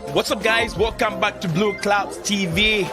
What's up, guys? Welcome back to Blue Clouds TV.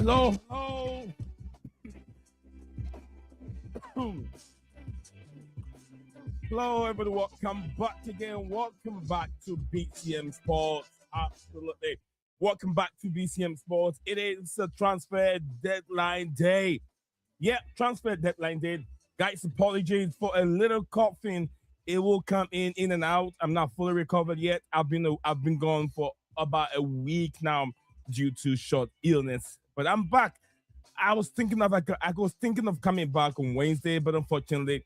Hello. Hello, everybody. Welcome back again. Welcome back to BCM Sports. Absolutely. Welcome back to BCM Sports. It is a transfer deadline day. Yeah, transfer deadline day. Guys, apologies for a little coughing. It will come in and out. I'm not fully recovered yet. I've been gone for about a week now due to short illness. But I'm back. I was thinking of coming back on Wednesday, but unfortunately,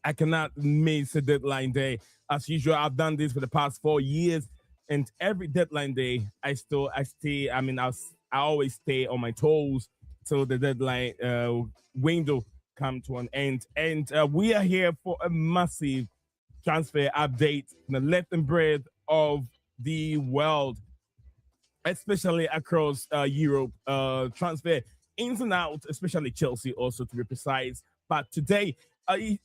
I cannot miss a deadline day. As usual, I've done this for the past 4 years, and every deadline day, I always stay on my toes till the deadline window come to an end. And we are here for a massive transfer update in the left and breadth of the world, especially across Europe, transfer ins and outs, especially Chelsea also to be precise. But today,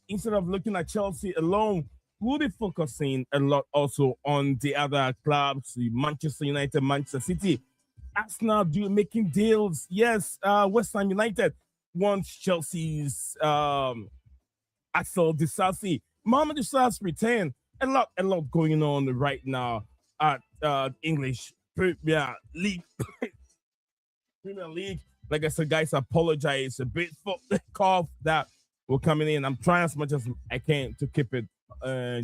instead of looking at Chelsea alone, we'll be focusing a lot also on the other clubs, Manchester United, Manchester City. Arsenal making deals. Yes, West Ham United wants Chelsea's Axel Disasi. Mamadou Sarr's return. A lot going on right now at English Premier League. Premier League. Like I said, guys, I apologize a bit for the cough that will coming in. I'm trying as much as I can to keep it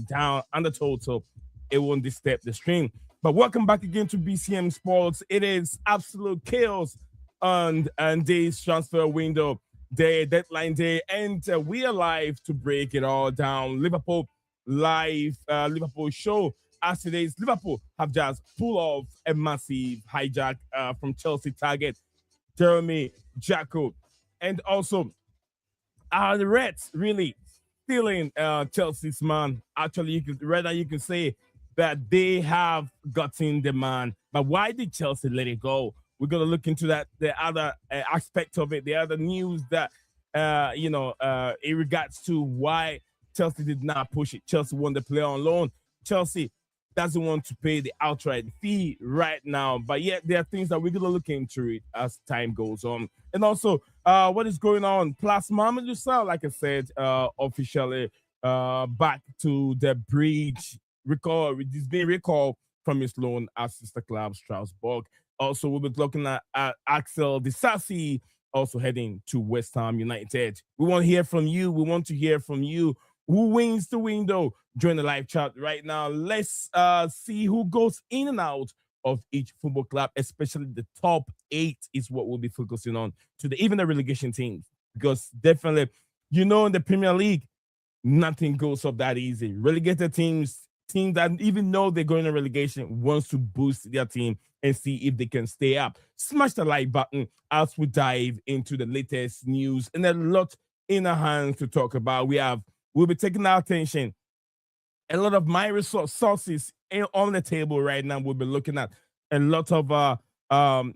down under total. It won't disturb the stream. But welcome back again to BCM Sports. It is absolute chaos on this transfer window day, deadline day, and we are live to break it all down. Liverpool live, Liverpool show. As today's Liverpool have just pulled off a massive hijack from Chelsea target Jeremy Jacquet, and also the Reds really stealing Chelsea's man. Actually, you can say that they have gotten the man. But why did Chelsea let it go? We're gonna look into that, the other aspect of it, the other news that in regards to why Chelsea did not push it. Chelsea won the player on loan. Chelsea doesn't want to pay the outright fee right now. But yet there are things that we're going to look into it as time goes on. And also, what is going on? Plus, Mamadou Sarr, like I said, officially back to the bridge. He's being recalled from his loan at sister club Strasbourg. Also, we'll be looking at Axel Disasi, also heading to West Ham United. We want to hear from you. Who wins the window? Join the live chat right now. Let's see who goes in and out of each football club, especially the top 8 is what we'll be focusing on today, even the relegation teams. Because definitely, in the Premier League, nothing goes up that easy. Relegated teams that even know they're going to relegation wants to boost their team and see if they can stay up. Smash the like button as we dive into the latest news and a lot in our hands to talk about. We'll be taking our attention. A lot of my sources on the table right now. We'll be looking at a lot of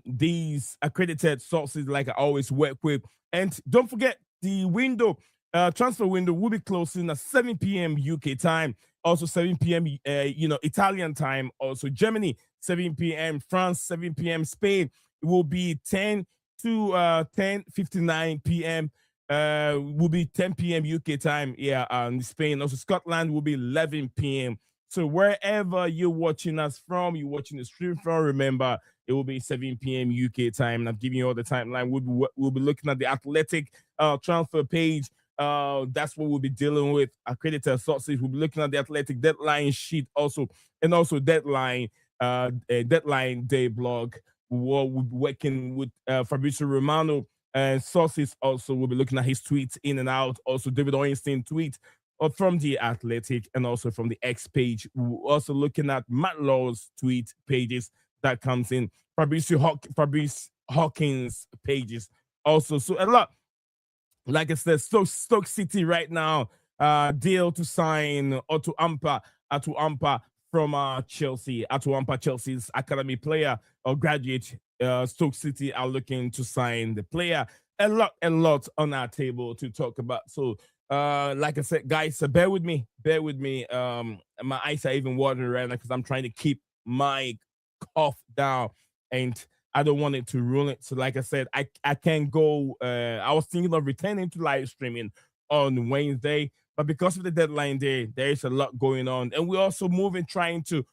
these accredited sources like I always work with. And don't forget the window, transfer window will be closing at 7 p.m. UK time, also 7 p.m. Italian time, also Germany 7 p.m., France 7 p.m., Spain it will be 10 to 10:59 p.m. Will be 10 p.m. UK time. Yeah, Spain. Also, Scotland will be 11 p.m. So wherever you're watching us from, you're watching the stream from, remember it will be 7 p.m. UK time. And I'm giving you all the timeline. We'll be looking at the Athletic transfer page. That's what we'll be dealing with. Accredited sources. We'll be looking at the Athletic deadline sheet also, and also deadline day blog. We'll be working with Fabrizio Romano and sources. Also, we'll be looking at his tweets in and out. Also, David Ornstein tweet from the Athletic and also from the X page. We're also looking at Matt Law's tweet pages that comes in. Fabrice Hawkins pages also. So a lot. Like I said, Stoke City right now, deal to sign Atu Ampa from Chelsea. Atu Ampa, Chelsea's academy player or graduate. Stoke City are looking to sign the player. A lot on our table to talk about. So, like I said, guys, bear with me. My eyes are even watering right now because I'm trying to keep my cough down and I don't want it to ruin it. So, like I said, I can't go. I was thinking of returning to live streaming on Wednesday, but because of the deadline day, there is a lot going on, and we're also moving, trying to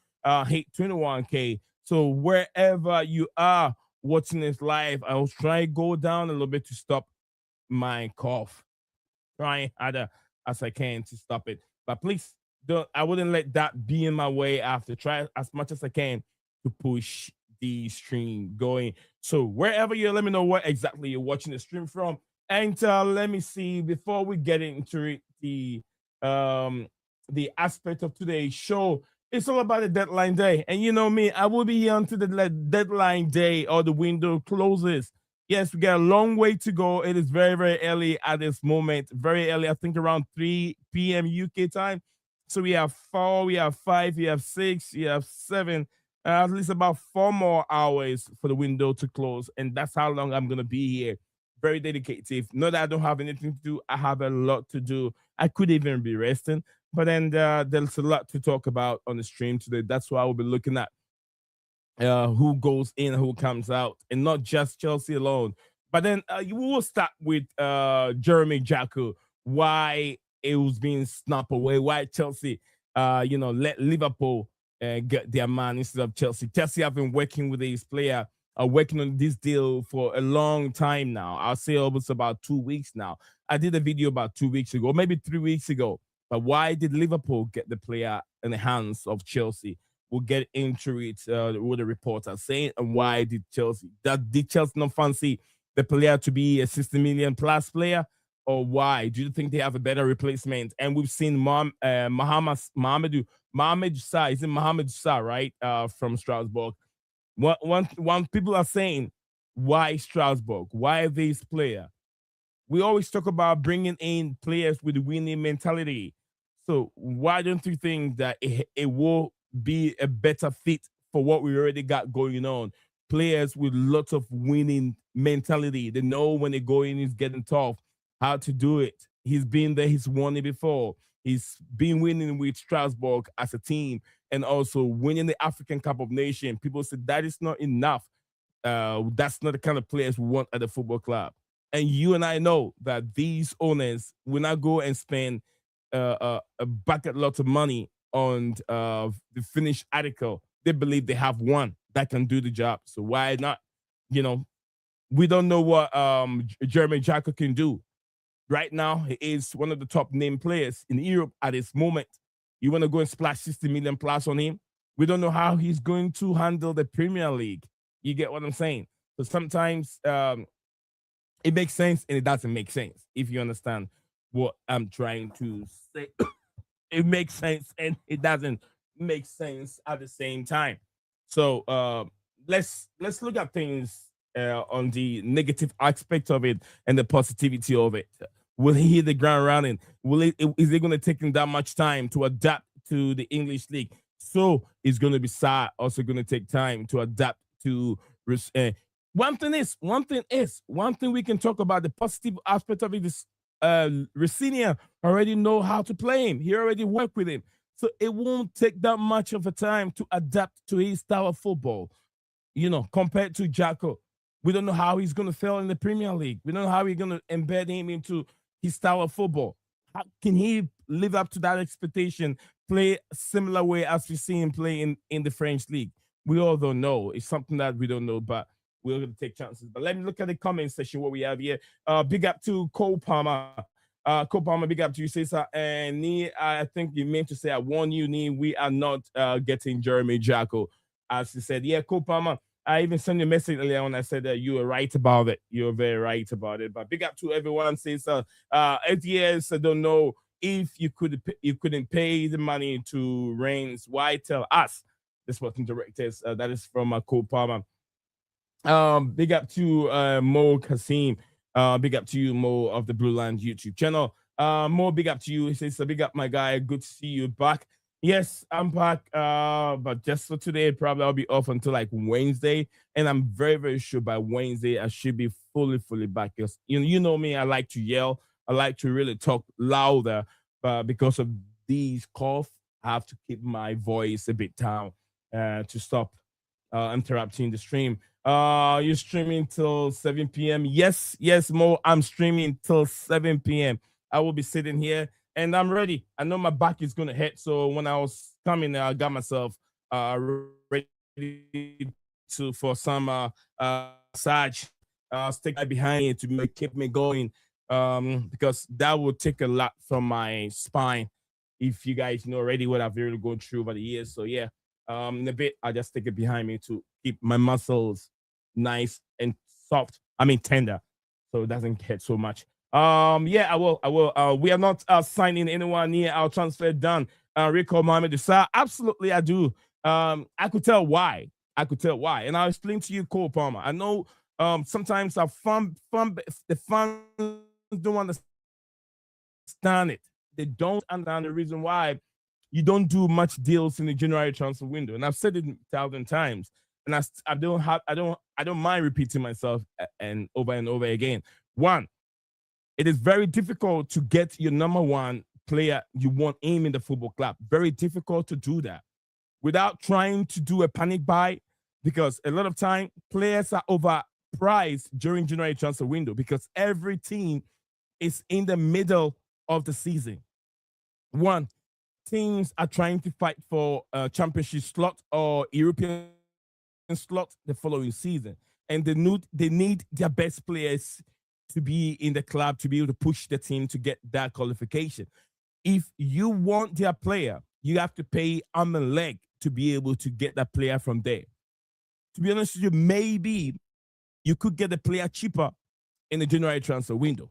hit 21K. So wherever you are watching this live, I will try to go down a little bit to stop my cough. Trying harder as I can to stop it, but please don't. I wouldn't let that be in my way. I have to try as much as I can to push the stream going. So wherever you're, let me know what exactly you're watching the stream from. And let me see before we get into it, the aspect of today's show. It's all about the deadline day. And you know me, I will be here until the deadline day or the window closes. Yes, we got a long way to go. It is very, very early at this moment. Very early, I think around 3 p.m. UK time. So we have 4, we have 5, we have 6, we have 7, at least about 4 more hours for the window to close. And that's how long I'm going to be here. Very dedicated. Not that I don't have anything to do. I have a lot to do. I could even be resting. But then there's a lot to talk about on the stream today. That's why we'll be looking at who goes in, who comes out, and not just Chelsea alone. But then we will start with Jeremy Jacquet. Why it was being snapped away? Why Chelsea, let Liverpool get their man instead of Chelsea. Chelsea have been working with this player, working on this deal for a long time now. I'll say almost about 2 weeks now. I did a video about 2 weeks ago, maybe 3 weeks ago. But why did Liverpool get the player in the hands of Chelsea? We'll get into it, what the reports are saying, and why did Chelsea not fancy the player to be a 60 million plus player? Or why? Do you think they have a better replacement? And we've seen Mamadou Sarr, is it Mamadou Sarr, right? From Strasbourg. One people are saying, why Strasbourg? Why this player? We always talk about bringing in players with winning mentality. So why don't you think that it will be a better fit for what we already got going on? Players with lots of winning mentality. They know when they go in, it's getting tough, how to do it. He's been there, he's won it before. He's been winning with Strasbourg as a team and also winning the African Cup of Nations. People said that is not enough. That's not the kind of players we want at the football club. And you and I know that these owners will not go and spend a bucket lot of money on the finished article. They believe they have one that can do the job. So why not? We don't know what Jeremy Jacquet can do. Right now, he is one of the top name players in Europe at this moment. You want to go and splash 60 million plus on him? We don't know how he's going to handle the Premier League. You get what I'm saying? So sometimes it makes sense and it doesn't make sense, if you understand what I'm trying to say. It makes sense and it doesn't make sense at the same time. So let's look at things on the negative aspect of it and the positivity of it. Will he hit the ground running? Is it going to take him that much time to adapt to the English league? So it's going to be Sarr also going to take time to adapt to One thing we can talk about the positive aspect of it is Rosinia already know how to play him. He already worked with him. So it won't take that much of a time to adapt to his style of football, compared to Jako. We don't know how he's going to fail in the Premier League. We don't know how we're going to embed him into his style of football. How can he live up to that expectation, play a similar way as we see him play in the French league? We all don't know. It's something that we don't know, but we're going to take chances. But let me look at the comment section, what we have here. Big up to Cole Palmer. Cole Palmer, big up to you, Cesar. And Nii, I think you meant to say, I warn you, Nii, we are not getting Jeremy Jacquet. As he said, yeah, Cole Palmer, I even sent you a message earlier when I said that you were right about it. You were very right about it. But big up to everyone, Cesar. ATS, I don't know if you couldn't pay the money to Rennes. Why tell us? The sporting directors. That is from Cole Palmer. Big up to Mo Kasim. Big up to you, Mo, of the Blue Line YouTube channel. Mo, big up to you. He says, big up, my guy. Good to see you back. Yes, I'm back. But just for today, probably I'll be off until like Wednesday. And I'm very, very sure by Wednesday I should be fully back. Because you know me, I like to yell. I like to really talk louder. But because of these coughs, I have to keep my voice a bit down to stop interrupting the stream. You're streaming till 7 p.m. Yes, Mo, I'm streaming till 7 p.m. I will be sitting here and I'm ready. I know my back is gonna hurt. So when I was coming, I got myself ready for some massage. Stick right behind it to keep me going. Because that will take a lot from my spine. If you guys know already what I've really gone through over the years. So yeah. In a bit, I just stick it behind me to keep my muscles nice and soft. I mean, tender, so it doesn't hurt so much. Yeah, I will. We are not signing anyone near our transfer done. Recall Mamadou Sarr. Absolutely, I do. I could tell why. And I'll explain to you, Cole Palmer. I know sometimes the fans don't understand it. They don't understand the reason why you don't do much deals in the January transfer window. And I've said it 1,000 times. And I don't mind repeating myself and over again. One, it is very difficult to get your number one player you want aim in the football club. Very difficult to do that without trying to do a panic buy, because a lot of time players are overpriced during January transfer window because every team is in the middle of the season. One, teams are trying to fight for a championship slot or European slot the following season, and they need their best players to be in the club to be able to push the team to get that qualification. If you want their player, you have to pay arm and leg to be able to get that player from there. To be honest with you, maybe you could get the player cheaper in the January transfer window,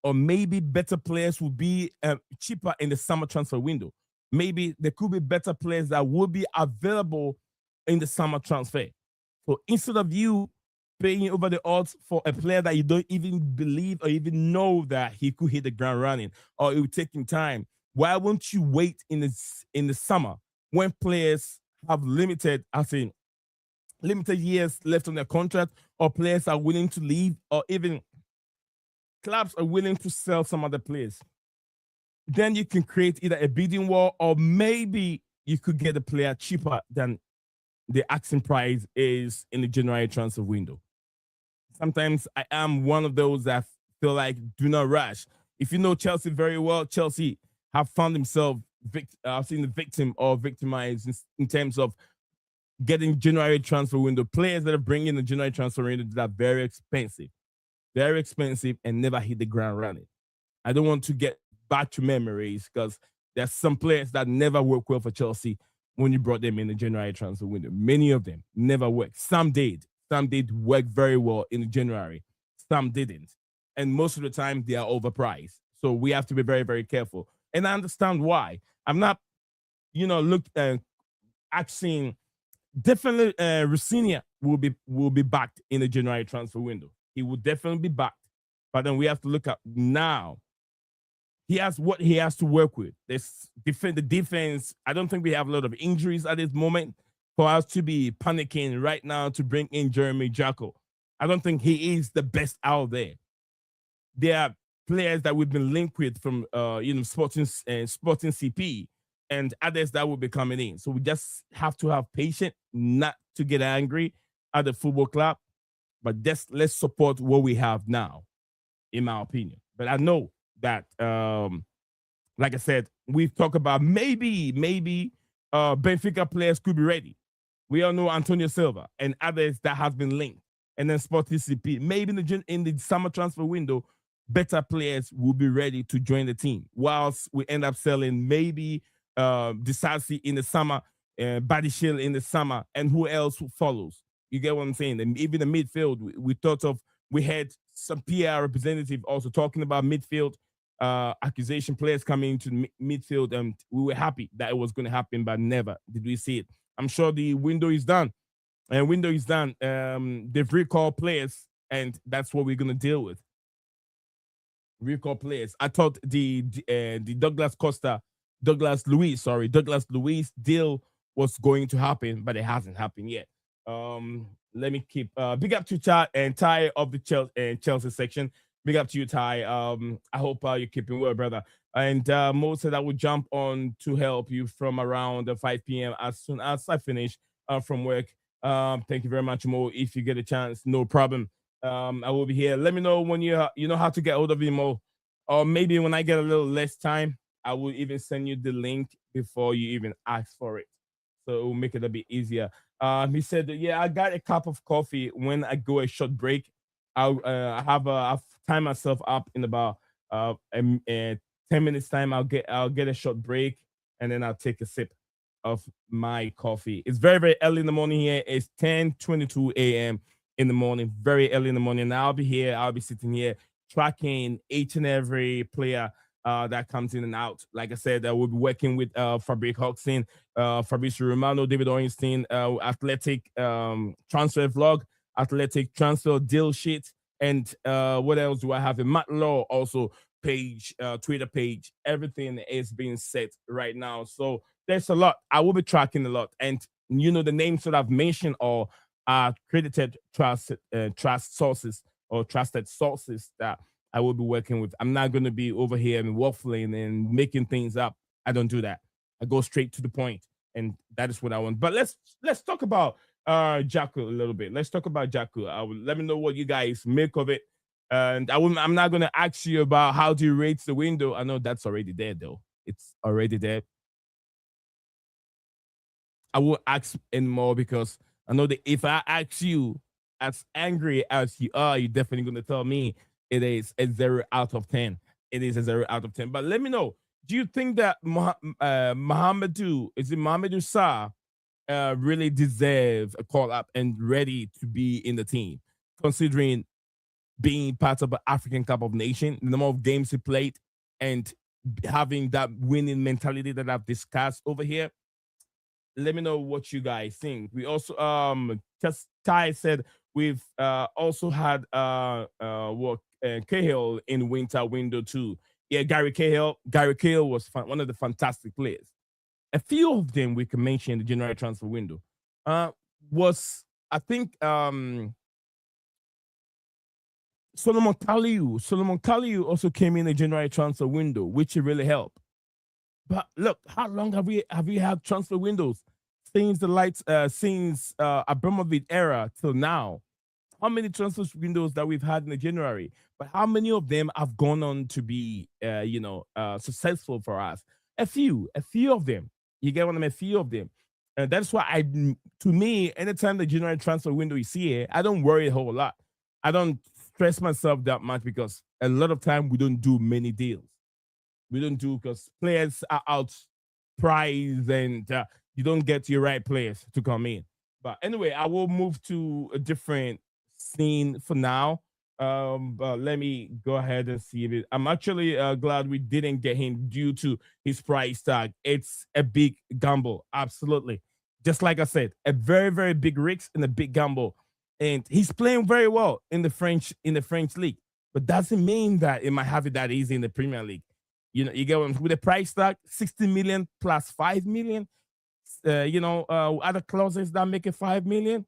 or maybe better players will be cheaper in the summer transfer window. Maybe there could be better players that will be available in the summer transfer. So instead of you paying over the odds for a player that you don't even believe or even know that he could hit the ground running, or it will take him time, why won't you wait in the summer when players have limited years left on their contract, or players are willing to leave, or even clubs are willing to sell some other players? Then you can create either a bidding war, or maybe you could get a player cheaper than the asking price is in the January transfer window. Sometimes I am one of those that feel like do not rush. If you know Chelsea very well, Chelsea have found themselves, I've seen the victim or victimized in terms of getting January transfer window players that are bringing the January transfer window that are very expensive and never hit the ground running. I don't want to get back to memories because there's some players that never work well for Chelsea when you brought them in the January transfer window. Many of them never worked. Some did. Some did work very well in January. Some didn't. And most of the time, they are overpriced. So we have to be very, very careful. And I understand why. I'm not, asking. Definitely, Rosinia will be backed in the January transfer window. He will definitely be backed. But then we have to look at now. He has what he has to work with. The defense. I don't think we have a lot of injuries at this moment. for us to be panicking right now to bring in Jeremy Jacquet. I don't think he is the best out there. There are players that we've been linked with from Sporting CP and others that will be coming in. So we just have to have patience, not to get angry at the football club, but just let's support what we have now, in my opinion. But I know that, like I said, we've talked about maybe Benfica players could be ready. We all know Antonio Silva and others that have been linked, and then Sporting CP. Maybe in the summer transfer window, better players will be ready to join the team. Whilst we end up selling maybe Disasi in the summer, Badishil in the summer, and who else follows? You get what I'm saying? And even the midfield, we had some PR representative also talking about midfield accusation players coming into midfield, and we were happy that it was going to happen, but never did we see it. I'm sure the window is done. They've recalled players, and that's what we're going to deal with. Recall players. I thought the Douglas Luiz deal was going to happen, but it hasn't happened yet. Let me keep big up to Ty of the Chelsea section. Big up to you, Ty. I hope you're keeping well, brother. And Mo said I would jump on to help you from around 5 p.m. as soon as I finish from work. Thank you very much, Mo. If you get a chance, no problem. I will be here. Let me know when you know how to get hold of me, Mo. Or maybe when I get a little less time, I will even send you the link before you even ask for it. So it will make it a bit easier. He said, yeah, I got a cup of coffee when I go a short break. I'll time myself up in about 10 minutes time. I'll get a short break, and then I'll take a sip of my coffee. It's very, very early in the morning here. It's 10:22 a.m. in the morning, very early in the morning. And I'll be sitting here tracking each and every player that comes in and out. Like I said, we'll be working with Fabric Hodgson, Fabrizio Romano, David Ornstein, Athletic transfer vlog, Athletic transfer deal sheet, and what else do I have? A Matt Law also page, Twitter page. Everything is being set right now. So there's a lot. I will be tracking a lot. And the names that I've mentioned are accredited trust sources or trusted sources that I will be working with. I'm not going to be over here and waffling and making things up. I don't do that. I go straight to the point, and that is what I want. But let's talk about Jacquet a little bit. Let's talk about Jacquet. Let me know what you guys make of it. And I'm not going to ask you about how do you rate the window. I know that's already there, though. It's already there. I won't ask anymore because I know that if I ask you, as angry as you are, you're definitely going to tell me it is a 0 out of 10. It is a 0 out of 10. But let me know, do you think that Mamadou Sarr really deserves a call up and ready to be in the team, considering being part of the African Cup of Nations, the number of games he played, and having that winning mentality that I've discussed over here? Let me know what you guys think. We also just Ty said we've also had Cahill in winter window too. Yeah, Gary Cahill. Gary Cahill was one of the fantastic players. A few of them we can mention in the January transfer window. Was I think Solomon Kalou. Solomon Kalou also came in the January transfer window, which really helped. But look, how long have we had transfer windows since since Abramovich era till now? How many transfer windows that we've had in the January? But how many of them have gone on to be successful for us? A few of them. You get what I mean? A few of them. And that's why to me, anytime the January transfer window is here, I don't worry a whole lot. I don't stress myself that much because a lot of time we don't do many deals. We don't do because players are out priced and you don't get your right players to come in. But anyway, I will move to a different scene for now. But let me go ahead and see it. I'm actually glad we didn't get him due to his price tag. It's a big gamble, absolutely. Just like I said, a very, very big risk and a big gamble. And he's playing very well in the French league, but doesn't mean that it might have it that easy in the Premier League. You get what I'm, with a price tag, 60 million plus 5 million. other clauses that make it 5 million,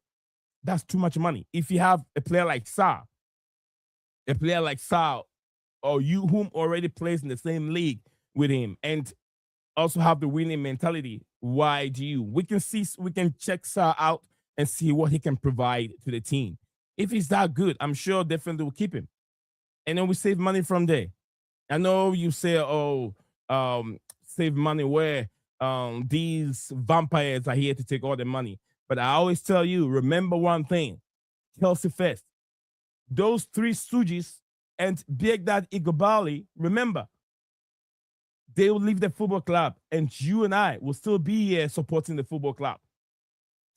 that's too much money. If you have a player like Sarr, or you whom already plays in the same league with him, and also have the winning mentality, why do you? We can check Sarr out and see what he can provide to the team. If he's that good, I'm sure definitely will keep him, and then we save money from there. I know you say, save money where these vampires are here to take all the money. But I always tell you, remember one thing, Chelsea first. Those three stooges and Begdad Igobali, remember, they will leave the football club and you and I will still be here supporting the football club.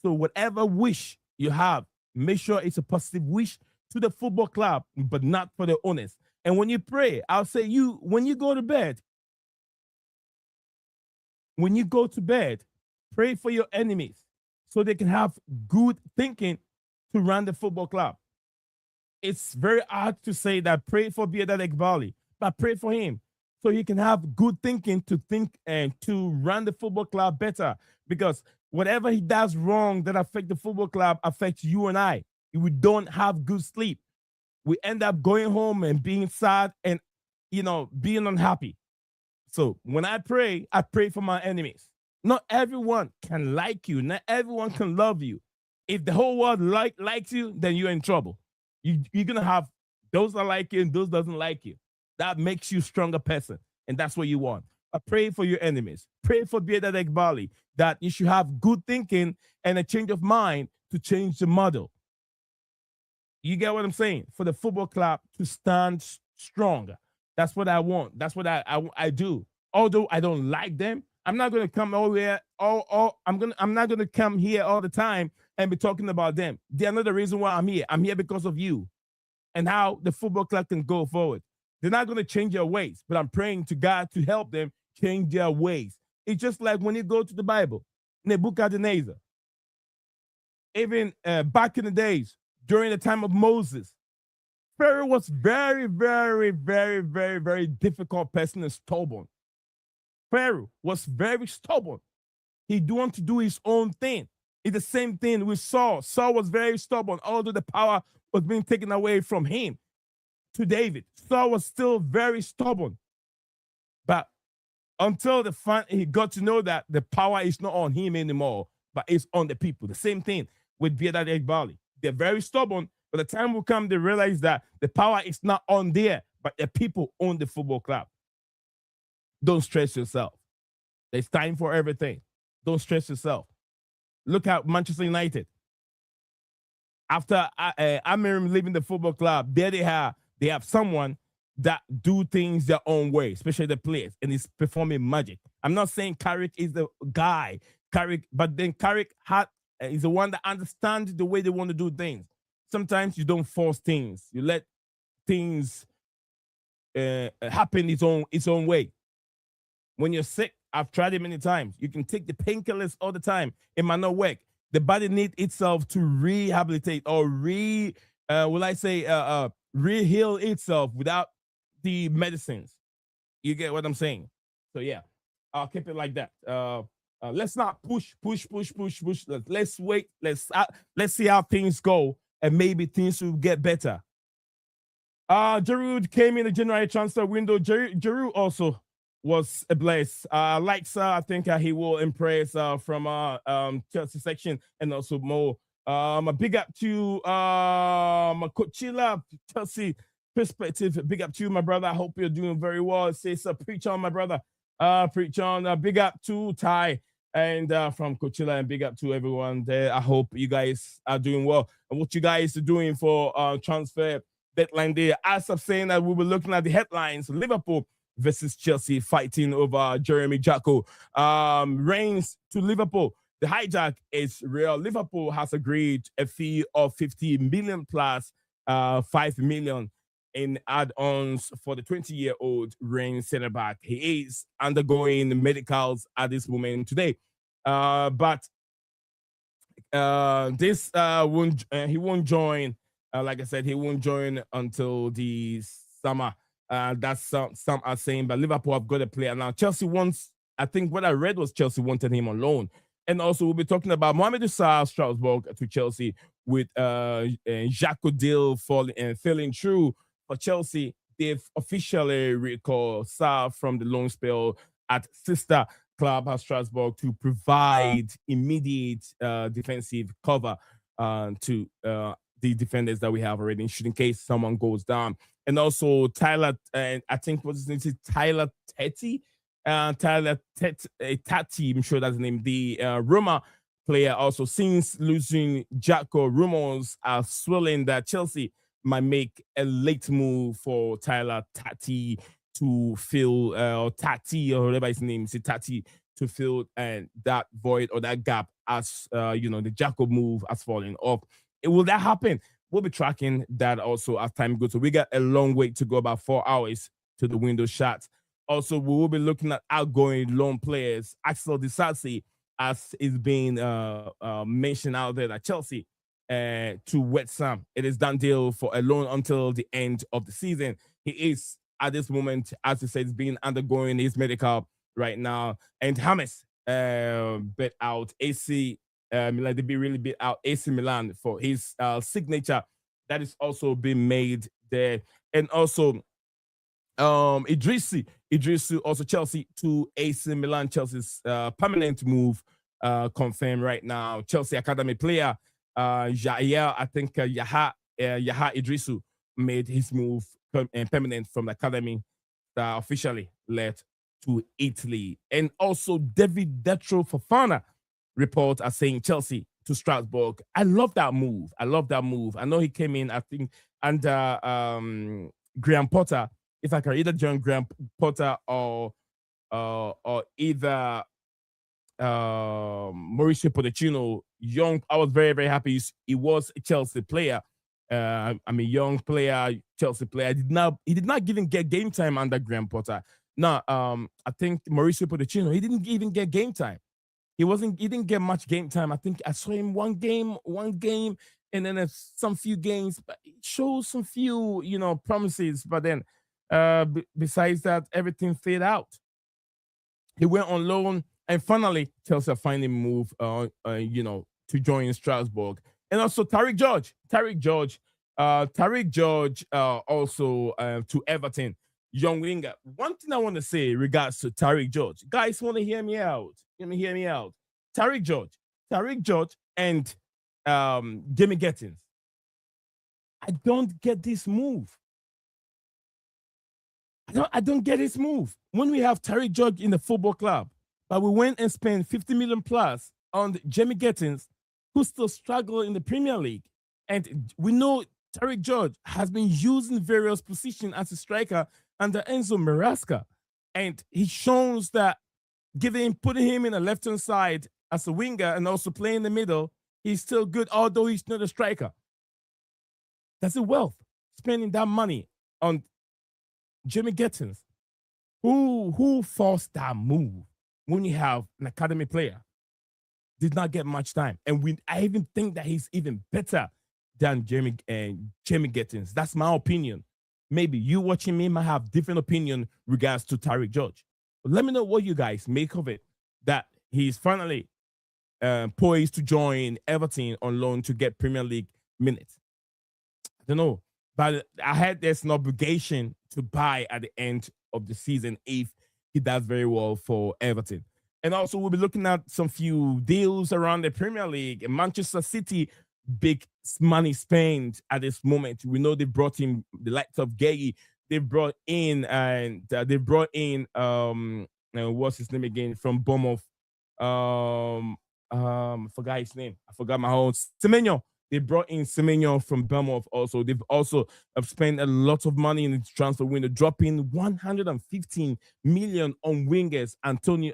So whatever wish you have, make sure it's a positive wish to the football club, but not for the owners. And when you pray, I'll say when you go to bed, pray for your enemies so they can have good thinking to run the football club. It's very hard to say that pray for Begdad Igobali, but pray for him so he can have good thinking to think and to run the football club better. Because whatever he does wrong that affects the football club affects you and I. If we don't have good sleep, we end up going home and being sad and, being unhappy. So when I pray for my enemies. Not everyone can like you. Not everyone can love you. If the whole world likes you, then you're in trouble. You're going to have those that like you and those doesn't like you. That makes you a stronger person. And that's what you want. I pray for your enemies. Pray for Begdad Igobali that you should have good thinking and a change of mind to change the model. You get what I'm saying? For the football club to stand stronger. That's what I want. That's what I do. Although I don't like them, I'm not going to come over here. I'm not going to come here all the time and be talking about them. They're not the reason why I'm here. I'm here because of you and how the football club can go forward. They're not going to change their ways, but I'm praying to God to help them change their ways. It's just like when you go to the Bible, Nebuchadnezzar. Even back in the days, during the time of Moses, Pharaoh was very, very, very, very, very difficult person and stubborn. Pharaoh was very stubborn. He didn't want to do his own thing. It's the same thing with Saul. Saul was very stubborn, although the power was being taken away from him to David. Saul was still very stubborn. But until he got to know that the power is not on him anymore, but it's on the people. The same thing with Begdad Igobali. They're very stubborn, but the time will come they realize that the power is not on there, but the people own the football club. Don't stress yourself. There's time for everything. Don't stress yourself. Look at Manchester United. After Amirim leaving the football club, there they have someone that do things their own way, especially the players, and is performing magic. I'm not saying Carrick is the guy, but then Carrick is the one that understands the way they want to do things. Sometimes you don't force things. You let things happen its own way. When you're sick, I've tried it many times. You can take the painkillers all the time. It might not work. The body needs itself to rehabilitate or reheal itself without the medicines. You get what I'm saying? So yeah, I'll keep it like that. Let's not push. Let's wait. Let's see how things go, and maybe things will get better. Giroud came in the January transfer window. Giroud also was a bless. Like Sarr, I think he will impress from Chelsea section, and also more. A big up to Coachella Chelsea perspective. Big up to you, my brother. I hope you're doing very well. Say so, preach on, my brother. Preach on. Big up to Ty and from Coachella, and big up to everyone there. I hope you guys are doing well. And what you guys are doing for transfer deadline day. As I'm saying that we were looking at the headlines, Liverpool versus Chelsea fighting over Jeremy Jacquet. Rennes to Liverpool. The hijack is real. Liverpool has agreed a fee of 50 million plus 5 million in add-ons for the 20-year-old Rennes centre back. He is undergoing medicals at this moment today. But this he won't join. Like I said, he won't join until the summer. That's some are saying, but Liverpool have got a player now. Chelsea wants, I think what I read was Chelsea wanted him on loan. And also, we'll be talking about Mamadou Sarr, Strasbourg to Chelsea, with Jako deal falling through for Chelsea. They've officially recalled Sarr from the loan spell at sister club at Strasbourg to provide immediate defensive cover to the defenders that we have already, in case someone goes down. And also Tyler, I think what's his name is Tyler Teti. Tati, I'm sure that's the name. The Roma player also, since losing Jako, rumors are swirling that Chelsea might make a late move for Tyler Tati to fill Tati, or whatever his name is, Tati, to fill that void or that gap as the Jako move has fallen off. Will that happen? We'll be tracking that also as time goes. So we got a long way to go, about 4 hours to the window shut. Also, we will be looking at outgoing loan players. Axel Disasi, as is being mentioned out there at Chelsea, to West Ham. It is done deal for a loan until the end of the season. He is, at this moment, as he said, being undergoing his medical right now. And James bet out AC Milan. They really beat out AC Milan for his signature. That is also being made there. And also, Idrissi also Chelsea to AC Milan. Chelsea's permanent move confirmed right now. Chelsea academy player Yaha, I think Yaha Idrissu made his move permanent from the academy, officially led to Italy. And also David Detro Fofana reports are saying Chelsea to Strasbourg. I love that move. I know he came in, I think, under Graham Potter. If I can either join Graham Potter or either Mauricio Pochettino, young. I was very, very happy. He was a Chelsea player. I'm a young player, Chelsea player. He did not even get game time under Graham Potter. No, I think Mauricio Pochettino, he didn't even get game time. He didn't get much game time. I think I saw him one game, and then some few games, but it shows some few, promises. But then, besides that, everything faded out. He went on loan, and finally, Chelsea finally moved, to join Strasbourg. And also Tariq George, also to Everton, young winger. One thing I want to say in regards to Tariq George, guys, want to hear me out? Hear me out. Tariq George, and Jamie Gettins. I don't get this move. I don't get this move. When we have Tariq George in the football club, but we went and spent 50 million plus on Jamie Gettins, who still struggle in the Premier League. And we know Tariq George has been used in various positions as a striker under Enzo Maresca. And he shows that putting him in the left-hand side as a winger and also playing in the middle, he's still good, although he's not a striker. That's a wealth, spending that money on Jamie Gettins. Who forced that move when you have an academy player? Did not get much time. And I even think that he's even better than Jamie Gettins. That's my opinion. Maybe you watching me might have different opinion regards to Tariq George. But let me know what you guys make of it, that he's finally poised to join Everton on loan to get Premier League minutes. I don't know, but I heard there's an obligation to buy at the end of the season if he does very well for Everton. And also, we'll be looking at some few deals around the Premier League. Manchester City, big money spent at this moment. We know they brought in the likes of Gay. They brought in what's his name again from Bournemouth? I forgot his name. I forgot my own Semenyo. They brought in Semenyo from Bournemouth also. They've also spent a lot of money in the transfer window, dropping 115 million on wingers, Antonio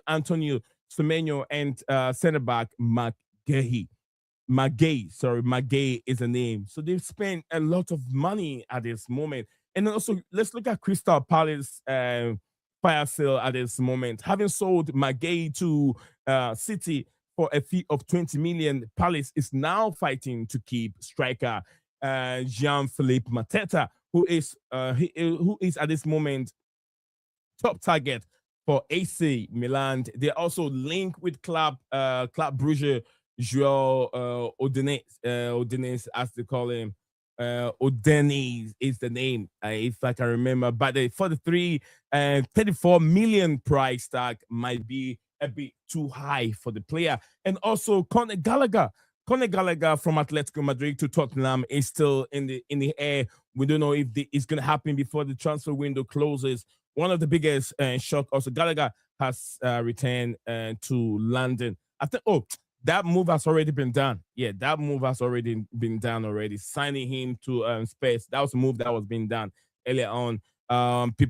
Semenyo, and centre back Magay is the name. So they've spent a lot of money at this moment. And then also, let's look at Crystal Palace fire sale at this moment. Having sold Magay to City for a fee of 20 million, Palace is now fighting to keep striker Jean-Philippe Mateta, who is at this moment top target for AC Milan. They're also linked with Club Brugge, Joao Odenes, as they call him. Odenes is the name, if I can remember. But the 43 and 34 million price tag might be a bit too high for the player. And also Conor Gallagher. Conor Gallagher from Atletico Madrid to Tottenham is still in the air. We don't know if it's going to happen before the transfer window closes. One of the biggest shock also, Gallagher has returned to London. I think, that move has already been done. Yeah, that move has already been done already. Signing him to Spurs. That was a move that was being done earlier on.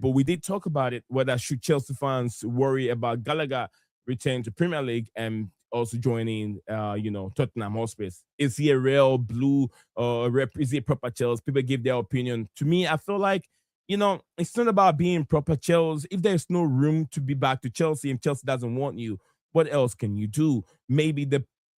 We did talk about it, whether should Chelsea fans worry about Gallagher returning to Premier League and also joining, Tottenham Hotspur. Is he a real blue or is he a proper Chelsea? People give their opinion. To me, I feel like, it's not about being proper Chelsea. If there's no room to be back to Chelsea and Chelsea doesn't want you, what else can you do? Maybe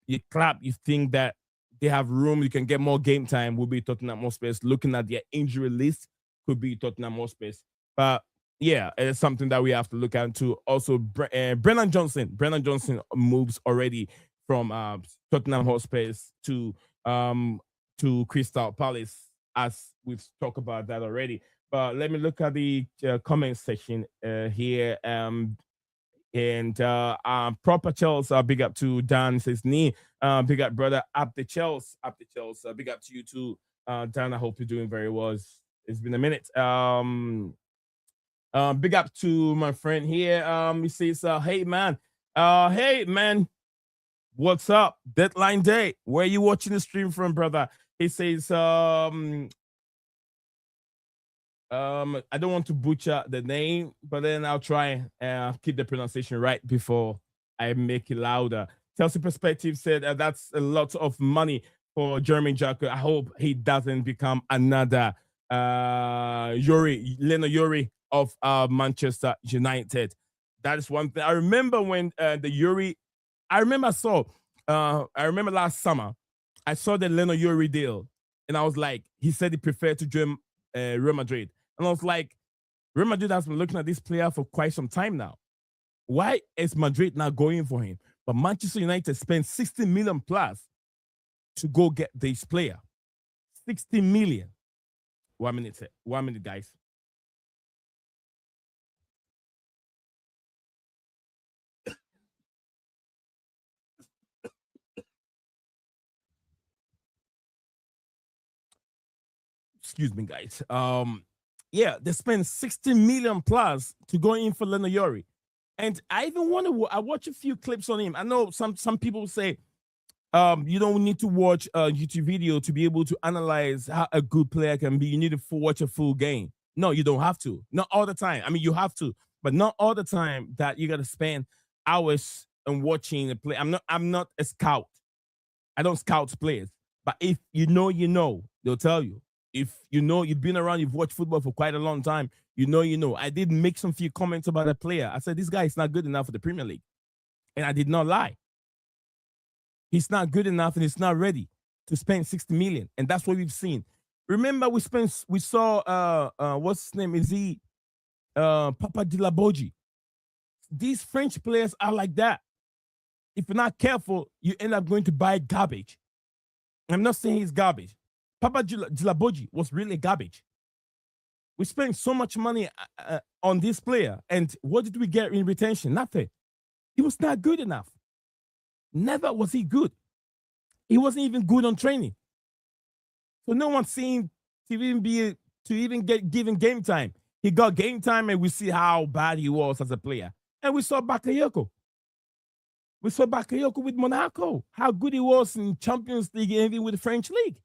your club, you think that they have room, you can get more game time, will be Tottenham Hotspur. Looking at their injury list, could be Tottenham Hotspur. But yeah, it's something that we have to look into. Also, Brennan Johnson moves already from Tottenham Hotspur to Crystal Palace, as we've talked about that already. But let me look at the comment section here. Proper Chelsea, big up to Dan, says Nii. Big up, brother. Up the Chelsea. Big up to you too, Dan. I hope you're doing very well. It's been a minute. Big up to my friend here. He says, hey man, what's up? Deadline day. Where are you watching the stream from, brother? He says, I don't want to butcher the name, but then I'll try and keep the pronunciation right before I make it louder. Chelsea Perspective said that's a lot of money for Jeremy Jacquet. I hope he doesn't become another Leno Yuri of Manchester United. That is one thing. I remember when I remember last summer, I saw the Leno Yuri deal, and I was like, he said he preferred to join Real Madrid. And I was like, Real Madrid has been looking at this player for quite some time now. Why is Madrid not going for him? But Manchester United spent 60 million plus to go get this player. 60 million. 1 minute, guys. Excuse me, guys. Yeah, they spent 60 million plus to go in for Leno Yuri. And I even I watch a few clips on him. I know some people say you don't need to watch a YouTube video to be able to analyze how a good player can be. You need to watch a full game. No, you don't have to. Not all the time. I mean, you have to, but not all the time that you got to spend hours on watching the play. I'm not a scout. I don't scout players. But if you know, they'll tell you. If you know, you've been around, you've watched football for quite a long time, you know. I did make some few comments about a player. I said, this guy is not good enough for the Premier League. And I did not lie. He's not good enough and he's not ready to spend 60 million. And that's what we've seen. Remember, we saw, what's his name? Is he Papa Dilaboji? These French players are like that. If you're not careful, you end up going to buy garbage. I'm not saying he's garbage. Papa Dilaboji was really garbage. We spent so much money on this player, and what did we get in retention? Nothing. He was not good enough. Never was he good. He wasn't even good on training. So no one seemed to even get given game time. He got game time, and we see how bad he was as a player. And we saw Bakayoko. We saw Bakayoko with Monaco, how good he was in Champions League and even with the French League.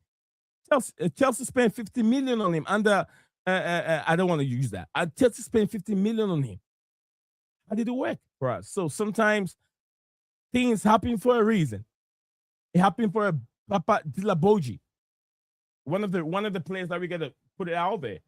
Chelsea spent 50 million on him under, I don't want to use that. Chelsea spent 50 million on him. How did it work for us? So sometimes things happen for a reason. It happened for a Papa Dilaboji. One of the players that we got to put it out there,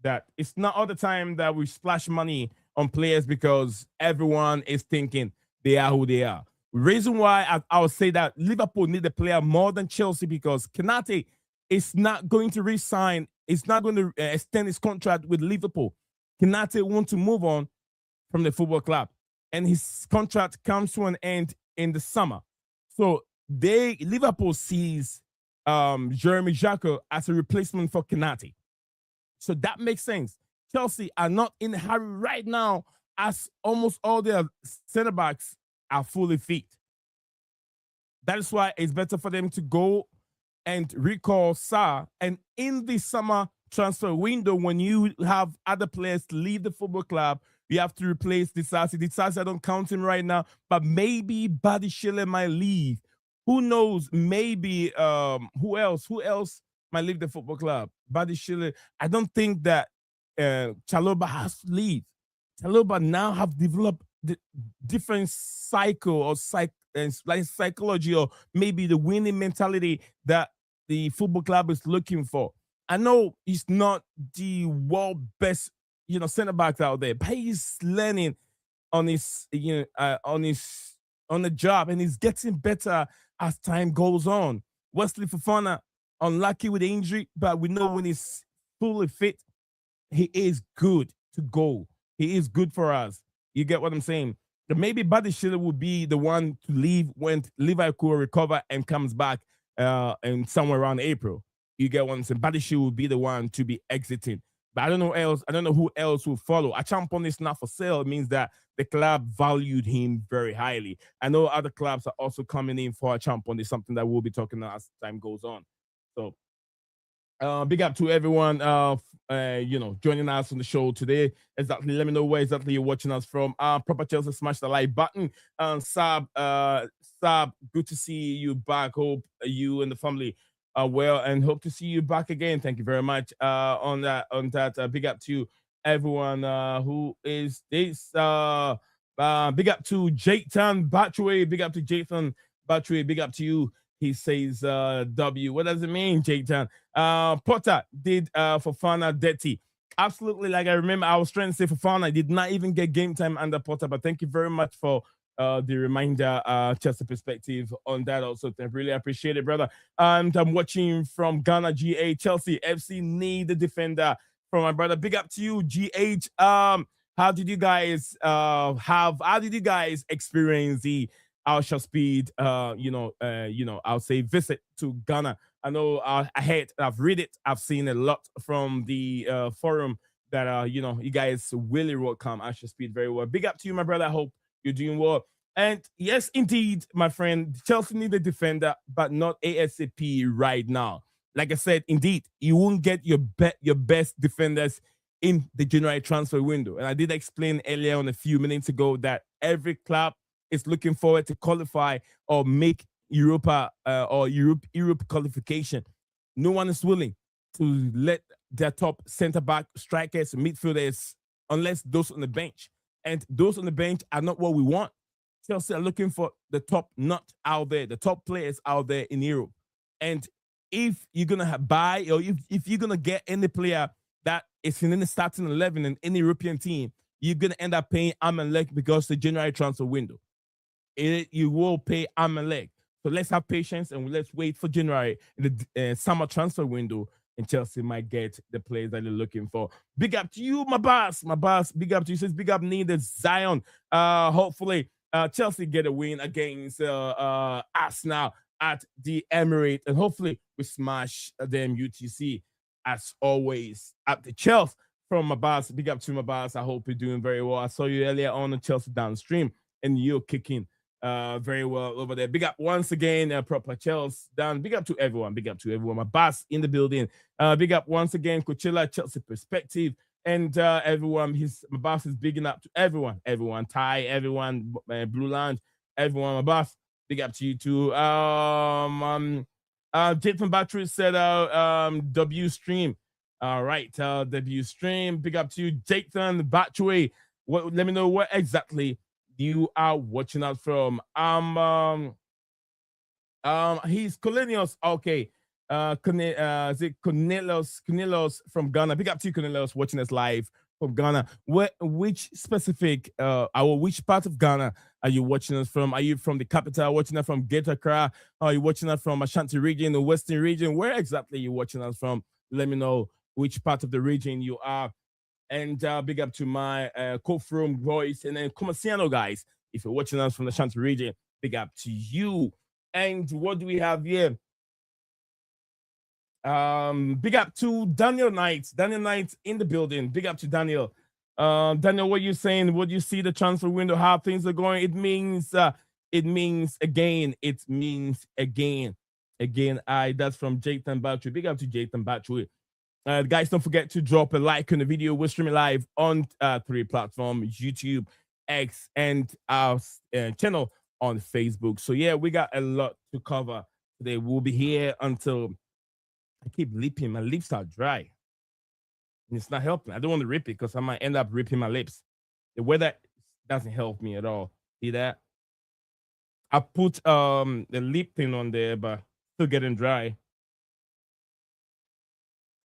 that it's not all the time that we splash money on players because everyone is thinking they are who they are. Reason why I would say that Liverpool need a player more than Chelsea, because Konate is not going to resign. It's not going to extend his contract with Liverpool. Konate wants to move on from the football club. and his contract comes to an end in the summer. So Liverpool sees Jeremy Jacquet as a replacement for Konate. So that makes sense. Chelsea are not in a hurry right now, as almost all their center backs are fully fit. That is why it's better for them to go and recall Sarr. And in the summer transfer window, when you have other players leave the football club, you have to replace Disasi. Disasi, I don't count him right now, but maybe Badiashile might leave. Who knows? Maybe who else? Who else might leave the football club? Badiashile. I don't think that Chalobah has to leave. Chalobah now have developed the different cycle or psychology, or maybe the winning mentality that the football club is looking for. I know he's not the world best, center backs out there, but he's learning on his, on the job, and he's getting better as time goes on. Wesley Fofana, unlucky with the injury, but we know when he's fully fit, he is good to go. He is good for us. You get what I'm saying? But maybe Badiashile will be the one to leave when Liverpool recover and comes back and somewhere around April. You get what I'm saying? Badiashile will be the one to be exiting. But I don't know else. I don't know who else will follow. Achampon is not for sale. It means that the club valued him very highly. I know other clubs are also coming in for Achampon. It's something that we'll be talking about as time goes on. So big up to everyone, joining us on the show today. Exactly, let me know where exactly you're watching us from. Proper Chelsea, smash the like button. Sab, good to see you back. Hope you and the family are well, and hope to see you back again. Thank you very much on that. Big up to everyone who is this. Big up to Jathan Batchway. Big up to Jathan Batchway. Big up to you. He says W. What does it mean, Jaytan? Potter did Fofana dirty. Absolutely. Like I remember, I was trying to say Fofana did not even get game time under Potter, but thank you very much for the reminder, Chelsea perspective on that also. I really appreciate it, brother. And I'm watching from Ghana, GA. Chelsea FC need the defender from my brother. Big up to you, GH. How did you guys experience the Ultra Speed, I'll say visit to Ghana? I know I've read it. I've seen a lot from the forum that, you guys really welcome Ultra Speed very well. Big up to you, my brother. I hope you're doing well. And yes, indeed, my friend, Chelsea need a defender, but not ASAP right now. Like I said, indeed, you won't get your best defenders in the January transfer window. And I did explain earlier on a few minutes ago that every club is looking forward to qualify or make Europa or Europe qualification. No one is willing to let their top center back, strikers, midfielders, unless those on the bench. And those on the bench are not what we want. Chelsea are looking for the top nut out there, the top players out there in Europe. And if you're gonna buy, or if you're gonna get any player that is in the starting 11 in any European team, you're gonna end up paying arm and leg because the January transfer window. You will pay arm and leg. So let's have patience and let's wait for January in the summer transfer window, and Chelsea might get the players that they're looking for. Big up to you, my boss. Big up to you. Says big up Nii Zion. Hopefully, Chelsea get a win against Arsenal at the Emirates, and hopefully we smash them UTC as always at the Chelsea. From my boss, big up to my boss. I hope you're doing very well. I saw you earlier on the Chelsea downstream, and you're kicking very well over there. Big up once again, proper Chelsea down. Big up to everyone. My boss in the building. Big up once again, Coachella, Chelsea perspective, and everyone. My boss is bigging up to everyone. Thai, everyone, Blue Lounge, everyone. My boss. Big up to you too. Jason Battery said W stream. All right, W stream. Big up to you, Jason Battery. Let me know what exactly you are watching us from. He's Cornelius. Okay. Is it Cornelius from Ghana? Big up to you, Cornelius, watching us live from Ghana. Which specific which part of Ghana are you watching us from? Are you from the capital, watching us from Greater Accra? Are you watching us from Ashanti region, the Western region? Where exactly are you watching us from? Let me know which part of the region you are And big up to my co-from Royce and then Commerciano guys. If you're watching us from the Shanti region, big up to you. And what do we have here? Big up to Daniel Knight. Daniel Knight in the building. Big up to Daniel. Daniel, what you saying? What do you see the transfer window? How things are going? It means again. It means again. Again, that's from Jathan Battery. Big up to Jathan Battery. Guys, don't forget to drop a like on the video. We're streaming live on 3 platforms: YouTube, X, and our channel on Facebook. So yeah, we got a lot to cover today. We'll be here until I keep lipping. My lips are dry. And it's not helping. I don't want to rip it because I might end up ripping my lips. The weather doesn't help me at all. See that? I put the lip thing on there, but still getting dry.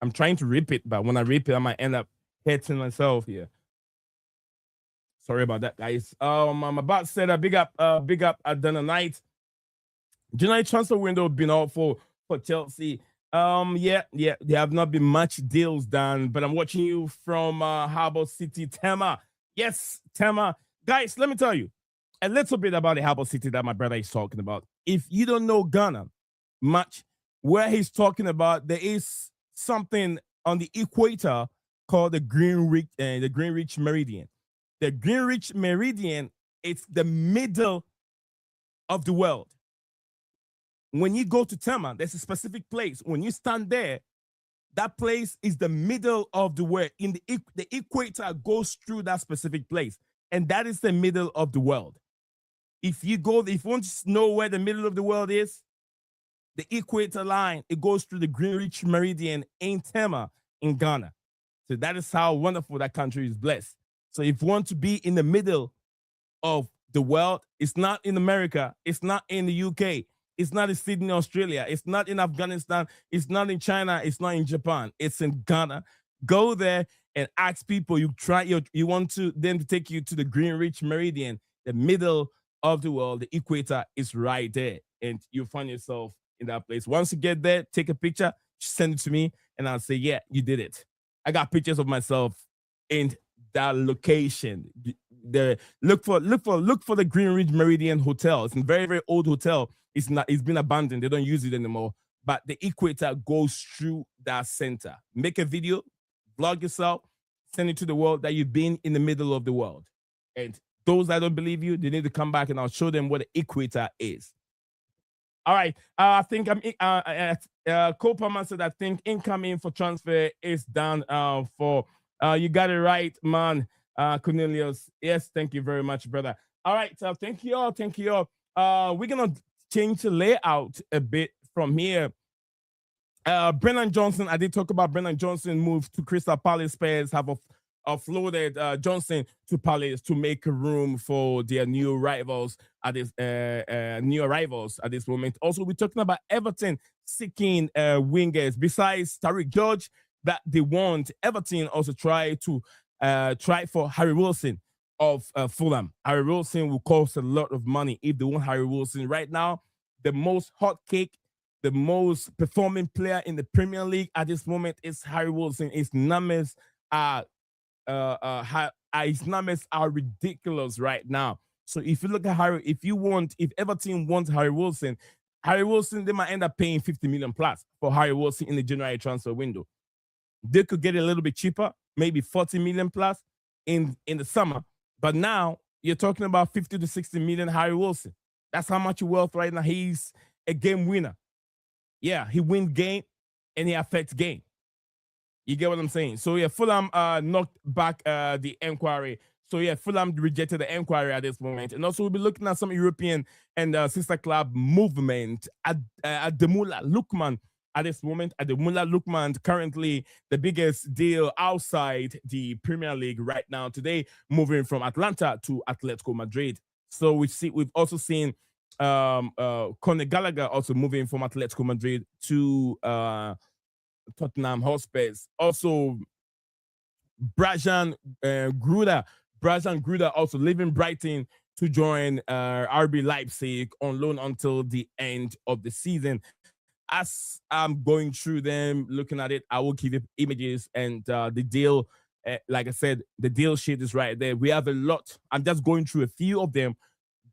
I'm trying to rip it, but when I rip it, I might end up hitting myself here. Sorry about that, guys. I'm about to say that big up at the night. July transfer window been out for Chelsea. Yeah, there have not been much deals done, but I'm watching you from Harbour City, Tema. Yes, Tema. Guys, let me tell you a little bit about the Harbour City that my brother is talking about. If you don't know Ghana much, where he's talking about, there is something on the equator called the Greenwich Meridian. The Greenwich Meridian, it's the middle of the world. When you go to Tema, there's a specific place. When you stand there, that place is the middle of the world. In the equator goes through that specific place, and that is the middle of the world. If you want to know where the middle of the world is, the equator line, it goes through the Greenwich Meridian in Tema in Ghana. So that is how wonderful that country is blessed. So if you want to be in the middle of the world, it's not in America, it's not in the UK, it's not in Sydney, Australia, it's not in Afghanistan, it's not in China, it's not in Japan, it's in Ghana. Go there and ask people you want to them to take you to the Greenwich Meridian, the middle of the world. The equator is right there, and you find yourself in that place. Once you get there, take a picture, send it to me, and I'll say, yeah, you did it. I got pictures of myself in that location. Look for the Greenwich Meridian Hotel. It's a very, very old hotel. It's been abandoned. They don't use it anymore. But the equator goes through that center. Make a video, vlog yourself, send it to the world that you've been in the middle of the world. And those that don't believe you, they need to come back and I'll show them what the equator is. All right. I think Copaman said I think incoming for transfer is done for you got it right, man. Cornelius. Yes, thank you very much, brother. All right, thank you all. Thank you all. We're gonna change the layout a bit from here. Brennan Johnson, I did talk about Brennan Johnson moved to Crystal Palace. Spurs have offloaded Johnson to Palace to make room for their new rivals at this moment. Also, we're talking about Everton seeking wingers besides Tariq George that they want. Everton also try for Harry Wilson of Fulham. Harry Wilson will cost a lot of money if they want Harry Wilson. Right now, the most hot cake, the most performing player in the Premier League at this moment is Harry Wilson. His numbers are ridiculous right now. So if you look at Harry, if Everton wants Harry Wilson, they might end up paying 50 million plus for Harry Wilson in the January transfer window. They could get it a little bit cheaper, maybe 40 million plus in the summer. But now you're talking about 50 to 60 million Harry Wilson. That's how much wealth right now. He's a game winner. Yeah, he wins game and he affects game. You get what I'm saying? So yeah, Fulham knocked back the inquiry. So yeah, Fulham rejected the inquiry at this moment. And also we'll be looking at some European and sister club movement at Ademola Lookman at this moment. Ademola Lookman, currently the biggest deal outside the Premier League right now today, moving from Atlanta to Atletico Madrid. So we've also seen Conor Gallagher also moving from Atletico Madrid to Tottenham Hotspur. Also, Brajan Gruda also leaving Brighton to join RB Leipzig on loan until the end of the season. As I'm going through them, looking at it, I will give you images and the deal like I said, the deal sheet is right there. We have a lot. I'm just going through a few of them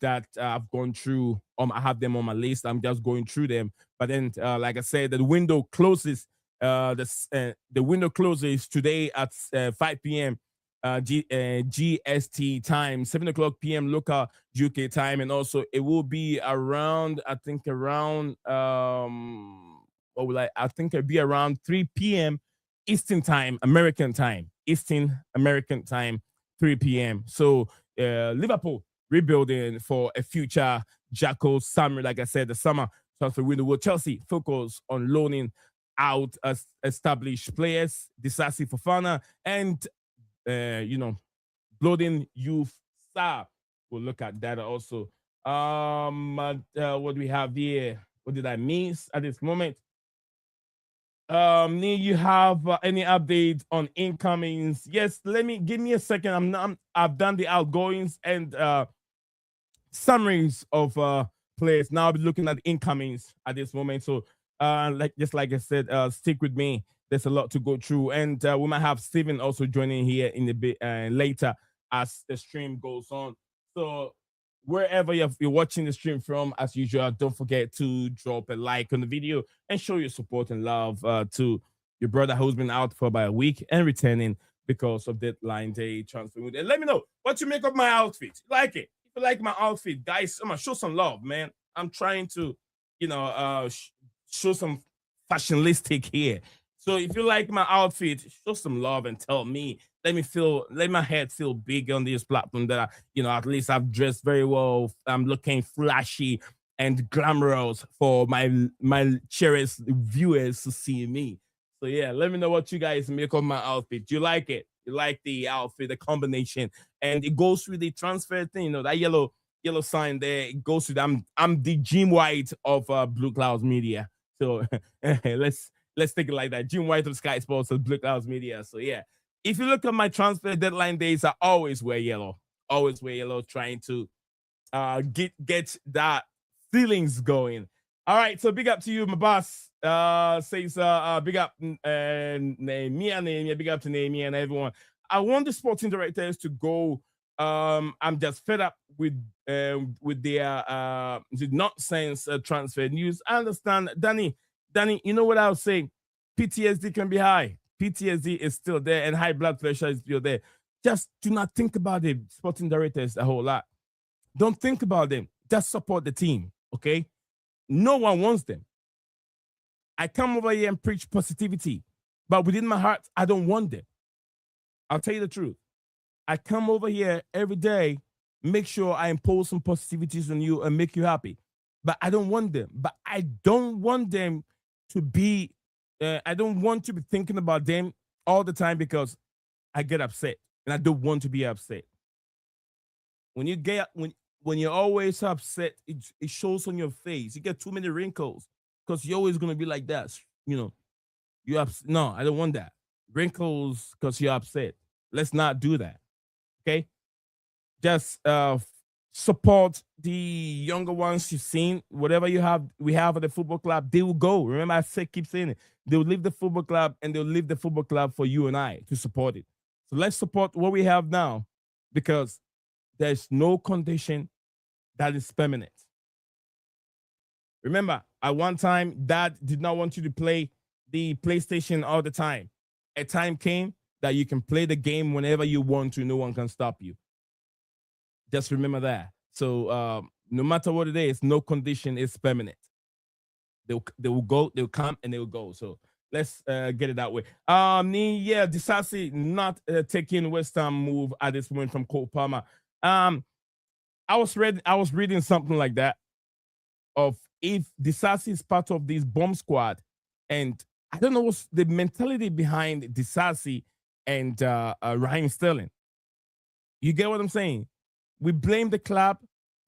that I've gone through. I have them on my list. I'm just going through them. But then, like I said, the window closes. The window closes today at 5 p.m. GST time, 7 o'clock p.m. local UK time, and also it will be around, I think around what will I think it'll be around 3 p.m. Eastern time, American time, 3 p.m. So Liverpool rebuilding for a future Jacko summer. Like I said, the summer transfer window will Chelsea focus on loaning out as established players, Disasi Fofana, and blooding youth star. We'll look at that also. What do we have here? What did I miss at this moment? Nii, you have any updates on incomings? Yes, give me a second. I've done the outgoings and summaries of players. Now I'll be looking at the incomings at this moment. So like I said, stick with me. There's a lot to go through, and we might have Steven also joining here in a bit later as the stream goes on. So wherever you're watching the stream from, as usual, don't forget to drop a like on the video and show your support and love to your brother who's been out for about a week and returning because of deadline day transfer. And let me know what you make of my outfit. Like it? If you like my outfit, guys, I'm gonna show some love, man. I'm trying to, show some fashionistic here. So if you like my outfit, show some love and tell me. Let my head feel big on this platform that at least I've dressed very well. I'm looking flashy and glamorous for my cherished viewers to see me. So yeah, let me know what you guys make of my outfit. Do you like it? You like the outfit, the combination, and it goes with the transfer thing. That yellow sign there. It goes with I'm the Jim White of BlueClouds Media. So let's take it like that. Jim White of Sky Sports and BlueClouds Media. So yeah, if you look at my transfer deadline days, I always wear yellow. Always wear yellow, trying to get that feelings going. All right, so big up to you, my boss. Says big up Nii, big up to Nii and everyone. I want the sporting directors to go. I'm just fed up with their nonsense transfer news. I understand, Danny, you know what I was saying? PTSD can be high. PTSD is still there, and high blood pressure is still there. Just do not think about the sporting directors a whole lot. Don't think about them. Just support the team, okay? No one wants them. I come over here and preach positivity, but within my heart, I don't want them. I'll tell you the truth. I come over here every day, make sure I impose some positivities on you and make you happy. But I don't want them. But I don't want them to be, I don't want to be thinking about them all the time because I get upset and I don't want to be upset. When you're always upset, it shows on your face. You get too many wrinkles because you're always going to be like that. No, I don't want that. Wrinkles because you're upset. Let's not do that. Okay? Just support the younger ones you've seen. Whatever we have at the football club, they will go. Remember, keep saying it. They will leave the football club and they'll leave the football club for you and I to support it. So let's support what we have now because there's no condition that is permanent. Remember, at one time, Dad did not want you to play the PlayStation all the time. A time came that you can play the game whenever you want to. No one can stop you. Just remember that. So no matter what it is, no condition is permanent. They will go, they'll come, and they will go. So let's get it that way. Nii, Disasi not taking West Ham move at this moment from Cole Palmer. I was reading something like that of if Disasi is part of this bomb squad, and I don't know what's the mentality behind Disasi and Raheem Sterling. You get what I'm saying? We blame the club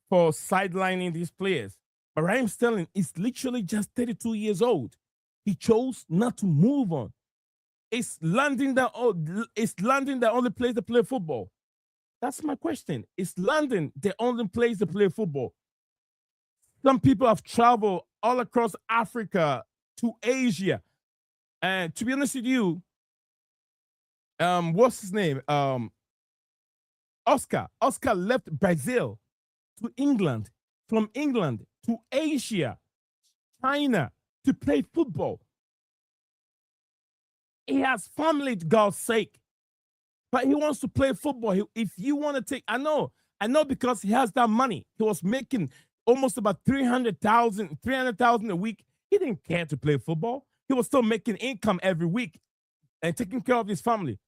for sidelining these players. But Raheem Sterling is literally just 32 years old. He chose not to move on. It's London that only plays to play football. That's my question. Is London the only place to play football? Some people have traveled all across Africa to Asia. And to be honest with you, what's his name? Oscar. Oscar left Brazil to England, from England to Asia, China to play football. He has family, God's sake, but he wants to play football. If you want to take, I know because he has that money. He was making almost about 300,000 a week. He didn't care to play football. He was still making income every week and taking care of his family.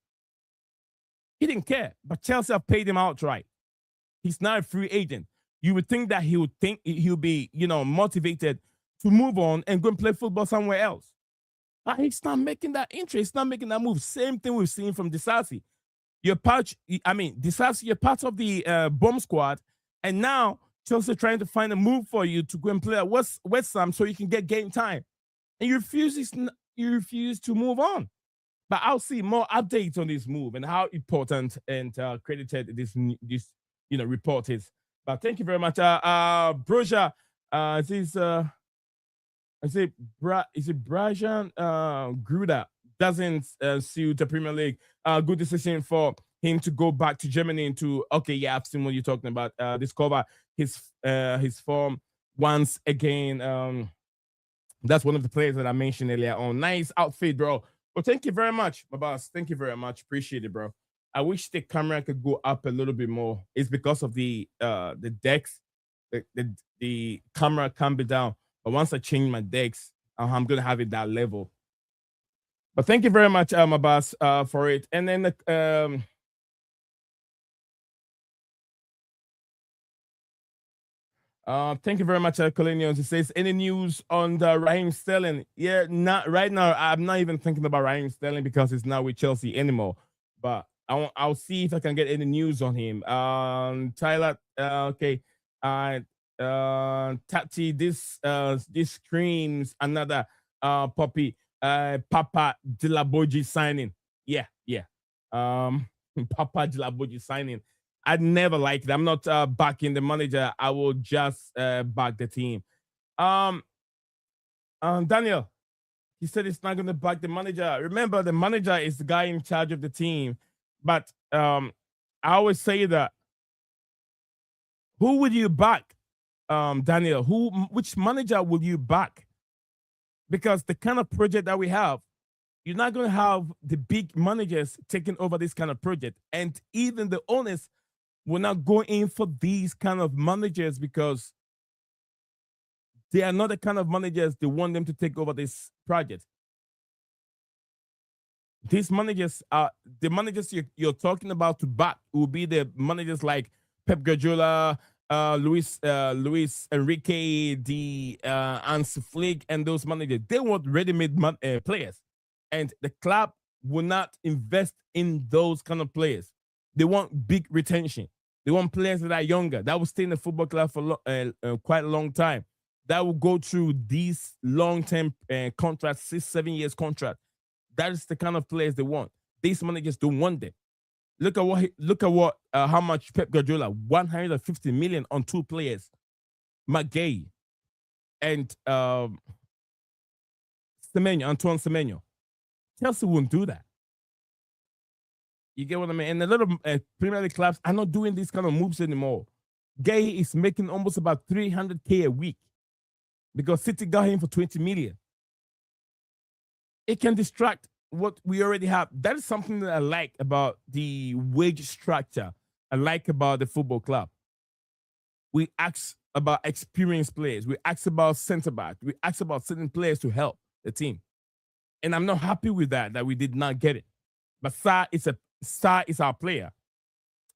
He didn't care, but Chelsea have paid him outright. He's now a free agent. You would think that he'll be, motivated to move on and go and play football somewhere else. But he's not making that interest. He's not making that move. Same thing we've seen from Disasi. Disasi, you're part of the bomb squad, and now Chelsea trying to find a move for you to go and play at West Ham so you can get game time, and you refuse to move on. But I'll see more updates on this move and how important and credited this report is. But thank you very much, Broja. Is it Brajan Gruda doesn't suit the Premier League? Good decision for him to go back to Germany and to, okay, yeah, I've seen what you're talking about. Discover his form once again. That's one of the players that I mentioned earlier on. Nice outfit, bro. Well, thank you very much, my boss. Thank you very much. Appreciate it, bro. I wish the camera could go up a little bit more. It's because of the decks. The camera can be down. But once I change my decks, I'm gonna have it that level. But thank you very much, my boss, for it. And then thank you very much, Colinions. He says, any news on the Raheem Sterling? Yeah, not right now. I'm not even thinking about Raheem Sterling because he's not with Chelsea anymore. But I'll see if I can get any news on him. Tyler, okay. Tati, this screams another puppy. Papa Dilaboji signing. Yeah. Papa Dilaboji signing. I'd never like it. I'm not backing the manager. I will just back the team. Daniel, he said he's not going to back the manager. Remember, the manager is the guy in charge of the team. But I always say that, who would you back, Daniel? Which manager will you back? Because the kind of project that we have, you're not going to have the big managers taking over this kind of project. And even the owners will not go in for these kind of managers because they are not the kind of managers they want them to take over this project. These managers are the managers you're talking about to back will be the managers like Pep Guardiola, Luis Enrique, the Hans Flick, and those managers. They want ready-made players, and the club will not invest in those kind of players. They want big retention. They want players that are younger, that will stay in the football club for quite a long time, that will go through these long-term contracts, 6-7 years contract. That is the kind of players they want. These managers don't want them. Look at how much Pep Guardiola, 150 million on 2 players, McGay and Antoine Semenyo. Chelsea won't do that. You get what I mean? And a lot of Premier League clubs are not doing these kind of moves anymore. Gay is making almost about 300K a week because City got him for 20 million. It can distract what we already have. That is something that I like about the wage structure. I like about the football club. We ask about experienced players. We ask about centre back. We ask about certain players to help the team. And I'm not happy with that we did not get it. But Sarr is our player.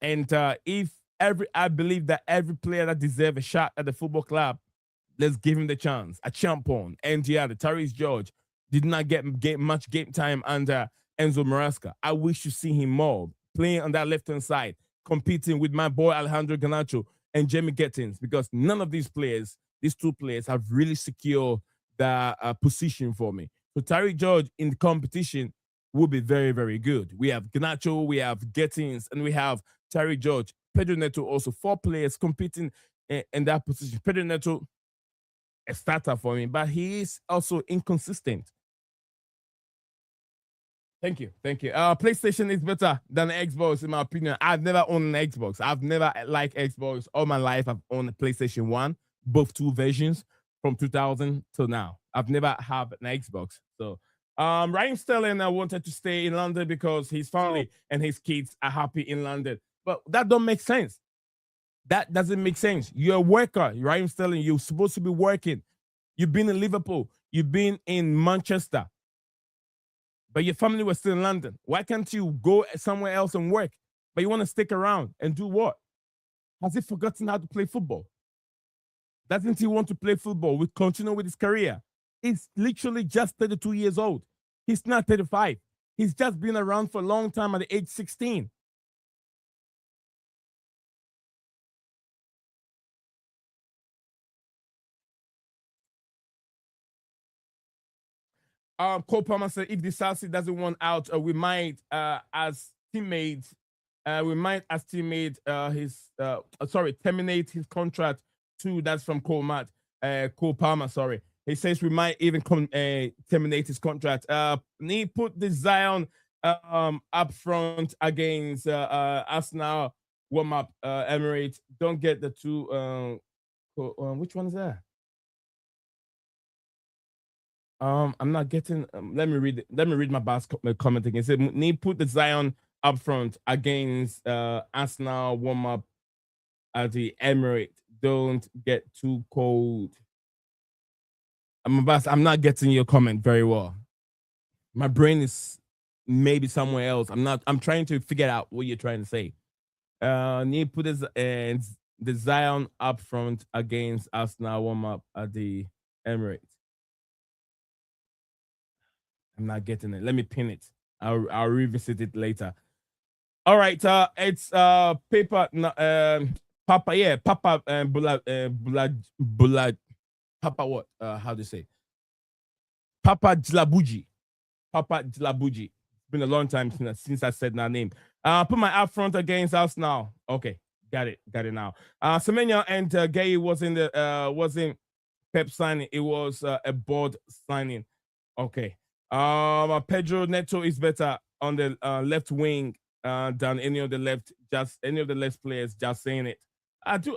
And I believe that every player that deserves a shot at the football club, let's give him the chance. A Champon, NGR, Tyrese George did not get much game time under Enzo Maresca. I wish to see him more playing on that left-hand side, competing with my boy Alejandro Garnacho and Jeremy Jacquet, because none of these 2 players, have really secured the position for me. So Tyrese George in the competition will be very, very good. We have Garnacho, we have Jacquet, and we have Tyrese George. Pedro Neto also, 4 players competing in that position. Pedro Neto, a starter for me, but he is also inconsistent. Thank you. PlayStation is better than Xbox in my opinion. I've never owned an Xbox. I've never liked Xbox all my life. I've owned a PlayStation 1, both two versions from 2000 till now. I've never had an Xbox. So Raheem Sterling wanted to stay in London because his family and his kids are happy in London. But that don't make sense. That doesn't make sense. You're a worker, Raheem Sterling. You're supposed to be working. You've been in Liverpool. You've been in Manchester. But your family was still in London. Why can't you go somewhere else and work? But you want to stick around and do what? Has he forgotten how to play football? Doesn't he want to play football? We continue with his career. He's literally just 32 years old. He's not 35. He's just been around for a long time at the age 16. Cole Palmer said, if Disasi doesn't want out, we might, as teammates, terminate his contract too. That's from Cole Palmer, sorry. He says we might even terminate his contract. Nii put the Zion up front against Arsenal warm-up Emirates. Don't get the two. Which one is that? I'm not getting. Let me read. Let me read my boss comment again. It said Nii put the Zion up front against Arsenal warm up at the Emirates. Don't get too cold. I'm not getting your comment very well. My brain is maybe somewhere else. I'm trying to figure out what you're trying to say. Nii put the Zion up front against Arsenal warm up at the Emirates. I'm not getting it. Let me pin it. I'll revisit it later. All right. It's Papa Bulad Papa what? How do you say? Papa Dlabuji. It's been a long time since I said that name. Put my up front against us now. Okay, got it now. Semenya and Gay wasn't Pep signing. It was a board signing. Okay. Pedro Neto is better on the left wing than any of the left players. Just saying it. I do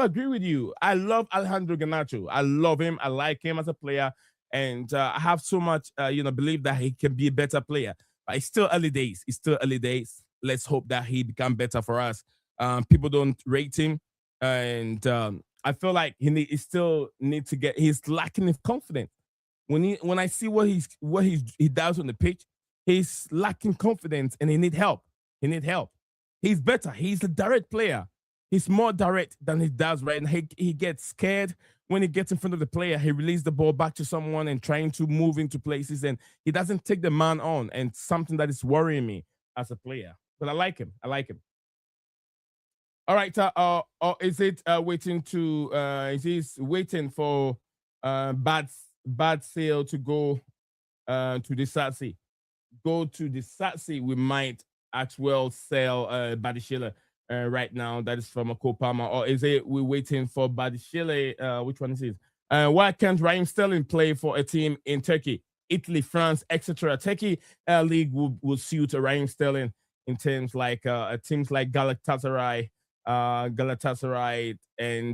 agree with you. I love Alejandro Garnacho. I love him. I like him as a player, and I have so much believe that he can be a better player. But it's still early days. Let's hope that he become better for us. People don't rate him, and I feel like he still need to get. He's lacking in confidence. When I see what he does on the pitch, he's lacking confidence and he need help. He's better. He's a direct player. He's more direct than he does right now. He gets scared when he gets in front of the player. He releases the ball back to someone and trying to move into places, and he doesn't take the man on. And something that is worrying me as a player. But I like him. All right. Is it waiting to? Is he waiting for bad sale to go to the Satsi? Go to the Satsi. We might as well sell Badishile right now. That is from a Kopama. Or is it we're waiting for Badishile? Which one is it? Why can't Raheem Sterling play for a team in Turkey, Italy, France, etc.? Turkey league will suit Raheem Sterling in terms like teams like Galatasaray and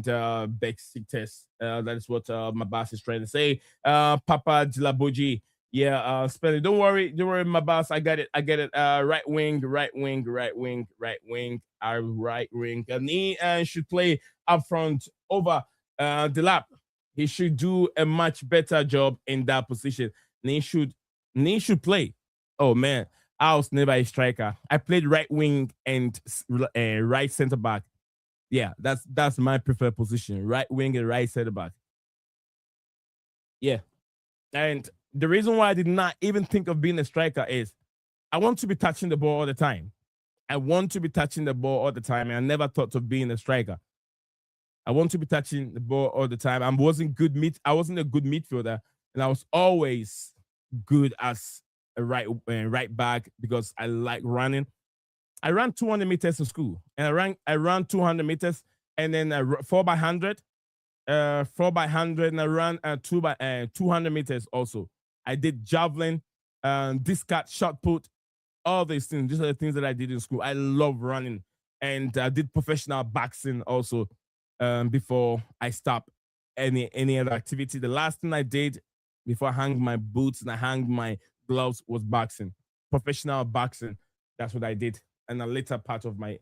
Besiktas. That is what my boss is trying to say. Papa Dlabuji. Yeah, spelling. Don't worry, my boss. I get it. Right wing. Nii should play up front over Delap. He should do a much better job in that position. Nii should play. Oh man, I was never a striker. I played right wing and right center back. Yeah, that's my preferred position. Right wing and right center back. Yeah. And the reason why I did not even think of being a striker is I want to be touching the ball all the time. And I never thought of being a striker. I want to be touching the ball all the time. I wasn't a good midfielder, and I was always good as a right back because I like running. I ran 200 meters in school, and I ran 200 meters, and then 4x100, and I ran 200 meters also. I did javelin, discard, shot put, all these things. These are the things that I did in school. I love running, and I did professional boxing also before I stopped any other activity. The last thing I did before I hung my boots and I hung my gloves was boxing, professional boxing. That's what I did in a later part of my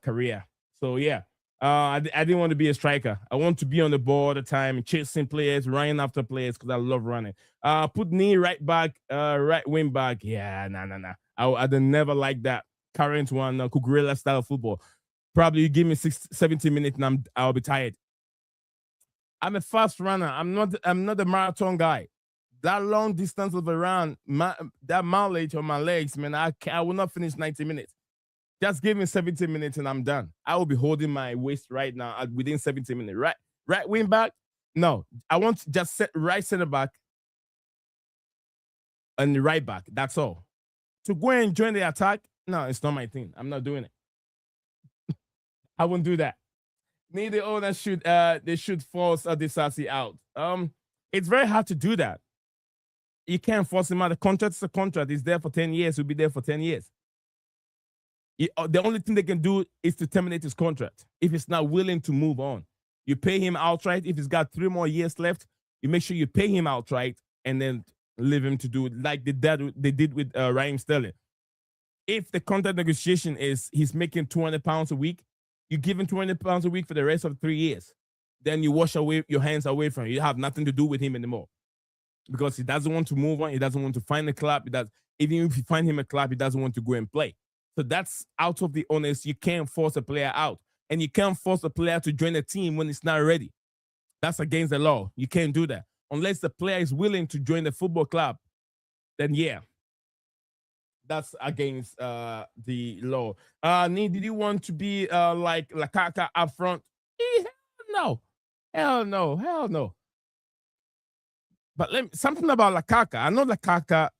career. So yeah, I didn't want to be a striker. I want to be on the ball all the time, chasing players, running after players because I love running. Put Nii right back, right wing back. Yeah, nah. I'd never like that current one, Kukurela style of football. Probably you give me 70 minutes and I'll be tired. I'm a fast runner. I'm not a marathon guy. That long distance of a run, that mileage on my legs, man, I will not finish 90 minutes. Just give me 70 minutes and I'm done. I will be holding my waist right now within 70 minutes. Right wing back? No. I want to just set right center back and right back. That's all. To go and join the attack? No, it's not my thing. I'm not doing it. I won't do that. Neither owner should they should force Disasi out. It's very hard to do that. You can't force him out. The contract is a contract. He's there for 10 years. He'll be there for 10 years. The only thing they can do is to terminate his contract if he's not willing to move on. You pay him outright. If he's got 3 more years left, you make sure you pay him outright and then leave him to do it like they did with Raheem Sterling. If the contract negotiation is he's making £200 a week, you give him £200 a week for the rest of 3 years. Then you wash away your hands away from him. You have nothing to do with him anymore because he doesn't want to move on. He doesn't want to find a club. Even if you find him a club, he doesn't want to go and play. So that's out of the honest. You can't force a player out, and you can't force a player to join a team when it's not ready. That's against the law. You can't do that unless the player is willing to join the football club. Then yeah, that's against the law. Nii, did you want to be like Lakaka up front? Hell no. But something about Lakaka. I know Lakaka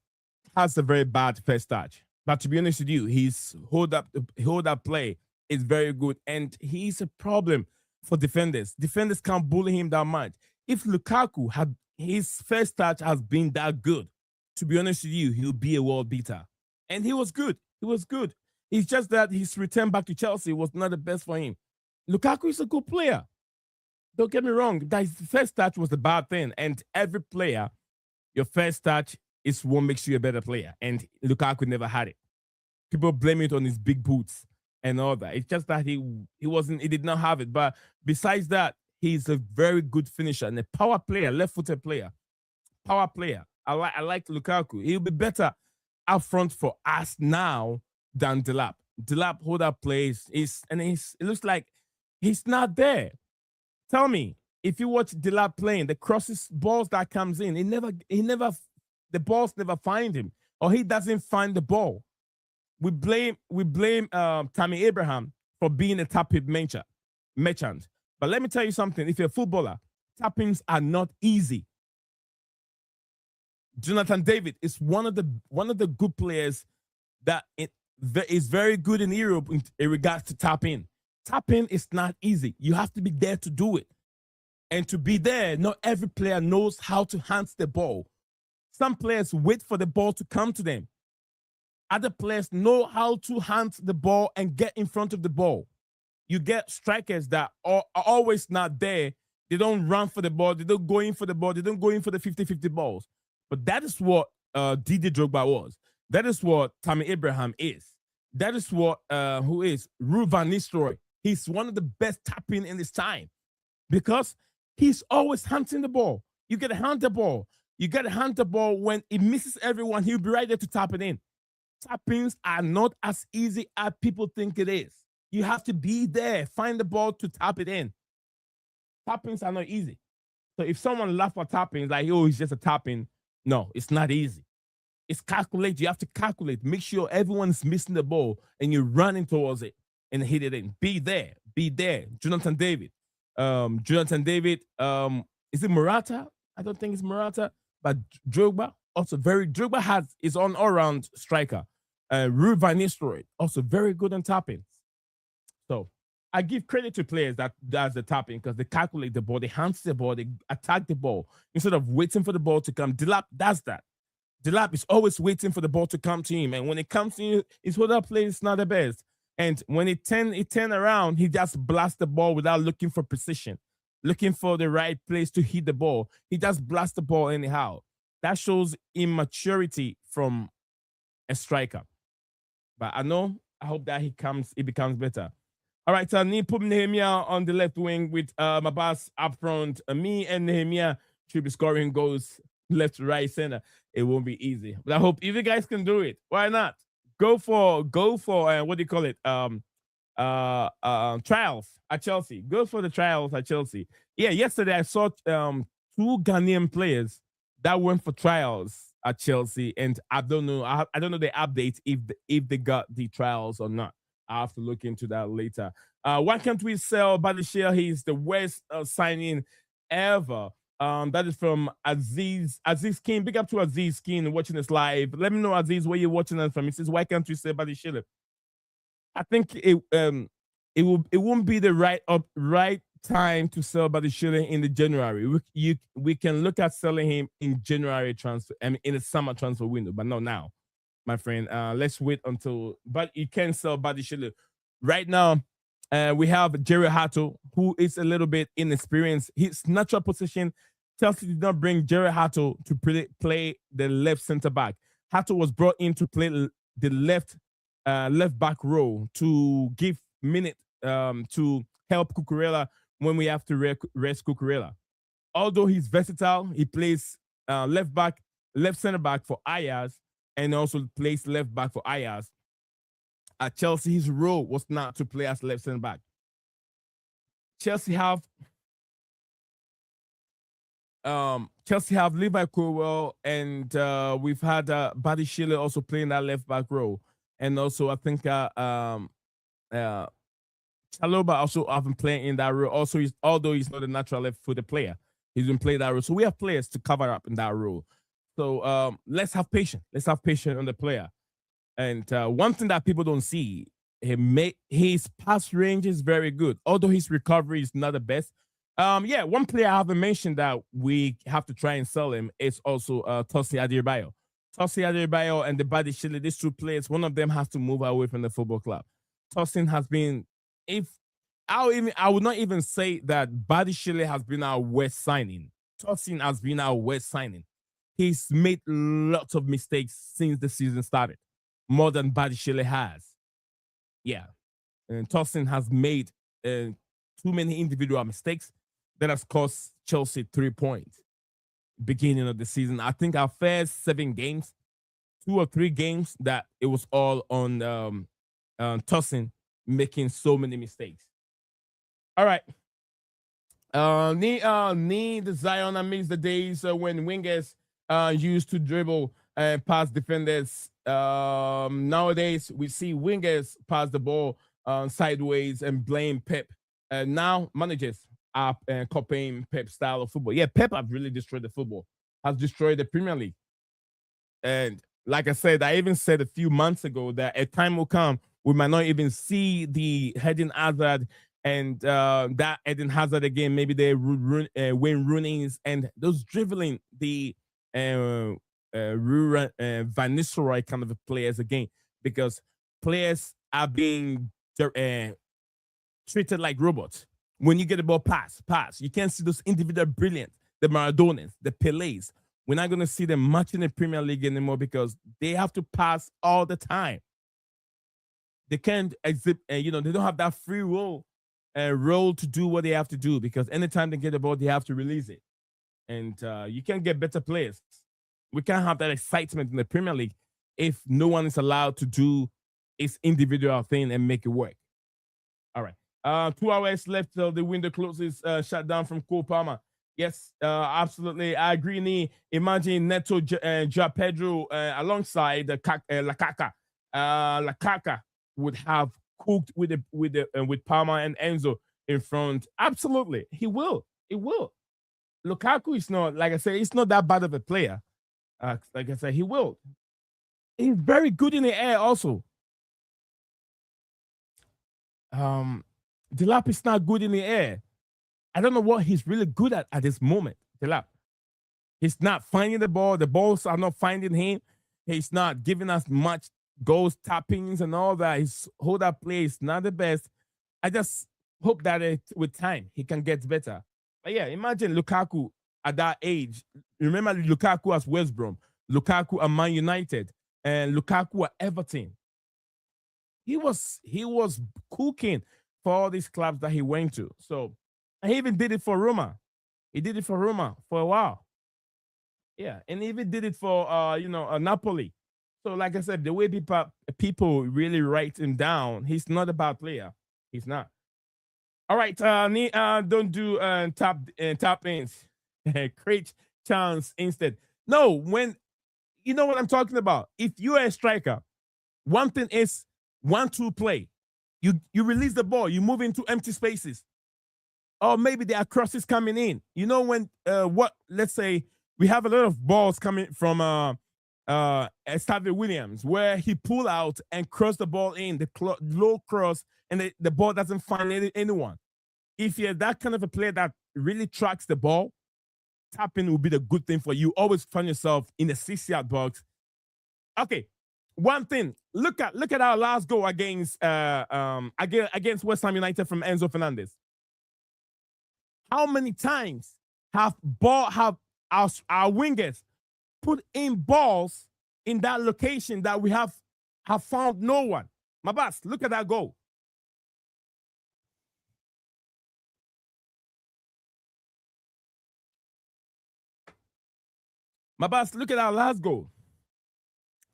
has a very bad first touch. But to be honest with you, his hold up play is very good, and he's a problem for defenders. Defenders can't bully him that much. If Lukaku had his first touch has been that good, to be honest with you, he'll be a world beater. And he was good. It's just that his return back to Chelsea was not the best for him. Lukaku is a good player. Don't get me wrong. His first touch was the bad thing, and every player, your first touch is what makes you a better player. And Lukaku never had it. People blame it on his big boots and all that. It's just that he did not have it. But besides that, he's a very good finisher and a power player, left-footed player. Power player. I like Lukaku. He'll be better up front for us now than Delap. Delap hold up plays. It looks like he's not there. Tell me, if you watch Delap playing, the crosses, balls that comes in, the balls never find him, or he doesn't find the ball. We blame Tammy Abraham for being a tap-in merchant. But let me tell you something. If you're a footballer, tap-ins are not easy. Jonathan David is one of the good players that is very good in Europe in regards to tap-in. Tap-in is not easy. You have to be there to do it. And to be there, not every player knows how to hand the ball. Some players wait for the ball to come to them. Other players know how to hand the ball and get in front of the ball. You get strikers that are always not there. They don't run for the ball. They don't go in for the ball. They don't go in for the 50-50 balls. But that is what Didier Drogba was. That is what Tammy Abraham is. That is what who is Ruud van Nistelrooy. He's one of the best tapping in his time because he's always hunting the ball. You get to hunt the ball. You got to hunt the ball. When it misses everyone, he'll be right there to tap it in. Tap-ins are not as easy as people think it is. You have to be there, find the ball to tap it in. Tap-ins are not easy. So if someone laughs at tap-ins, like, oh, it's just a tap-in, no, it's not easy. It's calculate. You have to calculate. Make sure everyone's missing the ball and you're running towards it and hit it in. Be there. Be there. Jonathan David. Is it Morata? I don't think it's Morata. But Drogba, also Drogba is his own all-round striker. Ruud van Nistelrooy, also very good on tapping. So I give credit to players that does the tapping because they calculate the ball, they hand the ball, they attack the ball instead of waiting for the ball to come. Delap does that. Delap is always waiting for the ball to come to him, and when it comes to him, his other play is not the best. And when it turn around, he just blasts the ball without looking for precision, looking for the right place to hit the ball. He just blasts the ball anyhow. That shows immaturity from a striker. But I hope that he becomes better. All right, so Nii put Nehemiah on the left wing with Mabas up front. Me and Nehemiah should be scoring goals left, right, center. It won't be easy, but I hope if you guys can do it, why not? Go for what do you call it? Trials at Chelsea. Go for the trials at Chelsea. Yeah, yesterday I saw 2 Ghanaian players that went for trials at Chelsea, and I don't know. I don't know the update if they got the trials or not. I have to look into that later. Why can't we sell Badiashile? He's the worst signing ever. That is from Aziz King. Big up to Aziz King watching this live. Let me know, Aziz, where you're watching us from. He says, "Why can't we sell Badiashile?" I think it won't be the right time to sell Badiashile in the January. We can look at selling him in January transfer. I mean, in the summer transfer window, but not now, my friend. Let's wait until. But you can sell Badiashile right now. We have Jerry Hato, who is a little bit inexperienced. His natural position, Chelsea did not bring Jerry Hato to play the left center back. Hato was brought in to play the left back row to give minute to help Cucurella when we have to rest Cucurella. Although he's versatile, he plays left center back for Ajax, and also plays left back for Ajax. At Chelsea, his role was not to play as left center back. Chelsea have Levi Colwill, and we've had Badiashile also playing that left back role, and also I think Chalobah also have been playing in that role. Also, although he's not a natural left-footed player, he's been playing that role. So we have players to cover up in that role. So let's have patience. Let's have patience on the player. And one thing that people don't see, his pass range is very good, although his recovery is not the best. One player I haven't mentioned that we have to try and sell him is also Tosin Adebayo. Tosin Adebayo and the Badiashile, these 2 players, one of them has to move away from the football club. Tosin has been, I would not even say that Badiashile has been our worst signing. Tosin has been our worst signing. He's made lots of mistakes since the season started. More than Badiashile has. Yeah. And Tosin has made too many individual mistakes that has cost Chelsea 3 points beginning of the season. I think our first 7 games, 2 or 3 games, that it was all on Tosin making so many mistakes. All right. Nii Zion, I miss the days when wingers used to dribble and pass defenders. Nowadays, we see wingers pass the ball sideways and blame Pep. Now, managers are copying Pep's style of football. Yeah, Pep has really destroyed the football, has destroyed the Premier League. And like I said, I even said a few months ago that a time will come we might not even see the Eden Hazard and that Eden Hazard again. Maybe they Wayne Rooney's and those dribbling the Van Nistelrooy kind of players again, because players are being treated like robots. When you get the ball, pass. You can't see those individual brilliant, the Maradonans, the Pelés. We're not going to see them much in the Premier League anymore because they have to pass all the time. They can't exit, they don't have that free role to do what they have to do, because anytime they get the ball, they have to release it. And you can't get better players. We can't have that excitement in the Premier League if no one is allowed to do its individual thing and make it work. All right. 2 hours left till the window closes. Shut down from Cole Palmer. Yes, absolutely. I agree, Nii. Imagine Neto, Pedro alongside Lakaka. Lakaka would have cooked with Palmer and Enzo in front. Absolutely, he will. Lukaku is not, like I said, he's not that bad of a player. Like I said, he will. He's very good in the air also. Delap is not good in the air. I don't know what he's really good at this moment, Delap. He's not finding the ball. The balls are not finding him. He's not giving us much goals, tappings, and all that. His hold up play is not the best. I just hope that with time he can get better. But yeah, imagine Lukaku at that age. Remember Lukaku at West Brom, Lukaku at Man United, and Lukaku at Everton. He was cooking for all these clubs that he went to. So he even did it for Roma. He did it for Roma for a while. Yeah, and he even did it for Napoli. So like I said, the way people really write him down, he's not a bad player. He's not. All right, don't do tap ins. Create chance instead. No, when you know what I'm talking about. If you're a striker, one thing is 1-2 play. You release the ball, you move into empty spaces. Or maybe there are crosses coming in. You know when let's say we have a lot of balls coming from Esteve Williams, where he pull out and cross the ball in, the low cross, and the ball doesn't find anyone. If you're that kind of a player that really tracks the ball, tapping will be the good thing for you. Always find yourself in the 6-yard box. Okay, one thing. Look at our last goal against West Ham United from Enzo Fernandez. How many times have our wingers put in balls in that location that we have found no one? Mabas, look at that goal. Mabas, look at our last goal.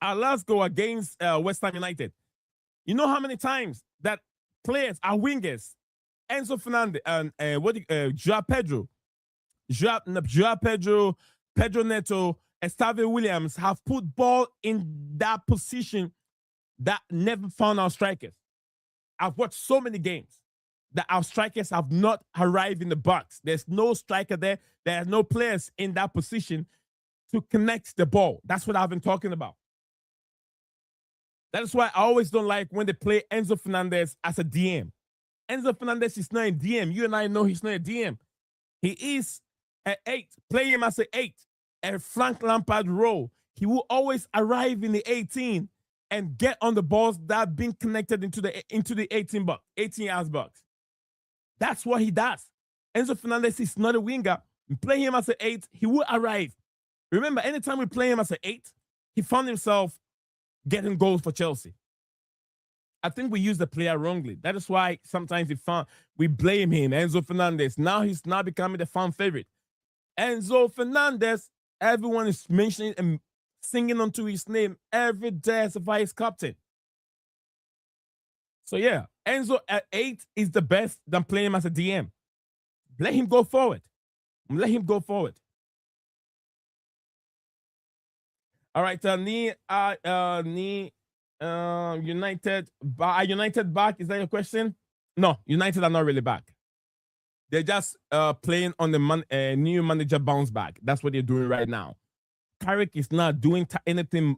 Our last goal against West Ham United. You know how many times that players, our wingers, Enzo Fernandez and Joao Pedro, Pedro Neto, Esteve Williams have put ball in that position that never found our strikers. I've watched so many games that our strikers have not arrived in the box. There's no striker there. There are no players in that position to connect the ball. That's what I've been talking about. That is why I always don't like when they play Enzo Fernandez as a DM. Enzo Fernandez is not a DM. You and I know he's not a DM. He is an 8. Play him as an 8. A Frank Lampard role. He will always arrive in the 18 and get on the balls that have been connected into the 18 yards box. That's what he does. Enzo Fernandez is not a winger. We play him as an 8. He will arrive. Remember, anytime we play him as an 8, he found himself getting goals for Chelsea. I think we use the player wrongly. That is why sometimes we blame him, Enzo Fernandez. Now he's now becoming the fan favorite. Enzo Fernandez, everyone is mentioning and singing onto his name every day as a vice captain. So yeah, Enzo at 8 is the best than playing him as a DM. Let him go forward. Let him go forward. All right, United back? Is that your question? No, United are not really back. They're just playing on the new manager bounce back. That's what they're doing right now. Carrick is not doing anything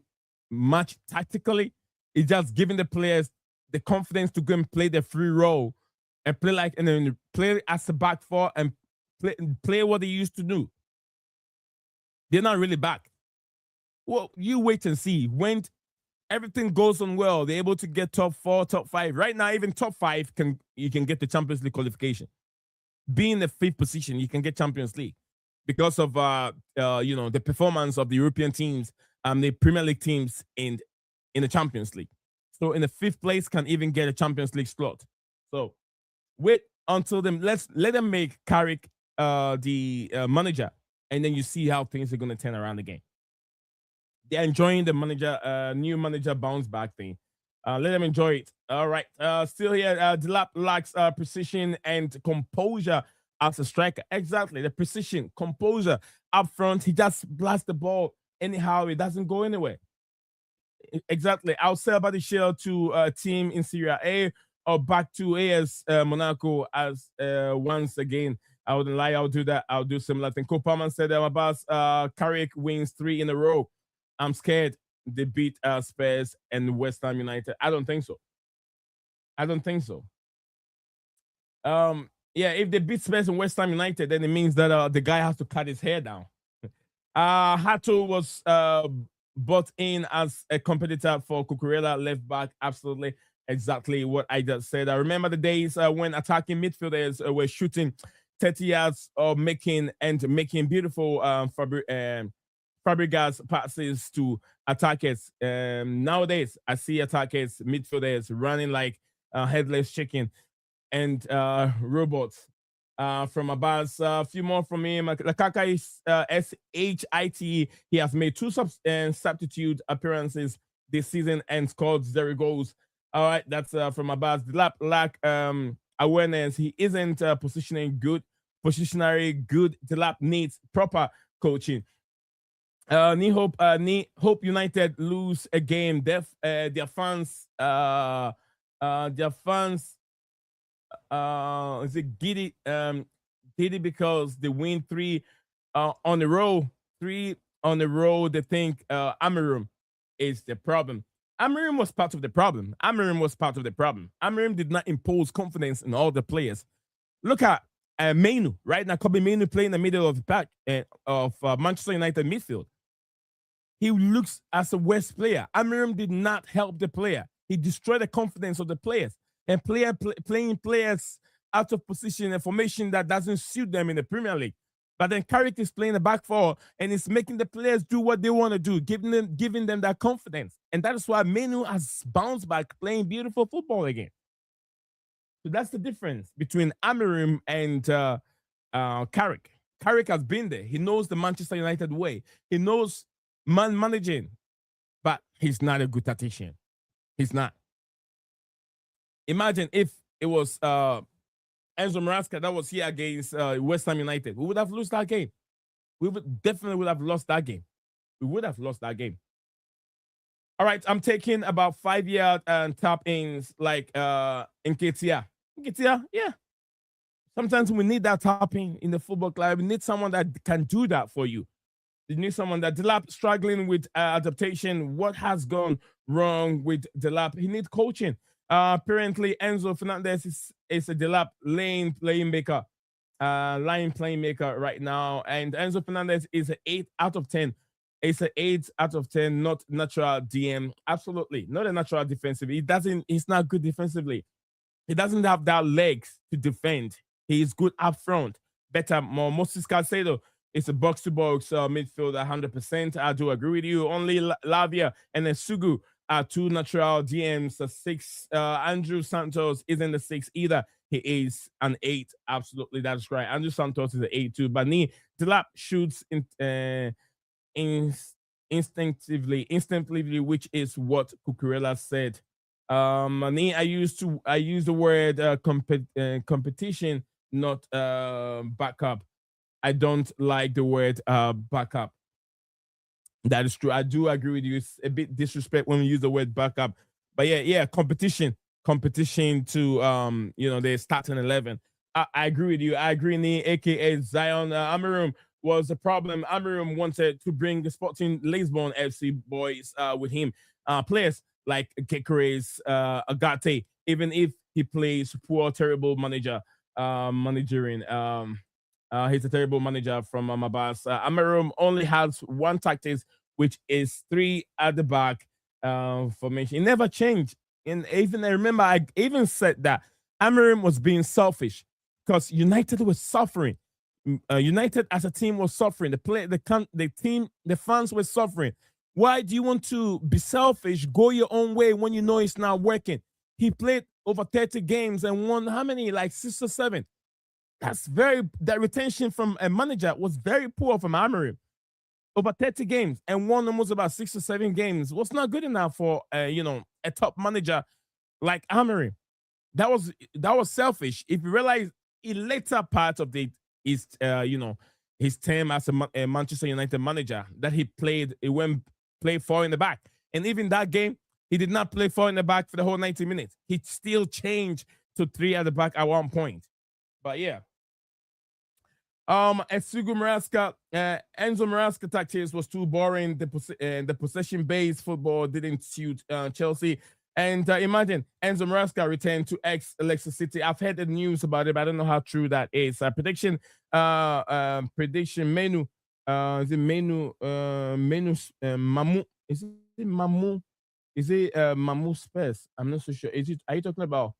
much tactically. He's just giving the players the confidence to go and play their free role and then play as a back four and play what they used to do. They're not really back. Well, you wait and see. When everything goes on well, they're able to get top 4, top 5. Right now, even top 5 you can get the Champions League qualification. Being in the 5th position, you can get Champions League because of the performance of the European teams and the Premier League teams in the Champions League. So in the 5th place can even get a Champions League slot. So wait until let them make Carrick the manager, and then you see how things are going to turn around again. They're enjoying the new manager bounce back thing. Let them enjoy it. All right. Still here, Delap lacks precision and composure as a striker. Exactly. The precision, composure up front. He just blasts the ball anyhow. It doesn't go anywhere. Exactly. I'll sell by the shell to a team in Serie A or back to AS Monaco as once again. I wouldn't lie. I'll do that. I'll do similar thing. Kopaman said Carrick wins 3 in a row. I'm scared they beat Spurs and West Ham United. I don't think so. Yeah, if they beat Spurs and West Ham United, then it means that the guy has to cut his hair down. Hato was brought in as a competitor for Cucurella left back. Absolutely, exactly what I just said. I remember the days when attacking midfielders were shooting 30 yards or making beautiful Fabregas passes to attackers. Nowadays, I see attackers, midfielders running like headless chicken and robots. From Abbas, a few more from him. Lakaka is SHIT. He has made two substitute appearances this season and scored 0 goals. All right, that's from Abbas. Delap lack awareness. He isn't positioning good, positionary good. Delap needs proper coaching. Nii hope United lose a game. Their fans is it giddy because they win 3 on the row. 3 on the row. They think Amarim is the problem. Amarim was part of the problem. Amarim did not impose confidence in all the players. Look at Mainu right now. Kobe Mainu playing in the middle of the pack of Manchester United midfield. He looks as a worst player. Amarim did not help the player. He destroyed the confidence of the players. And playing players out of position and formation that doesn't suit them in the Premier League. But then Carrick is playing the back four and it's making the players do what they want to do, giving them that confidence. And that is why Menu has bounced back playing beautiful football again. So that's the difference between Amarim and Carrick. Carrick has been there. He knows the Manchester United way. He knows managing, but he's not a good tactician. He's not. Imagine if it was Enzo Maresca that was here against West Ham United. We would have lost that game. We definitely have lost that game. We would have lost that game. All right, I'm taking about 5-yard and tap-ins like Nketiah. Nketiah, yeah. Sometimes we need that tap-in in the football club. We need someone that can do that for you. You need someone that Delap struggling with adaptation. What has gone wrong with Delap? He needs coaching. Apparently, Enzo Fernandez is a Delap line playmaker right now. And Enzo Fernandez is an 8 out of 10. It's an 8 out of 10, not natural DM. Absolutely. Not a natural defensive. He's not good defensively. He doesn't have that legs to defend. He's good up front. Better, more Moses Caicedo is a box-to-box midfield 100%. I do agree with you. Only Lavia and Sugu are 2 natural DMs. A 6. Andrew Santos isn't the 6 either. He is an 8. Absolutely, that's right. Andrew Santos is an 8 too. But Nii Delap shoots instinctively, which is what Cucurella said. Nii, I use the word competition, not backup. I don't like the word backup. That is true. I do agree with you. It's a bit disrespect when we use the word backup. But yeah, competition to the starting 11. I agree with you. I agree. Nii, aka Zion Amarim was a problem. Amarim wanted to bring the Sporting Lisbon FC boys with him. Players like Kekere's Agate, even if he plays poor, terrible managering. He's a terrible manager from Mabas. Amarim only has one tactics, which is 3 at the back formation. It never changed. And even I remember I even said that Amarim was being selfish because United was suffering. United as a team was suffering. The fans were suffering. Why do you want to be selfish, go your own way when you know it's not working? He played over 30 games and won how many? Like 6 or 7. That retention from a manager was very poor from Amarim. Over 30 games and won almost about 6 or 7 games was not good enough for a top manager like Amarim. That was selfish. If you realize in later part of his term as a Manchester United manager that he played 4 in the back, and even that game he did not play 4 in the back for the whole 90 minutes. He still changed to 3 at the back at one point. But yeah. Enzo Maresca tactics was too boring. The possession-based football didn't suit Chelsea. And imagine Enzo Maresca returned to Leicester City. I've heard the news about it, but I don't know how true that is. Prediction menu. Is it Mamu? Is it Mamu? Is it Mamu Spurs? I'm not so sure. Are you talking about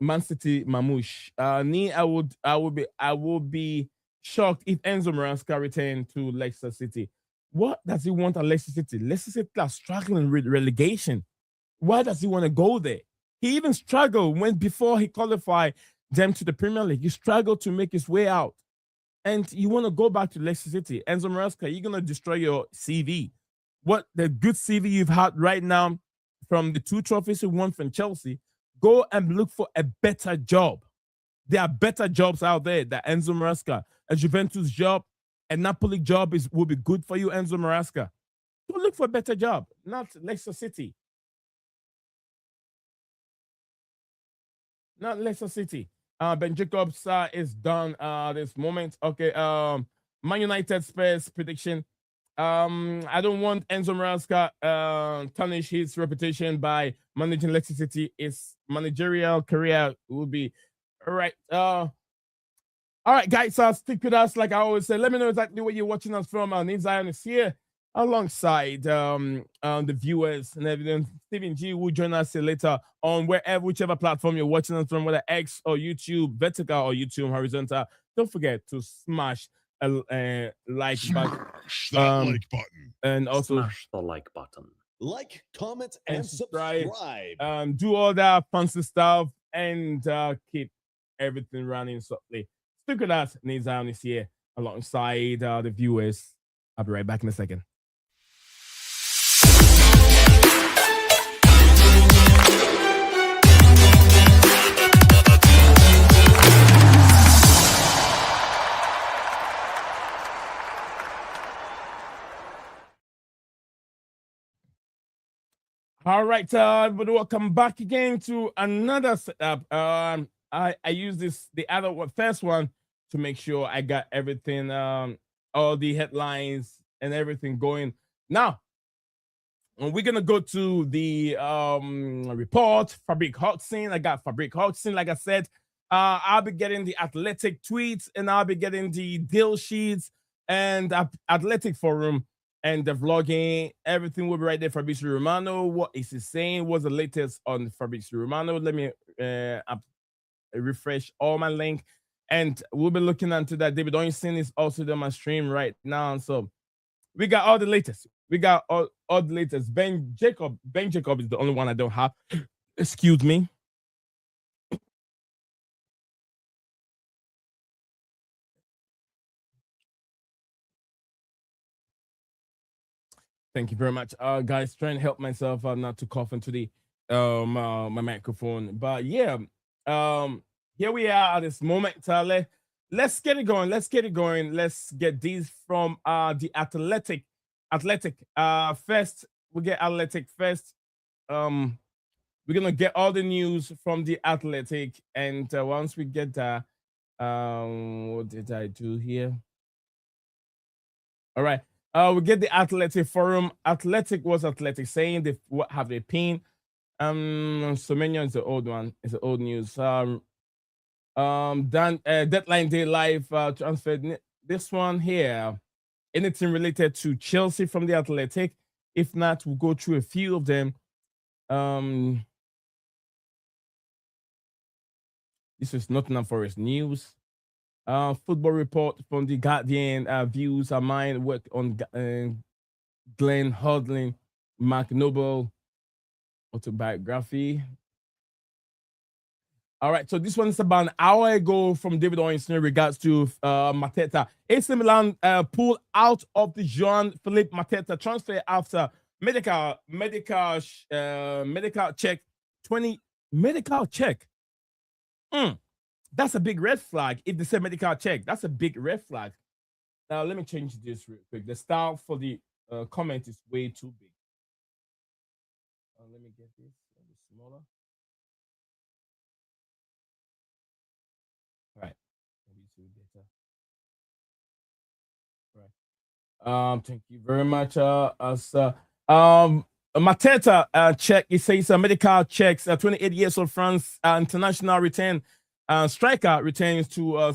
Man City Mamouche? Nii, I would be shocked if Enzo Maresca returned to Leicester City. What does he want at Leicester City? Leicester City are struggling with relegation. Why does he want to go there? He even struggled when before he qualified them to the Premier League. He struggled to make his way out. And you want to go back to Leicester City. Enzo Maresca, you're going to destroy your CV. What the good CV you've had right now from the 2 trophies you won from Chelsea, go and look for a better job. There are better jobs out there than Enzo Maresca. A Juventus job, a Napoli job will be good for you, Enzo Maresca. Go look for a better job, not Leicester City. Not Leicester City. Ben Jacobs is done this moment. Okay. Man United Spurs prediction. I don't want Enzo Maresca tarnish his reputation by managing Leicester City. His managerial career will be all right. All right, guys. Stick with us. Like I always say, let me know exactly where you're watching us from. Nii Zion is here alongside the viewers and everything. Stephen G will join us later on whichever platform you're watching us from, whether X or YouTube, vertical or YouTube horizontal. Don't forget to smash a like button. Smash that like button. And also smash the like button. Like, comment, and subscribe. Do all that fancy stuff and keep everything running softly. Stick with us. Nii Zion is here alongside the viewers. I'll be right back in a second. All right, but welcome back again to another setup. I use the first one to make sure I got everything, all the headlines and everything going. Now, we're gonna go to the report. Fabric Hodgson. I got Fabric Hodgson. Like I said, I'll be getting the Athletic tweets and I'll be getting the deal sheets and Athletic Forum. And the vlogging, everything will be right there. Fabrizio Romano, what is he saying? What's the latest on Fabrizio Romano? Let me refresh all my link. And we'll be looking into that. David Oinson is also on my stream right now. So we got all the latest. We got all the latest. Ben Jacob is the only one I don't have. Excuse me. Thank you very much, guys. Trying to help myself not to cough into the my microphone. But yeah, here we are at this moment. Let's get it going. Let's get these from the Athletic first. We get Athletic first. We're gonna get all the news from the Athletic, and once we get that, what did I do here? All right. We get the Athletic Forum. Athletic was Athletic saying they have a pin. Somenia is the old one. It's the old news. Deadline day live transfer. This one here. Anything related to Chelsea from the Athletic? If not, we'll go through a few of them. This is Nottingham Forest news. Football report from the Guardian. Views are mine. Work on Glenn Hodling, Mark Noble autobiography. All right, so this one is about an hour ago from David Oinson in regards to Mateta. AC Milan pulled out of the Jean-Philippe Mateta transfer after medical check. 20 medical check. That's a big red flag. If they say medical check, that's a big red flag. Now, let me change this real quick. The style for the comment is way too big. Let me get this a bit smaller. All right. All right. Thank you very much. Mateta check. It says medical checks. 28 years of France international return. Striker returns to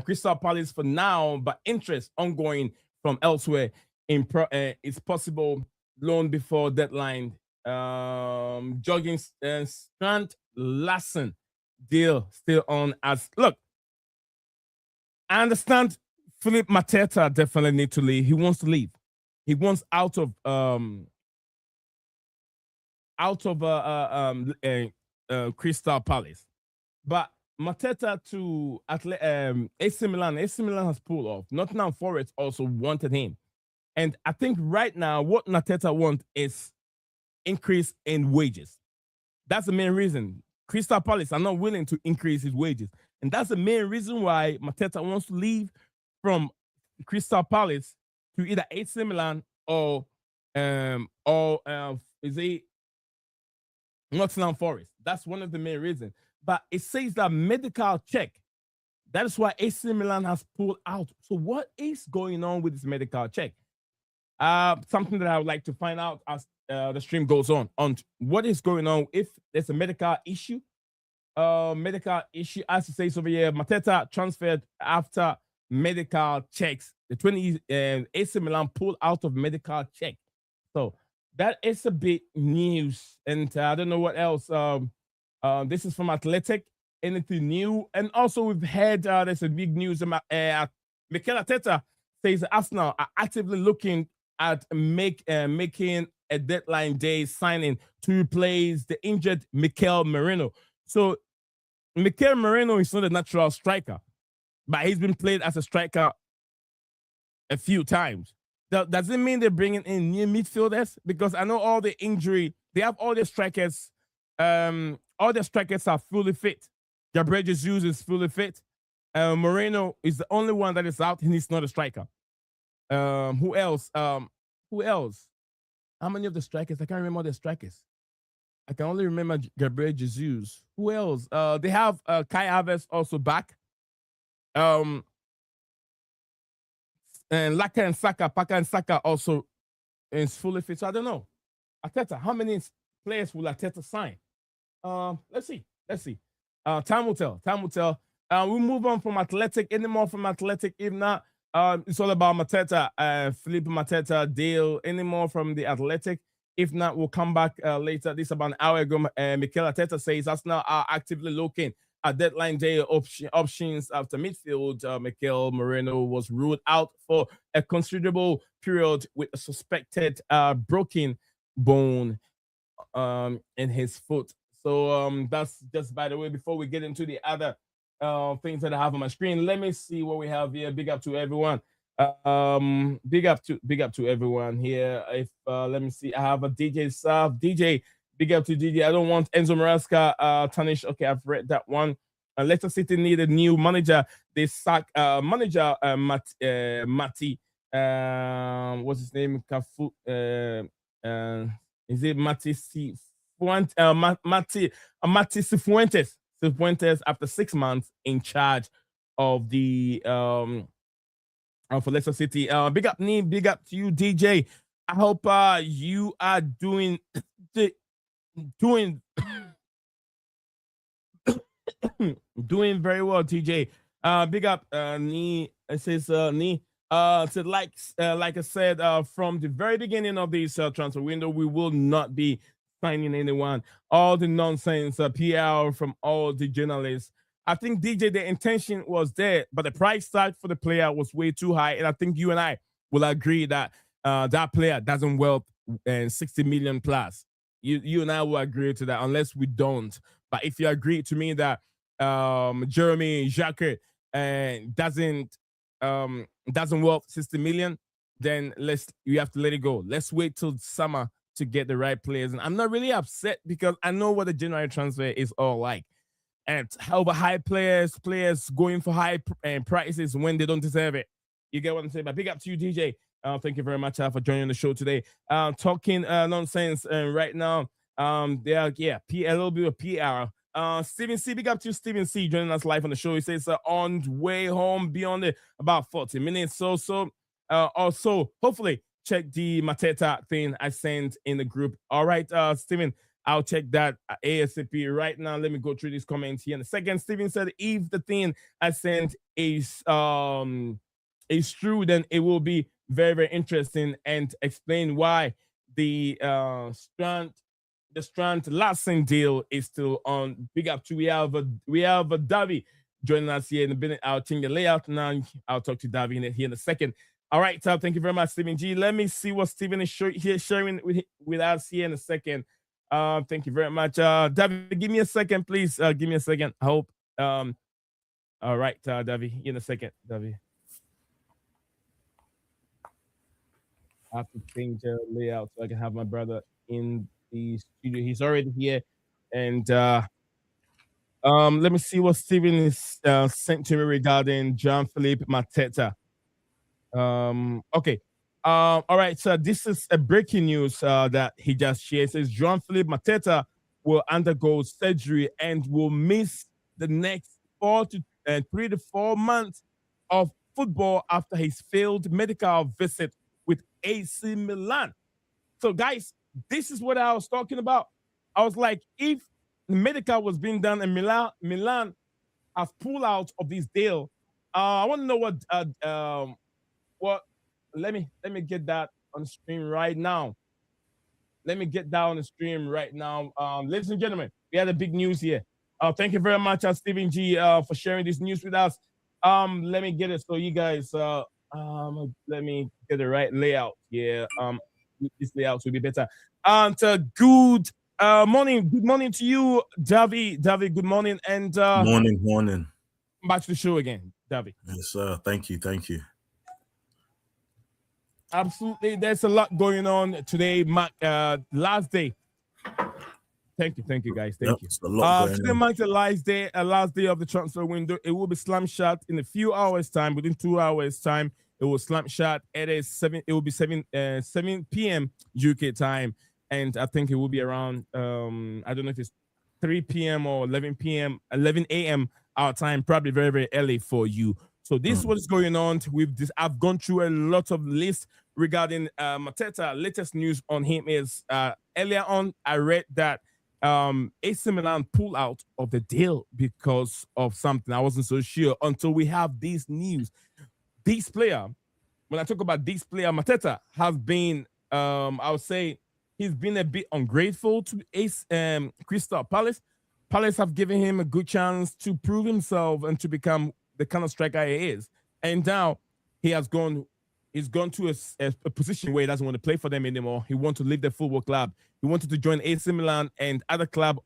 Crystal Palace for now, but interest ongoing from elsewhere. It's possible loan before deadline. Jogging Strand Lassen deal still on as look. I understand Philip Mateta definitely need to leave. He wants to leave. He wants out of Crystal Palace. But Mateta to AC Milan. AC Milan has pulled off. Nottingham Forest also wanted him. And I think right now what Mateta wants is increase in wages. That's the main reason. Crystal Palace are not willing to increase his wages. And that's the main reason why Mateta wants to leave from Crystal Palace to either AC Milan or is it Nottingham Forest. That's one of the main reasons. But it says that medical check. That is why AC Milan has pulled out. So what is going on with this medical check? Something that I would like to find out as the stream goes on what is going on if there's a medical issue. As it says over here, Mateta transferred after medical checks. The AC Milan pulled out of medical check. So that is a big news. And I don't know what else. This is from Athletic. Anything new? And also we've heard there's a big news. Mikel Arteta says Arsenal are actively looking at making a deadline day signing to replace the injured Mikel Merino. So Mikel Merino is not a natural striker, but he's been played as a striker a few times. Does it mean they're bringing in new midfielders? Because I know all the injury, they have all their strikers. All their strikers are fully fit. Gabriel Jesus is fully fit. Moreno is the only one that is out, and he's not a striker. Who else? Who else? How many of the strikers? I can't remember all the strikers. I can only remember Gabriel Jesus. Who else? They have Kai Havertz also back. And Laka and Saka, Paka and Saka also is fully fit. So I don't know. Arteta, how many players will Arteta sign? Let's see. Time will tell. We'll move on from Athletic. Any more from Athletic? If not, it's all about Mateta, Felipe Mateta deal. Any more from the Athletic? If not, we'll come back later. This is about an hour ago. Mikel Arteta says Arsenal are actively looking at deadline day options after midfield. Mikel Merino was ruled out for a considerable period with a suspected broken bone in his foot. So that's just by the way. Before we get into the other things that I have on my screen, let me see what we have here. Big up to everyone. Big up to everyone here. If let me see, I have a DJ Sav. DJ, big up to DJ. I don't want Enzo Maresca tarnish. Okay, I've read that one. Leicester City need a new manager. They sack manager Mati. What's his name? Is it Mati Cifuentes? Cifuentes after 6 months in charge of the for Leicester City. Big up Nii, big up to you, DJ. I hope you are doing doing very well, TJ. Big up Nii. It says Nii. So like I said, from the very beginning of this transfer window, we will not be signing anyone. All the nonsense, PR from all the journalists. I think DJ, the intention was there, but the price tag for the player was way too high. And I think you and I will agree that that player doesn't worth 60 million plus. You and I will agree to that, unless we don't. But if you agree to me that Jeremy Jacquet doesn't worth 60 million, then you have to let it go. Let's wait till summer to get the right players. And I'm not really upset because I know what the January transfer is all like. And how about high players going for high prices when they don't deserve it. You get what I'm saying? But big up to you, DJ. Thank you very much for joining the show today. Talking nonsense right now. A little bit of PR. Steven C, big up to you, Steven C, joining us live on the show. He says on way home, beyond about 40 minutes. So also, hopefully, check the Mateta thing I sent in the group. All right, Steven, I'll check that ASAP right now. Let me go through these comments here in a second. Steven said, if the thing I sent is true, then it will be very, very interesting and explain why the Strand Lassen deal is still on. Big up to we have a Davi joining us here in a minute. I'll change the layout now. I'll talk to Davi here in a second. All right, thank you very much, Stephen G. Let me see what Stephen is sharing with us here in a second. Thank you very much. Davi, give me a second, please. Give me a second. I hope. All right, Davi, in a second, Davi. I have to change the layout so I can have my brother in the studio. He's already here. And let me see what Steven is sent to me regarding Jean-Philippe Mateta. Okay. All right. So this is a breaking news that he just shared. It says Jean-Philippe Mateta will undergo surgery and will miss the next 3 to 4 months of football after his failed medical visit with AC Milan. So, guys, this is what I was talking about. I was like, if the medical was being done and Milan has pulled out of this deal, I want to know what. Let me get that on the stream right now. Ladies and gentlemen, we had a big news here. Thank you very much, Stephen G, for sharing this news with us. Let me get it so you guys. Let me get the right layout. Yeah. This layout will be better. And good morning. Good morning to you, Davi. Davi, good morning. And morning. Back to the show again, Davi. Yes, sir. Thank you. Absolutely. There's a lot going on today, last day. Thank you, guys. Thank you. Today marks the last day of the transfer window. It will be slam shut in a few hours' time. Within 2 hours' time, it will slam shut. It will be 7 p.m. UK time, and I think it will be around I don't know if it's 3 p.m. or 11 a.m. our time. Probably very, very early for you. So this is what is going on with this. I've gone through a lot of lists regarding Mateta. Latest news on him is earlier on I read that AC Milan pulled out of the deal because of something. I wasn't so sure until we have this news. This player, when I talk about this player, Mateta has been, I would say, he's been a bit ungrateful to Crystal Palace. Palace have given him a good chance to prove himself and to become the kind of striker he is. And now he's gone to a position where he doesn't want to play for them anymore. He wants to leave the football club. He wanted to join AC Milan, and other club,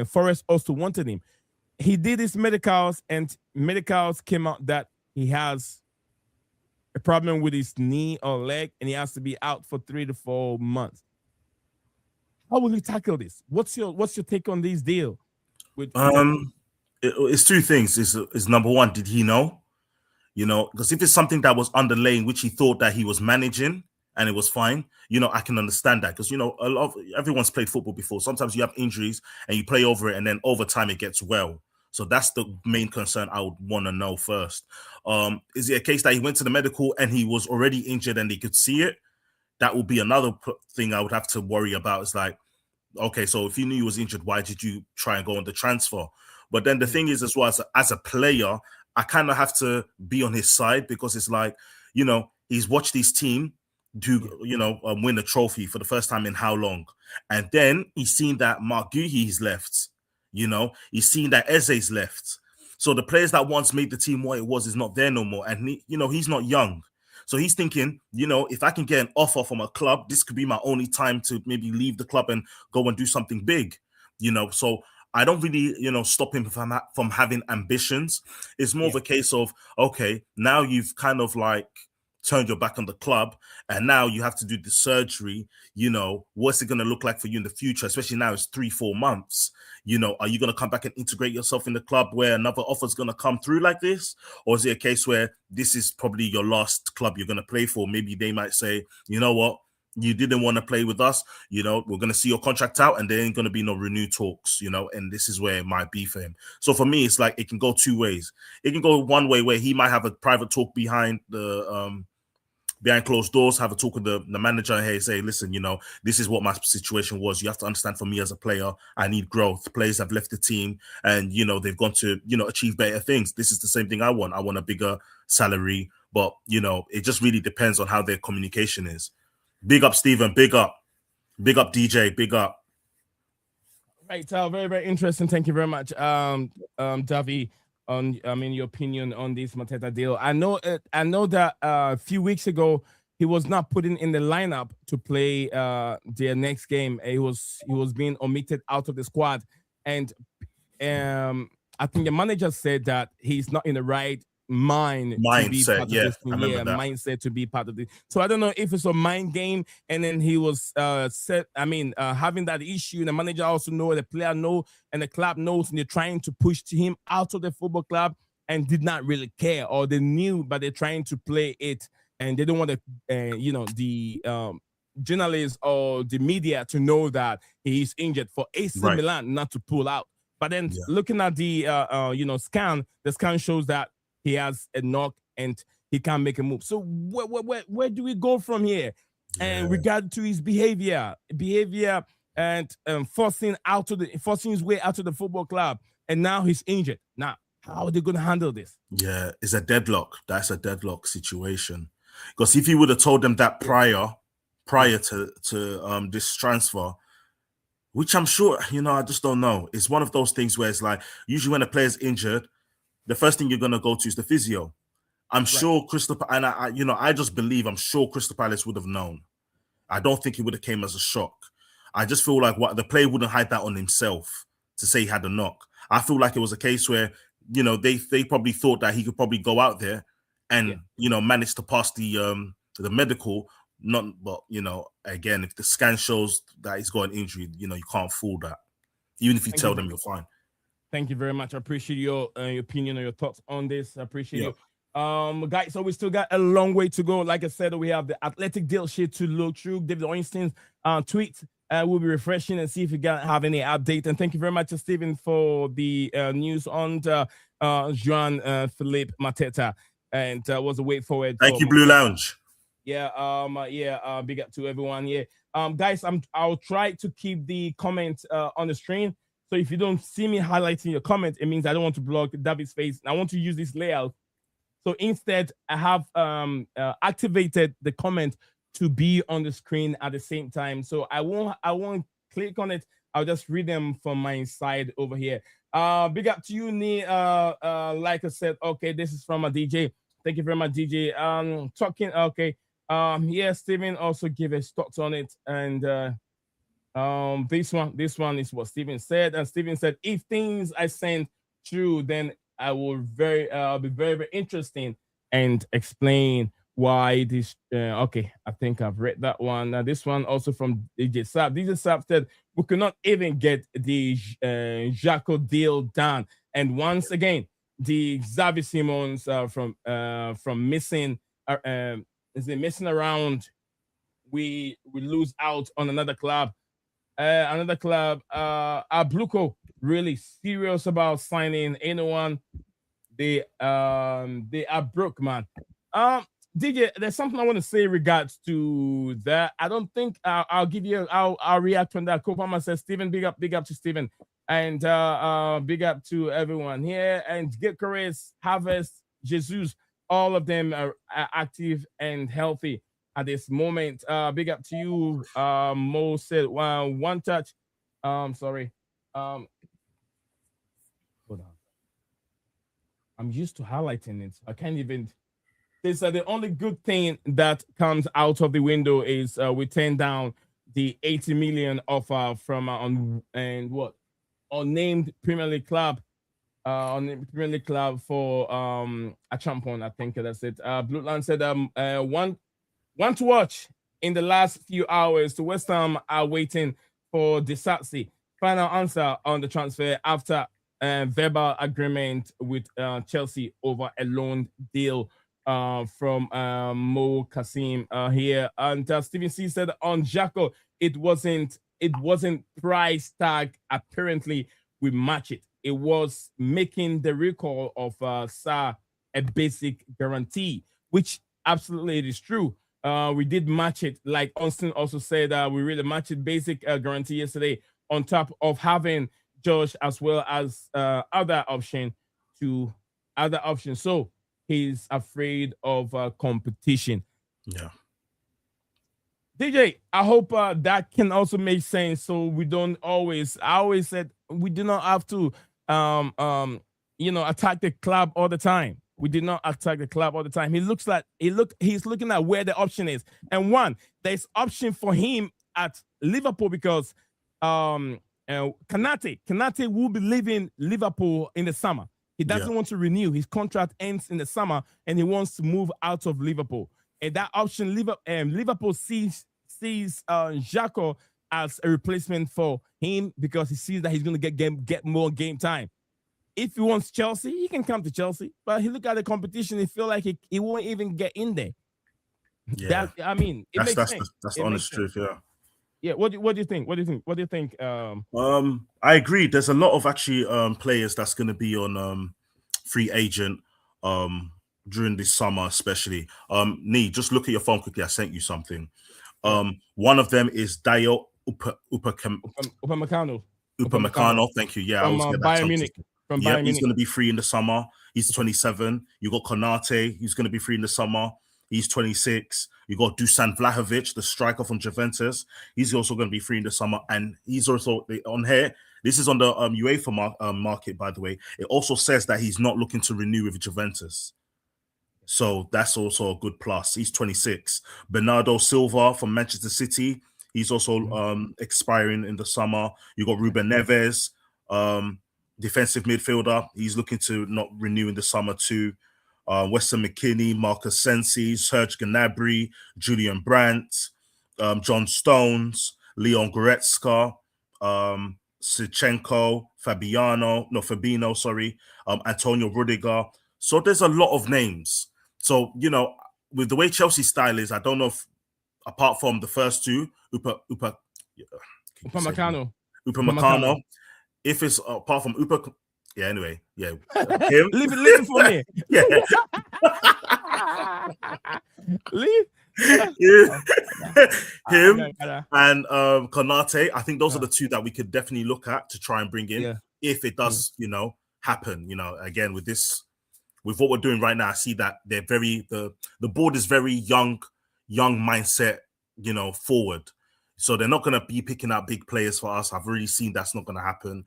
Forest, also wanted him. He did his medicals, and medicals came out that he has a problem with his knee or leg, and he has to be out for 3 to 4 months. How will he tackle this? What's your take on this deal? It's two things. Is number one, did he know? Because if it's something that was underlaying, which he thought that he was managing and it was fine, I can understand that. Because, everyone's played football before. Sometimes you have injuries and you play over it, and then over time it gets well. So that's the main concern I would want to know first. Is it a case that he went to the medical and he was already injured and they could see it? That would be another thing I would have to worry about. It's like, okay, so if you knew he was injured, why did you try and go on the transfer? But then the thing is, as well, as a player, I kind of have to be on his side, because it's like, he's watched his team win a trophy for the first time in how long? And then he's seen that Mark Guhi's left, he's seen that Eze's left. So the players that once made the team what it was is not there no more. And he's not young. So he's thinking, if I can get an offer from a club, this could be my only time to maybe leave the club and go and do something big, So I don't really, stop him from having ambitions. It's more of a case of, okay, now you've kind of like turned your back on the club, and now you have to do the surgery. What's it going to look like for you in the future? Especially now it's 3-4 months. Are you going to come back and integrate yourself in the club where another offer is going to come through like this? Or is it a case where this is probably your last club you're going to play for? Maybe they might say, you know what? You didn't want to play with us, we're going to see your contract out, and there ain't going to be no renewed talks, and this is where it might be for him. So for me, it's like it can go two ways. It can go one way where he might have a private talk behind the behind closed doors, have a talk with the manager, and hey, say, listen, you know, this is what my situation was. You have to understand, for me as a player, I need growth. Players have left the team and, you know, they've gone to, you know, achieve better things. This is the same thing I want. I want a bigger salary, but, you know, it just really depends on how their communication is. Big up, Stephen. Big up. Big up, DJ. Big up. Right, very, very interesting. Thank you very much, Davi, on your opinion on this Mateta deal. I know that a few weeks ago he was not put in the lineup to play their next game. He was being omitted out of the squad, and I think the manager said that he's not in the right mindset, mindset to be part of this. So I don't know if it's a mind game, and then he was having that issue. The manager also know, the player know, and the club knows, and they're trying to push him out of the football club, and did not really care, or they knew, but they're trying to play it, and they don't want the journalists or the media to know that he's injured for AC Milan not to pull out. But then looking at the scan, the scan shows that he has a knock and he can't make a move. So where do we go from here? And regard to his behavior and forcing his way out of the football club, and now he's injured. Now, how are they going to handle this? Yeah, it's a deadlock. That's a deadlock situation. Because if he would have told them that prior to this transfer, which I'm sure, you know, I just don't know. It's one of those things where it's like, usually when a player's injured, the first thing you're going to go to is the physio. I'm sure Crystal, and I just believe, I'm sure Crystal Palace would have known. I don't think it would have came as a shock. I just feel like the player wouldn't hide that on himself to say he had a knock. I feel like it was a case where, you know, they probably thought that he could probably go out there and, you know, manage to pass the medical. But, you know, again, if the scan shows that he's got an injury, you know, you can't fool that. Even if you tell them you're fine. Thank you very much. I appreciate your opinion and your thoughts on this. I appreciate you. Guys, so we still got a long way to go. Like I said, we have the athletic deal sheet to look through. David Oinstein's tweet will be refreshing and see if we have any update. And thank you very much to Stephen for the news on Jean-Philippe Mateta. And was a way forward. Thank you, Blue Lounge. Big up to everyone. Guys, I'll try to keep the comments on the screen. So if you don't see me highlighting your comment, it means I don't want to block David's face. I want to use this layout. So instead, I have activated the comment to be on the screen at the same time. So I won't click on it. I'll just read them from my side over here. Big up to you, Nii. Like I said, okay, this is from a DJ. Thank you very much, DJ. Steven also gave his thoughts on it, and this one is what Steven said. And Steven said, if things I sent through, then I will be very, very interesting and explain why this. I think I've read that one. Now this one also from DJ Sap. DJ Sap said we could not even get the Jako deal done, and once again, the Xavi Simons from missing. Is it messing around? We lose out on another club. Are Bluco really serious about signing anyone? They are broke, man. DJ, there's something I want to say in regards to that. I don't think I'll react on that. Kopama says, Stephen, big up to Stephen, and big up to everyone here. And Gyökeres, Harvest, Jesus, all of them are active and healthy at this moment. Big up to you. Mo said, one touch. Sorry. Hold on. I'm used to highlighting it. I can't even. They said the only good thing that comes out of the window is we turned down the 80 million offer from unnamed Premier League club. On the Premier League club for a champion, I think that's it. Blueland said one to watch in the last few hours. The West Ham are waiting for Disasi final answer on the transfer after verbal agreement with Chelsea over a loan deal from Mo Kasim here. And Stephen C said on Jako, it wasn't price tag. Apparently, we match it. It was making the recall of Sarr a basic guarantee, which absolutely it is true. we did match it. Like Austin also said, we really matched it basic guarantee yesterday on top of having Josh as well as other options. So he's afraid of competition. Yeah. DJ, I hope that can also make sense. So we don't always. I always said we do not have to, attack the club all the time. We did not attack the club all the time. He's looking at where the option is, and there's option for him at Liverpool because Konate will be leaving Liverpool in the summer. He doesn't want to renew. His contract ends in the summer, and he wants to move out of Liverpool. And that option, Liverpool sees Jako as a replacement for him because he sees that he's going to get more game time. If he wants Chelsea, he can come to Chelsea. But he look at the competition, he feel like he won't even get in there. Yeah, that's the honest truth. Yeah. Yeah. What do you think? What do you think? I agree. There's a lot of actually players that's going to be on free agent during this summer, especially. Nee, just look at your phone quickly. I sent you something. One of them is Dayo Upamecano. Thank you. Yeah, from Bayern Munich. He's going to be free in the summer. He's 27. You got Konate. He's going to be free in the summer. He's 26. You got Dusan Vlahovic, the striker from Juventus. He's also going to be free in the summer. And he's also on here. This is on the UEFA market, by the way. It also says that he's not looking to renew with Juventus. So that's also a good plus. He's 26. Bernardo Silva from Manchester City. He's also expiring in the summer. You got Ruben Neves, defensive midfielder. He's looking to not renew in the summer too. Weston McKennie, Marcus Sensi, Serge Gnabry, Julian Brandt, John Stones, Leon Goretzka, Sichenko, Fabinho, Antonio Rudiger. So there's a lot of names. So, with the way Chelsea style is, I don't know if, apart from the first two, Upamecano, if it's apart from him. leave it for me. Leave him and Konate. I think those are the two that we could definitely look at to try and bring in if it does, happen. Again with what we're doing right now, I see that they're the board is very young mindset, forward. So they're not going to be picking out big players for us. I've already seen that's not going to happen,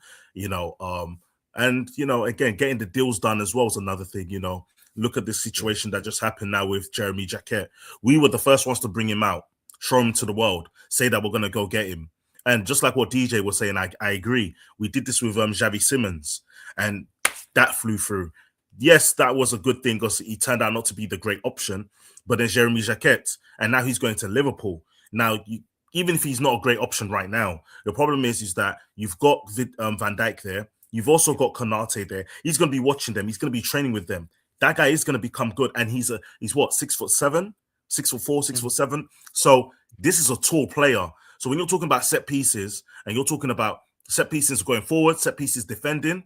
and, again, getting the deals done as well is another thing, Look at this situation that just happened now with Jeremy Jacquet. We were the first ones to bring him out, show him to the world, say that we're going to go get him. And just like what DJ was saying, I agree. We did this with Xavi Simons, and that flew through. Yes, that was a good thing because he turned out not to be the great option. But then Jeremy Jacquet, and now he's going to Liverpool. Now, even if he's not a great option right now, the problem is that you've got Van Dijk there. You've also got Konate there. He's going to be watching them. He's going to be training with them. That guy is going to become good. And he's what, 6'7", 6'4", 6'7". So this is a tall player. So when you're talking about set pieces and you're talking about set pieces going forward, set pieces defending,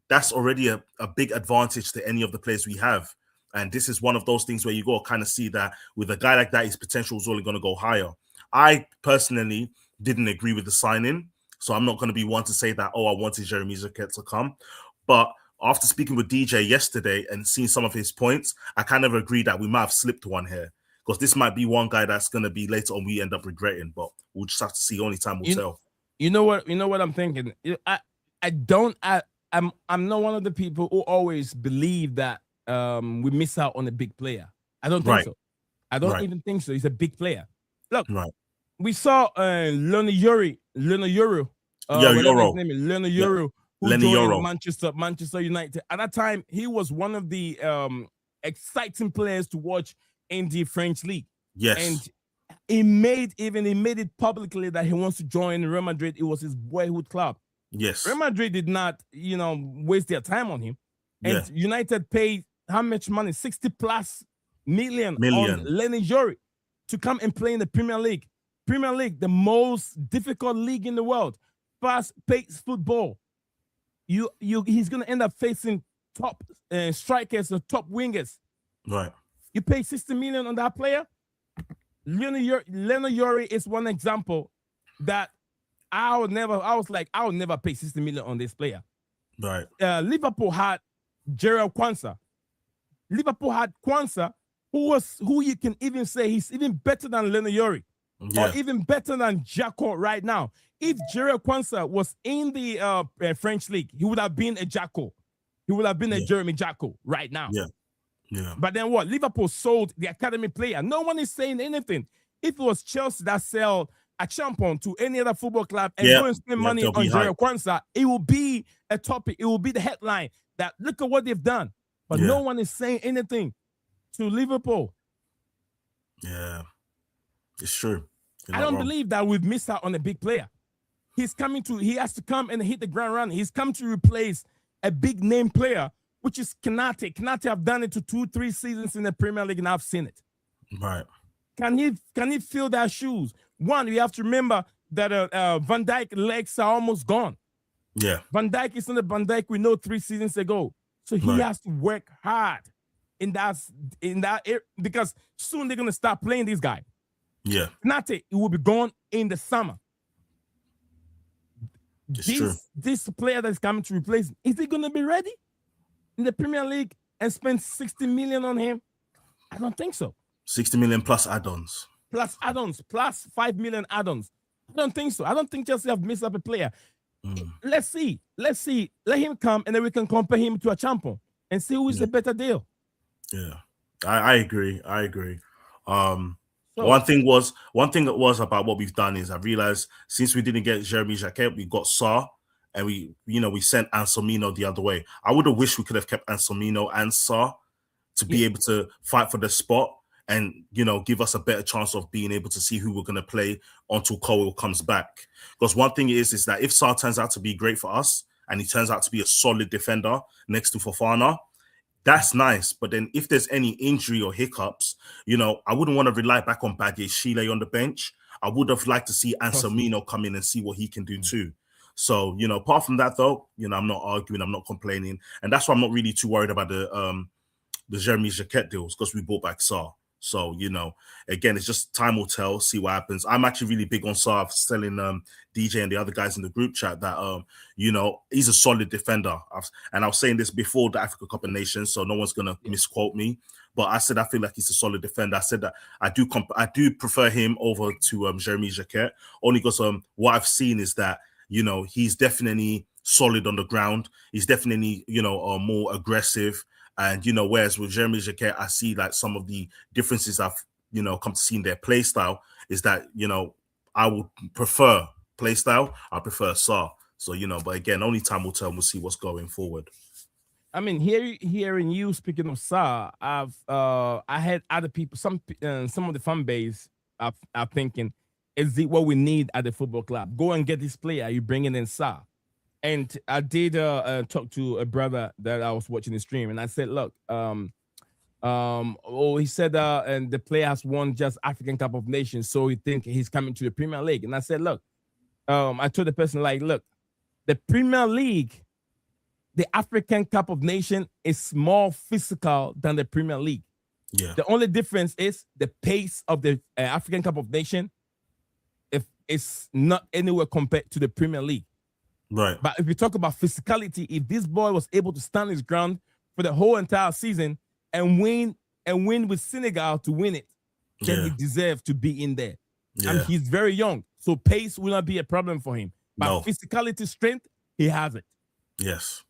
that's already a big advantage to any of the players we have. And this is one of those things where you got to kind of see that with a guy like that, his potential is only going to go higher. I personally didn't agree with the signing. So I'm not going to be one to say that, I wanted Jeremy Jacquet to come. But after speaking with DJ yesterday and seeing some of his points, I kind of agree that we might have slipped one here. Because this might be one guy that's going to be later on we end up regretting. But we'll just have to see. Only time will tell. You know what I'm thinking? I'm not one of the people who always believe that we miss out on a big player. I don't think so. I don't even think so. He's a big player. Look, we saw Leonard Yoro, who joined Manchester United. At that time, he was one of the exciting players to watch in the French league. Yes, and he made it publicly that he wants to join Real Madrid. It was his boyhood club. Yes, Real Madrid did not, waste their time on him. And United paid how much money? 60+ million on Leonard Yoro to come and play in the Premier League. Premier League, the most difficult league in the world. Fast-paced football. He's going to end up facing top strikers or top wingers. Right. You pay 60 million on that player? Lena Yori is one example that I would never pay 60 million on this player. Right. Liverpool had Gerald Kwanzaa. Liverpool had Kwanzaa, who you can even say he's even better than Lena Yori, or even better than Jako right now. If Gerald Kwanzaa was in the French league, he would have been a Jako. He would have been a Jeremy Jacquet right now. Yeah. But then what? Liverpool sold the academy player. No one is saying anything. If it was Chelsea that sell a champion to any other football club and go and spend money on Gerald Kwanzaa, it will be a topic. It will be the headline that look at what they've done. But no one is saying anything to Liverpool. Yeah, it's true. I don't believe that we've missed out on a big player. He has to come and hit the ground running. He's come to replace a big name player, which is Konate. Konate have done it to 2-3 seasons in the Premier League, and I've seen it. Right. Can he fill their shoes? One, you have to remember that Van Dijk legs are almost gone. Yeah. Van Dijk isn't the Van Dijk we know 3 seasons ago. So he has to work hard in that area, because soon they're gonna start playing this guy. Yeah. Konate, it will be gone in the summer. This player that's coming to replace him, is he gonna be ready in the Premier League and spend 60 million on him? I don't think so. 60 million plus add-ons. Plus 5 million add-ons. I don't think so. I don't think Chelsea have missed up a player. Let's see. Let him come, and then we can compare him to a champion and see who is the better deal. Yeah, I agree. One thing was about what we've done is I realized since we didn't get Jeremy Jacquet, we got Sarr, and we sent Anselmino the other way. I would have wished we could have kept Anselmino and Sarr to be able to fight for the spot and give us a better chance of being able to see who we're going to play until Cole comes back. Because one thing is that if Sarr turns out to be great for us and he turns out to be a solid defender next to Fofana, that's nice. But then if there's any injury or hiccups, I wouldn't want to rely back on Badie Chile on the bench. I would have liked to see Anselmino come in and see what he can do too. So, apart from that though, I'm not arguing, I'm not complaining. And that's why I'm not really too worried about the Jeremy Jacquet deals, because we bought back Sarr. So, again, it's just time will tell, see what happens. I'm actually really big on Sarr, telling DJ and the other guys in the group chat that, he's a solid defender. And I was saying this before the Africa Cup of Nations, so no one's going to misquote me. But I said I feel like he's a solid defender. I said that I do prefer him over to Jeremy Jacquet, only because what I've seen is that, he's definitely solid on the ground. He's definitely, more aggressive. And, whereas with Jeremy Jacquet, I see like some of the differences I've, come to see in their play style is that, I would prefer play style. I prefer Sarr. So, but again, only time will tell. We'll see what's going forward. I mean, hearing you speaking of Sarr, I had other people, some of the fan base are thinking, is it what we need at the football club? Go and get this player. You bringing in Sarr. And I did talk to a brother that I was watching the stream, and I said, look, he said, and the player has won just African Cup of Nations, so he think he's coming to the Premier League. And I said, look, I told the person, like, look, the Premier League, the African Cup of Nations is more physical than the Premier League. Yeah. The only difference is the pace of the African Cup of Nations. If it's not anywhere compared to the Premier League. Right. But if you talk about physicality, if this boy was able to stand his ground for the whole entire season and win with Senegal to win it, then he deserves to be in there. Yeah. And he's very young, so pace will not be a problem for him. But physicality, strength, he has it. Yes.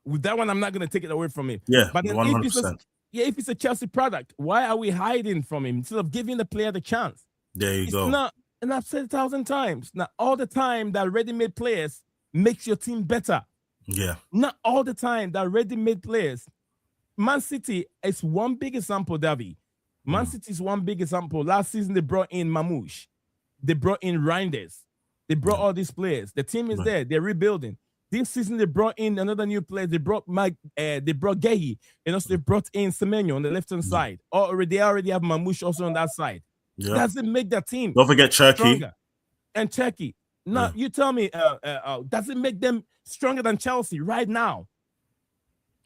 With that one, I'm not going to take it away from him. Yeah, but then 100%. If it's a Chelsea product, why are we hiding from him instead of giving the player the chance? There you go. Not, and I've said 1,000 times, not all the time that ready-made players makes your team better. Yeah. Not all the time that ready-made players. Man City is one big example, Davi. Man City is one big example. Last season, they brought in Mamouche. They brought in Reinders. They brought all these players. The team is there. They're rebuilding. This season, they brought in another new player. They brought Gehi. And also they brought in Semenyo on the left-hand side. They already have Mamouche also on that side. Yeah. Does it make that team Don't forget Turkey. stronger? And Turkey. Now, you tell me, does it make them stronger than Chelsea right now?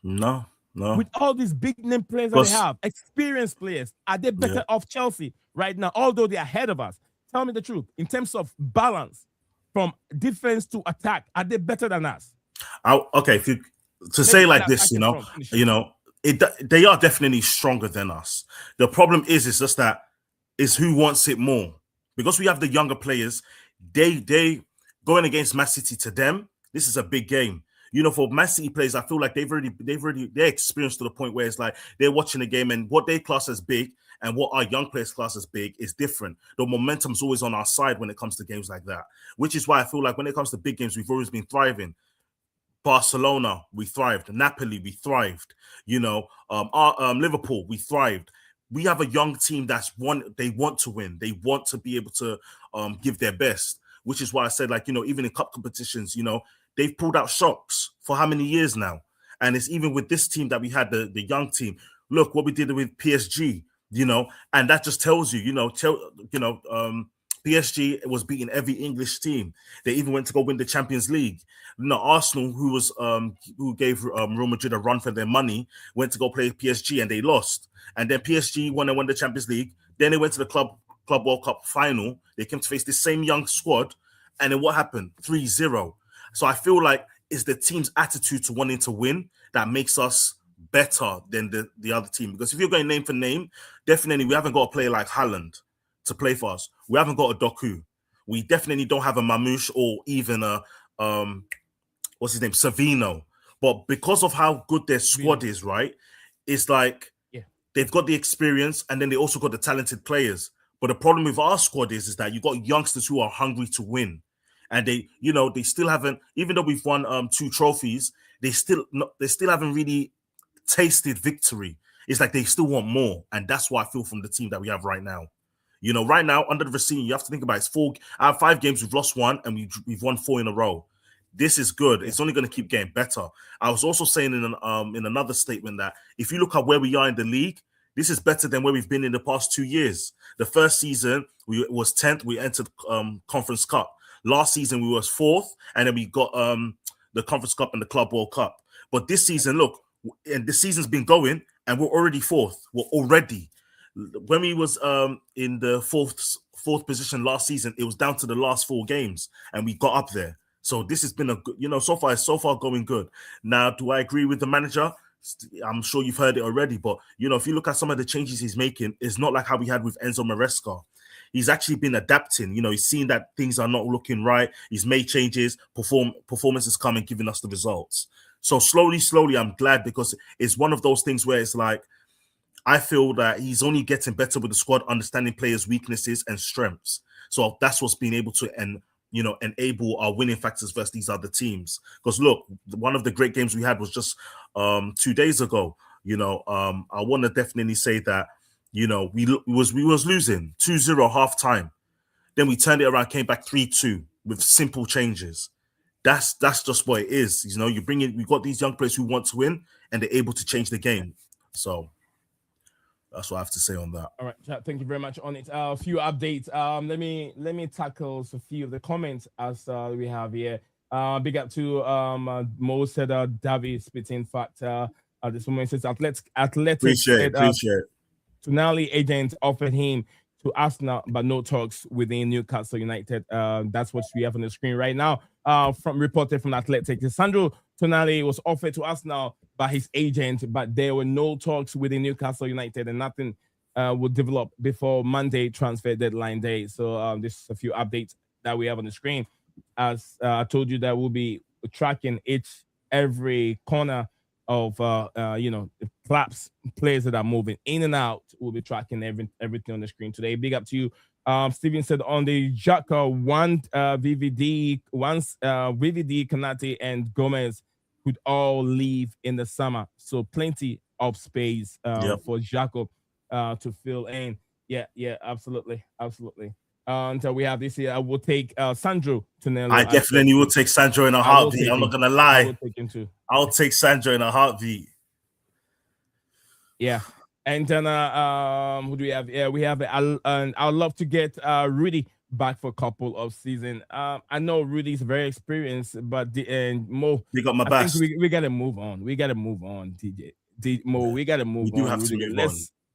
No, No. With all these big name players that they have, experienced players, are they better off Chelsea right now, although they're ahead of us? Tell me the truth. In terms of balance from defense to attack, are they better than us? Okay, if you say like this, they are definitely stronger than us. The problem is just that is who wants it more. Because we have the younger players, they going against Man City, to them, this is a big game. You know, for Man City players, I feel like they're experienced to the point where it's like they're watching the game, and what they class as big and what our young players class as big is different. The momentum's always on our side when it comes to games like that, which is why I feel like when it comes to big games, we've always been thriving. Barcelona, we thrived. Napoli, we thrived. You know, Liverpool, we thrived. We have a young team they want to win. They want to be able to give their best, which is why I said, like, you know, even in cup competitions, you know, they've pulled out shocks for how many years now? And it's even with this team that we had, the young team. Look what we did with PSG, you know, and that just tells you, PSG was beating every English team. They even went to go win the Champions League. You know, Arsenal, who gave Real Madrid a run for their money, went to go play PSG and they lost. And then PSG won the Champions League. Then they went to the Club World Cup final. They came to face the same young squad. And then what happened? 3-0. So I feel like it's the team's attitude to wanting to win that makes us better than the other team. Because if you're going name for name, definitely we haven't got a player like Haaland to play for us. We haven't got a Doku. We definitely don't have a Mamouche or even a what's his name, Savino. But because of how good their squad is, right, it's like they've got the experience and then they also got the talented players. But the problem with our squad is that you got youngsters who are hungry to win. And they still haven't, even though we've won 2 trophies, they still haven't really tasted victory. It's like they still want more. And that's what I feel from the team that we have right now. You know, right now, under the Racine, you have to think about it. Out of 5 games, we've lost 1 and we've won 4 in a row. This is good. It's only going to keep getting better. I was also saying in another statement that if you look at where we are in the league, this is better than where we've been in the past 2 years. The first season, we was 10th. We entered Conference Cup. Last season, we was 4th, and then we got the Conference Cup and the Club World Cup. But this season, look, and the season's been going, and we're already 4th. We're already. When we was in the fourth position last season, it was down to the last 4 games, and we got up there. So this has been a good, so far going good. Now, do I agree with the manager? I'm sure you've heard it already, but if you look at some of the changes he's making, it's not like how we had with Enzo Maresca. He's actually been adapting. He's seen that things are not looking right. He's made changes. Performance is coming, giving us the results. So slowly, I'm glad, because it's one of those things where it's like, I feel that he's only getting better with the squad, understanding players' weaknesses and strengths. So that's what's been able to enable our winning factors versus these other teams. Because look, one of the great games we had was just 2 days ago. I want to definitely say that we was losing 2-0 half time. Then we turned it around, came back 3-2 with simple changes. That's just what it is. We got these young players who want to win, and they're able to change the game. So that's what I have to say on that. All right, chat. Thank you very much on it. A few updates. Let me tackle a few of the comments as we have here. Big up to Mo said Davis spitting fact. This woman says Athletic. Appreciate. Tonali agent offered him to Arsenal, but no talks within Newcastle United. That's what we have on the screen right now. Reported from Athletic, Sandro Tonali was offered to Arsenal by his agent, but there were no talks within Newcastle United, and nothing will develop before Monday transfer deadline day. So this is a few updates that we have on the screen. As I told you, that we'll be tracking every corner of the claps players that are moving in and out. We'll be tracking everything on the screen today. Big up to you. Steven said on the Xhaka, VVD, Kanate, and Gomez could all leave in the summer. So plenty of space for Jako to fill in. Yeah, absolutely. Until we have this here, I will take Sandro Tonali. I definitely will take Sandro in a heartbeat. I'm not going to lie. I will take him too. I'll take Sandro in a heartbeat. Yeah. And then who do we have? Yeah, we have I'd love to get Rudy back for a couple of seasons. I know Rudy's very experienced, but Mo, you got my back. We gotta move on. TJ. Mo, we gotta move We do on. have to Rudiger. move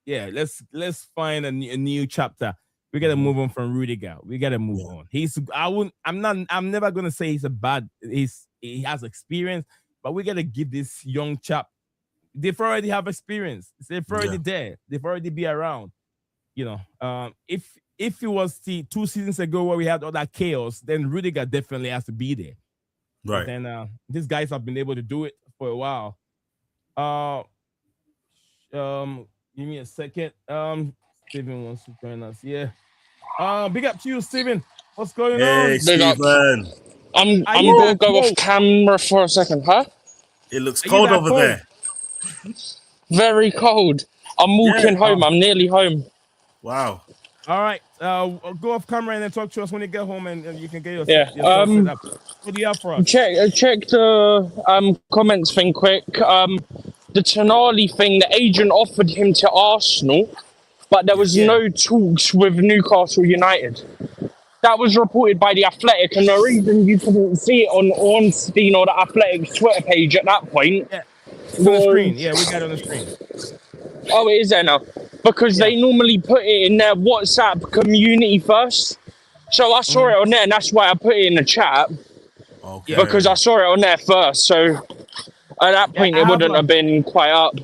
on. Let's find a new chapter. We gotta move on from Rudiger. We gotta move on. I'm never gonna say he has experience, but we gotta give this young chap. They've already have experience. They've already there. They've already be around. If it was the 2 seasons ago where we had all that chaos, then Rudiger definitely has to be there. Right. And these guys have been able to do it for a while. Give me a second. Steven wants to join us. Yeah. Big up to you, Steven. What's going on? Hey, Steven. I'm gonna go off camera for a second, huh? It looks cold over there. Very cold. I'm walking home. I'm nearly home. Wow. All right. Go off camera and then talk to us when you get home, and you can get yourself set up. What do you have for us? Check the comments thing quick. The Tonali thing, the agent offered him to Arsenal, but there was no talks with Newcastle United. That was reported by The Athletic, and the reason you couldn't see it on Ornstein or The Athletic's Twitter page at that point. Yeah, it's on the screen. Yeah, we got it on the screen. Oh, it is there now. Because they normally put it in their WhatsApp community first. So I saw it on there, and that's why I put it in the chat. Okay. Because I saw it on there first. So at that point, it wouldn't have been quite up.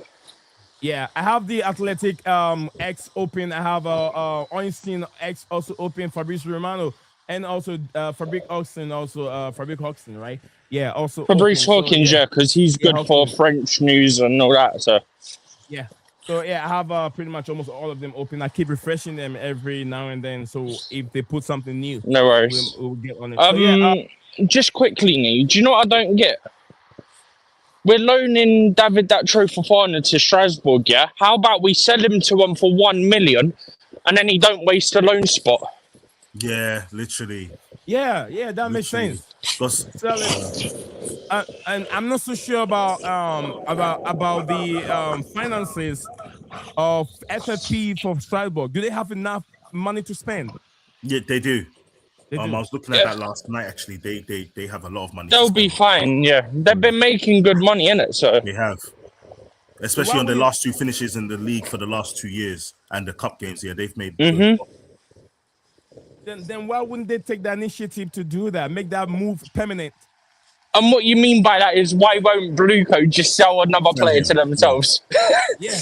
Yeah, I have the Athletic X open. I have Ornstein X also open. Fabrice Romano and also Fabric Hoxton, right? Yeah, also Fabrice Hawkins, because he's good for French news and all that. So yeah. So yeah, I have pretty much almost all of them open. I keep refreshing them every now and then. So if they put something new, no worries, we'll get on it. Just quickly, Nii, do you know what I don't get? We're loaning David Datro Fofana to Strasbourg, yeah? How about we sell him to him for 1 million and then he don't waste a loan spot? Yeah, literally. Yeah, that makes sense. Sell it. And I'm not so sure about the finances of SFP for Strasbourg. Do they have enough money to spend? Yeah, they do. I was looking at that last night. Actually, they have a lot of money. They'll be fine. Yeah, they've been making good money in it. So they have, especially on the last 2 finishes in the league for the last 2 years and the cup games. Yeah, they've made. Then why wouldn't they take the initiative to do that? Make that move permanent. And what you mean by that is why won't Blueco just sell another player to themselves? Yeah.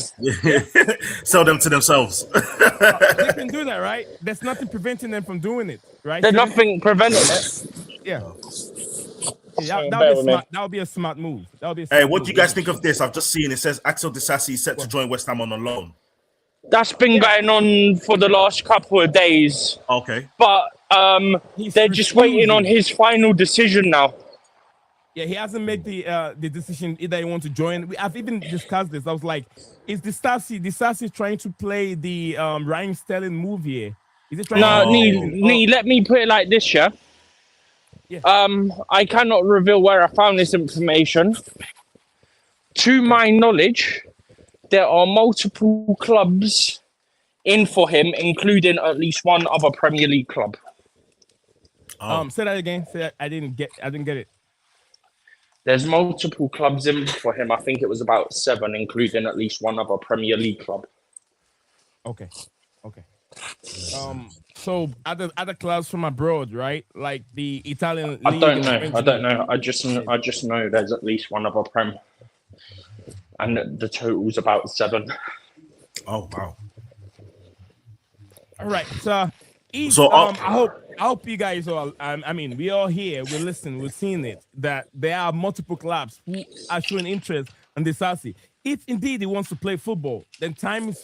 Sell them to themselves. They can do that, right? There's nothing preventing them from doing it, right? There's nothing preventing it. Yeah. That would be a smart move. Hey, what do you guys think of this? I've just seen it says Axel Disasi set to join West Ham on a loan. That's been going on for the last couple of days. Okay. But they're just waiting on his final decision now. Yeah, he hasn't made the decision either he wants to join. I've even discussed this. I was like, is Disasi trying to play the Raheem Sterling move here? Is it trying Nii, let me put it like this, yeah? I cannot reveal where I found this information. To my knowledge, there are multiple clubs in for him, including at least one other Premier League club. Say that again. I didn't get it. There's multiple clubs in for him. I think it was about 7, including at least one other Premier League club. Okay. So other clubs from abroad, right? Like the Italian league. I don't know. I just know there's at least one other Prem, and the total's about 7. Oh wow! All right. So I hope you guys all. I mean, we all here. We're listening. We're seeing it. That there are multiple clubs who are showing interest in Disasi. If indeed he wants to play football, then time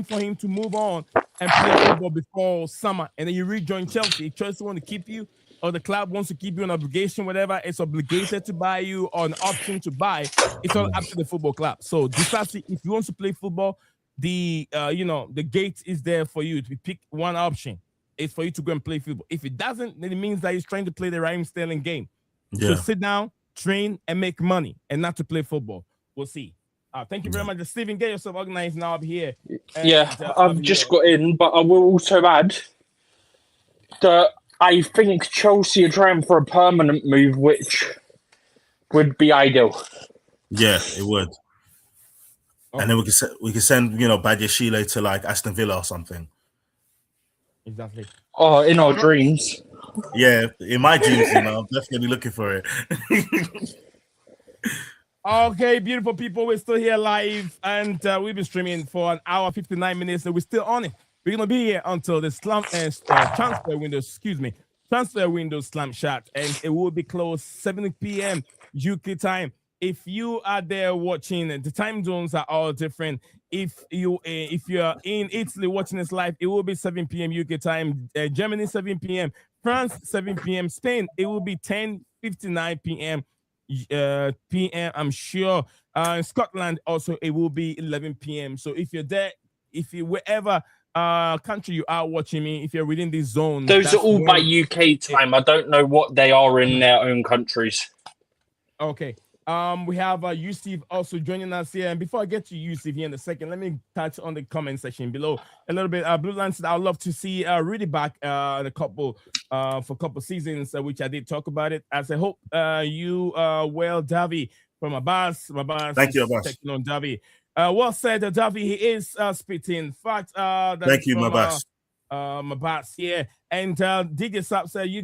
for him to move on and play football before summer, and then you rejoin Chelsea. If Chelsea want to keep you, or the club wants to keep you on obligation, whatever, it's obligated to buy you or an option to buy. It's all up to the football club. So Disasi, if you want to play football, the gate is there for you to pick one option. It's for you to go and play football. If it doesn't, then it means that he's trying to play the Raheem Sterling game. So sit down, train, and make money, and not to play football. We'll see. Thank you very much, Steven. Get yourself organized now up here. I've just got in, but I will also add that I think Chelsea are trying for a permanent move, which would be ideal. Yeah, it would. And then we can send Badger Chile to like Aston Villa or something. Exactly. Oh, in our dreams. Yeah, in my dreams, I'm definitely looking for it. Okay, beautiful people, we're still here live, and we've been streaming for an hour 59 minutes, and we're still on it. We're gonna be here until the transfer window slam shut, and it will be closed 7 p.m. UK time. If you are there watching, the time zones are all different. If you're in Italy watching this live, it will be 7 p.m. UK time. Germany 7 p.m. France 7 p.m. Spain, it will be 10:59 p.m. I'm sure. In Scotland also it will be 11 p.m. So if you're there, if you wherever country you are watching me, if you're within this zone, those are all by UK time. I don't know what they are in their own countries. Okay. We have Yusuf also joining us here. And before I get to Yusuf here in a second, let me touch on the comment section below a little bit. Blue Lance, I'd love to see Rudy back in a couple seasons, which I did talk about it. As I hope you well, Davi from Abbas. Thank you, Abbas. Checking on Davi. Well said, Davi. He is spitting. In fact, thank you, Abbas. Abbas, yeah. And DJ Sap said you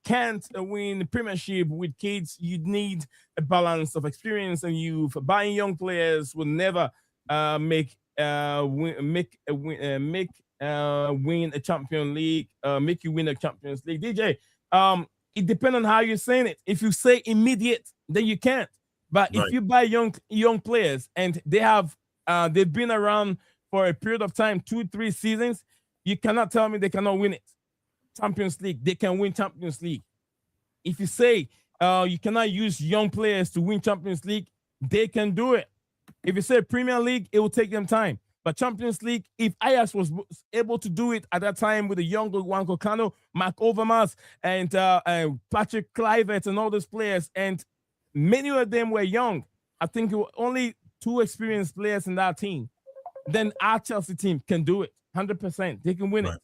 can't win the Premiership with kids. You need a balance of experience and youth. Buying young players will never win a Champions League. Make you win a Champions League. DJ, it depends on how you're saying it. If you say immediate, then you can't. But if you buy young players and they've been around for a period of time, 2-3 seasons, you cannot tell me they cannot win it. Champions League, they can win Champions League. If you say you cannot use young players to win Champions League, they can do it. If you say Premier League, it will take them time. But Champions League, if Ajax was able to do it at that time with the younger Juan Cocano, Mark Overmars, and Patrick Kluivert and all those players, and many of them were young. I think it were only 2 experienced players in that team. Then our Chelsea team can do it 100%. They can win it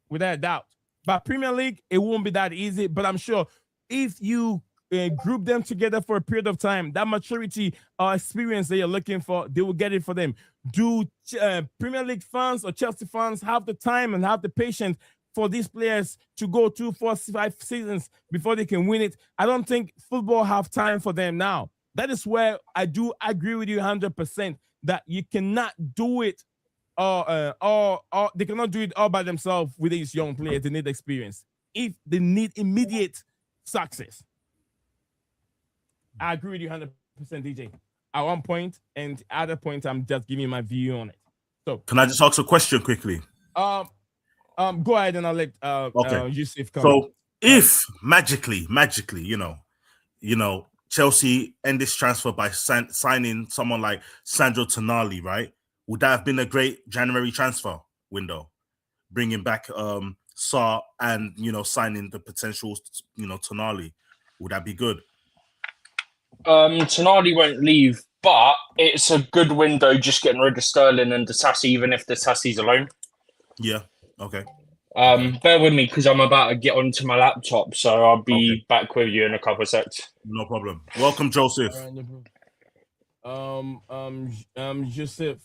without a doubt. But Premier League, it won't be that easy. But I'm sure if you group them together for a period of time, that maturity or experience that you're looking for, they will get it for them. Do Premier League fans or Chelsea fans have the time and have the patience for these players to go 2, 4, 5 seasons before they can win it? I don't think football have time for them now. That is where I do agree with you 100% that you cannot do it or they cannot do it all by themselves with these young players. They need experience. If they need immediate success, I agree with you 100%, DJ. At one point, and at other point, I'm just giving my view on it. So, can I just ask a question quickly? Go ahead, and I'll let Yusuf come. So, if magically, Chelsea end this transfer by signing someone like Sandro Tonali, right? Would that have been a great January transfer window? Bringing back Sarr and, signing the potential, Tonali. Would that be good? Tonali won't leave, but it's a good window just getting rid of Sterling and Disasi, even if Disasi's alone. Yeah, okay. Bear with me because I'm about to get onto my laptop, so I'll be back with you in a couple of seconds. No problem. Welcome, Joseph. Joseph.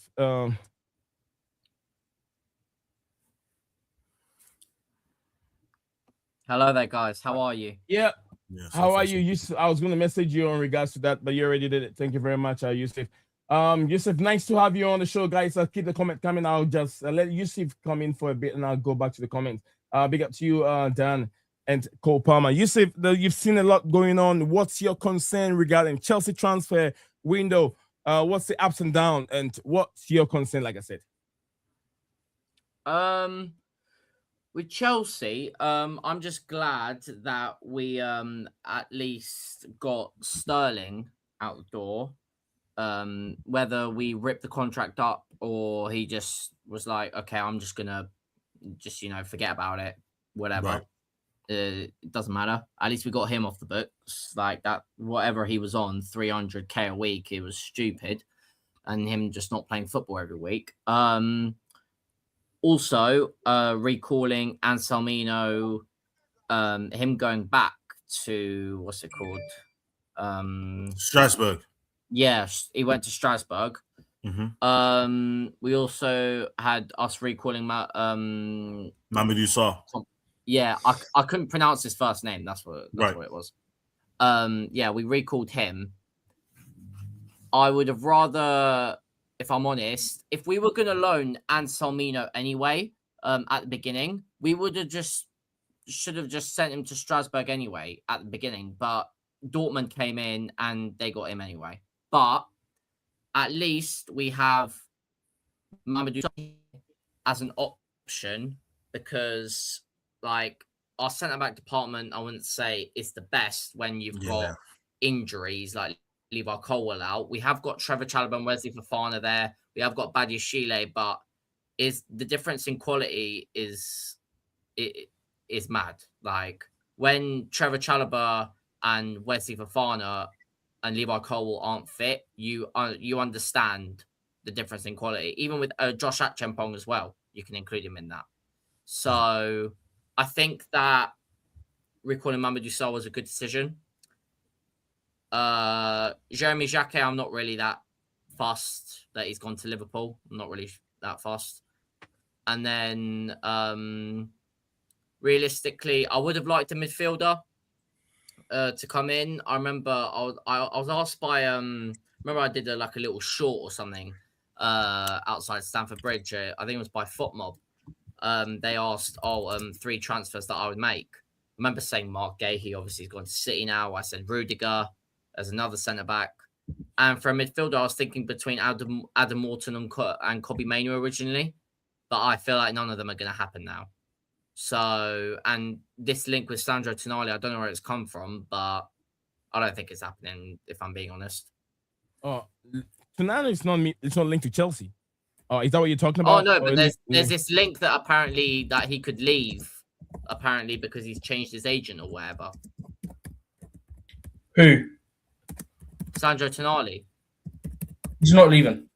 Hello there, guys. How are you? Yeah. Yes, How are you? I was going to message you in regards to that, but you already did it. Thank you very much, Yusuf. Yusuf, nice to have you on the show, guys. I'll keep the comment coming. I'll just let Yusuf come in for a bit, and I'll go back to the comments. Big up to you, Dan and Cole Palmer. Yusuf, you've seen a lot going on. What's your concern regarding Chelsea transfer window? What's the ups and downs, and what's your concern, like I said? With Chelsea, I'm just glad that we at least got Sterling out the door. Whether we ripped the contract up or he just was like, okay, I'm just gonna forget about it, whatever. Right. It doesn't matter. At least we got him off the books. Like that, whatever he was on, 300k a week, it was stupid, and him just not playing football every week. Also, recalling Anselmino, him going back to what's it called? Strasbourg. Yes, he went to Strasbourg. We also had us recalling Mamadou Sarr. Yeah, I couldn't pronounce his first name. That's what it was. Yeah, we recalled him. I would have rather, if I'm honest, if we were going to loan Anselmino anyway, at the beginning, we would have should have just sent him to Strasbourg anyway at the beginning. But Dortmund came in and they got him anyway. But at least we have Mamadou Sarr as an option, because like our centre back department, I wouldn't say is the best when you've got injuries like Levi Colwell out. We have got Trevor Chalobah and Wesley Fofana there. We have got Badiashile, but is the difference in quality is mad. Like when Trevor Chalobah and Wesley Fofana and Levi Colwell aren't fit, you understand the difference in quality. Even with Josh Akchempong as well, you can include him in that. So I think that recalling Mamadou Sarr was a good decision. Jeremy Jacquet, I'm not really that fussed that he's gone to Liverpool. I'm not really that fussed. And then realistically, I would have liked a midfielder to come in. I remember I was asked by remember I did a little short or something outside Stamford Bridge. I think it was by FootMob. They asked 3 transfers that I would make. I remember saying Mark Gahey, obviously he's gone to City now. I said Rudiger as another centre back, and for a midfielder I was thinking between Adam Morton and Kobbie Mainoo originally, but I feel like none of them are going to happen now. So, and this link with Sandro Tonali, I don't know where it's come from, but I don't think it's happening, if I'm being honest. Oh, Tonali it's not linked to Chelsea. Oh, is that what you're talking about? Oh no, but there's this link that apparently that he could leave, apparently because he's changed his agent or whatever. Who? Sandro Tonali. He's not leaving.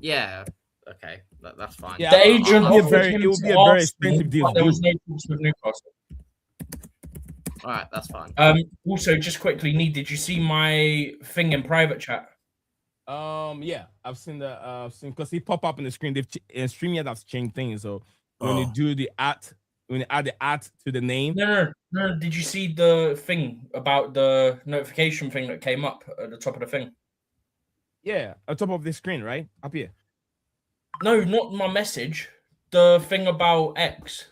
Yeah. Okay, that's fine. Yeah, the agent it would be a very expensive deal. There was no talks with Newcastle. All right, that's fine. Also, just quickly, Nii, did you see my thing in private chat? Yeah, I've seen because he pop up on the screen. StreamYard has changed things. So when you do the when you add the to the name. No. Did you see the thing about the notification thing that came up at the top of the thing? Yeah, at the top of the screen, right? Up here. No, not my message. The thing about X.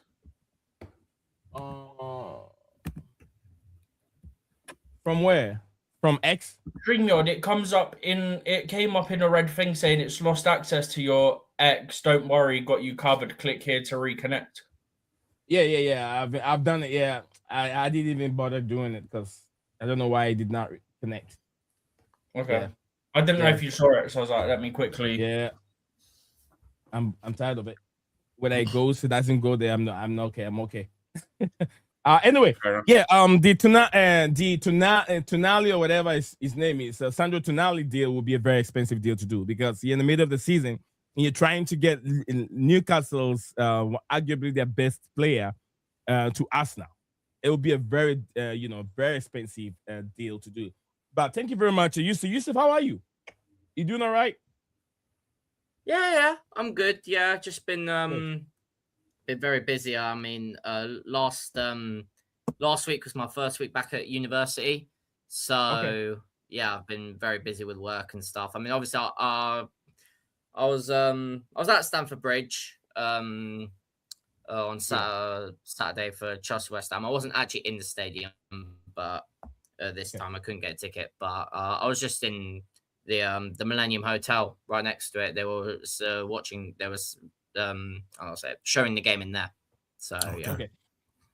From where? From X? StreamYard. It came up in a red thing saying it's lost access to your X. Don't worry, got you covered. Click here to reconnect. Yeah. I've done it. Yeah, I didn't even bother doing it because I don't know why I did not connect. Okay. Yeah. I didn't know if you saw it, so I was like, let me quickly. Yeah. I'm tired of it. When it goes, it doesn't go there. I'm not okay. I'm okay. Anyway, yeah. The Tonali or whatever his name is, Sandro Tonali deal will be a very expensive deal to do because you're in the middle of the season and you're trying to get Newcastle's arguably their best player to Arsenal. It will be a very very expensive deal to do. But thank you very much, Yusuf. How are you? You doing all right? Yeah, I'm good. Yeah, just been very busy. I mean, last week was my first week back at university, so yeah, I've been very busy with work and stuff. I mean, obviously, I was at Stamford Bridge on Saturday for Chelsea West Ham. I wasn't actually in the stadium, but this time I couldn't get a ticket. But I was just in the Millennium Hotel right next to it. They were watching. There was showing the game in there. So yeah. Okay.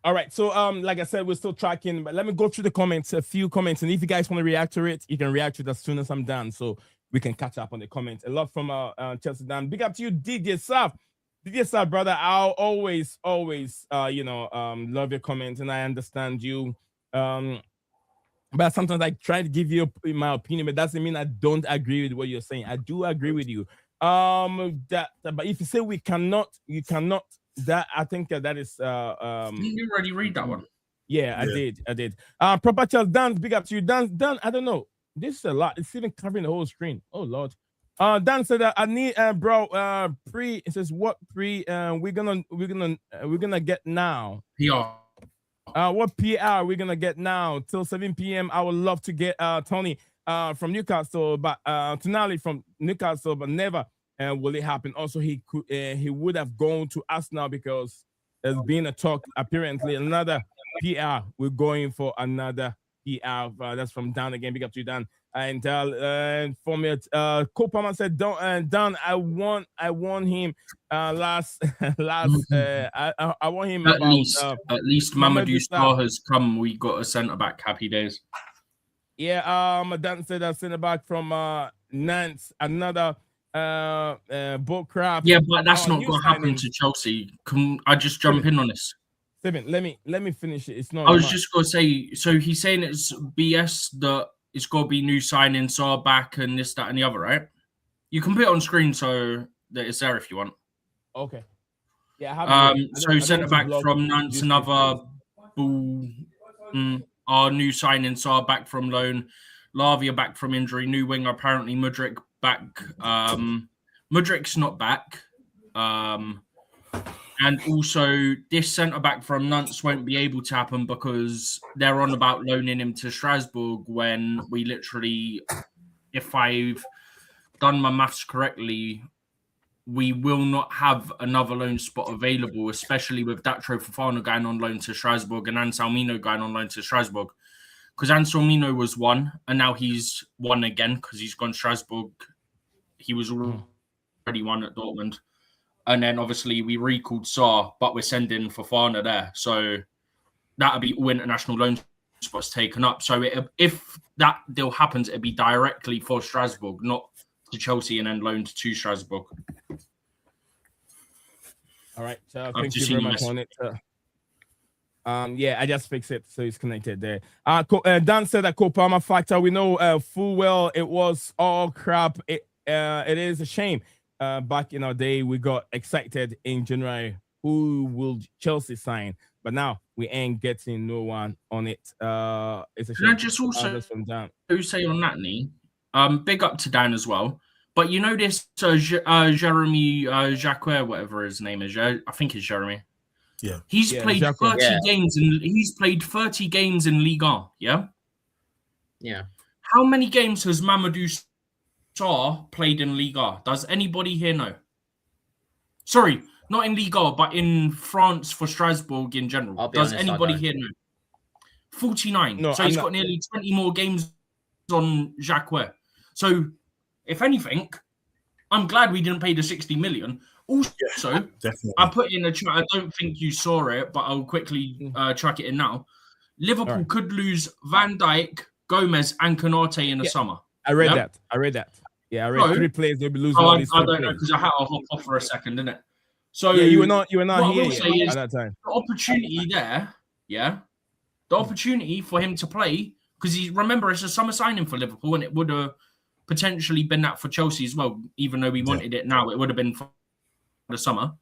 All right. So like I said, we're still tracking, but let me go through the comments, a few comments, and if you guys want to react to it, you can react to it as soon as I'm done, so we can catch up on the comments. A lot from Chelsea Dan. Big up to you, DJ Saf, brother. I'll always love your comments, and I understand you. But sometimes I try to give you my opinion, but that doesn't mean I don't agree with what you're saying. I do agree with you. But if you say you cannot, that I think that is you already read that one. Yeah, I did. Proper Charles Dan, big up to you. Dan, I don't know. This is a lot. It's even covering the whole screen. Oh Lord. Dan said that I need bro pre. It says what pre we're gonna get now. PR. What PR we're gonna get now till 7 p.m. I would love to get Tony from Newcastle, but Tonali from Newcastle, but never will it happen. Also, he would have gone to us now because there's been a talk. Apparently, another PR. We're going for another PR. That's from Dan again. Big up to you, Dan. And for me, Kopama said, "Don't Dan. I want him last. I want him at about, least Mamadou Sarr has come. We got a centre back. Happy days. Yeah. Dan said a centre back from Nantes. Another bull crap. Yeah, but that's not going to happen to Chelsea. Can I just jump in on this? Steven, let me finish it. It's not. I was just going to say. So he's saying it's BS that it's got to be new signing, Sarr back, and this, that, and the other, right? You can put it on screen so that it's there if you want. Okay. Yeah. So centre back from Nantes, another our new signing, Sarr back from loan, Lavia back from injury, new winger apparently Mudryk back. Mudryk's not back. And also, this centre-back from Nantes won't be able to happen because they're on about loaning him to Strasbourg when we literally, if I've done my maths correctly, we will not have another loan spot available, especially with Datro Fofana going on loan to Strasbourg and Anselmino going on loan to Strasbourg. Because Anselmino was one, and now he's one again because he's gone Strasbourg. He was already one at Dortmund. And then obviously we recalled Sarr, but we're sending Fofana there. So that'll be all international loan spots taken up. So if that deal happens, it'll be directly for Strasbourg, not to Chelsea and then loaned to Strasbourg. All right. So thank you very much on it. Yeah, I just fixed it. So it's connected there. Dan said that Kopama factor. We know full well it was all crap. It is a shame. Back in our day, we got excited in January. Who will Chelsea sign? But now we ain't getting no one on it. It's a shame. Can I just also say on that, Nii? Big up to Dan as well. But you know this Jeremy Jacquet, whatever his name is. I think it's Jeremy. Yeah. He's played Jacquet. 30 games and he's played 30 games in Ligue 1. Yeah. Yeah. How many games has Mamadou Sarr played in Ligue 1? Does anybody here know? Sorry, not in Ligue 1, but in France for Strasbourg in general. Does anybody here know? 49. No, so he's got nearly 20 more games on Jacquet. So, if anything, I'm glad we didn't pay the 60 million. Also, I put in a chat, I don't think you saw it, but I'll quickly track it in now. Liverpool could lose Van Dijk, Gomez, and Konate in the summer. I read that. Yeah, I read 3 players. They'll be losing all these 3 I don't know because I had to hop off for a second, didn't it? So yeah, you were not here at that time. The opportunity there, yeah, the opportunity for him to play because remember it's a summer signing for Liverpool, and it would have potentially been that for Chelsea as well. Even though we wanted it now, it would have been for the summer.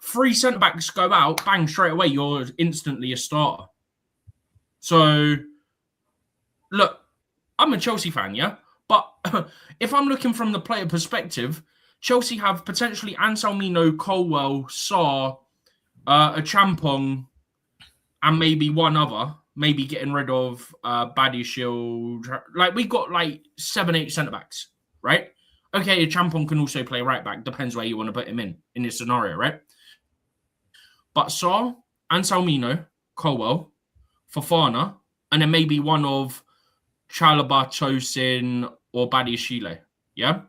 3 centre backs go out, bang, straight away. You're instantly a starter. So look. I'm a Chelsea fan, yeah? But if I'm looking from the player perspective, Chelsea have potentially Anselmino, Colwell, Sarr, a Champong, and maybe one other. Maybe getting rid of Badiashile. Like, we got like 7-8 centre-backs, right? Okay, a Champong can also play right-back. Depends where you want to put him in this scenario, right? But Sarr, Anselmino, Colwell, Fofana, and then maybe one of Chalobah, Tosin, or Badiashile. Yeah?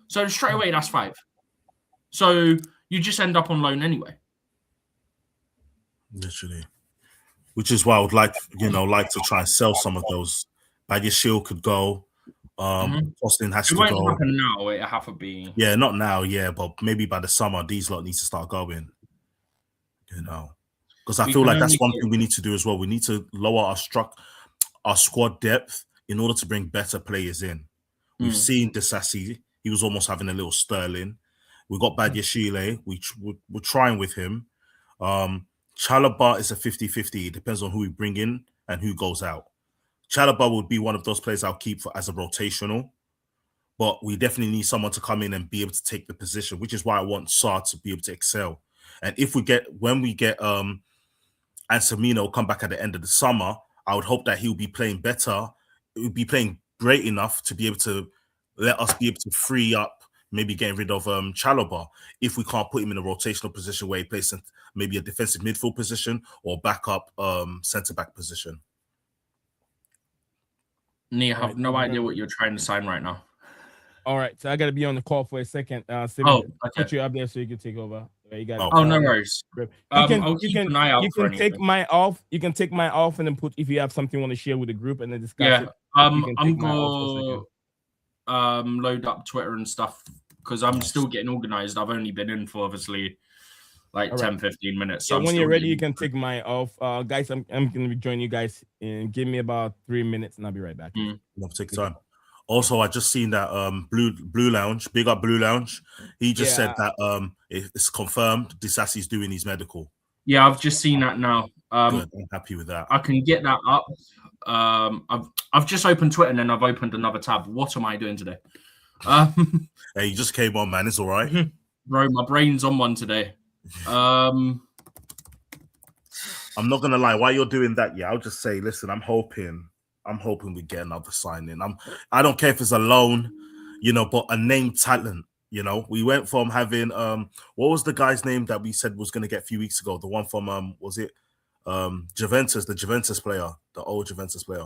So straight away, that's 5. So you just end up on loan anyway. Literally. Which is why I would like to try and sell some of those. Badiashile could go. Austin has to go. It won't happen now. It have to be. Yeah, not now, but maybe by the summer, these lot need to start going. Because I feel like that's one thing we need to do as well. We need to lower our squad depth in order to bring better players in. We've seen Disasi. He was almost having a little Sterling. We got Badiashile. We're trying with him. Chalobah is a 50-50. It depends on who we bring in and who goes out. Chalobah would be one of those players I'll keep as a rotational. but we definitely need someone to come in and be able to take the position, which is why I want Sarr to be able to excel. And if when we get Anselmino come back at the end of the summer, I would hope that he'll be playing better. It would be playing great enough to be able to let us be able to free up, maybe getting rid of Chalobah if we can't put him in a rotational position where he plays maybe a defensive midfield position or backup centre-back position. Nee, I have no idea what you're trying to sign right now. All right, so I got to be on the call for a second. Put you up there so you can take over. You got no worries. I'll keep an eye out for anything. Take mine off. You can take mine off and then put if you have something you want to share with the group and then discuss it. I'm gonna load up Twitter and stuff because I'm still getting organized. I've only been in for obviously like 10-15 minutes. So when you're ready, you can take mine off. Guys, I'm gonna be joining you guys and give me about 3 minutes and I'll be right back. Love take time. Also, I just seen that Blue Lounge, big up Blue Lounge. He just said that it's confirmed Disasi's doing his medical. Yeah, I've just seen that now. Good. I'm happy with that. I can get that up. I've just opened Twitter and then I've opened another tab. What am I doing today? Hey, you just came on, man. It's all right. Bro, my brain's on one today. I'm not gonna lie. While you're doing that, I'll just say, listen, I'm hoping we get another signing. I don't care if it's a loan, but a named talent. We went from having what was the guy's name that we said was going to get a few weeks ago? The one from was it Juventus, the Juventus player, the old Juventus player,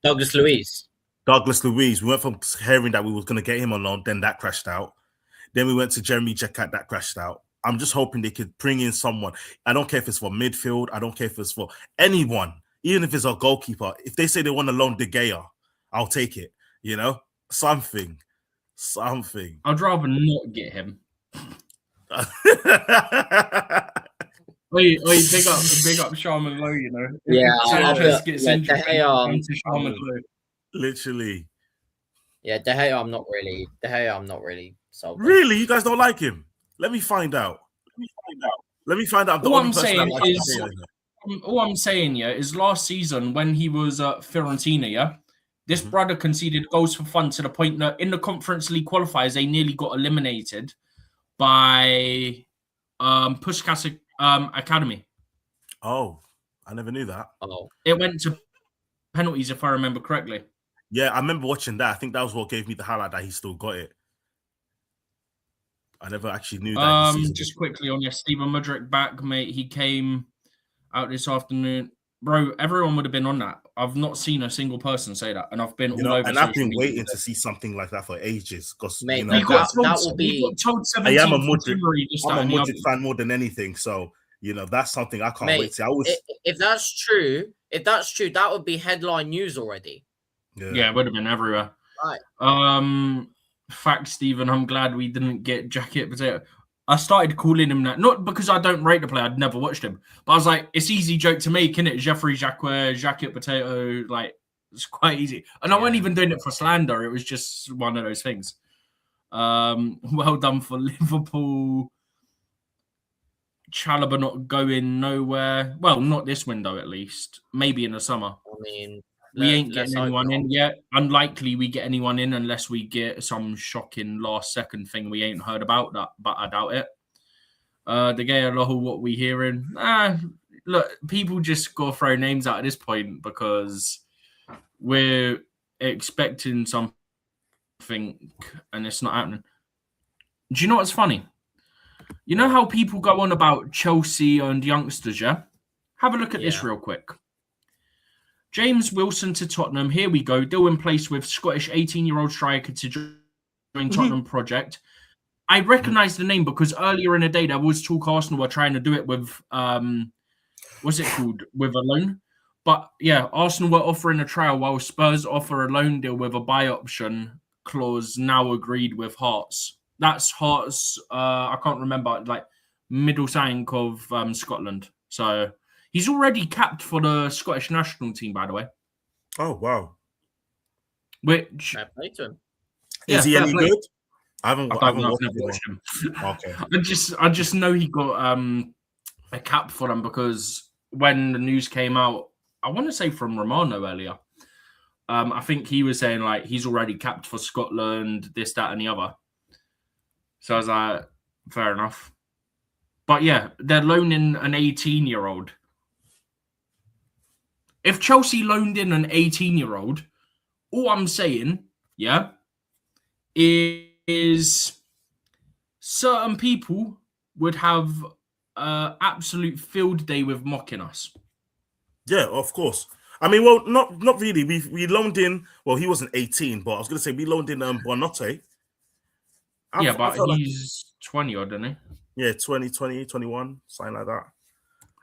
Douglas Luiz. We went from hearing that we was going to get him on loan, then that crashed out. Then we went to Jeremy Jacquet, that crashed out. I'm just hoping they could bring in someone. I don't care if it's for midfield. I don't care if it's for anyone. Even if it's a goalkeeper, if they say they want to loan De Gea, I'll take it. Something. I'd rather not get him. Big up Sharman Lowe, Yeah, literally. Yeah, De Gea, I'm not really sold. Really, you guys don't like him? Let me find out. All I'm saying, is last season when he was at Fiorentina, this brother conceded goals for fun to the point that in the Conference League qualifiers, they nearly got eliminated by Puskas Academy. Oh, I never knew that. Oh, it went to penalties, if I remember correctly. Yeah, I remember watching that. I think that was what gave me the highlight that he still got it. I never actually knew that. Just quickly on Steven Mudryk back, mate. He came out this afternoon. Bro, everyone would have been on that. I've not seen a single person say that. And I've been all over. And I've been waiting to see something like that for ages. Because I am a Mudryk fan more than anything. So, that's something I can't wait to. If that's true, that would be headline news already. Yeah, it would have been everywhere. Right. Fact, Stephen, I'm glad we didn't get Jacquet Potato. I started calling him that, not because I don't rate the player, I'd never watched him, but I was like, it's easy joke to make, isn't it? Jeffrey Jacquet, Jacquet Potato, like, it's quite easy. And I wasn't even doing it for slander, it was just one of those things. Well done for Liverpool. Chalobah not going nowhere. Well, not this window at least. Maybe in the summer. I mean, we ain't getting anyone in yet. Unlikely we get anyone in unless we get some shocking last second thing we ain't heard about that, but I doubt it. De Gea, what we hearing? Look, people just go throw names out at this point because we're expecting something and it's not happening. Do you know what's funny? You know how people go on about Chelsea and youngsters, yeah? Have a look at this real quick. James Wilson to Tottenham. Here we go. Deal in place with Scottish 18-year-old striker to join Tottenham project. I recognise the name because earlier in the day there was talk Arsenal were trying to do it with, what's it called? With a loan. But yeah, Arsenal were offering a trial while Spurs offer a loan deal with a buy option clause now agreed with Hearts. That's Hearts, I can't remember, like middle sign of Scotland. So he's already capped for the Scottish national team, by the way. Oh, wow. Which... Fair play to him. Is he any good? I've never watched him. Okay. I just know he got a cap for them because when the news came out, I want to say from Romano earlier, I think he was saying like he's already capped for Scotland, this, that, and the other. So I was like, fair enough. But yeah, they're loaning an 18-year-old. If Chelsea loaned in an 18-year-old, all I'm saying, yeah, is certain people would have absolute field day with mocking us. Yeah, of course. I mean, well, not really. We loaned in. Well, he wasn't 18, but I was going to say we loaned in Bonote. Yeah, but he's 20 odd, isn't he? Yeah, 20, 21, something like that.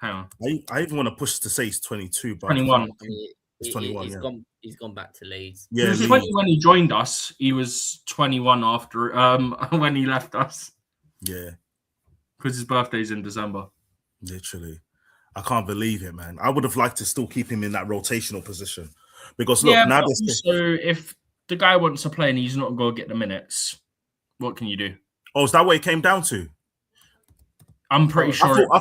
Hang on. I even want to push to say he's 22, but 21. He's 21. He's gone back to Leeds. Yeah, he was 20 when he joined us. He was 21 after when he left us. Yeah, because his birthday's in December. Literally, I can't believe it, man. I would have liked to still keep him in that rotational position because look, now so if the guy wants to play and he's not going to get the minutes, what can you do? Oh, is that what it came down to? I'm pretty sure. I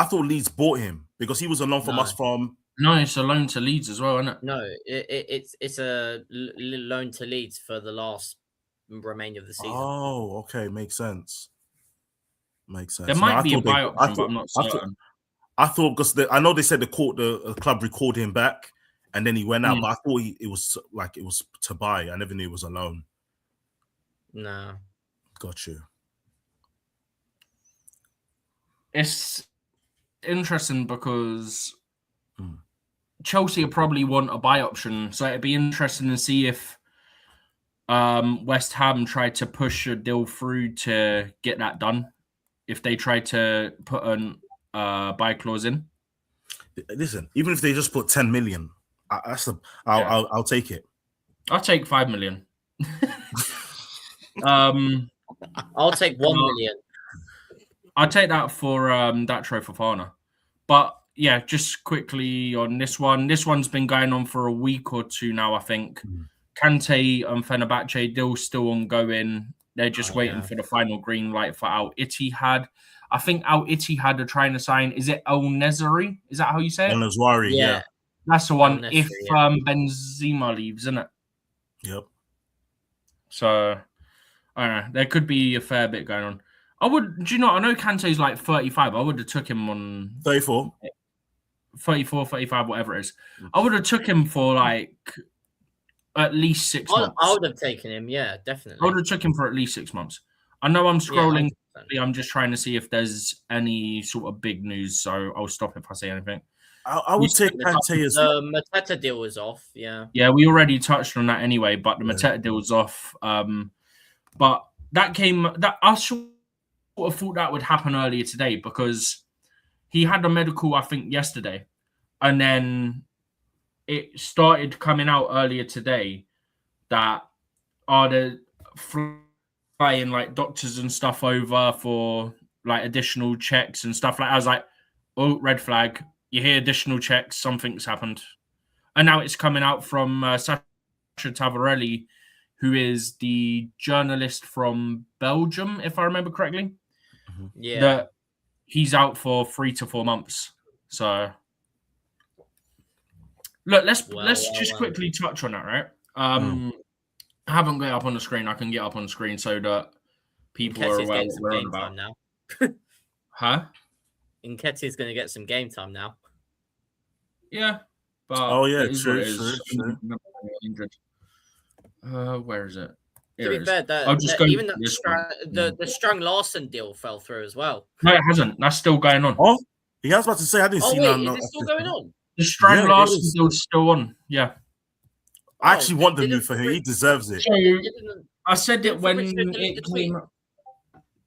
thought Leeds bought him because he was a loan from us from. No, it's a loan to Leeds as well, isn't it? No, it's a loan to Leeds for the last remainder of the season. Oh, okay, makes sense. There might be a buy option, but I'm not certain. I thought because I know they said the club recalled him back and then he went out, but I thought it was to buy. I never knew it was a loan. No, got you. It's interesting because Chelsea probably want a buy option, so it'd be interesting to see if West Ham tried to push a deal through to get that done. If they tried to put an buy clause in. Listen, even if they just put 10 million, I'll take it. I'll take 5 million. I'll take 1 million. I'll take that for that trophy for Fana. But yeah, just quickly on this one. This one's been going on for a week or two now, I think. Kante and Fenerbahce deal still ongoing. They're just waiting for the final green light for Al Ittihad. I think Al Ittihad are trying to sign. Is it El Nezari? Is that how you say it? El Nezari, yeah. That's the one. If Benzema leaves, isn't it? Yep. So I don't know. There could be a fair bit going on. I know Kante's like 35. I would have took him on 34, 35, whatever it is. I would have took him for like at least 6 months. I would have taken him, yeah, definitely. I would have took him for at least 6 months. I know I'm scrolling. Yeah, I'm just trying to see if there's any sort of big news, so I'll stop if I say anything. I would take Kante as well. The Mateta deal was off, yeah. Yeah, we already touched on that anyway, but the Mateta deal was off. But I sort of thought that would happen earlier today because he had a medical, I think, yesterday. And then it started coming out earlier today that they're flying like doctors and stuff over for like additional checks and stuff like that. I was like, oh, red flag. You hear additional checks, something's happened. And now it's coming out from Sasha Tavarelli, who is the journalist from Belgium, if I remember correctly. Yeah. That he's out for 3 to 4 months. So look, let's just quickly touch on that, right? I haven't got it up on the screen. I can get up on the screen so that people are aware what we're on about. Now. Huh? Nketiah's going to get some game time now. Yeah. But true. Where is it? To be fair, even the Strang Larson deal fell through as well. No, it hasn't. That's still going on. Oh, he was about to say I didn't see that. Is it still going on? The Strang Larson deal is still on. Yeah. I actually want the move for him. He deserves it. So, I said it when it came up.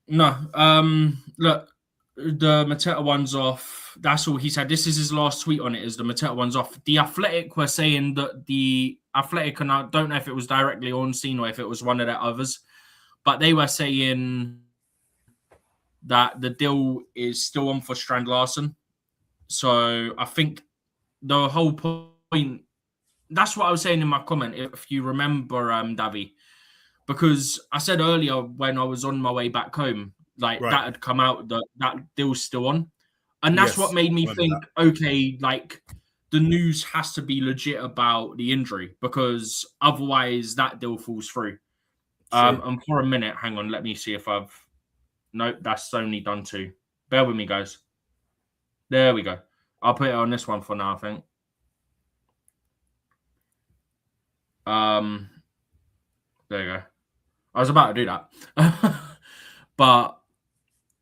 No. Look, the Mateta one's off. That's all he said. This is his last tweet on it, is the Mateta one's off. The Athletic were saying that the Athletic, and I don't know if it was directly on scene or if it was one of the others, but they were saying that the deal is still on for Strand Larson. So I think the whole point, that's what I was saying in my comment, if you remember, Davy, because I said earlier when I was on my way back home, that had come out, that deal's still on. And that's what made me think, okay, like, the news has to be legit about the injury, because otherwise that deal falls through. And for a minute, hang on, let me see if I've... Nope, that's only done 2. Bear with me, guys. There we go. I'll put it on this one for now, I think. There you go. I was about to do that. But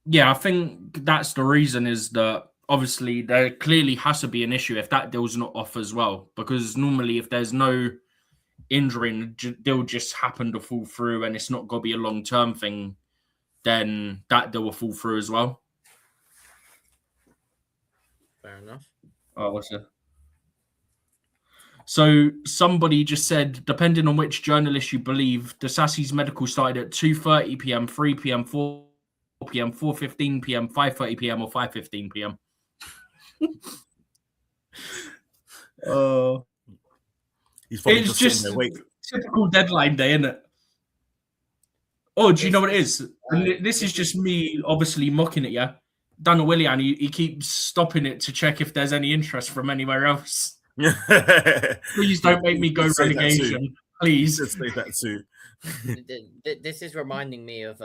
yeah, I think that's the reason, is that obviously there clearly has to be an issue if that deal's not off as well. Because normally if there's no injury and the deal just happened to fall through and it's not going to be a long-term thing, then that deal will fall through as well. Fair enough. Oh, what's it? So somebody just said, depending on which journalist you believe, Disasi's medical started at 2:30 p.m., 3 p.m., 4 p.m., 4:15 p.m., 5:30 p.m., or 5:15 p.m. He's probably It's just sitting there waiting. typical deadline day, isn't it? Oh, do you know what it is? And this is just me obviously mocking it, yeah? Daniel Willian, he keeps stopping it to check if there's any interest from anywhere else. Please don't make me go relegation. Please. Let's say that too. This is reminding me of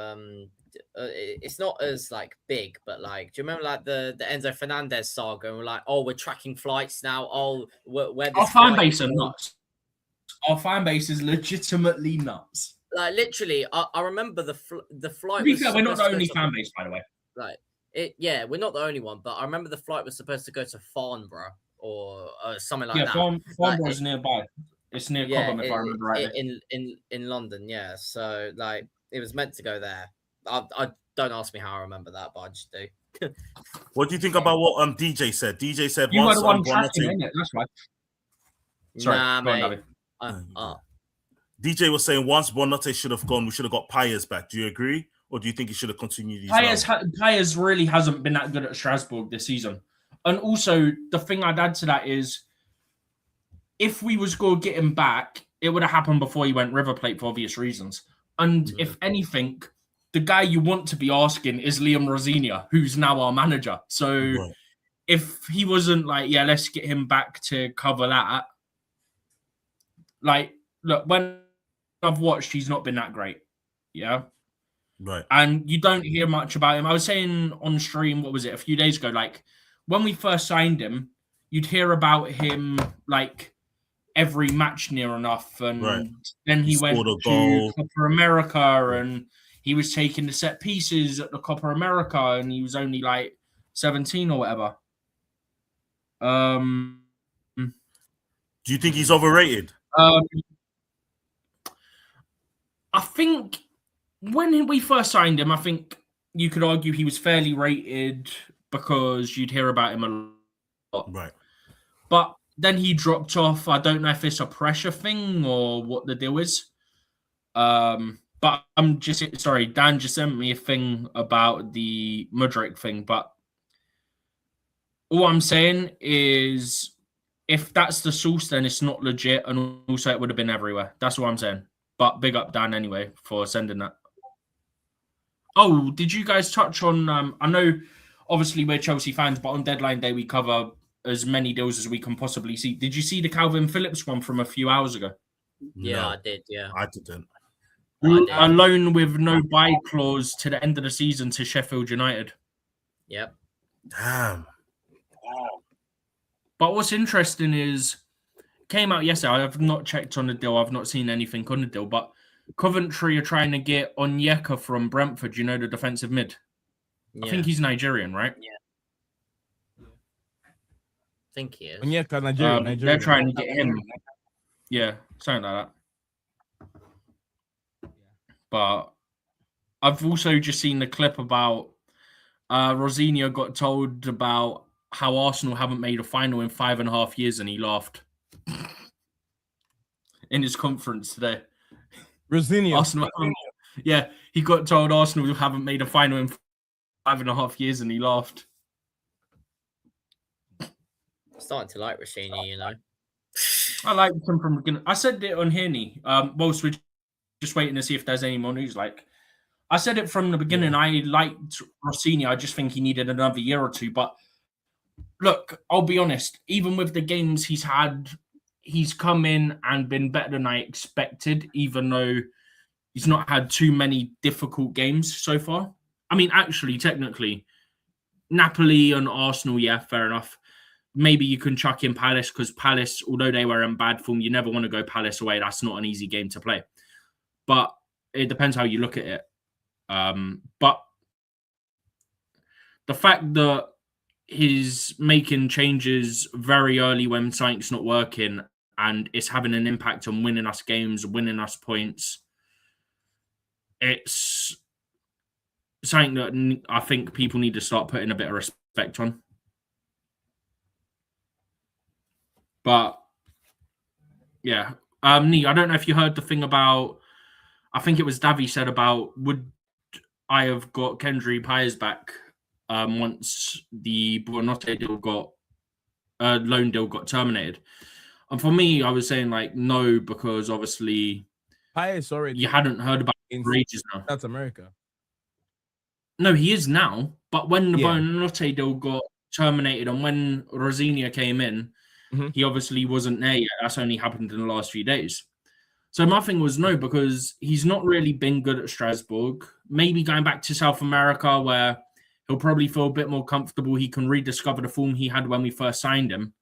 it's not as like big, but like, do you remember like the Enzo Fernandez saga? And we're like, oh, we're tracking flights now. Oh, where our fan base are nuts. Our fan base is legitimately nuts. Like literally, I remember the flight. To be fair, we're not the only fan base, by the way. Like yeah, we're not the only one, but I remember the flight was supposed to go to Farnborough or something like that. Yeah, Farnborough is nearby. It's near Cobham, if I remember rightly. In London, yeah. So like, it was meant to go there. I don't ask me how I remember that, but I just do. What do you think about what DJ said? DJ said you once were the one tracking, innit? That's right. Sorry, nah, mate. DJ was saying once Bonote should have gone, we should have got Payers back. Do you agree? Or do you think he should have continued? Payers really hasn't been that good at Strasbourg this season. And also, the thing I'd add to that is, if we was going to get him back, it would have happened before he went River Plate for obvious reasons. And if anything, the guy you want to be asking is Liam Rosinia, who's now our manager. So if he wasn't like, yeah, let's get him back to cover that. Like, look, when I've watched, he's not been that great. Yeah. Right. And you don't hear much about him. I was saying on stream, what was it, a few days ago, like, when we first signed him, you'd hear about him, like, every match near enough. And then he went to Copa America and he was taking the set pieces at the Copa America and he was only, like, 17 or whatever. Do you think he's overrated? I think when we first signed him, I think you could argue he was fairly rated because you'd hear about him a lot. Right. But then he dropped off. I don't know if it's a pressure thing or what the deal is. But I'm just sorry, Dan just sent me a thing about the Mudryk thing. But all I'm saying is, if that's the source, then it's not legit, and also it would have been everywhere. That's what I'm saying. But big up Dan anyway for sending that. Oh, did you guys touch on? I know, obviously we're Chelsea fans, but on deadline day we cover as many deals as we can possibly see. Did you see the Calvin Phillips one from a few hours ago? Yeah, No, I did. Yeah, I didn't. A loan with no buy clause to the end of the season to Sheffield United. Yep. Damn. But what's interesting is, came out yesterday. I have not checked on the deal. I've not seen anything on the deal. But Coventry are trying to get on Jako from Brentford. You know, the defensive mid. Yeah. I think he's Nigerian, right? Yeah. I think he is. Onyeka, Nigerian. They're trying to get him. Yeah, something like that. But I've also just seen the clip about Rosinia got told about how Arsenal haven't made a final in 5.5 years, and he laughed in his conference today. Rosinia. Arsenal, yeah, he got told Arsenal haven't made a final in 5.5 years, and he laughed. I'm starting to like Rosinia, you know. I like him from the beginning. I said it on Nii. Whilst we're just waiting to see if there's any more news. Like, I said it from the beginning. I liked Rosinia. I just think he needed another year or two. But look, I'll be honest, even with the games he's had, he's come in and been better than I expected, even though he's not had too many difficult games so far. I mean, actually, technically, Napoli and Arsenal, yeah, fair enough. Maybe you can chuck in Palace, because Palace, although they were in bad form, you never want to go Palace away. That's not an easy game to play. But it depends how you look at it. But the fact that he's making changes very early when something's not working and it's having an impact on winning us games, winning us points, it's something that I think people need to start putting a bit of respect on. But yeah, Nii, I don't know if you heard the thing about, I think it was Davi said about, would I have got Kendry Pires back once the Buonanotte deal got loan deal got terminated? And for me, I was saying like no, because obviously Pires already you hadn't heard about it for ages now. That's America. No, he is now. But when the Buonanotte deal got terminated and when Rosinia came in, he obviously wasn't there yet. That's only happened in the last few days. So my thing was no, because he's not really been good at Strasbourg. Maybe going back to South America, where he'll probably feel a bit more comfortable. He can rediscover the form he had when we first signed him.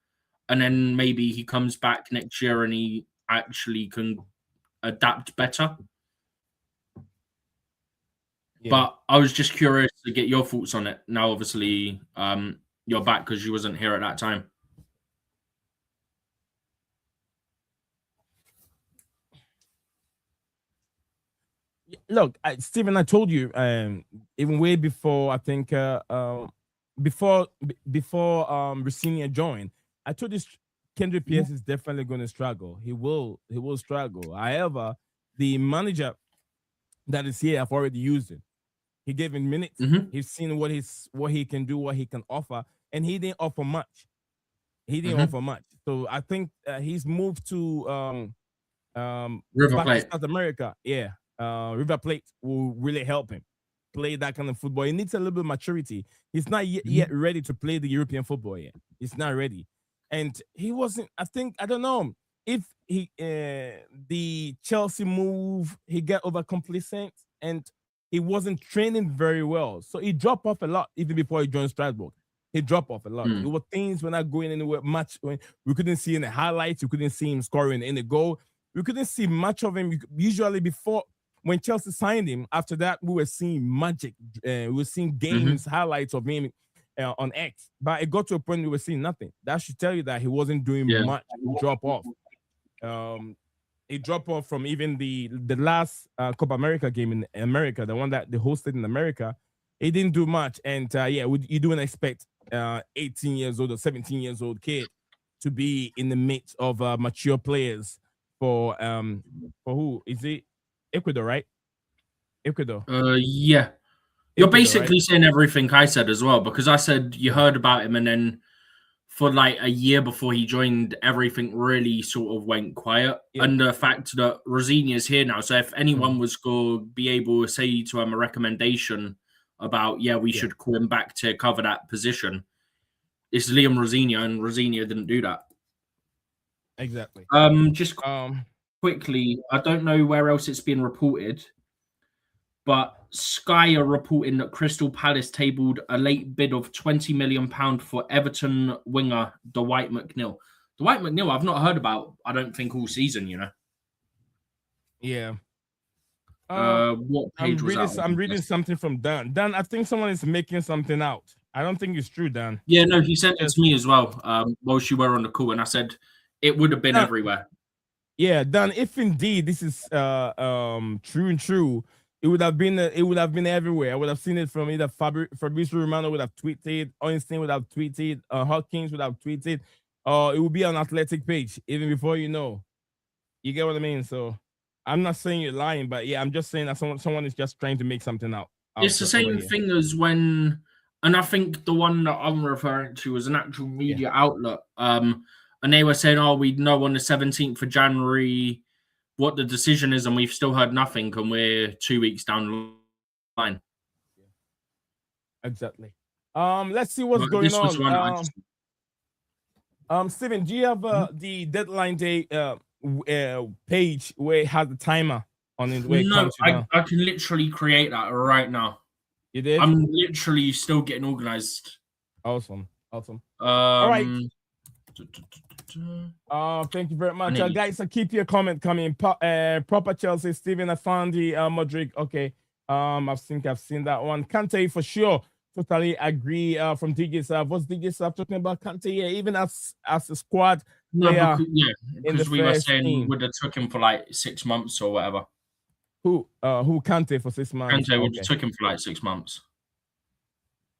And then maybe he comes back next year and he actually can adapt better. Yeah. But I was just curious to get your thoughts on it. Now, obviously, you're back because you wasn't here at that time. Look, Stephen, I told you even way before, I think before Rosinia joined, I told you Kendry Pires is definitely going to struggle. He will struggle. However, the manager that is here, I've already used him. He gave him minutes. He's seen what he can do, what he can offer, and he didn't offer much. Offer much. So I think he's moved to River Plate, South America. Yeah. River Plate will really help him play that kind of football. He needs a little bit of maturity. He's not yet ready to play the European football yet. He's not ready. And he wasn't, I don't know if he the Chelsea move, he got over complacent and he wasn't training very well. So he dropped off a lot even before he joined Strasbourg. He dropped off a lot. It was things were not going anywhere much. When we couldn't see any highlights, we couldn't see him scoring any goal. We couldn't see much of him. Usually before, when Chelsea signed him, after that, we were seeing magic. We were seeing games, highlights of him on X. But it got to a point we were seeing nothing. That should tell you that he wasn't doing much. Drop off. He dropped off from even the last Copa America game in America, the one that they hosted in America. He didn't do much. And you don't expect 18 years old or 17 years old kid to be in the midst of mature players for who? Is it? Ecuador, right? Ecuador. Yeah. You're basically saying everything I said as well, because I said you heard about him and then for like a year before he joined, everything really sort of went quiet. And the fact that Rosinia is here now, so if anyone was going to be able to say to him a recommendation about, we should call him back to cover that position, it's Liam Rosinia, and Rosinia didn't do that. Exactly. Just quickly, I don't know where else it's been reported, but Sky are reporting that Crystal Palace tabled a late bid of £20 million for Everton winger Dwight McNeil. Dwight McNeil, I've not heard about, I don't think, all season, you know. Yeah. What page was that? I'm reading something from Dan. Dan, I think someone is making something out. I don't think it's true, Dan. Yeah, no, he sent it to me as well while you were on the call, and I said it would have been everywhere. Yeah, Dan, if indeed this is true, it would have been everywhere. I would have seen it from either Fabrizio Romano would have tweeted, Einstein would have tweeted, Hawkins would have tweeted, it would be on Athletic page even before you know. You get what I mean? So I'm not saying you're lying, but I'm just saying that someone is just trying to make something out. It's the same thing as when, and I think the one that I'm referring to was an actual media outlet. And they were saying, we know on the 17th of January what the decision is, and we've still heard nothing, and we're 2 weeks down the line. Exactly. Let's see what's going on. Steven, do you have the deadline day page where it has the timer on it? Where it No, counts you down? I can literally create that right now. You did? I'm literally still getting organized. Awesome. All right. Thank you very much, guys. So keep your comment coming. Proper Chelsea, Steven Afandi, Modric. Okay. I think I've seen that one. Kante for sure. Totally agree. From DJ Sav. What's DJ Sav talking about? Kante, yeah, even as a squad. No, in because the we were first saying team. we would have took him for like 6 months or whatever. Who Kante for 6 months? Kante would have took him for like 6 months.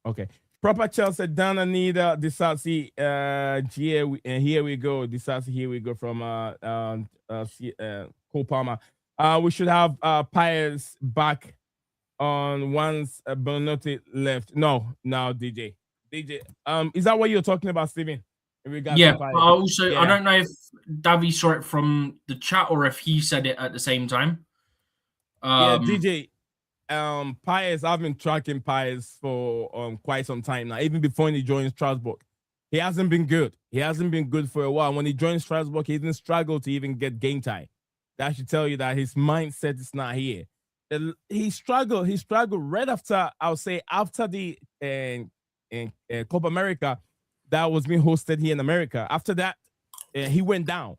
Okay. Proper Chelsea, Dana Nida, Disasi, here we go. Disasi, here we go from Cole Palmer. We should have Piers back on once Bonotti left. No, DJ. Is that what you're talking about, Steven? Yeah, but also I don't know if Davy saw it from the chat or if he said it at the same time. DJ. Piers, I've been tracking Piers for quite some time now, even before he joined Strasbourg. He hasn't been good. He hasn't been good for a while. When he joined Strasbourg, he didn't struggle to even get game time. That should tell you that his mindset is not here. He struggled right after, I'll say, after the Copa America that was being hosted here in America. After that, he went down.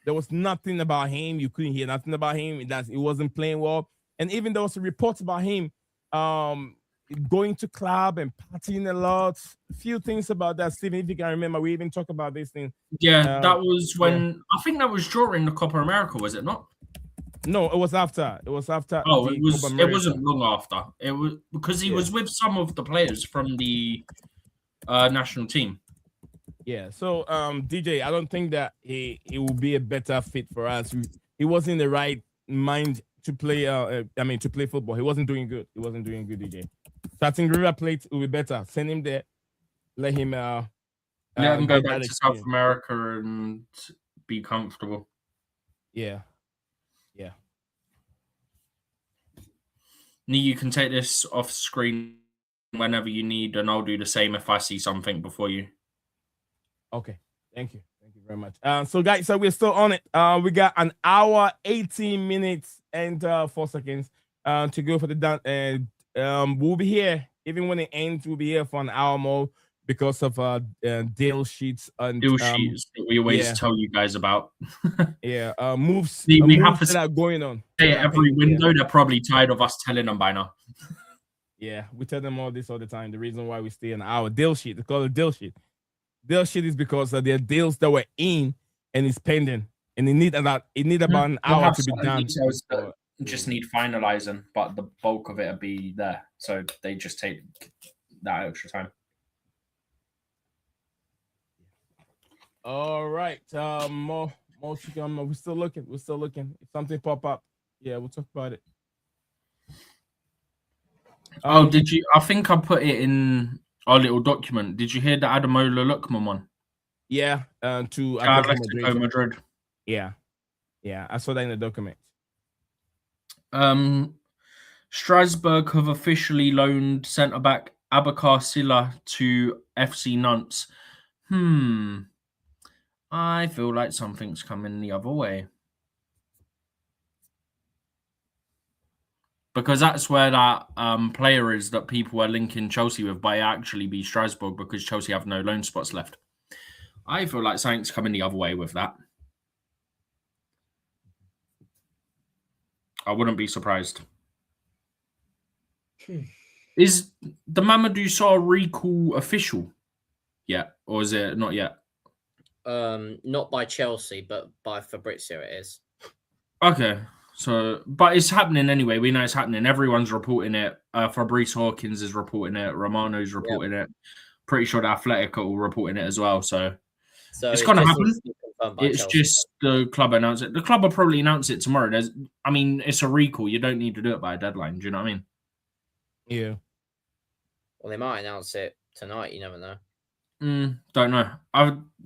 There was nothing about him. You couldn't hear nothing about him. He wasn't playing well. And even there was reports about him going to club and partying a lot. A few things about that, Steven, if you can remember, we even talked about this thing. Yeah, that was when I think that was during the Copa America, was it not? No, it was after. It was after. Oh, it wasn't long after. It was because he was with some of the players from the national team. Yeah. So, DJ, I don't think that he will be a better fit for us. He wasn't in the right mind to play. To play football. He wasn't doing good. DJ. So I think River Plate will be better. Send him there. Let him. Let him go back to South America and be comfortable. Yeah. Nee, you can take this off screen whenever you need, and I'll do the same if I see something before you. Okay. Thank you very much. So guys, we're still on it. We got an hour, 18 minutes, and 4 seconds to go for the done. We'll be here even when it ends. We'll be here for an hour more because of deal sheets and deal sheets that we always tell you guys about. Moves. We have that are going on. Every window. They're probably tired of us telling them by now. Yeah, we tell them all this all the time. The reason why we stay an hour deal sheet, they call it deal sheet. Deal sheet is because there are deals that were in and it's pending, and it need about an hour to be done. Just need finalizing, but the bulk of it will be there, so they just take that extra time. All right, more. We're still looking. If something pop up, we'll talk about it. Did you? I think I put it in our little document. Did you hear the Ademola Lookman one? Yeah, to Atletico Madrid. Yeah, I saw that in the document. Strasbourg have officially loaned centre back Abakar Silla to FC Nantes. I feel like something's coming the other way. Because that's where that player is that people are linking Chelsea with, but it actually be Strasbourg because Chelsea have no loan spots left. I feel like something's coming the other way with that. I wouldn't be surprised. Is the Mamadou Sarr recall official yet, or is it not yet? Not by Chelsea, but by Fabrizio it is. Okay. So, but it's happening anyway. We know it's happening. Everyone's reporting it. Fabrice Hawkins is reporting it. Romano's reporting it. Pretty sure the Athletic are all reporting it as well. So it's going to happen. It's Chelsea, just the club announce it. The club will probably announce it tomorrow. It's a recall. You don't need to do it by a deadline. Do you know what I mean? Yeah. Well, they might announce it tonight. You never know. Don't know.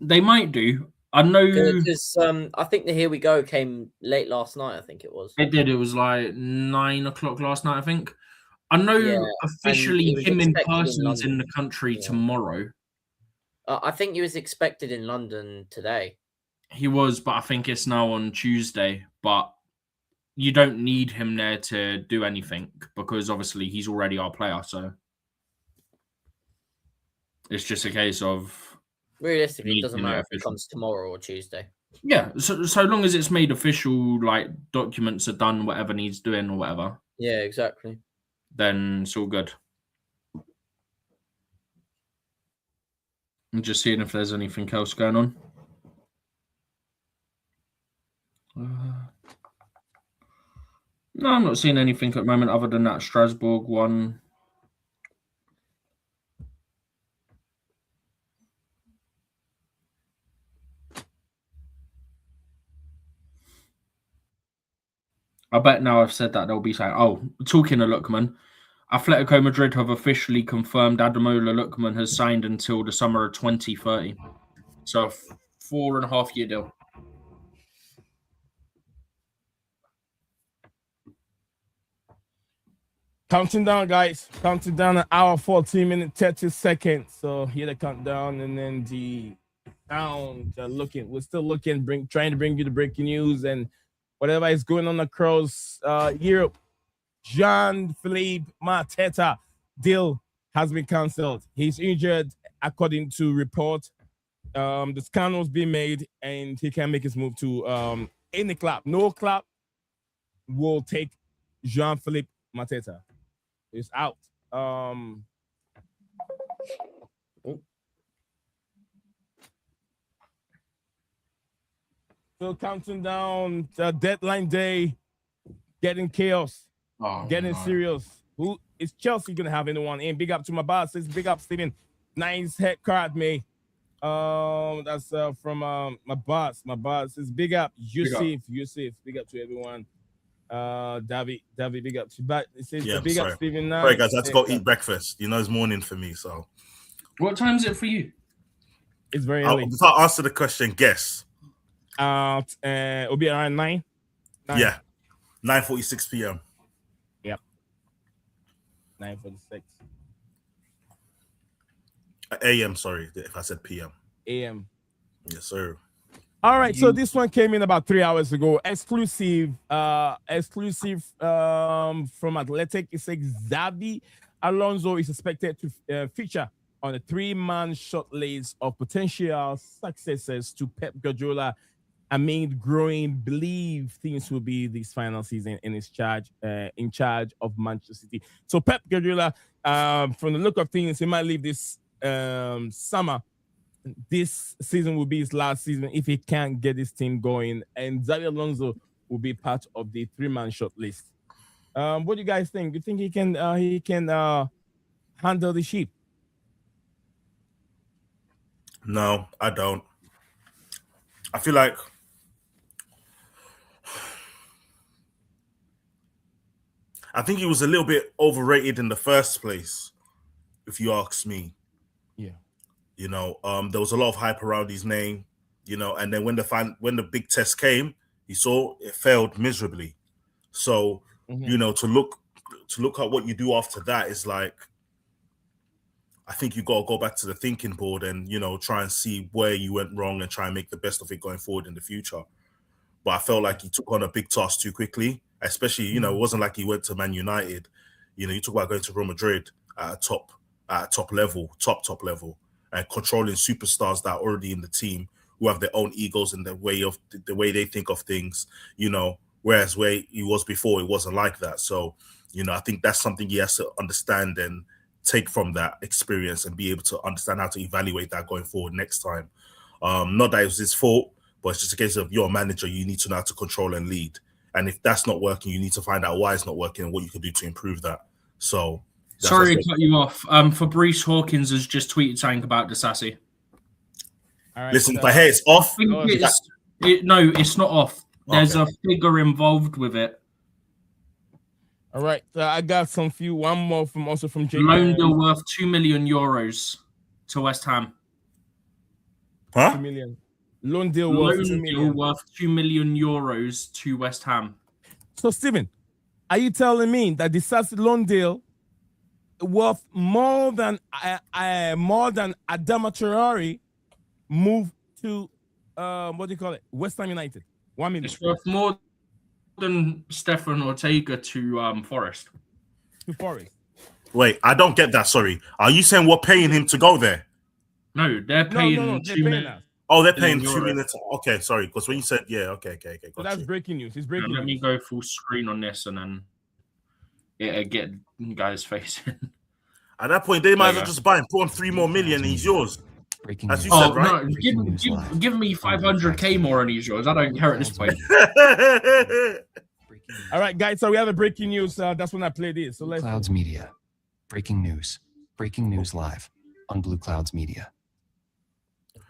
They might do. I know because I think the Here We Go came late last night. I think it was. It did. It was like 9 o'clock last night. I think. I know officially him in person is in the country tomorrow. I think he was expected in London today. He was, but I think it's now on Tuesday. But you don't need him there to do anything because obviously he's already our player. So it's just a case of realistically, it doesn't matter if it comes tomorrow or Tuesday. Yeah, so long as it's made official, like documents are done, whatever needs doing or whatever. Yeah, exactly. Then it's all good. I'm just seeing if there's anything else going on. No, I'm not seeing anything at the moment other than that Strasbourg one. I bet now I've said that they'll be saying, oh, talking of Lookman, Atletico Madrid have officially confirmed Ademola Lookman has signed until the summer of 2030. So a 4.5-year deal. Counting down, guys. Counting down, an hour, 14 minutes, 30 seconds. So here the countdown, and then the sound. We're still looking, trying to bring you the breaking news and whatever is going on across Europe. Jean-Philippe Mateta deal has been cancelled. He's injured, according to report. The scan was being made, and he can make his move to any club. No club will take Jean-Philippe Mateta. He's out. So counting down the deadline day, getting chaos, getting serious. Who is Chelsea gonna have anyone in? Big up to my boss. It's big up, Steven. Nice head card, me. That's from my boss. My boss is big up. Yusuf. Big up to everyone. David, big up. But it says big up, Steven. Sorry, guys, I had to go eat breakfast. You know, it's morning for me. So, what time is it for you? It's very early. Before I answer the question, guess. It'll be around 9. Yeah, 9:46 p.m. Yep, 9:46 a.m. Sorry, if I said p.m. a.m. Yes, sir. All right, so this one came in about 3 hours ago. Exclusive from Athletic. It says Xavi Alonso is expected to feature on a 3-man shortlist of potential successors to Pep Guardiola amid growing belief things will be this final season in charge of Manchester City. So Pep Guardiola, from the look of things, he might leave this summer. This season will be his last season if he can't get his team going, and Xavi Alonso will be part of the 3-man shortlist. What do you guys think? Do you think he can handle the ship? No, I don't. I feel like he was a little bit overrated in the first place, if you ask me. Yeah. You know, there was a lot of hype around his name, you know, and then when the big test came, he saw it failed miserably. So, you know, to look at what you do after that is like, I think you got to go back to the thinking board and, you know, try and see where you went wrong and try and make the best of it going forward in the future. But I felt like he took on a big task too quickly, especially, you know, it wasn't like he went to Man United. You know, you talk about going to Real Madrid at a top level, and controlling superstars that are already in the team who have their own egos and the way they think of things, you know, whereas where he was before, it wasn't like that. So, you know, I think that's something he has to understand and take from that experience and be able to understand how to evaluate that going forward next time. Not that it was his fault, but it's just a case of you're a manager, you need to know how to control and lead. And if that's not working, you need to find out why it's not working and what you can do to improve that. So, sorry to cut you off. Fabrice Hawkins has just tweeted something about Disasi. Right, listen, if I hear it's off. No, it's not off. There's a figure involved with it. All right, I got one more from Jake. Loan deal worth €2 million to West Ham. Huh? 2 million. Loan deal worth €2 million to West Ham. So, Steven, are you telling me that the Disasi loan deal worth more than Adama Traore moved to what do you call it? West Ham United. 1 million. It's worth more than Stefan Ortega to Forest. To Forest. Wait, I don't get that. Sorry. Are you saying we're paying him to go there? No, they're paying they're 2 paying million. us. Oh, they're paying €2 2 million. Okay, sorry. Because when you said, okay. So that's breaking news. It's breaking Let me news. go full screen on this and then get guys' face in. At that point, they might as well just buy him, put on 3 more million, and he's yours. As you said, right? No, give me 500k more and he's yours. I don't care at this point. All right, guys. So we have a breaking news. That's when I play this. So let's. BlueClouds Media. Breaking news. Breaking news live on BlueClouds Media.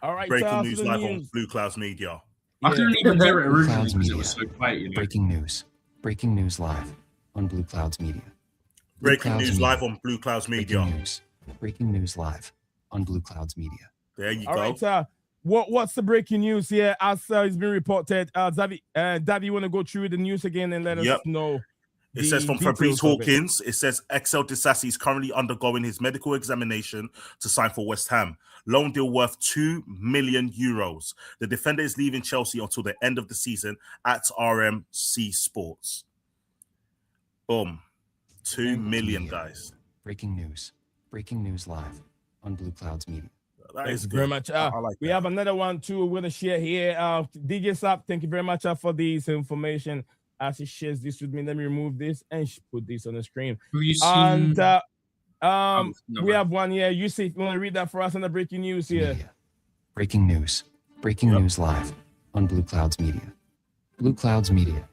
All right. Breaking news live on BlueClouds Media. I couldn't even hear it originally BlueClouds because it Media. was so quiet. You know? Breaking news. Breaking news live on BlueClouds Media. Breaking BlueClouds news Media. live on BlueClouds Media. Breaking news. Breaking news live on BlueClouds Media. There you All go. right. What's the breaking news here? As it's been reported, Davi, you want to go through the news again and let us know? It says from Fabrice Hawkins, it says Axel Disasi is currently undergoing his medical examination to sign for West Ham. Loan deal worth €2 million. The defender is leaving Chelsea until the end of the season at RMC Sports. Boom. 2 million, guys. Breaking news. Breaking news live on BlueClouds Media. That Thank is you good. very much. We have another one too. We're gonna share here. DJ Sap, thank you very much for this information. As he shares this with me, let me remove this and put this on the screen. Have you seen... And we have one here. You see, if you want to read that for us on the breaking news here. Media. Breaking news. Breaking news live on BlueClouds Media. BlueClouds Media.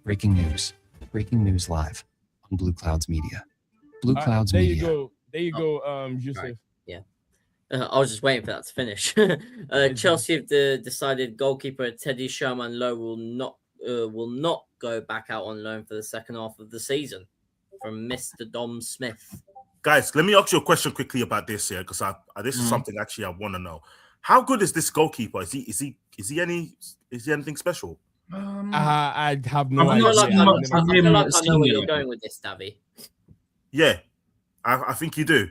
Breaking news. Breaking news live on BlueClouds Media. BlueClouds there Media. There you go, Yusuf. Right. Yeah. I was just waiting for that to finish. Chelsea have decided goalkeeper Teddy Sherman Lowe will not go back out on loan for the second half of the season from Mr. Dom Smith. Guys, let me ask you a question quickly about this here, because this is something actually I want to know. How good is this goalkeeper? Is he anything special? I have no I idea. I feel like I know where you're going with this, Davy. Yeah, I think you do.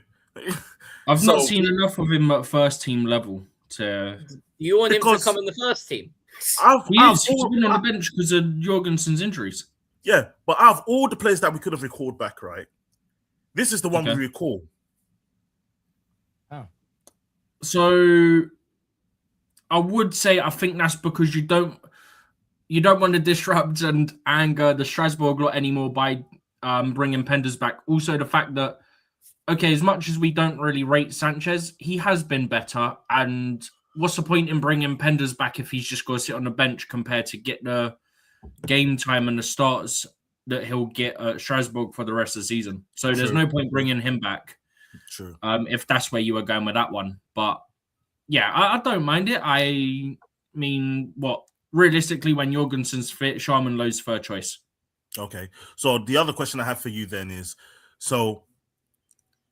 I've not seen enough of him at first team level to. You want him to come in the first team? He's been on the bench because of Jorgensen's injuries. Yeah, but out of all the players that we could have recalled back, right? This is the one we recall. Oh. So I would say I think that's because you don't want to disrupt and anger the Strasbourg lot anymore by bringing Penders back. Also, the fact that, okay, as much as we don't really rate Sanchez, he has been better. And what's the point in bringing Penders back if he's just going to sit on the bench compared to get the game time and the starts that he'll get at Strasbourg for the rest of the season? So there's no point bringing him back. True. If that's where you were going with that one. But yeah, I don't mind it. I mean, realistically, when Jorgensen's fit, Sharman Lowe's third choice. Okay. So the other question I have for you then is, so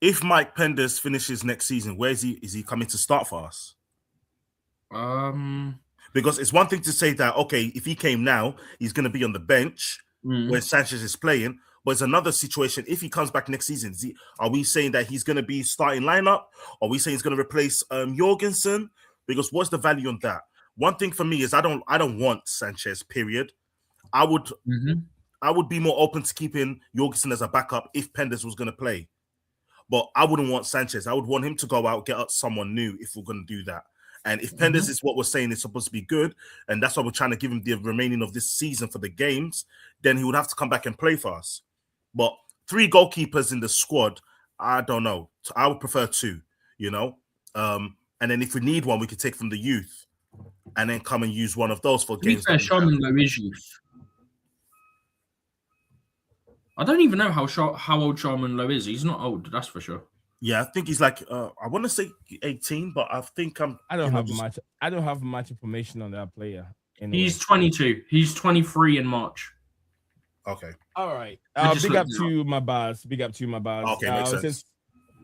if Mike Penders finishes next season, where is he? Is he coming to start for us? Because it's one thing to say that, okay, if he came now, he's going to be on the bench when Sanchez is playing. But it's another situation. If he comes back next season, are we saying that he's going to be starting lineup? Or are we saying he's going to replace Jorgensen? Because what's the value on that? One thing for me is I don't want Sanchez, period. I would be more open to keeping Jorgensen as a backup if Penders was going to play. But I wouldn't want Sanchez. I would want him to go out, get us someone new if we're going to do that. And if Penders is what we're saying is supposed to be good, and that's why we're trying to give him the remaining of this season for the games, then he would have to come back and play for us. But 3 goalkeepers in the squad, I don't know. I would prefer 2, you know? And then if we need one, we could take from the youth and then come and use one of those for games. Sharman Lowe is youth. I don't even know how old Sharman Lowe is. He's not old, that's for sure. Yeah, I think he's like I want to say 18, but I think I don't have much information on that player. Anyway. He's 22. He's 23 in March. Okay. All right. Big up to my boss. Okay, makes sense.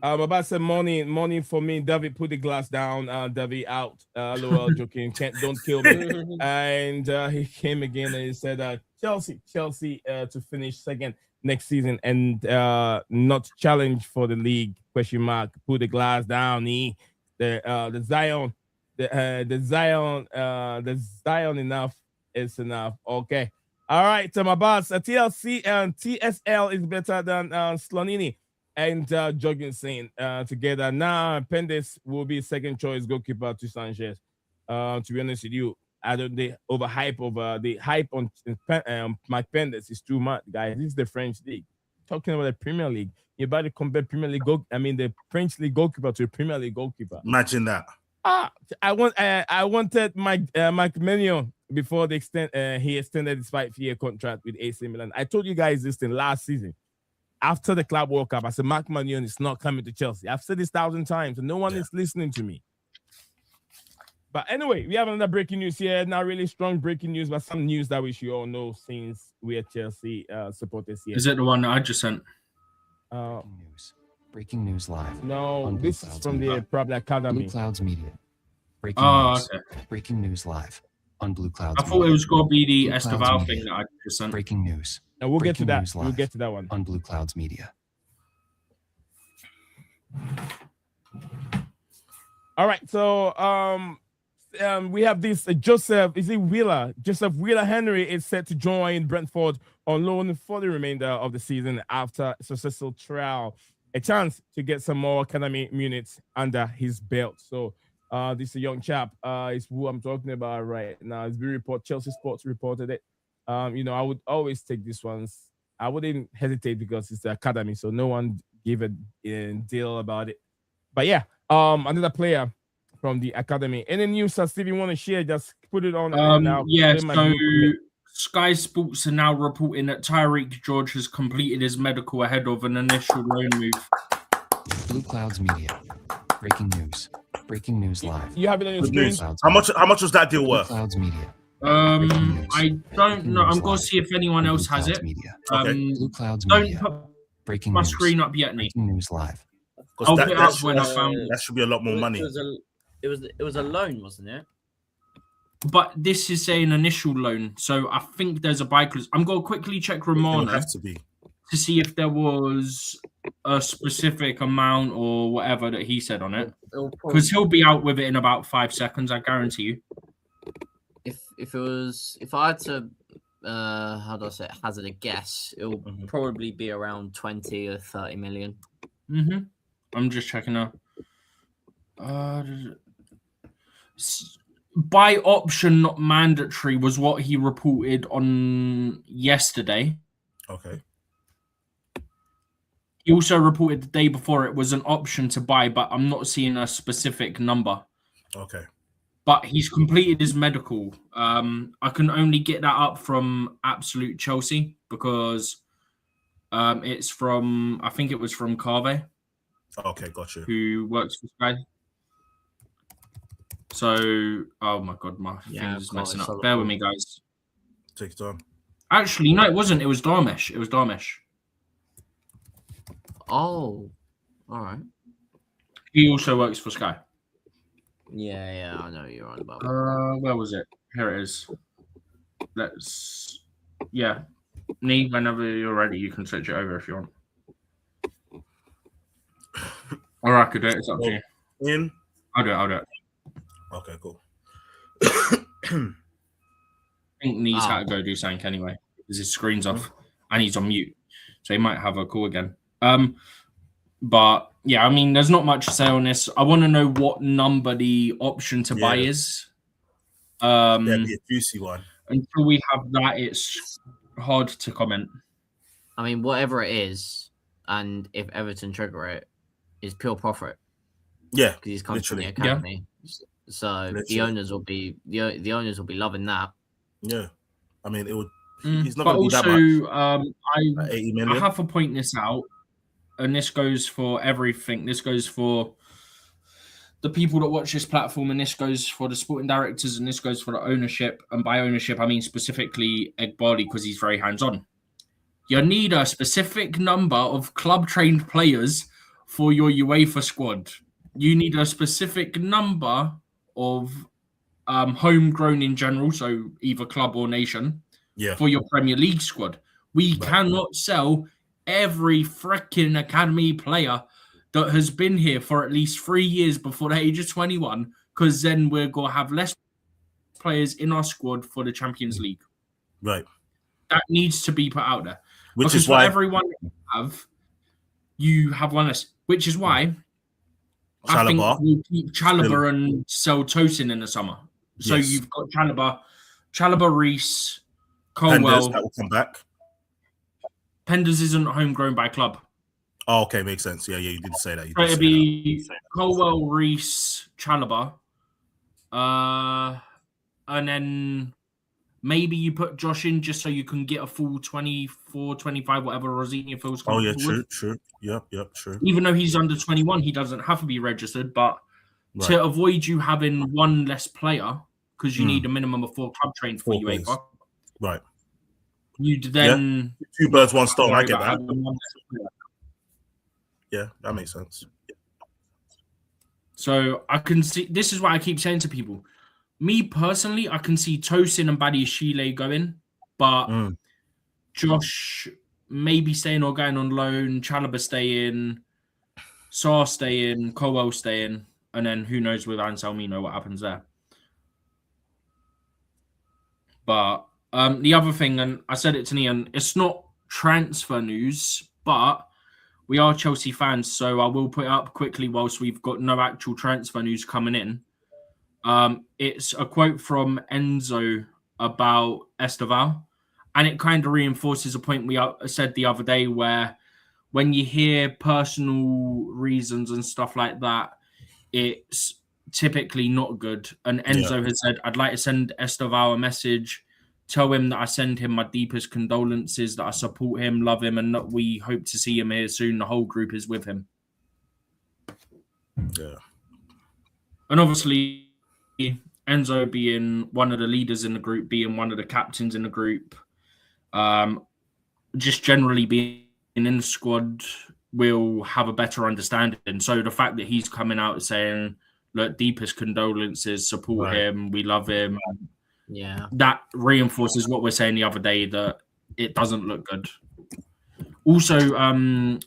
My boss said morning for me. David, put the glass down. David out. LOL, joking. Don't kill me. And he came again and he said Chelsea to finish second. next season and not challenge for the league? Question mark. Put the glass down. The Zion, the Zion enough is enough. Okay. All right, my boss. TLC and TSL is better than Slonini and Jorgensen together. Now, Pundit will be second choice goalkeeper to Sanchez. To be honest with you, I don't. The hype on Mike Pundit is too much, guys. This is the French league. Talking about the Premier League, you're about to compare Premier League the French league goalkeeper to a Premier League goalkeeper. Imagine that. I wanted Mike Mignon before he extended his 5-year contract with AC Milan. I told you guys this thing last season. After the Club World Cup, I said Mark Mignon is not coming to Chelsea. I've said this 1,000 times, and no one is listening to me. But anyway, we have another breaking news here. Not really strong breaking news, but some news that we should all know since we are Chelsea supporters here. Is it the one that I just sent? Breaking news live. No, this is from the Probably Academy. BlueClouds Media. Breaking news. Okay. Breaking news live on BlueClouds. I thought it was going to be the Esteval thing that I just sent. Breaking news. And we'll get to that. We'll get to that one on BlueClouds Media. All right, so we have this Joseph Wheeler Henry is set to join Brentford on loan for the remainder of the season after a successful trial. A chance to get some more academy minutes under his belt. So this is a young chap. Is who I'm talking about right now. Chelsea Sports reported it. I would always take this ones. I wouldn't hesitate because it's the academy, so no one gave a deal about it. But yeah, another player from the academy. Any news that Stevie want to share? Just put it on now. Yeah, so Sky Sports are now reporting that Tyreek George has completed his medical ahead of an initial loan move. BlueClouds Media. Breaking news. Breaking news live. You have it on your screen. How much was that deal worth? BlueClouds Media. I don't know. I'm going to see if anyone else has it. BlueClouds Media. Don't put breaking my news. Screen up yet, Nii. Breaking news live. I'll put it up when I found it. That should be a lot more money. It was a loan, wasn't it? But this is saying initial loan, so I think there's a buy clause. I'm going to quickly check Romano to see if there was a specific amount or whatever that he said on it, because he'll be out with it in about 5 seconds. I guarantee you. If I had to, how do I say it, hazard a guess, it will probably be around 20 or 30 million. I'm just checking out. By option, not mandatory, was what he reported on yesterday. Okay. He also reported the day before it was an option to buy, but I'm not seeing a specific number. Okay. But he's completed his medical. I can only get that up from Absolute Chelsea because it's from, I think it was from Carve. Okay, got you. Who works for Sky. So, oh my God, my finger's messing up. Bear with me, guys. Take your time. Actually, no, it wasn't. It was Darmesh. Oh, all right. He also works for Sky. Yeah, I know you're on about. Where was it? Here it is. Nii, whenever you're ready, you can switch it over if you want. All right, I could do it. It's up to you. I'll do it. Okay, cool. I think Nii's had to go do something anyway because his screen's off and he's on mute, so he might have a call again. But yeah, I mean, there's not much to say on this. I want to know what number the option to buy is. Be a juicy one. Until we have that, it's hard to comment. I mean, whatever it is, and if Everton trigger it, is pure profit. Yeah, because he's come from the academy. Yeah. So the owners will be loving that. Yeah, I mean, it would. He's not going to be that much. 80 million. I have to point this out, and this goes for everything. This goes for the people that watch this platform, and this goes for the sporting directors, and this goes for the ownership. And by ownership, I mean specifically Egbali, because he's very hands-on. You need a specific number of club-trained players for your UEFA squad. You need a specific number of homegrown in general, so either club or nation, for your Premier League squad. We cannot sell every freaking academy player that has been here for at least 3 years before the age of 21, because then we're going to have less players in our squad for the Champions League. Right. That needs to be put out there. Which because is why everyone you have one less. Which is why I think we'll keep Chalobah and sell Tosin in the summer. So you've got Chalobah, Reece, Colwell. That will come back. Penders isn't homegrown by club. Oh, okay, makes sense. Yeah, you did say that. So it'd be Colwell, Reece, Chalobah, and then maybe you put Josh in just so you can get a full 24, 25, whatever Rosina feels comfortable. Oh yeah, with. true. Yep, true. Even though he's under 21, he doesn't have to be registered, but to avoid you having one less player, because you need a minimum of 4 club trains for UEFA. Right. You'd then 2 birds, 1 stone. I get that. Yeah, that makes sense. So I can see, this is what I keep saying to people. Me personally, I can see Tosin and Badiashile going, but Josh maybe staying or going on loan, Chalobah staying, Sarr staying, Colwell staying, and then who knows with Anselmino what happens there. But the other thing, and I said it to Nii, it's not transfer news, but we are Chelsea fans, so I will put it up quickly whilst we've got no actual transfer news coming in. It's a quote from Enzo about Esteval, and it kind of reinforces a point we said the other day where when you hear personal reasons and stuff like that, it's typically not good. And Enzo has said, I'd like to send Esteval a message, tell him that I send him my deepest condolences, that I support him, love him, and that we hope to see him here soon. The whole group is with him. Yeah. And obviously, Enzo being one of the leaders in the group, being one of the captains in the group, just generally being in the squad, will have a better understanding. So the fact that he's coming out saying, look, deepest condolences, support him, we love him. Yeah. That reinforces what we're saying the other day, that it doesn't look good. Also,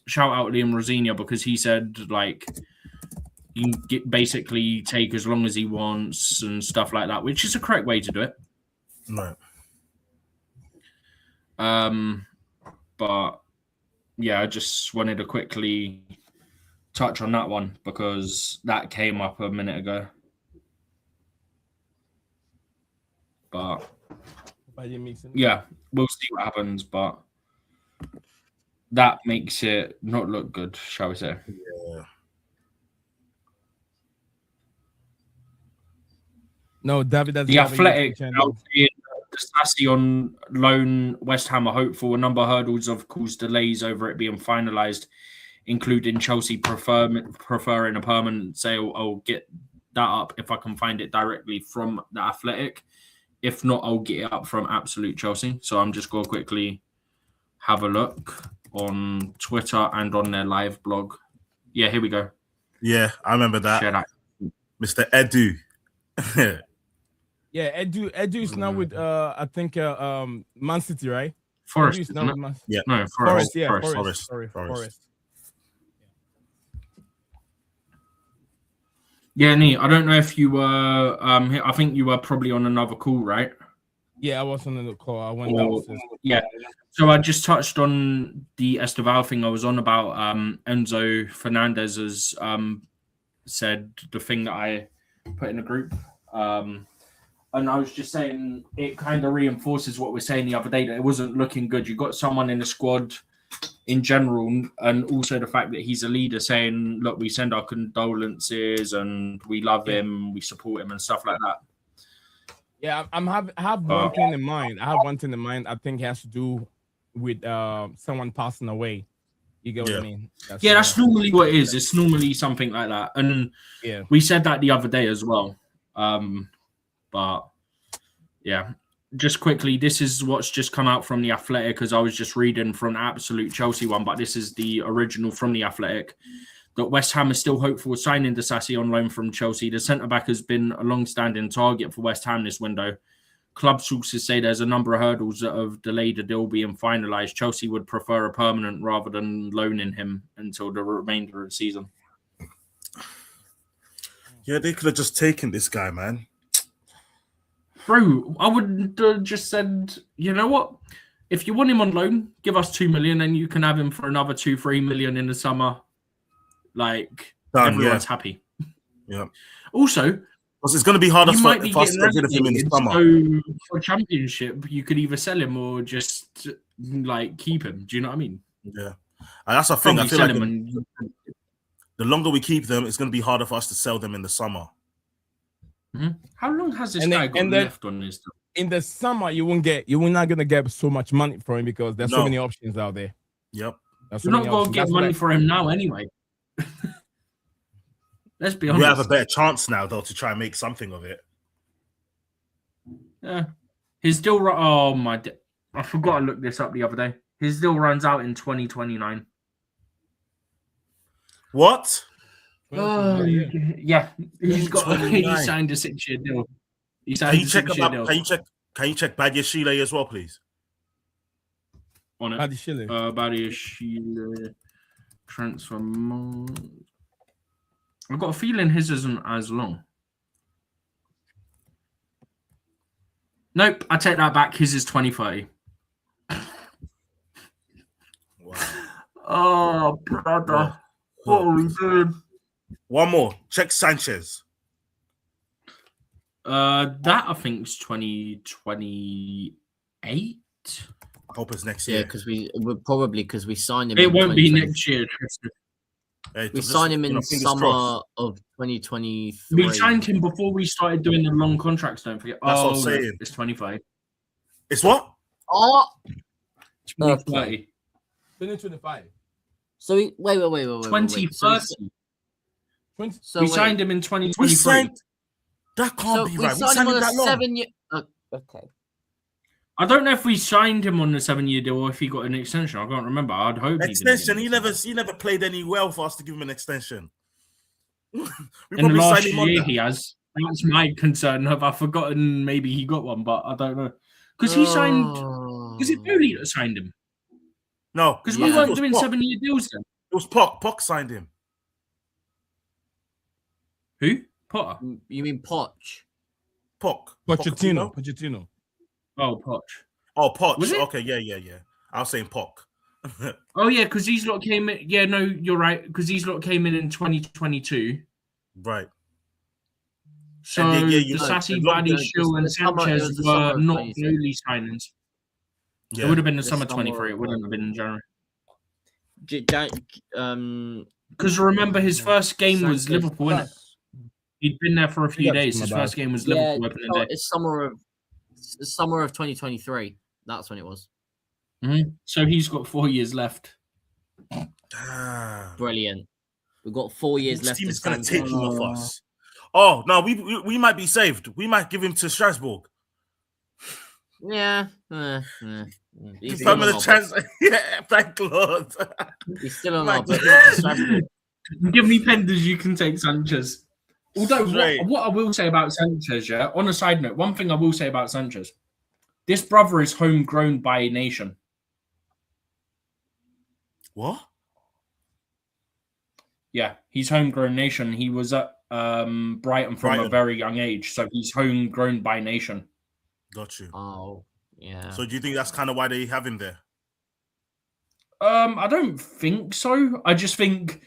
shout out Liam Rosina, because he said, like, you can basically take as long as he wants and stuff like that, which is a correct way to do it. Right. But yeah, I just wanted to quickly touch on that one because that came up a minute ago. But yeah, we'll see what happens, but that makes it not look good, shall we say. Yeah. No, David. The Athletic Disasi on loan. West Ham are hopeful. A number of hurdles have caused delays over it being finalised, including Chelsea preferring a permanent sale. I'll get that up if I can find it directly from the Athletic. If not, I'll get it up from Absolute Chelsea. So I'm just going to quickly have a look on Twitter and on their live blog. Yeah, here we go. Yeah, I remember that. Share that. Mr. Edu. Yeah, Edu's now with I think Man City, right? Forest. Edu's now with Man City. Yeah. No, Forest. Forest. Sorry, Forest. Yeah, Nii, I don't know if you were I think you were probably on another call, right? Yeah, I was on the call. I went downstairs. Yeah. So I just touched on the Esteval thing I was on about. Enzo Fernandez has said the thing that I put in the group. And I was just saying it kind of reinforces what we're saying the other day, that it wasn't looking good. You got someone in the squad in general, and also the fact that he's a leader saying, look, we send our condolences and we love him, we support him and stuff like that. Yeah, I have one thing in mind. I think it has to do with someone passing away. You get what I mean? That's normally what it is. It's normally something like that. And we said that the other day as well. But yeah, just quickly, this is what's just come out from the Athletic, because I was just reading from the Absolute Chelsea one, but this is the original from the Athletic. That West Ham is still hopeful of signing Disasi on loan from Chelsea. The centre-back has been a long-standing target for West Ham this window. club sources say there's a number of hurdles that have delayed the deal being finalised. Chelsea would prefer a permanent rather than loaning him until the remainder of the season. Yeah, they could have just taken this guy, man. Bro, I would just said, you know what? If you want him on loan, give us 2 million and you can have him for another 2-3 million in the summer. Like, everyone's happy. Yeah. Also, because it's going to be harder you for might be us to getting get rid of him in the summer. So for Championship, you could either sell him or just like keep him. Do you know what I mean? Yeah, and that's the thing. I feel like the longer we keep them, it's going to be harder for us to sell them in the summer. Mm-hmm. How long has this guy got left on his? In the summer, you're not going to get so much money for him because there's so many options out there. Yep. You're not going to get money for him now anyway. Let's be honest. We have a better chance now, though, to try and make something of it. Yeah. His deal... Oh, my... I forgot to look this up the other day. His deal runs out in 2029. What? Yeah. He signed a 6-year deal. Can you check Badiashile as well, please? On it. Badiashile transfer... I've got a feeling his isn't as long. Nope, I take that back. His is 2030. Wow. Oh, brother. What are we doing? One more. Check Sanchez. That I think is 2028. I hope it's next year. Yeah, because we signed him. It won't be next year. We signed him in summer of 2023. We signed him before we started doing the long contracts, don't forget. That's what I'm saying. It's 25. It's what? Oh! 2030. 2025. So wait. 2030. So we signed him in 2023. That can't be right. We signed him on a 7-year... okay. I don't know if we signed him on the 7-year deal or if he got an extension. I can't remember. I'd hope extension. He never played any well for us to give him an extension. In the last year, he has. That's my concern. Have I forgotten? Maybe he got one, but I don't know. Because he signed. Was it Pundit that signed him? No, because we weren't doing 7-year deals then. It was Poch. Poch signed him. Who? Potter. You mean Poch? Pochettino. Oh, Poch. Oh, Poch. Okay, yeah. I was saying Poch. Oh, yeah, because these lot came in. Yeah, no, you're right. Because these lot came in 2022. Right. So Disasi, Badiashile, and Sanchez were not newly signings. Yeah. It would have been the summer 23. It wouldn't have been in January. Because remember, his first game was Liverpool, innit? He'd been there for a few days. His first game was Liverpool opening day. It's summer of 2023. That's when it was. Mm-hmm. So he's got 4 years left. Brilliant. We've got 4 years left. Team is going to take him off us. Oh no, we might be saved. We might give him to Strasbourg. Yeah. He's permanent chance. Yeah, thank Lord. He's still on our Give me Penders, you can take Sanchez. Although, what I will say about Sanchez, yeah, on a side note, one thing I will say about Sanchez, this brother is homegrown by nation. What? Yeah, he's homegrown nation. He was at Brighton from a very young age, so he's homegrown by nation. Got you. Oh, yeah. So do you think that's kind of why they have him there? I don't think so. I just think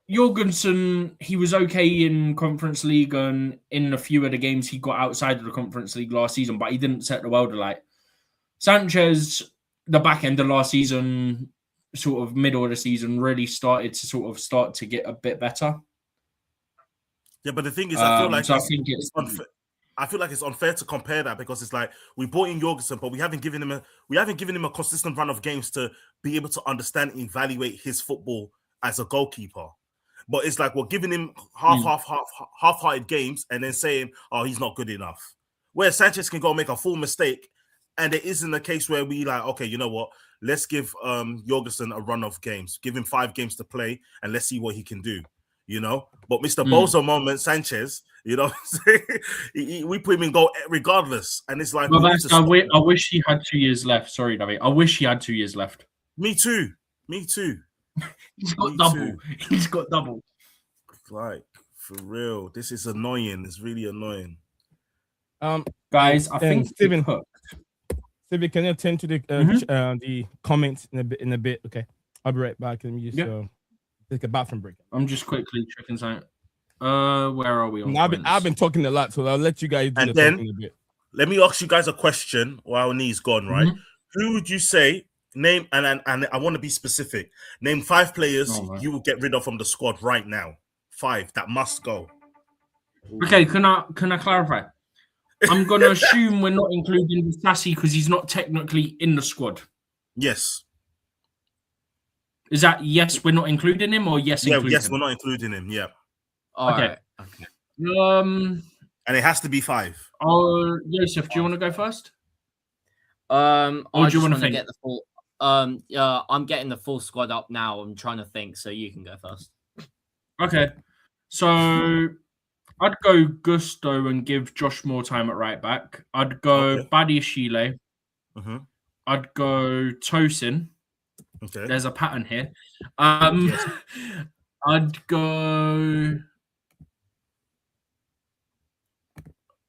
Jorgensen, he was okay in Conference League and in a few of the games he got outside of the Conference League last season, but he didn't set the world alight. Sanchez, the back end of last season, sort of middle of the season, really started to get a bit better. Yeah, but the thing is, I feel like so it's unfair. I feel like it's unfair to compare that because it's like we brought in Jorgensen, but we haven't given him a consistent run of games to be able to understand and evaluate his football as a goalkeeper. But it's like we're giving him half-hearted games and then saying, "Oh, he's not good enough." Where Sanchez can go make a full mistake, and there isn't a case where we like, okay, you know what? Let's give Jorgensen a run of games, give him 5 games to play, and let's see what he can do. you know. But Mr. Bozo moment, Sanchez, you know, we put him in goal regardless. And it's like, I wish he had 2 years left. Sorry, David. I wish he had 2 years left. Me too. He's got double. He's got double. Like, for real, this is annoying. It's really annoying. Guys, I think Steven, can you attend to the comments in a bit? Okay, I'll be right back. Let me just take a bathroom break. I'm just quickly checking something. Where are we on? I've been talking a lot, so I'll let you guys do the talking a bit. Let me ask you guys a question while Nee's gone, right? Who would you say name and I want to be specific. Name 5 players you will get rid of from the squad right now. 5 that must go. Okay, can I clarify? I'm gonna assume we're not including Disasi because he's not technically in the squad. Yes. Is that yes? We're not including him, or yes? Yeah, yes, we're not including him. Yeah. Okay. Okay. And it has to be 5. Oh, Joseph, do you want to go first? I do you want to get the full. I'm getting the full squad up now. I'm trying to think, so you can go first. Okay. So I'd go Gusto and give Josh more time at right back. I'd go Badiashile. I'd go Tosin. Okay. There's a pattern here. I'd go.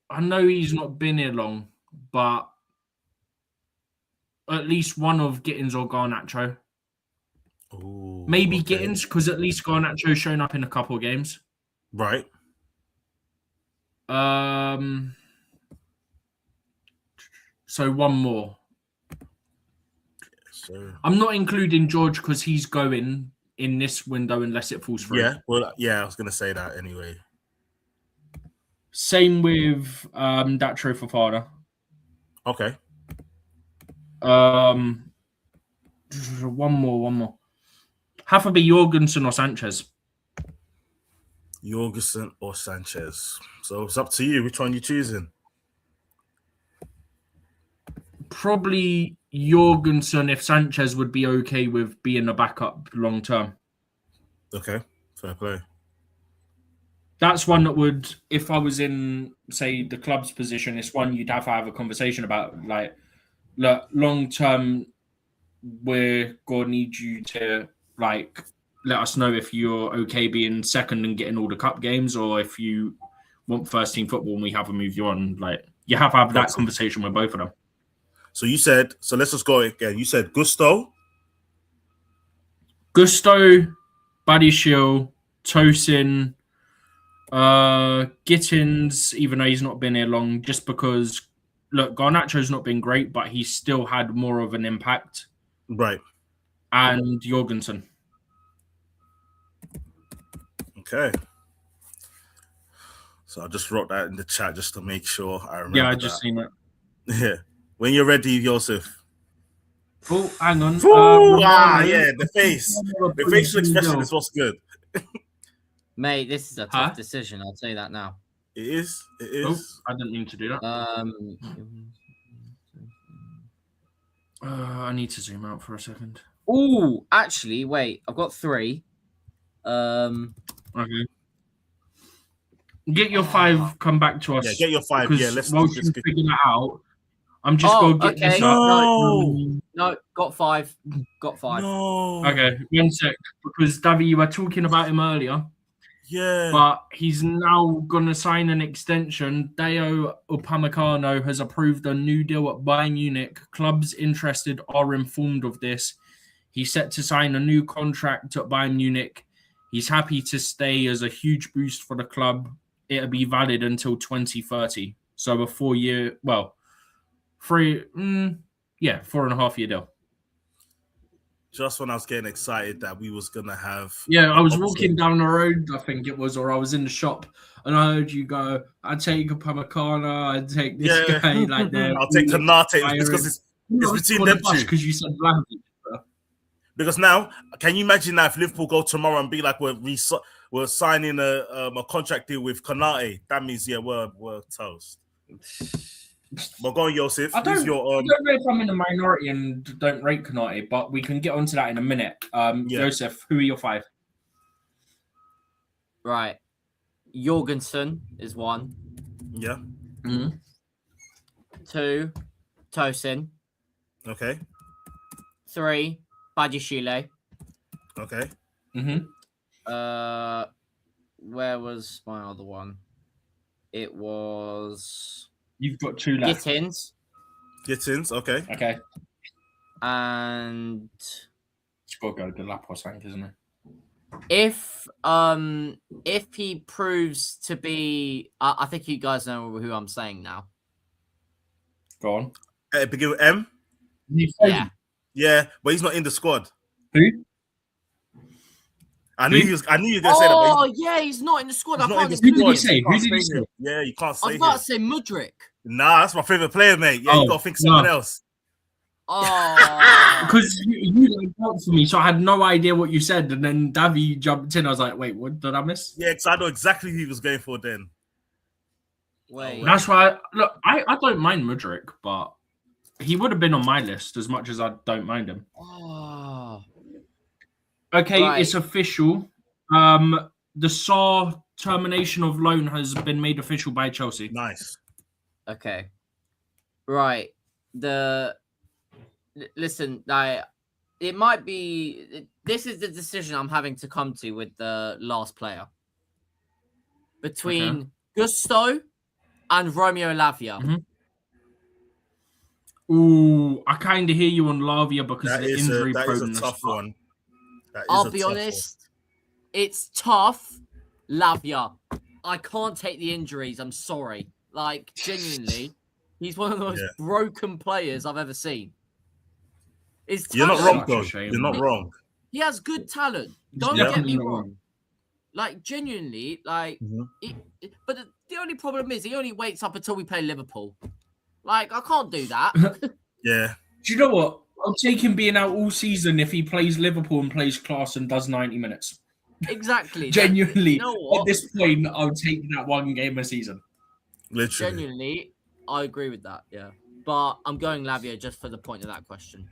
I know he's not been here long, but at least one of Gittins or Garnacho. Ooh, maybe Gittins, because at least Garnacho's shown up in a couple of games. Right. So one more. So I'm not including George because he's going in this window unless it falls through. Yeah, well, yeah, I was gonna say that anyway. Same with Datro Fofana. Okay. One more. Have to be Jorgensen or Sanchez. Jorgensen or Sanchez. So it's up to you. Which one you choosing? Probably Jorgensen if Sanchez would be okay with being a backup long term. Okay, fair play. That's one that would, if I was in, say, the club's position, it's one you'd have to have a conversation about. Like, look, long term, we're going to need you to, like, let us know if you're okay being second and getting all the cup games, or if you want first team football and we have to move you on. Like, you have to have that conversation with both of them. So you said, so let's just go again. You said Gusto, Badiashile, Tosin, Gittins, even though he's not been here long, just because, look, Garnacho's not been great, but he's still had more of an impact. Right. And Jorgensen. Okay. So I just wrote that in the chat just to make sure I remember. Yeah, I just seen it. Yeah. When you're ready, Joseph. Oh, hang on. Yeah, the face. The facial expression is what's good. Mate, this is a tough decision. I'll tell you that now. It is. It is. Oh, I didn't mean to do that. I need to zoom out for a second. Oh, actually, wait. I've got 3. Okay. Get your 5. Come back to us. Yeah, get your 5. Yeah, let's figure that out. I'm just going to get this up. No, got 5. Got 5. No. Okay, 1 sec. Because, Davy, you were talking about him earlier. Yeah. But he's now going to sign an extension. Deo Upamecano has approved a new deal at Bayern Munich. Clubs interested are informed of this. He's set to sign a new contract at Bayern Munich. He's happy to stay as a huge boost for the club. It'll be valid until 2030. So a 4-year, 4.5-year deal. Just when I was getting excited that we was going to have... Yeah, I was walking down the road, I think it was, or I was in the shop, and I heard you go, I'd take Upamecano, I'd take this guy. Like I'll take Konate because it's between them two. Because you said Vlahovic. Because now, can you imagine that if Liverpool go tomorrow and be like, we're signing a contract deal with Konate? That means, we're toast. But go on, Joseph. I don't know if I'm in the minority and don't rate Konate, but we can get onto that in a minute. Joseph, who are your 5? Right. Jorgensen is 1. Yeah. 2, Tosin. Okay. 3, Badiashile. Okay. Where was my other one? It was You've got 2 left. Gittins. Gittins. Okay. Okay. And It's got to go to Lapos, isn't it? if he proves to be, I think you guys know who I'm saying now. Go on. Begin with M. Yeah. Yeah, but he's not in the squad. Who? I knew you were going to say that. Oh, yeah, he's not in the squad. I not can't in the Who did squad. he say? Who did he say? Yeah, you can't I say was about him. to say Mudryk. Nah, that's my favorite player, mate. Yeah, you got to think someone else. Oh. Because you like out for me, so I had no idea what you said, and then Davy jumped in. I was like, "Wait, what did I miss?" Yeah, because I know exactly who he was going for then. Wait. That's why. I don't mind Mudryk, but he would have been on my list as much as I don't mind him. Oh. Okay, Right. it's official. The Sarr termination of loan has been made official by Chelsea. Nice. Okay. Right. Listen, it might be. This is the decision I'm having to come to with the last player between Gusto and Romeo Lavia. Ooh, I kind of hear you on Lavia because That of the is injury a proneness. tough one. I'll be honest, it's tough. Lavia, I can't take the injuries. I'm sorry. Like, genuinely, he's one of the most broken players I've ever seen. You're not wrong, though. You're not wrong. He has good talent. Don't get me wrong. Like, genuinely, like, but the only problem is he only waits up until we play Liverpool. Like, I can't do that. Yeah. Do you know what? I'll take him being out all season if he plays Liverpool and plays class and does 90 minutes. Exactly. Genuinely, you know what? at this point, I'll take that one game a season. Literally. Genuinely, I agree with that, yeah. But I'm going Lavia just for the point of that question.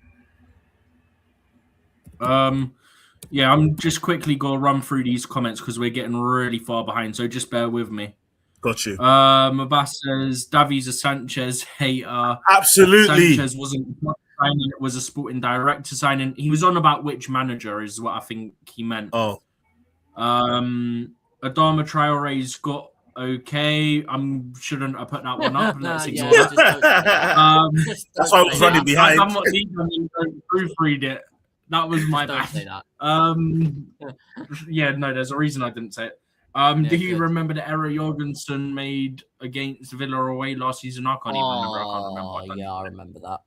Yeah, I'm just quickly going to run through these comments because we're getting really far behind, so just bear with me. Got you. Mabas says, Davies a Sanchez hater. Absolutely. Sanchez wasn't a signing, it was a sporting director signing. He was on about which manager is what I think he meant. Oh. Adama Traore's got okay. Shouldn't have put that one up. Let's ignore that. That's why I was running behind. I'm not even proofread it. That was my bad. Don't say that. Yeah, no, there's a reason I didn't say it. Do you remember the error Jorgensen made against Villa away last season? I can't even remember. I can't remember. Yeah, I remember that.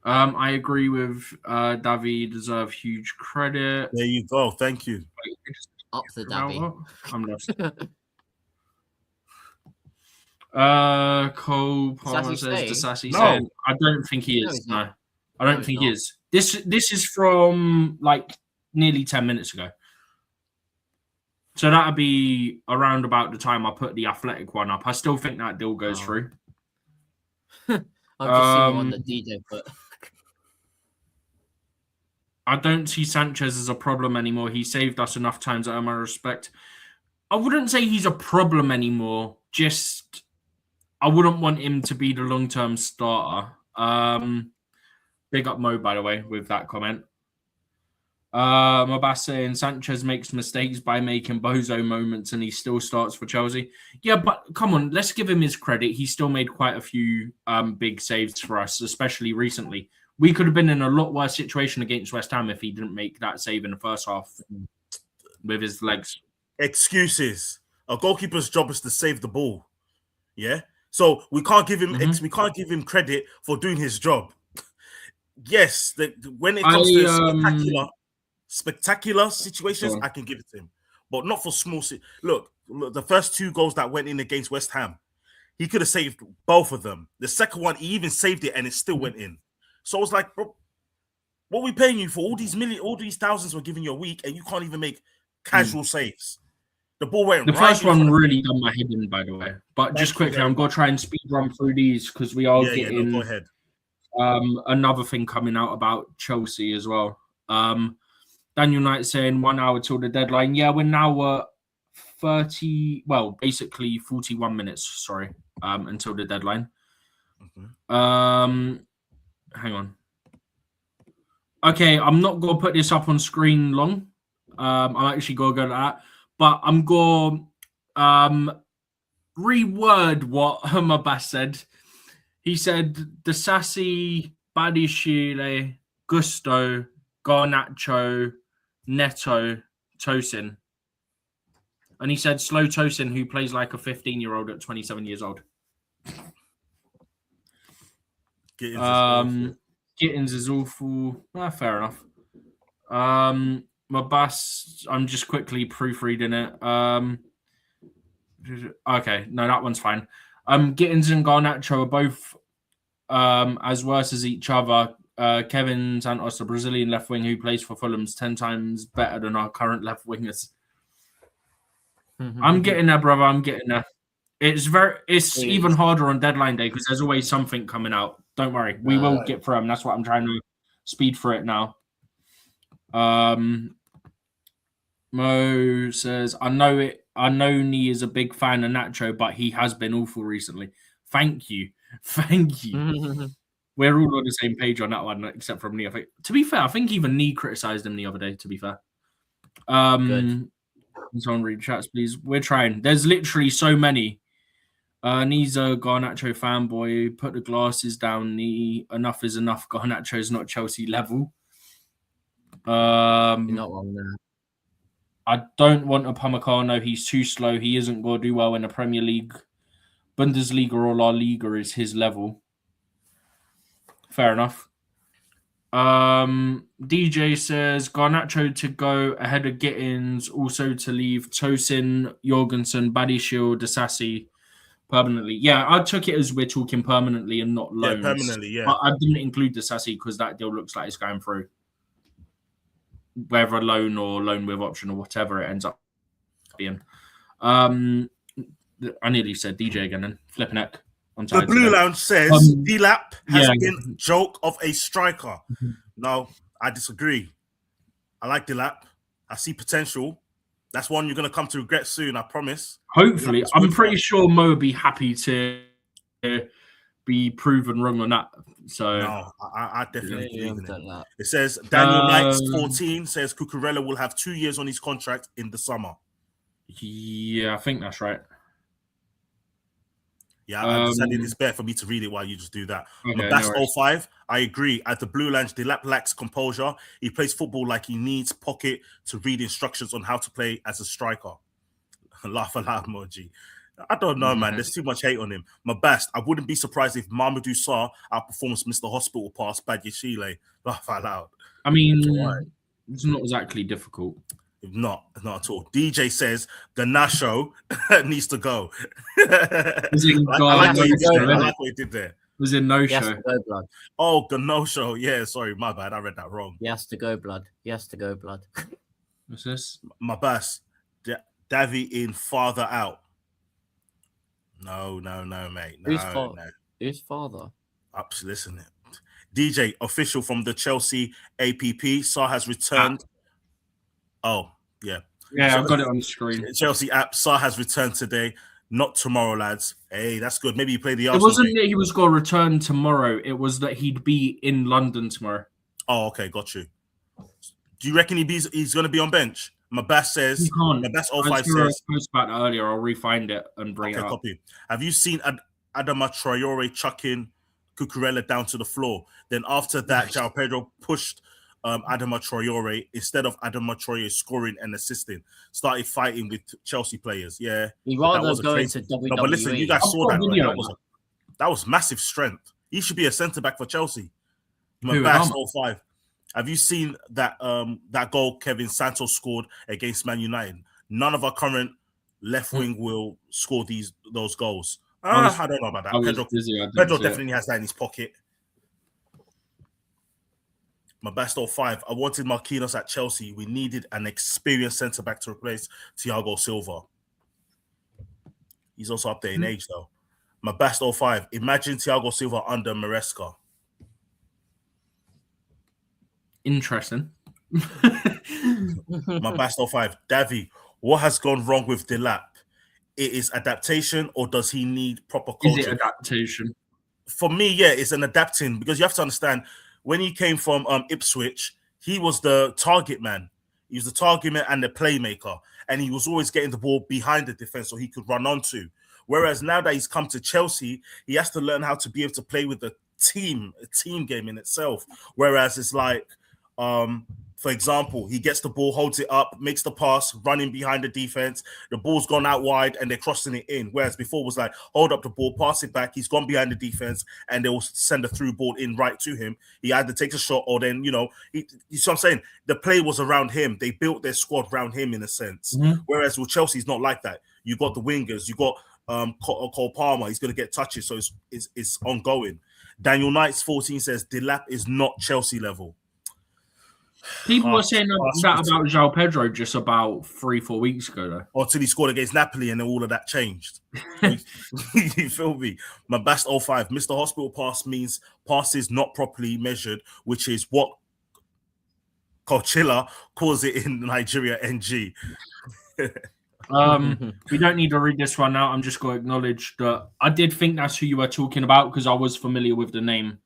I agree with Davi. Deserve huge credit. There you go. Thank you. Up to Davi. I'm lost. Cole Palmer says Disasi said, I don't think he is. No, I don't think he is. This is from like nearly 10 minutes ago. So that'll be around about the time I put the Athletic one up. I still think that deal goes through. I've just seen one that DJ put. I don't see Sanchez as a problem anymore. He saved us enough times that I respect. I wouldn't say he's a problem anymore. Just, I wouldn't want him to be the long-term starter. Big up Mo, by the way, with that comment. Mabas saying Sanchez makes mistakes by making bozo moments and he still starts for Chelsea. Yeah, but come on, let's give him his credit. He still made quite a few big saves for us, especially recently. We could have been in a lot worse situation against West Ham if he didn't make that save in the first half with his legs. Excuses. A goalkeeper's job is to save the ball. Yeah? So we can't give him we can't give him credit for doing his job. Yes, when it comes to spectacular situations, I can give it to him, but not for small. Look, the first 2 goals that went in against West Ham, he could have saved both of them. The second one, he even saved it, and it still went in. So I was like, bro, what are we paying you for? All these thousands we're giving you a week, and you can't even make casual saves. The ball went. The first one really done my head in, by the way. But just quickly, I'm gonna try and speed run through these because we are getting. Go ahead. Another thing coming out about Chelsea as well. Daniel Knight saying 1 hour till the deadline. Yeah, we're now at 30, well, basically 41 minutes, sorry, until the deadline. Hang on. Okay, I'm not going to put this up on screen long. I'm actually going to go to that. But I'm going to reword what Mabas said. He said, Disasi, Badiashile, Gusto, Garnacho, Neto, Tosin. And he said slow Tosin, who plays like a 15-year-old at 27 years old. Gittins is awful. Fair enough. Mabas, I'm just quickly proofreading it. Okay, no, that one's fine. Gittins and Garnacho are both as worse as each other. Kevin Santos, the Brazilian left wing who plays for Fulham's 10 times better than our current left wingers. I'm getting there, brother. I'm getting there. It's even harder on deadline day because there's always something coming out. Don't worry, we will get through them. That's what I'm trying to speed through it now. Mo says, I know Nii is a big fan of Nacho, but he has been awful recently. Thank you. We're all on the same page on that one, except from Nii. To be fair, I think even Nii criticised him the other day, to be fair. Good. Someone read chats, please. We're trying. There's literally so many. Nii's a Garnacho fanboy. Put the glasses down, Nii. Enough is enough. Garnacho is not Chelsea level. You're not wrong there. I don't want a Upamecano. He's too slow. He isn't going to do well in the Premier League. Bundesliga or La Liga is his level. Fair enough. DJ says Garnacho to go ahead of Gittins, also to leave Tosin, Jorgensen, Badiashile, Disasi permanently. Yeah, I took it as we're talking permanently and not loans. Yeah, permanently, yeah. But I didn't include Disasi because that deal looks like it's going through. Whether loan or loan with option or whatever it ends up being. I nearly said DJ again then. Flipping heck. The Blue Lounge says Dilap has been joke of a striker. No, I disagree. I like Dilap. I see potential. That's one you're going to come to regret soon, I promise. Hopefully. I'm pretty sure Mo would be happy to be proven wrong on that. So no, I definitely believe in it. It says Daniel Knights 14 says Cucurella will have 2 years on his contract in the summer. Yeah, I think that's right. Yeah, I decided it's better for me to read it while you just do that. Okay, that's 05. I agree. At the Blue Lounge, Dilap lacks composure. He plays football like he needs pocket to read instructions on how to play as a striker. Laugh aloud emoji. I don't know, man. There's too much hate on him. Mabas, I wouldn't be surprised if Mamadou Sarr outperforms Mr. Hospital Pass Badiashile. Laugh out loud. I mean, it's not exactly difficult. Not at all. DJ says Garnacho needs to go. I like what he did there. Was in no show. Go, blood. Oh, Garnacho. Yeah, sorry, my bad. I read that wrong. He has to go, blood. He has to go, blood. What's this? Mabas, Davy in farther out. No, mate. No, Who's father? Listen. DJ, official from the Chelsea APP. Sarr has returned. Oh, yeah. Yeah, I've got it on the screen. Chelsea app. Sarr has returned today, not tomorrow, lads. Hey, that's good. Maybe you play the Arsenal. It wasn't that he was going to return tomorrow. It was that he'd be in London tomorrow. Oh, okay. Got you. Do you reckon he's going to be on bench? Mabas says. He can't. Mabas 05 I says. post about that earlier. I'll refind it and bring it up. Copy. Have you seen Adama Traore chucking Cucurella down to the floor? Then after that, João Pedro pushed Adama Traore instead of Adama Traore scoring and assisting. Started fighting with Chelsea players. Yeah. He rather go into WWE. No, but listen, you guys saw that, right? That was massive strength. He should be a centre-back for Chelsea. Mabas 05. Have you seen that that goal Kevin Santos scored against Man United? None of our current left wing will score those goals. I don't know about that. Pedro definitely has that in his pocket. My best 05. I wanted Marquinhos at Chelsea. We needed an experienced centre-back to replace Thiago Silva. He's also up there in age, though. My best 05. Imagine Thiago Silva under Maresca. Interesting. My best of 5. Davy, what has gone wrong with Delap? It is adaptation, or does he need proper coaching? Is it adaptation? For me, yeah, it's an adapting, because you have to understand, when he came from Ipswich, he was the target man. He was the target man and the playmaker, and he was always getting the ball behind the defense so he could run onto. Whereas now that he's come to Chelsea, he has to learn how to be able to play with a team game in itself. Whereas it's like, for example, he gets the ball, holds it up, makes the pass, running behind the defense. The ball's gone out wide and they're crossing it in. Whereas before it was like, hold up the ball, pass it back. He's gone behind the defense and they will send a through ball in right to him. He either takes a shot or then, you see what I'm saying? The play was around him. They built their squad around him in a sense. Mm-hmm. Whereas with Chelsea, it's not like that. You got the wingers, you got Cole Palmer. He's going to get touches, so it's ongoing. Daniel Knights 14 says Delap is not Chelsea level. People were saying that about João Pedro just about 3-4 weeks ago, though. Or till he scored against Napoli and then all of that changed. You feel me? My best 05. Mr. Hospital pass means passes not properly measured, which is what Coachella calls it in Nigeria, NG. We don't need to read this one out. I'm just going to acknowledge that I did think that's who you were talking about because I was familiar with the name.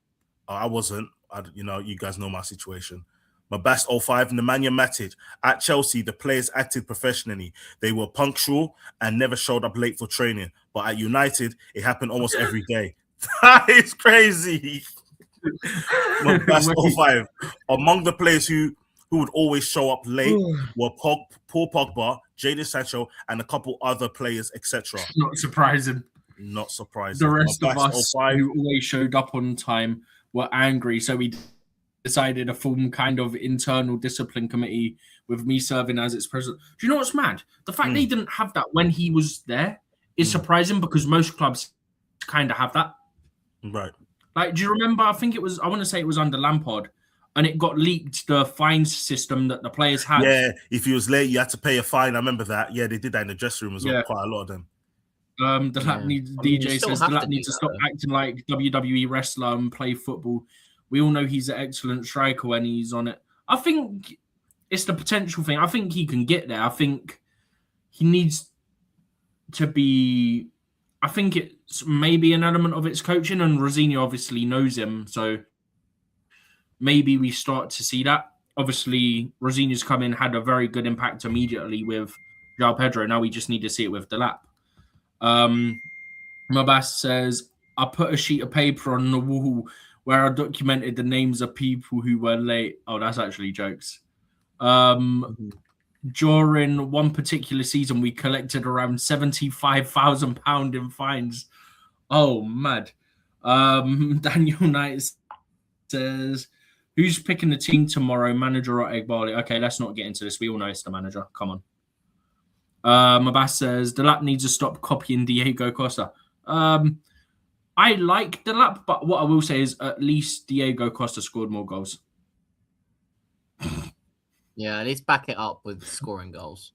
I wasn't. You guys know my situation. My best 05, Nemanja Matic. At Chelsea, the players acted professionally. They were punctual and never showed up late for training. But at United, it happened almost every day. That is crazy. My best 05. Among the players who would always show up late were Paul Pogba, Jadon Sancho, and a couple other players, etc. Not surprising. Not surprising. The rest of us who always showed up on time were angry, so we decided to form kind of internal discipline committee with me serving as its president. Do you know what's mad? The fact they didn't have that when he was there is surprising because most clubs kind of have that. Right. Like, do you remember? I want to say it was under Lampard, and it got leaked, the fines system that the players had. Yeah, if you was late, you had to pay a fine. I remember that. Yeah, they did that in the dressing room as well, quite a lot of them. DJ says Delap needs to stop acting like WWE wrestler and play football. We all know he's an excellent striker when he's on it. I think it's the potential thing. I think he can get there. I think he needs to be... I think it's maybe an element of its coaching, and Rosini obviously knows him, so maybe we start to see that. Obviously, Rosini's come in, had a very good impact immediately with João Pedro. Now we just need to see it with Delap. Mabas says, I put a sheet of paper on the wall where I documented the names of people who were late. Oh, that's actually jokes. During one particular season, we collected around £75,000 in fines. Oh, mad. Daniel Knight says, who's picking the team tomorrow, manager or Egbali? Okay, let's not get into this. We all know it's the manager. Come on. Mabas says, Delap needs to stop copying Diego Costa. I like Delap, but what I will say is at least Diego Costa scored more goals. Yeah, at least back it up with scoring goals.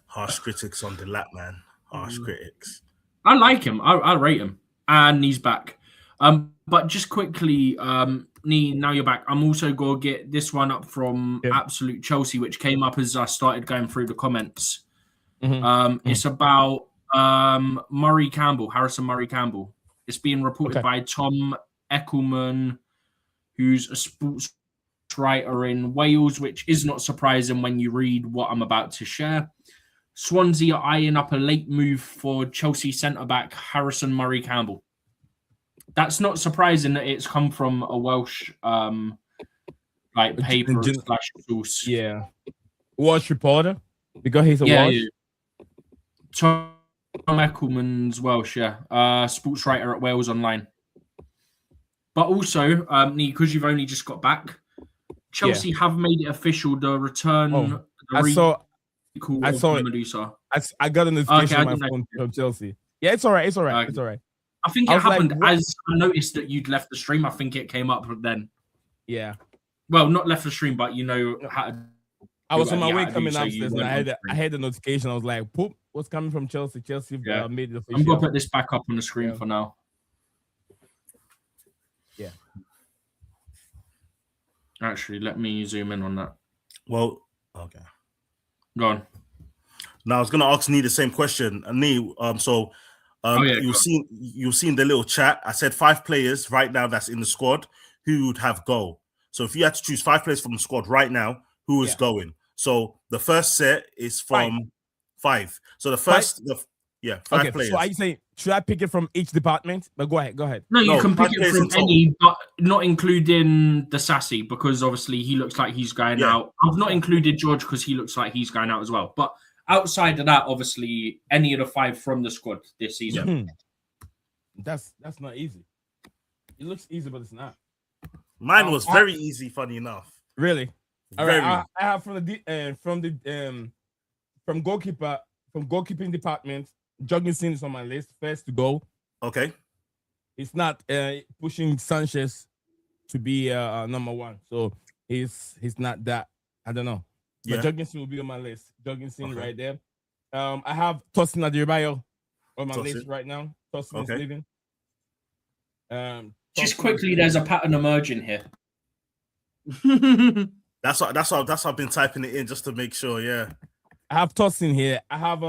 Harsh critics on Delap, man. Harsh critics. I like him. I rate him. And he's back. But just quickly, Nii, now you're back. I'm also going to get this one up from Absolute Chelsea, which came up as I started going through the comments. It's about Harrison Murray Campbell. It's being reported by Tom Eckelman, who's a sports writer in Wales, which is not surprising when you read what I'm about to share. Swansea are eyeing up a late move for Chelsea centre-back Harrison Murray Campbell. That's not surprising that it's come from a Welsh paper / source. Yeah. Welsh reporter? Because he's a Welsh? Yeah. Tom Eckelman's Welsh, sports writer at Wales Online. But also, Nii, because you've only just got back, Chelsea have made it official, the return. I saw Mamadou Sarr. I got a notification on my phone from Chelsea. Yeah, it's all right. It's all right. It's all right. I think it happened as I noticed that you'd left the stream. I think it came up then. Yeah. Well, not left the stream, but you know how to. I was on my way coming upstairs and I had the notification. I was like, "Poop, what's coming from Chelsea? Chelsea made it official." I'm gonna put this back up on the screen for now. Yeah. Actually, let me zoom in on that. Well, okay. Go on. Now I was gonna ask Nii the same question. Nii, you've seen the little chat. I said 5 players right now that's in the squad who would have go. So if you had to choose 5 players from the squad right now, who is going? So the first set is from 5. So the first, 5 players. So are you saying should I pick it from each department? But go ahead. No, you can pick it from in any, but not including Disasi because obviously he looks like he's going out. I've not included George because he looks like he's going out as well. But outside of that, obviously, any of the 5 from the squad this season. That's not easy. It looks easy, but it's not. Mine was very easy, funny enough. Really? All Very. right. I have from goalkeeper, from goalkeeping department, Jorgensen is on my list, first to go. Okay. It's not pushing Sanchez to be number 1. So he's not that. I don't know. Yeah. But Jorgensen will be on my list. Jorgensen right there. I have Tosin Adebayo on my list right now. Tosin is leaving. Just quickly, there's a pattern emerging here. That's what I've been typing it in just to make sure. Yeah. I have Tosin here. I have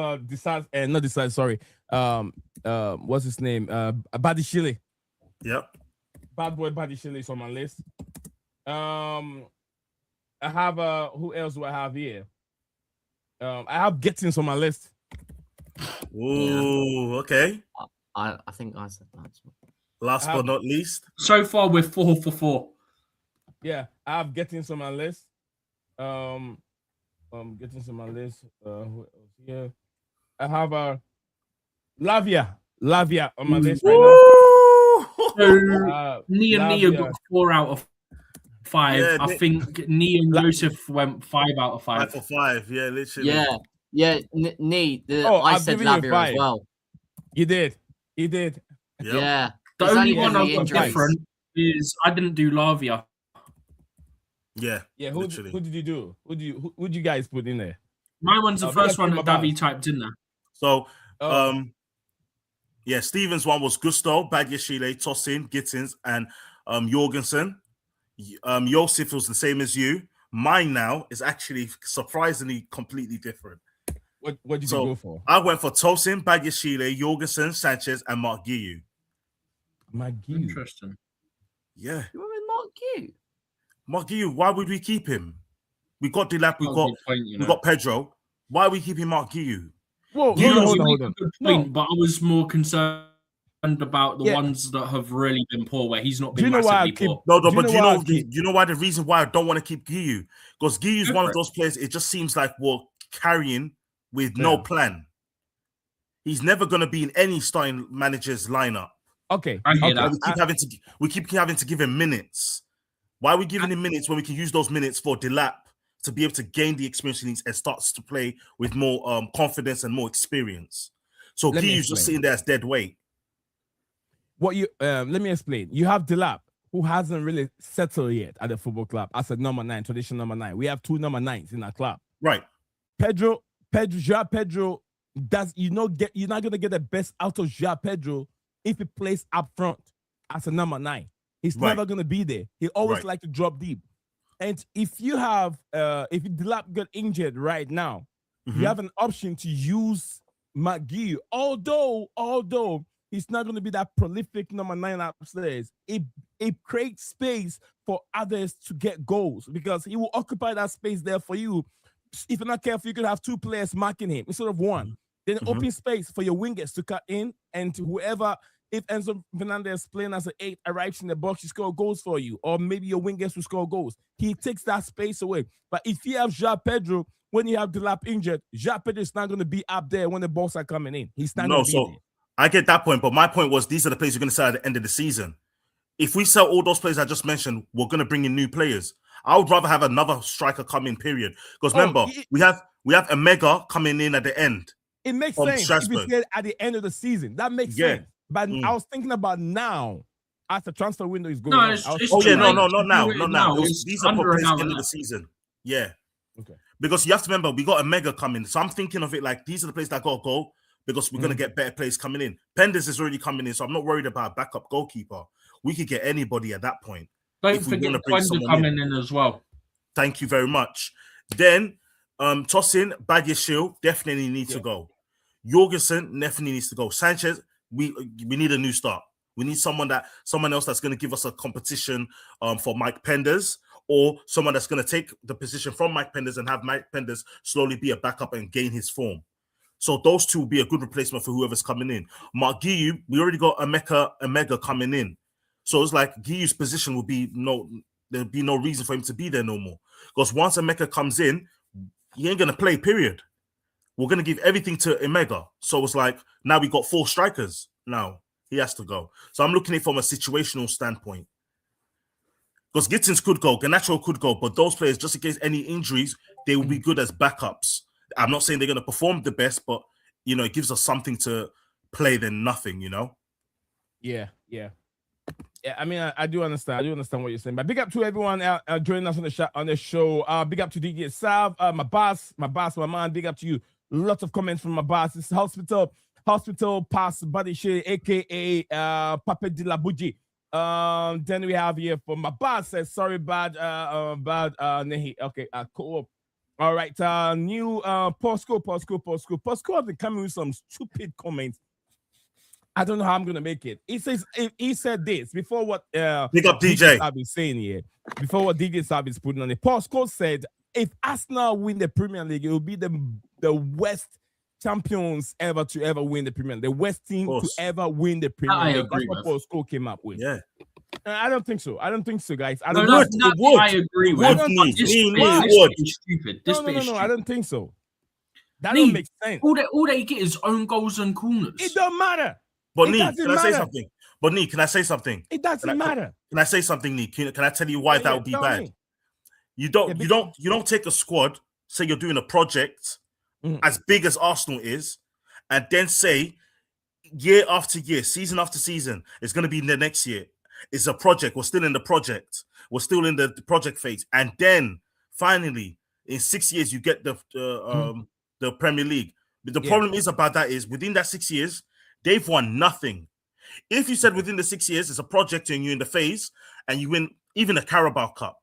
sorry. What's his name? Badishile. Yep. Bad boy Badishile is on my list. I have who else do I have here? I have Gittins on my list. Ooh, okay. I think I said that. Last but not least. So far, we're 4 for 4. Yeah, I have Gittins on my list. Gittins on my list. Who else here? I have Lavia on my list right now. Nii and Nia got 4 out of 5. Yeah, I think Nii and Joseph went 5 out of 5. 5 for 5. Yeah, literally. Yeah. Nii. I said Lavia as well. You did. Yep. Yeah. The only one I've got different is I didn't do Lavia. Yeah. Who did you do? Who did you guys put in there? My one's the first one that Davi typed in there. So, Steven's one was Gusto, Badiashile, Tosin, Gittins, and Jorgensen. Joseph was the same as you. Mine now is actually surprisingly completely different. What did you go for? I went for Tosin, Badiashile, Jorgensen, Sanchez, and Mark Guiu. Interesting. Yeah. You went with Mark Guiu? Mark Guiu, why would we keep him? We got Delap, we got Pedro. Why are we keeping Mark Guiu? Whoa, hold on. Good point, but I was more concerned about the ones that have really been poor, where he's not been massively poor. Do you know why the reason why I don't want to keep Guiu? Because Guiu is one of those players, it just seems like we're carrying with no plan. He's never going to be in any starting manager's lineup. Okay. I hear that. We keep having to give him minutes. Why are we giving him minutes when we can use those minutes for Delap to be able to gain the experience he needs and starts to play with more confidence and more experience? So Guiu's just sitting there as dead weight. Let me explain. You have Delap, who hasn't really settled yet at the football club as a number 9, traditional number 9. We have 2 number 9s in our club. Right. Pedro, you're not gonna get the best out of João Pedro if he plays up front as a number 9. He's never gonna be there. He always like to drop deep. And if you have if Delap got injured right now, you have an option to use McGee. Although he's not gonna be that prolific number 9 upstairs, it creates space for others to get goals because he will occupy that space there for you. If you're not careful, you could have 2 players marking him instead of 1. Then open space for your wingers to cut in, and whoever, if Enzo Fernandez playing as an 8 arrives in the box, he score goals for you, or maybe your wingers will score goals. He takes that space away. But if you have João Pedro, when you have Delap injured, João Pedro is not going to be up there when the balls are coming in. He's not going to be there. I get that point, but my point was these are the players you're going to sell at the end of the season. If we sell all those players I just mentioned, we're going to bring in new players. I would rather have another striker come in, period. Because remember, we have a mega coming in at the end. It makes sense if you say at the end of the season. That makes sense. But I was thinking about now, as the transfer window is going on. Not now. These are for the end of the season. Yeah. Okay. Because you have to remember, we got a mega coming. So I'm thinking of it like these are the players that got to go because we're going to get better players coming in. Penders is already coming in, so I'm not worried about a backup goalkeeper. We could get anybody at that point. Don't if we forget want to bring Quenda someone coming in as well. Thank you very much. Then Tosin, Badiashile definitely need to go. Jorgensen definitely needs to go. Sanchez, we need a new start. We need someone else that's going to give us a competition for Mike Penders, or someone that's going to take the position from Mike Penders and have Mike Penders slowly be a backup and gain his form. So those two will be a good replacement for whoever's coming in. Mark Guiu, we already got Omega coming in. So it's like Guiu's position will be there'll be no reason for him to be there no more. Because once Omega comes in, he ain't going to play, period. We're going to give everything to Omega. So it's like, now we got 4 strikers. Now he has to go. So I'm looking at it from a situational standpoint. Because Gittins could go, Garnacho could go, but those players, just in case any injuries, they will be good as backups. I'm not saying they're going to perform the best, but, you know, it gives us something to play than nothing, you know? Yeah. I mean, I do understand. I do understand what you're saying. But big up to everyone joining us on the show. Big up to DJ Sav, my boss, my man. Big up to you. Lots of comments from my boss. This is Hospital Pass Body Shea, aka Papa de la Bougie. Then we have here from my boss says sorry, bad Nehi. Okay, cool. All right, new Postco have been coming with some stupid comments. I don't know how I'm gonna make it. He said this before what Big up DJ I've been saying here. Before what DJ Saab is putting on it. Postco said if Arsenal win the Premier League, it will be the West champions ever to win the Premier League. The West team to ever win the Premier League. That's what Postco came up with. Yeah. I don't think so. guys. I agree with. This is stupid. No. I don't think so. That don't make sense. All they get is own goals and corners. It don't matter. But Nee, can I say something? Can I say something? It doesn't matter. Can I say something, Nee? Can I tell you why that would be bad? You don't take a squad, say you're doing a project as big as Arsenal is, and then say year after year, season after season, it's going to be in the next year. It's a project. We're still in the project. We're still in the project phase, and then finally, in 6 years, you get the Premier League. But the problem is about that is within that 6 years, they've won nothing. If you said within the 6 years, it's a project and you're in the phase and you win even a Carabao Cup,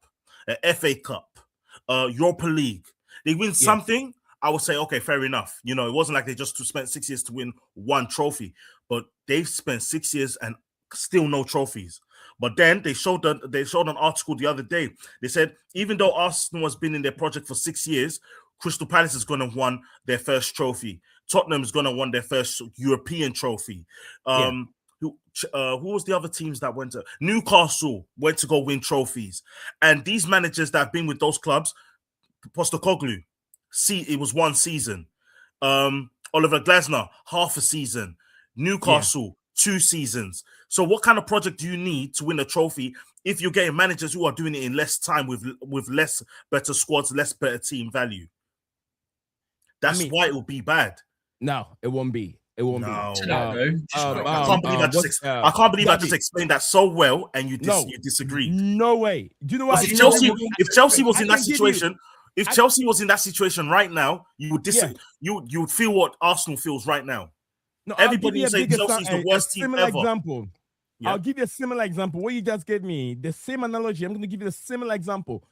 a FA Cup, Europa League, they win something, I would say, okay, fair enough. You know, it wasn't like they just spent 6 years to win one trophy, but they've spent 6 years and still no trophies. But then they showed an article the other day. They said, even though Arsenal has been in their project for 6 years, Crystal Palace is going to won their first trophy. Tottenham is going to won their first European trophy. Who was the other teams that went to? Newcastle went to go win trophies. And these managers that have been with those clubs, Postecoglou, it was 1 season. Oliver Glasner, half a season. Newcastle, 2 seasons. So what kind of project do you need to win a trophy if you're getting managers who are doing it in less time with less better squads, less better team value? That's why it will be bad. No, it won't be. It won't be. I can't believe I just explained that so well, and you disagreed. No way. Do you know what? If Chelsea was in that situation, Chelsea was in that situation right now, you would disagree. You would feel what Arsenal feels right now. No, everybody would say Chelsea's the worst team ever. Example. Yeah. I'll give you a similar example. What you just gave me, the same analogy. I'm going to give you a similar example.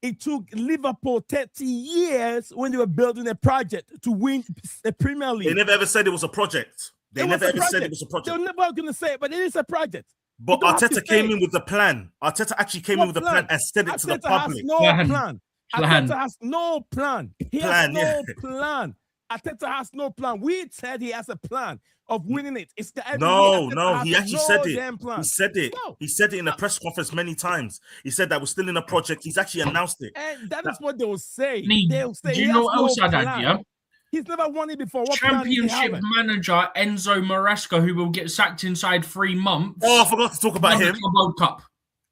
It took Liverpool 30 years when they were building a project to win the Premier League. They never ever said it was a project. They never ever said it was a project. They're never going to say it, but it is a project. But Arteta came in with a plan. Arteta actually came in with a plan and said it to the public. Arteta has no plan. He has no plan. Arteta has no plan. We said he has a plan of winning it. It's the he actually said it. He said it. No. He said it in a press conference many times. He said that we're still in a project. He's actually announced it. And that is what they will say. They'll say, do you know what else I had, yeah? He's never won it before. What Championship manager Enzo Maresca, who will get sacked inside 3 months. Oh, I forgot to talk about him.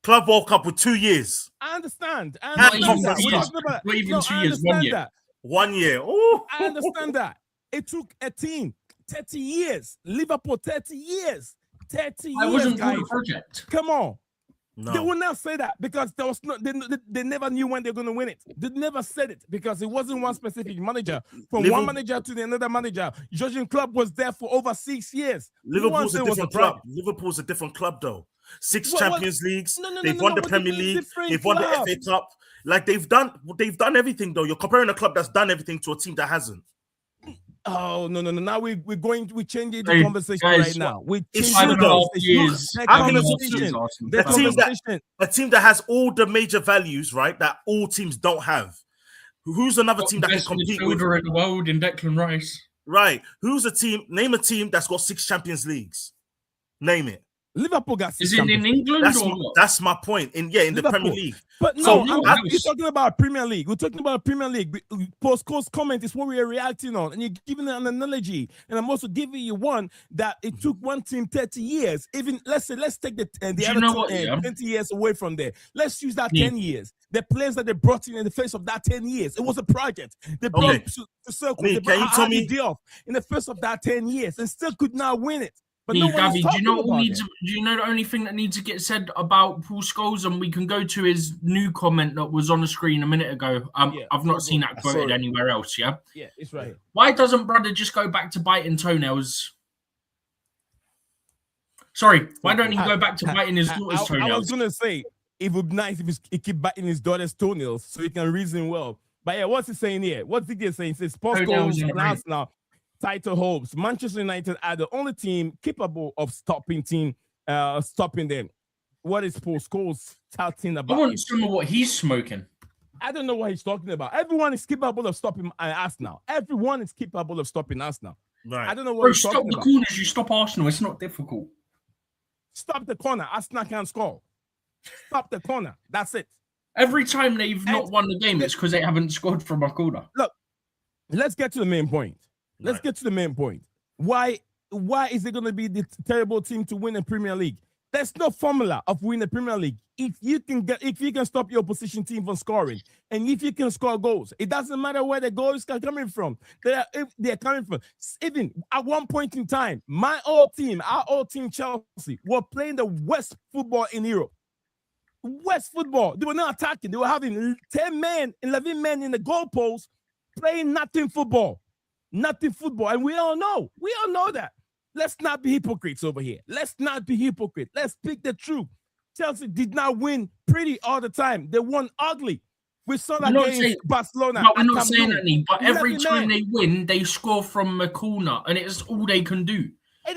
Club World Cup with 2 years. I understand. Not even 2 years, 1 year. 1 year. Ooh. I understand that. It took a team 30 years. Liverpool 30 years. 30 years. I wasn't guys. for the project. Come on. No. They will not say that because there was no. They never knew when they're going to win it. They never said it because it wasn't one specific manager. From one manager to another manager, Jurgen Klopp was there for over 6 years. Liverpool's a different club. Liverpool's a different club, though. six What- Champions Leagues. No, They've won the what Premier different- League. different They've won the club? FA Cup. Like they've done everything though. You're comparing a club that's done everything to a team that hasn't. Oh no! Now we're changing the Hey, conversation guys, right now. We're it's changing true, though. the How can a conversation. The team that has all the major values, right? That all teams don't have. Who's another team that can Best compete with? midfielder in the world in Declan Rice. Right. Who's a team? Name a team that's got 6 Champions Leagues. Name it. Liverpool got 6 Is it in Champions League. England or what? That's my point. In the Liverpool. Premier League. But no, So, you're talking about Premier League. We're talking about Premier League. Postcode's comment is what we are reacting on, and you're giving an analogy. And I'm also giving you one that it took one team 30 years. Even let's take the other team, 20 years away from there. Let's use that 10 years. The players that they brought in the face of that 10 years, it was a project. They brought to circle. They brought Hardy Diop in the face of that 10 years and still could not win it. But no Gabby, do you know the only thing that needs to get said about Paul Scholes, and we can go to his new comment that was on the screen a minute ago. I've not seen that quoted anywhere else. Yeah, it's right here. Why doesn't brother just go back to biting toenails? Sorry, why don't he go back to biting his daughter's toenails? I was gonna say it would be nice if he keep biting his daughter's toenails so he can reason well. But yeah, what's he saying here? What's he saying? He says Paul Scholes now. Title hopes. Manchester United are the only team capable of stopping them. What is Paul Scholes talking about? I want some of what he's smoking. I don't know what he's talking about. Everyone is capable of stopping us now. Everyone is capable of stopping us now. Right. I don't know what he's talking about. Stop the corners. You stop Arsenal. It's not difficult. Stop the corner. Arsenal can't score. Stop the corner. That's it. Every time they've not won the game, it's because they haven't scored from a corner. Look, let's get to the main point. Get to the main point. Why is it going to be the terrible team to win a Premier League? There's no formula of winning a Premier League. If you can stop your opposition team from scoring, and if you can score goals, it doesn't matter where the goals are coming from. They're coming from. Even at one point in time, our old team, Chelsea, were playing the worst football in Europe. West football. They were not attacking. They were having 10 men, 11 men in the goalpost playing nothing football. Nothing football. And we all know that. Let's not be hypocrites over here. Let's not be hypocrites. Let's speak the truth. Chelsea did not win pretty all the time. They won ugly. We saw that against Barcelona. No, we're not saying anything, but every time they win, they score from a corner, and it's all they can do.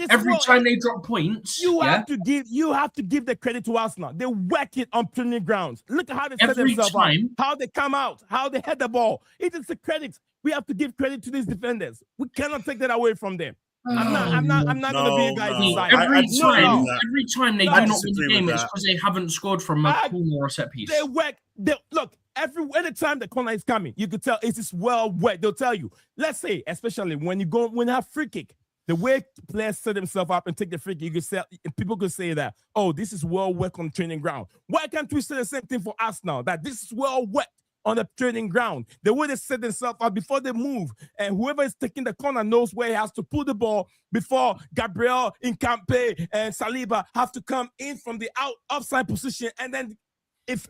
Every time they drop points, you have to give the credit to Arsenal. They whack it on training grounds. Look at how they set themselves up, how they come out, how they head the ball. It is the credit. We have to give credit to these defenders. We cannot take that away from them. I'm not going to be a guy inside. Every time they do not win the game, it's because they haven't scored from a corner or a set piece. Look, anytime the corner is coming, you could tell it is well wet. They'll tell you. Let's say, especially when you have free kick, the way players set themselves up and take the free kick, people could say that, oh, this is well wet on training ground. Why can't we say the same thing for us now? That this is well wet on the training ground. The way they set themselves up before they move, and whoever is taking the corner knows where he has to pull the ball before Gabriel, Incampe, and Saliba have to come in from the offside position and then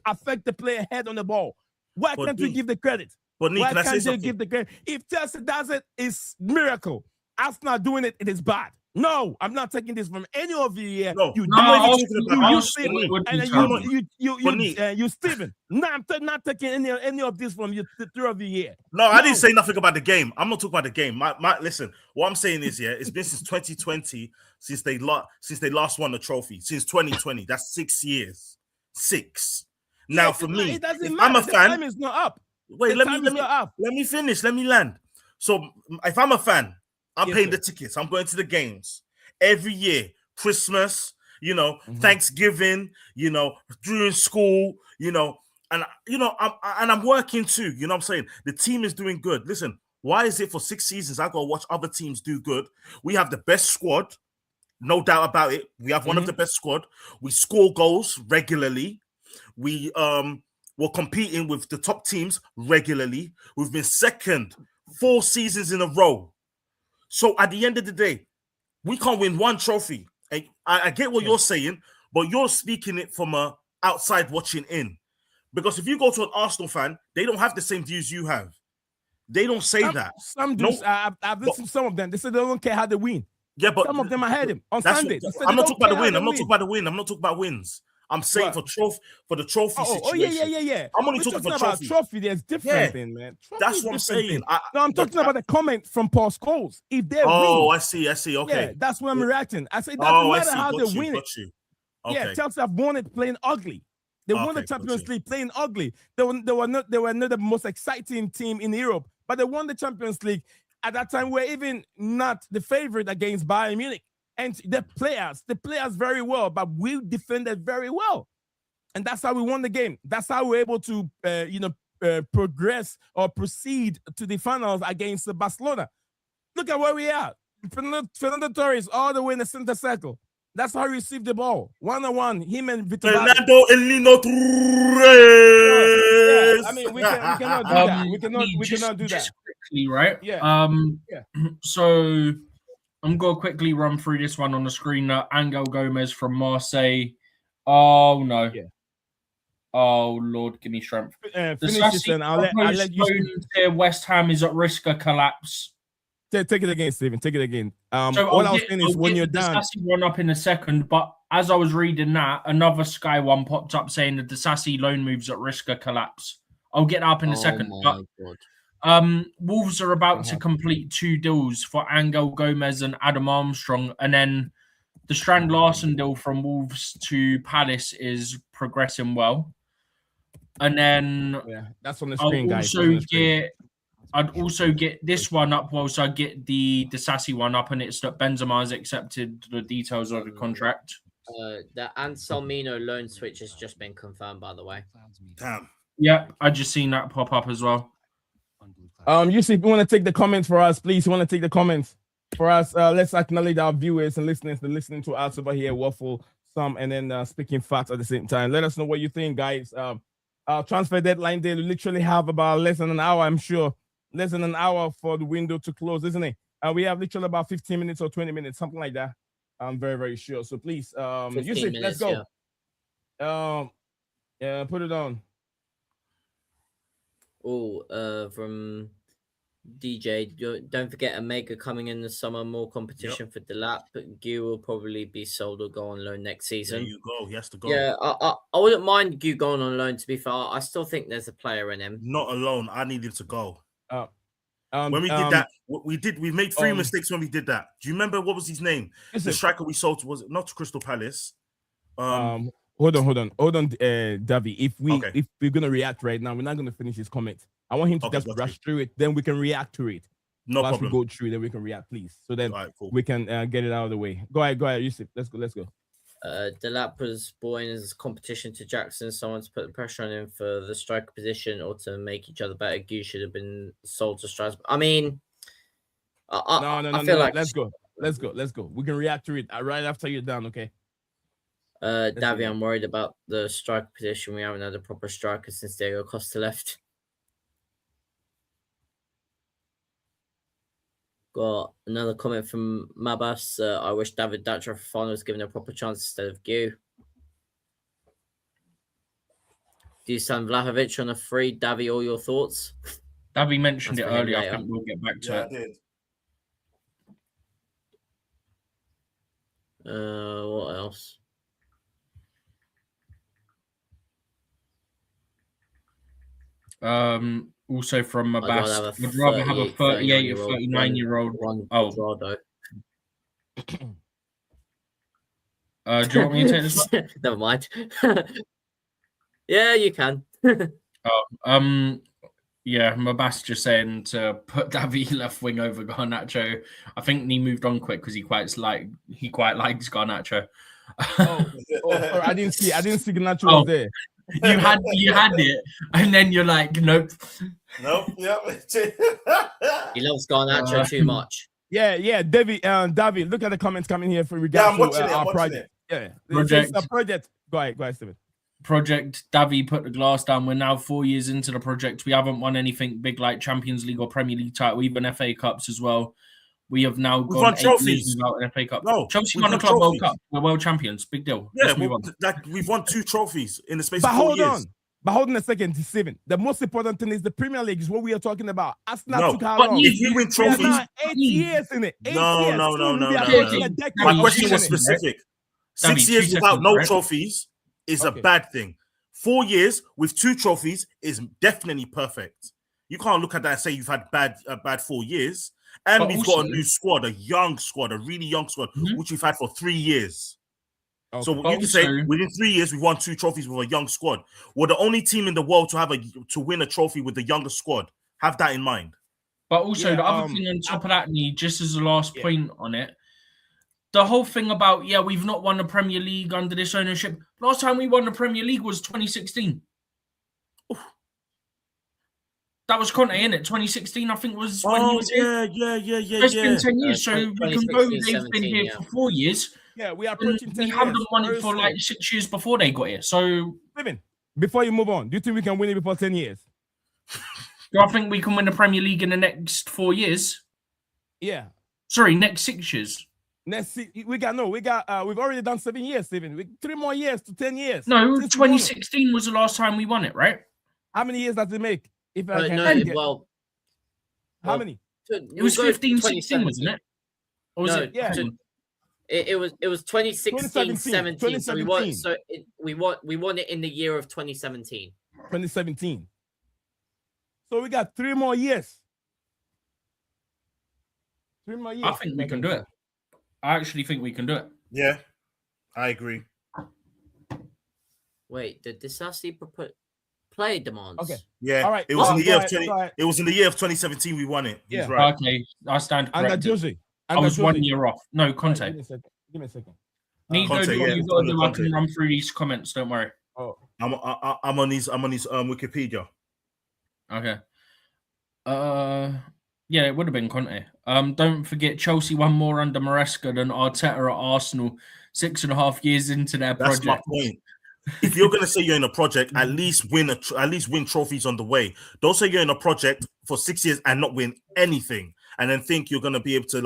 affect the player head on the ball. Why can't we give the credit? Why can't they give the credit? If Chelsea does it, it's miracle. Arsenal doing it, it is bad. No, I'm not taking this from any of you here. No, you Steven. No, I'm not taking any of this from you, the three of you here. No, I didn't say nothing about the game. I'm not talking about the game. Listen, what I'm saying is, it's been since 2020 since they last won the trophy. Since 2020, that's 6 years. 6. Now, for me, I'm a fan. The time is not up. Wait, let me finish. Let me land. So, if I'm a fan, I'm paying the tickets. I'm going to the games every year. Christmas, Thanksgiving, during school, and I'm working too. You know what I'm saying? The team is doing good. Listen, why is it for 6 seasons I gotta watch other teams do good? We have the best squad, no doubt about it. We have one of the best squad. We score goals regularly. We're competing with the top teams regularly. We've been second 4 seasons in a row. So at the end of the day, we can't win one trophy. I get what you're saying, but you're speaking it from a outside watching in. Because if you go to an Arsenal fan, they don't have the same views you have. They don't say that. Some do. I've listened to some of them. They say they don't care how they win. Yeah, but some of them ahead him on that's Sunday. I'm not talking about the win. I'm not talking about the win. I'm not talking about wins. I'm saying What? for the trophy situation. Oh, yeah. I'm only We're talking for about trophy. trophy. There's different Yeah. thing, man. Trophy That's is what I'm different saying. thing. No, I'm talking about the comment from Paul Scholes. If they Oh, win, I see. Okay. yeah, that's what I'm reacting. I say it doesn't Oh, I matter see. how Got they you, win it. got you. Okay. Yeah, Chelsea have won it playing ugly. They won the Okay, got Champions you. League playing ugly. They were not the most exciting team in Europe, but they won the Champions League. At that time, we're even not the favorite against Bayern Munich. And the players very well, but we defended very well. And that's how we won the game. That's how we're able to, progress or proceed to the finals against Barcelona. Look at where we are. Fernando Torres all the way in the center circle. That's how he received the ball. 1-on-1, him and Vitor. Fernando Elino Torres. Yeah, I mean, we cannot do that. We cannot do that. Just quickly, right? Yeah. So I'm going to quickly run through this one on the screen. Angel Gomez from Marseille. Oh, no. Yeah. Oh, Lord, give me strength. Finish this and I'll let you say West Ham is at risk of collapse. Take it again, Stephen. Take it again. So all I was saying is when you're done. Disasi one up in a second, but as I was reading that, another Sky one popped up saying the Disasi loan moves at risk of collapse. I'll get that up in a second. But Wolves are about to complete 2 deals for Angel Gomez and Adam Armstrong, and then the Strand Larson deal from Wolves to Palace is progressing well. And then that's on the screen, guys. I'd also get this one up whilst I get the Disasi one up, and it's that Benzema has accepted the details of the contract. The Anselmino loan switch has just been confirmed, by the way. Damn. Yeah, I just seen that pop up as well. Yusuf, if you want to take the comments for us, please. You want to take the comments for us? Let's acknowledge our viewers and listeners that listening to us over here, waffle some, and then speaking facts at the same time. Let us know what you think, guys. Our transfer deadline day, we literally have about less than an hour, I'm sure. Less than an hour for the window to close, isn't it? We have literally about 15 minutes or 20 minutes, something like that. I'm very, very sure. So please, Yusuf, let's go. Yeah. Put it on. From DJ, don't forget Omega coming in the summer, more competition for Delap, but Gu will probably be sold or go on loan next season. There you go. He has to go. Yeah, I wouldn't mind Gu going on loan, to be fair. I still think there's a player in him. Not alone. I need him to go. When we did that, we made 3 mistakes when we did that. Do you remember what was his name? The striker we sold was it not Crystal Palace? Hold on, Davy. If we're gonna react right now, we're not gonna finish his comment. I want him to just rush through it, then we can react to it. No problem. We go through, then we can react, please. So then we can get it out of the way. Go ahead, Yusuf. Let's go. Delap was brought in as competition to Jackson, someone to put the pressure on him for the striker position or to make each other better. Gu should have been sold to Strasbourg. I mean, I feel like let's go. We can react to it right after you're done, okay? Davy, I'm worried about the striker position. We haven't had a proper striker since Diego Costa left. Got another comment from Mabas. I wish David Datcher for final was given a proper chance instead of Gu. Dusan Vlahovic on a free. Davy, all your thoughts? Davy mentioned it earlier. I think we'll get back to it. I did. What else? Also from Mabas, I'd rather have a 38 or 39-year-old. Oh. Do you want me to take this one? Never mind. Yeah, you can. Yeah, Mabas just saying to put Davy left wing over Garnacho. I think he moved on quick because he quite likes Garnacho. Sorry, I didn't see Garnacho was there. You had it, and then you're like, nope. He loves Garnacho too much. Yeah, David, look at the comments coming here for regards to our project. Yeah, it's a project. Go ahead, Steven. Project Davy put the glass down. We're now 4 years into the project. We haven't won anything big like Champions League or Premier League title, even FA Cups as well. We have now gone 8 years without an FA Cup. No, Chelsea won the Club World Cup. We're world champions. Big deal. Yeah, we've won 2 trophies in the space of 4 years. But hold on a second, Steven. The most important thing is the Premier League is what we are talking about. Arsenal No, took how but long? if we win trophies, now 8 years in it. 8 No, years. no, no, Soon no, we are no, approaching no. a decade. My question was 2 seconds, specific. David, 6 years 2 without seconds, no right? trophies is Okay. a bad thing. 4 years with 2 trophies is definitely perfect. You can't look at that and say you've had a bad 4 years. And But we've got a new squad, a young squad, a really young squad, which we've had for 3 years. Okay. So you can say within 3 years we've won 2 trophies with a young squad. We're the only team in the world to win a trophy with the younger squad. Have that in mind. But also Yeah, the other thing on top of that, Nii, just as a last point on it, the whole thing about we've not won the Premier League under this ownership. Last time we won the Premier League was 2016. Oof. That was Conte, innit? 2016, I think, was when he was here. Yeah. It's been 10 years, so we can go. They've been here for 4 years. Yeah, we are approaching 10 We years. haven't won it Very for soon. like 6 years before they got here. So, Steven, before you move on, do you think we can win it before 10 years? do I think we can win the Premier League in the next 4 years? Yeah. Sorry, next 6 years. We've already done 7 years, Steven. 3 more years to 10 years. No, Since we won it. 2016 was the last time we won it, right? How many years does it make? If I can No, get- well, how many? It was 15, 16, wasn't it? Or was No, it? Yeah. it was 2016, 17. So we won. 2017. We won it in the year of 2017. 2017. So we got 3 more years. 3 more years. I think we can do it. I actually think we can do it. Yeah, I agree. Wait, did Disasi play demands? Okay. Yeah, All right. It was in the year of Go 20. ahead. It was in the year of 2017 we won it. He's Yeah. right. Okay, I stand Under corrected. Jose. I was 1 year off. No, Conte. Give me a second. Give me a second. Need Conte, to do yeah, what you got to do. I Conte. can run through these comments. Don't worry. Oh, I'm on his Wikipedia. Okay. Yeah, it would have been Conte. Don't forget Chelsea won more under Maresca than Arteta at Arsenal 6.5 years into their That's project. my point. If you're gonna say you're in a project, at least win trophies on the way. Don't say you're in a project for 6 years and not win anything, and then think you're gonna be able to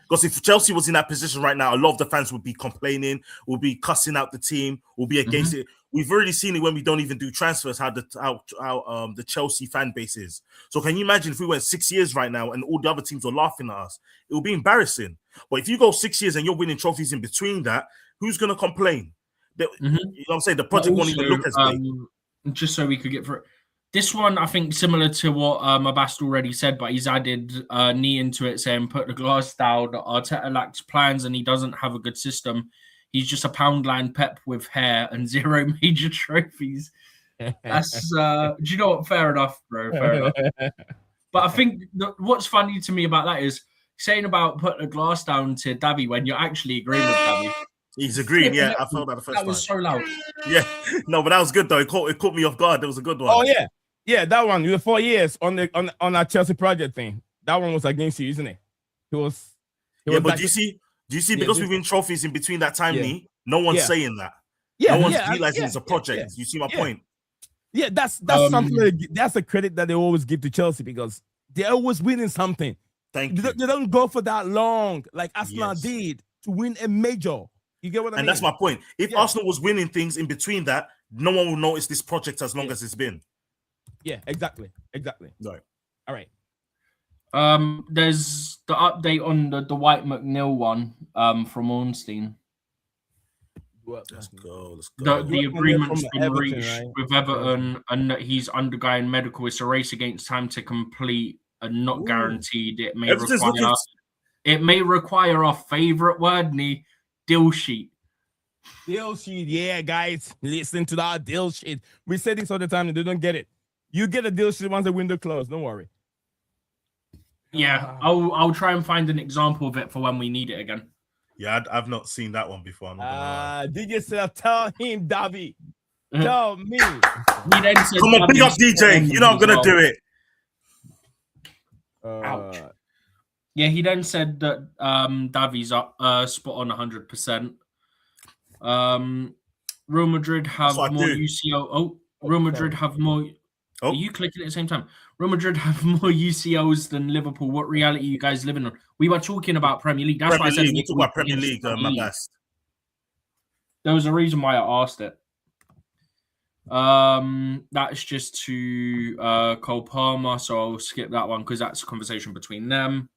because if Chelsea was in that position right now, a lot of the fans would be complaining, will be cussing out the team, will be against it. We've already seen it when we don't even do transfers, how the Chelsea fan base is. So can you imagine if we went 6 years right now and all the other teams were laughing at us? It would be embarrassing. But if you go 6 years and you're winning trophies in between that, who's gonna complain? You know what I'm saying? The project won't even look as big. Just so we could get through. This one, I think, similar to what Abast already said, but he's added Nii into it, saying, put the glass down. Arteta lacks plans and he doesn't have a good system. He's just a pound line Pep with hair and 0 major trophies. That's, do you know what? Fair enough, bro. Fair enough. But I think what's funny to me about that is saying about put the glass down to Davi when you're actually agreeing with Davi. He's agreeing, yeah. I felt that the first time. That was so loud. Yeah, no, but that was good though. It caught me off guard. That was a good one. Oh yeah, that one. You were 4 years on our Chelsea project thing. That one was against you, isn't it? But do you see? Because we win trophies in between that time, Nii, no one's saying that. Yeah, no one's realizing it's a project. You see my point? Yeah, that's something. That's a credit that they always give to Chelsea because they're always winning something. Thank you. They don't go for that long like Arsenal did to win a major. You get what I mean? And that's my point. If Arsenal was winning things in between that, no one will notice this project as long as it's been. Yeah, exactly. Right. All right. There's the update on the White McNeil one from Ornstein. Let's go. The agreement's been reached with Everton and that he's undergoing medical. It's a race against time to complete and not guaranteed. It may require our favourite word, Nii, deal sheet. Deal sheet, yeah, guys. Listen to that deal sheet. We say this all the time and they don't get it. You get a deal sheet once the window closed. Don't worry. Yeah, I'll try and find an example of it for when we need it again. Yeah, I've not seen that one before. DJ said, tell him, Davi. Tell me. He then said, come on, big up DJ. You know I'm gonna do it. Ouch. Yeah, he then said that Davi's up spot on 100%. Real Madrid have more UCL. Oh, Real Madrid have more. Are you clicking at the same time? Real Madrid have more UCLs than Liverpool. What reality you guys living on? We were talking about Premier League. That's why I said you talk about Premier League. My best. There was a reason why I asked it. That's just to Cole Palmer, so I'll skip that one because that's a conversation between them.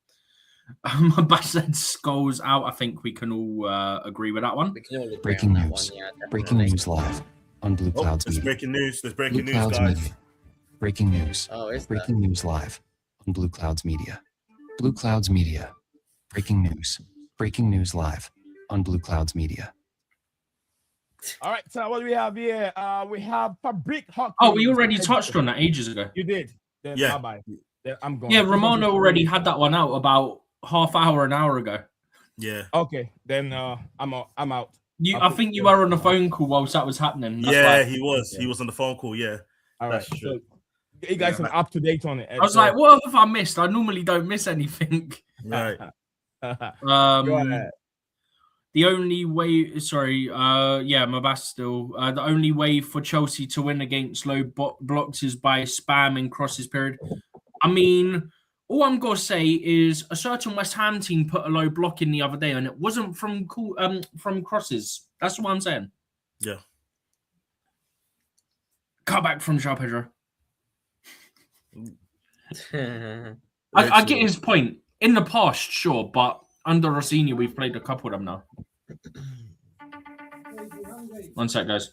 My back said Scholes out. I think we can all agree with that one. We can all agree Breaking on that news. one, yeah, Breaking definitely. news live on BlueClouds There's Media. breaking news. There's breaking news, BlueClouds guys. Media. Breaking news. Oh, is Breaking news live on BlueClouds Media. BlueClouds Media. Breaking news. Breaking news live on BlueClouds Media. All right, so what do we have here? We have Fabric Hawkins. Oh, we already touched on that ages ago. You did. Then Yeah. bye-bye. Then I'm going. Yeah, Romano already had that one out about half hour, an hour ago. Yeah. Okay, then I'm out. I'm out. I think you were on the phone call whilst that was happening. That's Yeah, why. he was. He was on the phone call. Yeah. All right, That's true. so you guys are up to date on it. I was like, what have I missed? I normally don't miss anything. Right. Go ahead. The only way, sorry, my best still. The only way for Chelsea to win against low blocks is by spamming crosses. Period. I mean, all I'm gonna say is a certain West Ham team put a low block in the other day, and it wasn't from crosses. That's what I'm saying. Yeah. Cut back from João Pedro. I get his point. In the past, sure, but under Rossini, we've played a couple of them now. One sec, guys.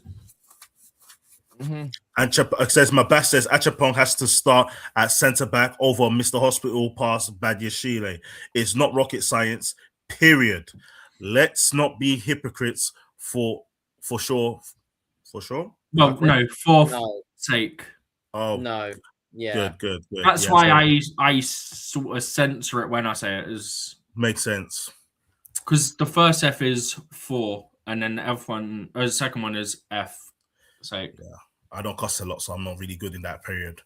And says Mabas says Achapong has to start at centre back over Mr. Hospital past Badiashile. It's not rocket science. Period. Let's not be hypocrites for sure. For sure. Well, no, for sake. Oh no. Yeah. Good. That's why I sort of censor it when I say it. Is makes sense. Because the first F is for, and then the the second one is F. Sake. Yeah. I don't cuss a lot, so I'm not really good in that period.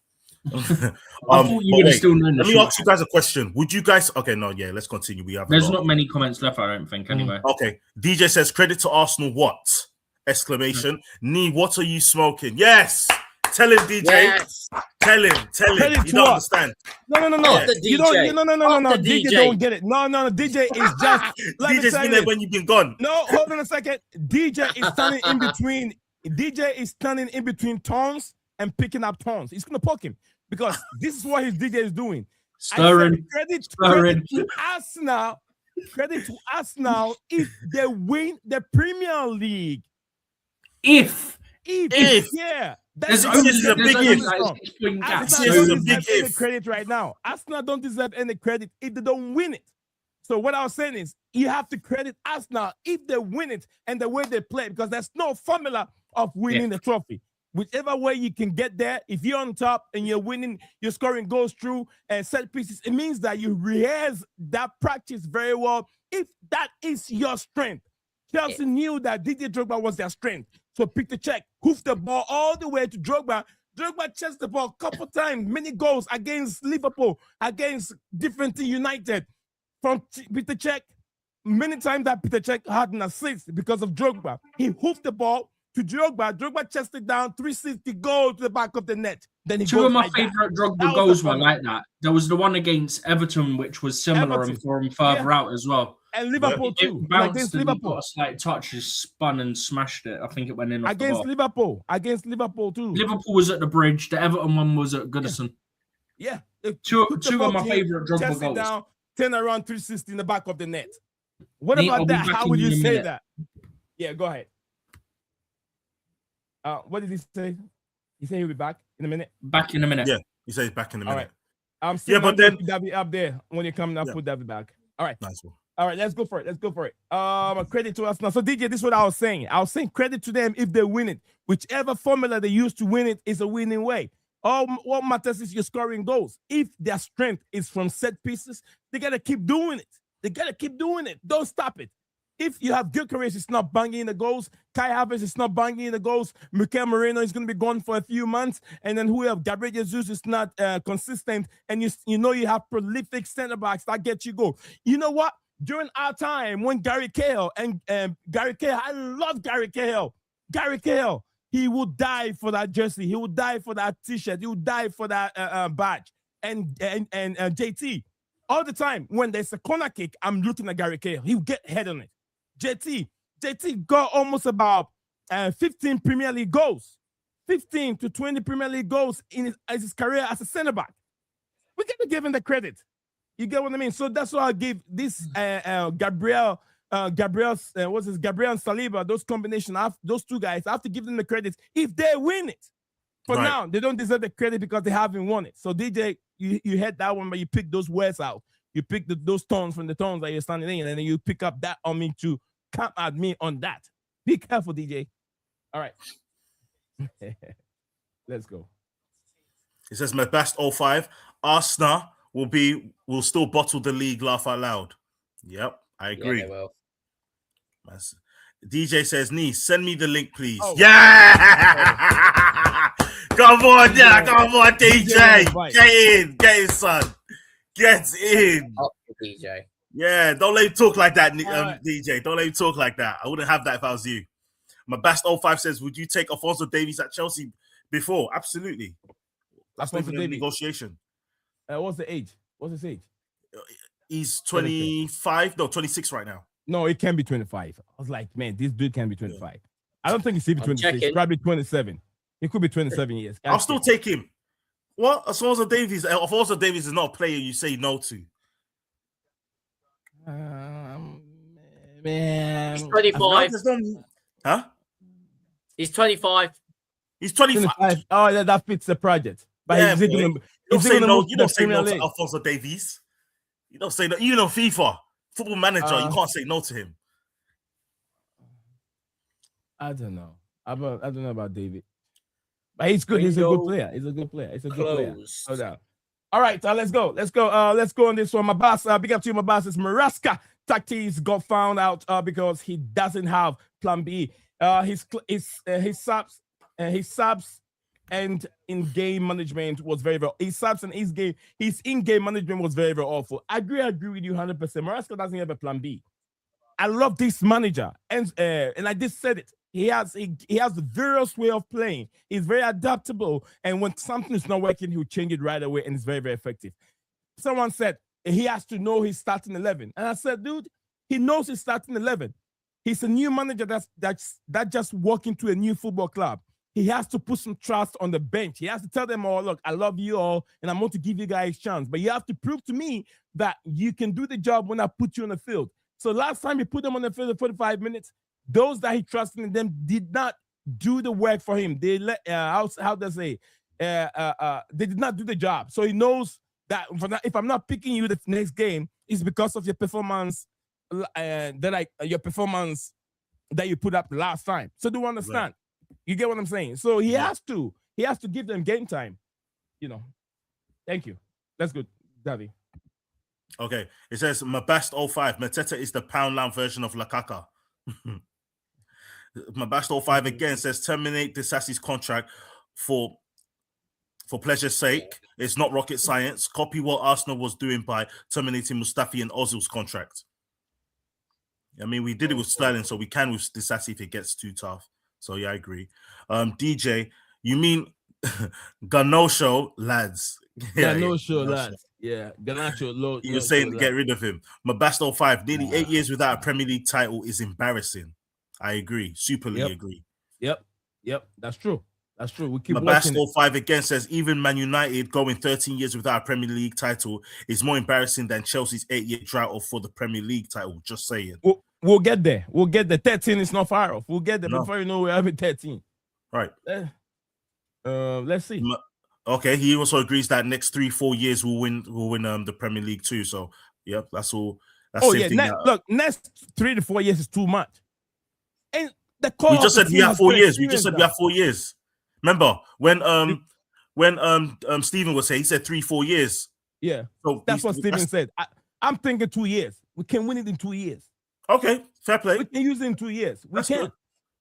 I thought you would have still known. Let me ask you guys a question. Would you guys? Okay, no, yeah. Let's continue. There's not many comments left, I don't think. Anyway. Okay. DJ says credit to Arsenal. What? Exclamation. Nii, what are you smoking? Yes. Tell him, DJ. Yes. Tell him. You don't understand. No. You don't. No. DJ don't get it. No. DJ is just. DJ's been there when you've been gone. No, hold on a second. DJ is standing in between. DJ is standing in between turns and picking up turns. He's gonna poke him because this is what his DJ is doing. Stirring. Credit to Arsenal. Credit to Arsenal if they win the Premier League. If yeah. This is a big if. Arsenal don't deserve any credit right now. Arsenal don't deserve any credit if they don't win it. So what I was saying is you have to credit Arsenal if they win it and the way they play, because there's no formula of winning the trophy. Whichever way you can get there, if you're on top and you're winning, you're scoring goals through and set pieces, it means that you rehearse that practice very well if that is your strength. Chelsea knew that Didier Drogba was their strength. So Peter Cech hoofed the ball all the way to Drogba. Drogba chased the ball a couple times, many goals against Liverpool, against different United. From Peter Cech, many times that Peter Cech had an assist because of Drogba. He hoofed the ball to Drogba. Drogba chested down 360 goal to the back of the net. Then he two of my like favorite Drogba goals were like that. There was the one against Everton, which was similar and from further out as well. And Liverpool too. It bounced against and Liverpool. got a slight touch, just spun and smashed it. I think it went in off against the Liverpool. Against Liverpool too. Liverpool was at the bridge. The Everton one was at Goodison. Yeah. Two of my favorite Drogba goals. Down, turn around 360 in the back of the net. What about that? How would you say that? Yeah, go ahead. What did he say? He said he'll be back in a minute. Back in a minute. Yeah, he says back in a minute. All right. I'm still but then David up there when you come up, put David back. All right. Nice one. All right, let's go for it. Credit to us now. So DJ, this is what I was saying. I was saying credit to them if they win it. Whichever formula they use to win it is a winning way. All what matters is you're scoring goals. If their strength is from set pieces, they gotta keep doing it. Don't stop it. If you have Gyökeres is not banging in the goals, Kai Havertz is not banging in the goals, Mikel Merino is going to be gone for a few months, and then who have Gabriel Jesus is not consistent, and you know you have prolific center backs that get you goal. You know what? During our time when Gary Cahill, I love Gary Cahill. Gary Cahill, he would die for that jersey. He would die for that T-shirt. He would die for that badge. And JT, all the time when there's a corner kick, I'm looking at Gary Cahill. He would get head on it. JT got almost about 15 Premier League goals. 15 to 20 Premier League goals in his career as a centre back. We got to give him the credit. You get what I mean? So that's why I give this Gabriel and Saliba, those combination, those two guys, I have to give them the credit if they win it. For now, they don't deserve the credit because they haven't won it. So DJ, you had that one, but you pick those words out. You pick those tones from the tones that you're standing in, and then you pick up that on me to come at me on that. Be careful, DJ. All right. Let's go. It says my best 05. Arsenal will still bottle the league, laugh out loud. Yep, I agree. Yeah, well. DJ says, Nee, send me the link, please. Oh. Yeah! Come on, DJ. Get in, son. Get in. DJ. Yeah, don't let him talk like that, DJ. Don't let him talk like that. I wouldn't have that if I was you. My best 05 says, would you take Alphonso Davies at Chelsea before? Absolutely. That's not even a negotiation. What's the age? What's his age? He's 25. No, 26 right now. No, it can be 25. I was like, man, this dude can be 25. Yeah. I don't think he's even 26. Probably 27. He could be 27 years. I'll still take him. What? Alphonso Davies is not a player you say no to. Man. He's 25. Huh? He's 25. He's 25. Oh, that fits the project. But yeah, you don't say no to Alphonso Davies. You don't say no. You know FIFA. Football Manager, you can't say no to him. I don't know. I don't know about David. But he's good. He's a good player. He's a good player. He's a good player. No doubt. All right, let's go. Let's go on this one. My boss, big up to you, my boss. Is Maraska Tactics got found out because he doesn't have plan B. His subs and in-game management was very, very. His subs and his in-game management was very, very awful. I agree with you 100%. Maraska doesn't have a plan B. I love this manager, and I just said it. He has the various way of playing. He's very adaptable, and when something is not working, he'll change it right away, and it's very, very effective. Someone said he has to know his starting 11, and I said, dude, he knows his starting 11. He's a new manager that's just walking to a new football club. He has to put some trust on the bench. He has to tell them all, look, I love you all, and I'm going to give you guys a chance, but you have to prove to me that you can do the job when I put you on the field. So last time he put them on the field for 45 minutes, those that he trusted in them did not do the work for him. They let they did not do the job. So he knows that if I'm not picking you the next game, it's because of your performance your performance that you put up the last time. So do you understand? Right. You get what I'm saying? So he has to give them game time. You know. Thank you. That's good, Davi. Okay. It says my best 05. Mateta is the Poundland version of Lakaka. My best 05 again says terminate Disasi's contract for pleasure's sake. It's not rocket science. Copy what Arsenal was doing by terminating Mustafi and Ozil's contract. I mean, we did it with Sterling, so we can with Disasi if it gets too tough. So yeah, I agree. DJ, you mean Ganosho lads? Ganosho lads. Yeah, Ganacho. You're saying to get rid of him. My best 05, nearly 8 years without a Premier League title is embarrassing. I agree. Superly agree. Yep. That's true. We keep my best 05 again says even Man United going 13 years without a Premier League title is more embarrassing than Chelsea's 8-year drought for the Premier League title. Just saying. We'll get there. 13 is not far off. We'll get there before you know we're having 13. Right. Let's see. Okay, he also agrees that next 3-4 years we'll win the Premier League too. So yep, that's all. Look, next 3 to 4 years is too much. And the we just said we have 4 years. We just said we have 4 years. Remember when Stephen was saying, he said 3-4 years. Yeah, so that's what Stephen said. I'm thinking 2 years. We can win it in 2 years. Okay, fair play. We can use it in 2 years. That's can.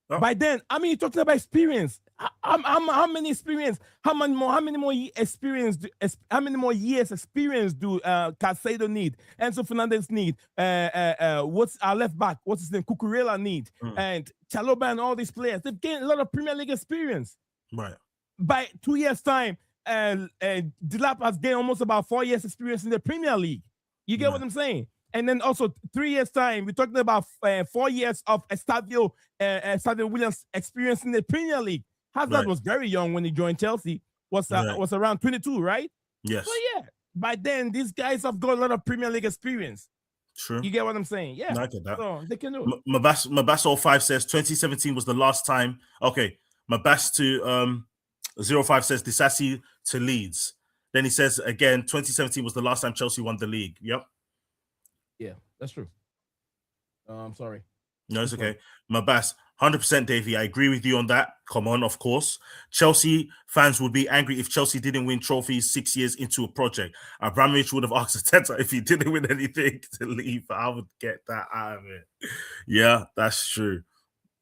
Oh. By then, I mean, you're talking about experience. How many experience? How many more years experience do Caicedo need? Enzo Fernandez need? What's our left back? What's his name? Cucurella need? And Chalobah and all these players. They've gained a lot of Premier League experience. Right. By 2 years' time, Dilap has gained almost about 4 years experience in the Premier League. You get what I'm saying? And then also 3 years' time, we're talking about 4 years of Estadio Williams experience in the Premier League. Hazard was very young when he joined Chelsea. Was around 22, right? Yes. So yeah, by then these guys have got a lot of Premier League experience. True. You get what I'm saying? Yeah. No, I get that. So they can do it. Mabas 05 says 2017 was the last time. Okay. Mabas to 05 says Disasi to Leeds. Then he says again, 2017 was the last time Chelsea won the league. Yep. Yeah, that's true. I'm sorry. No, it's okay. Mabas, 100% Davey. I agree with you on that. Come on, of course. Chelsea fans would be angry if Chelsea didn't win trophies 6 years into a project. Abramovich would have asked Mateta if he didn't win anything to leave. I would get that out of it. Yeah, that's true.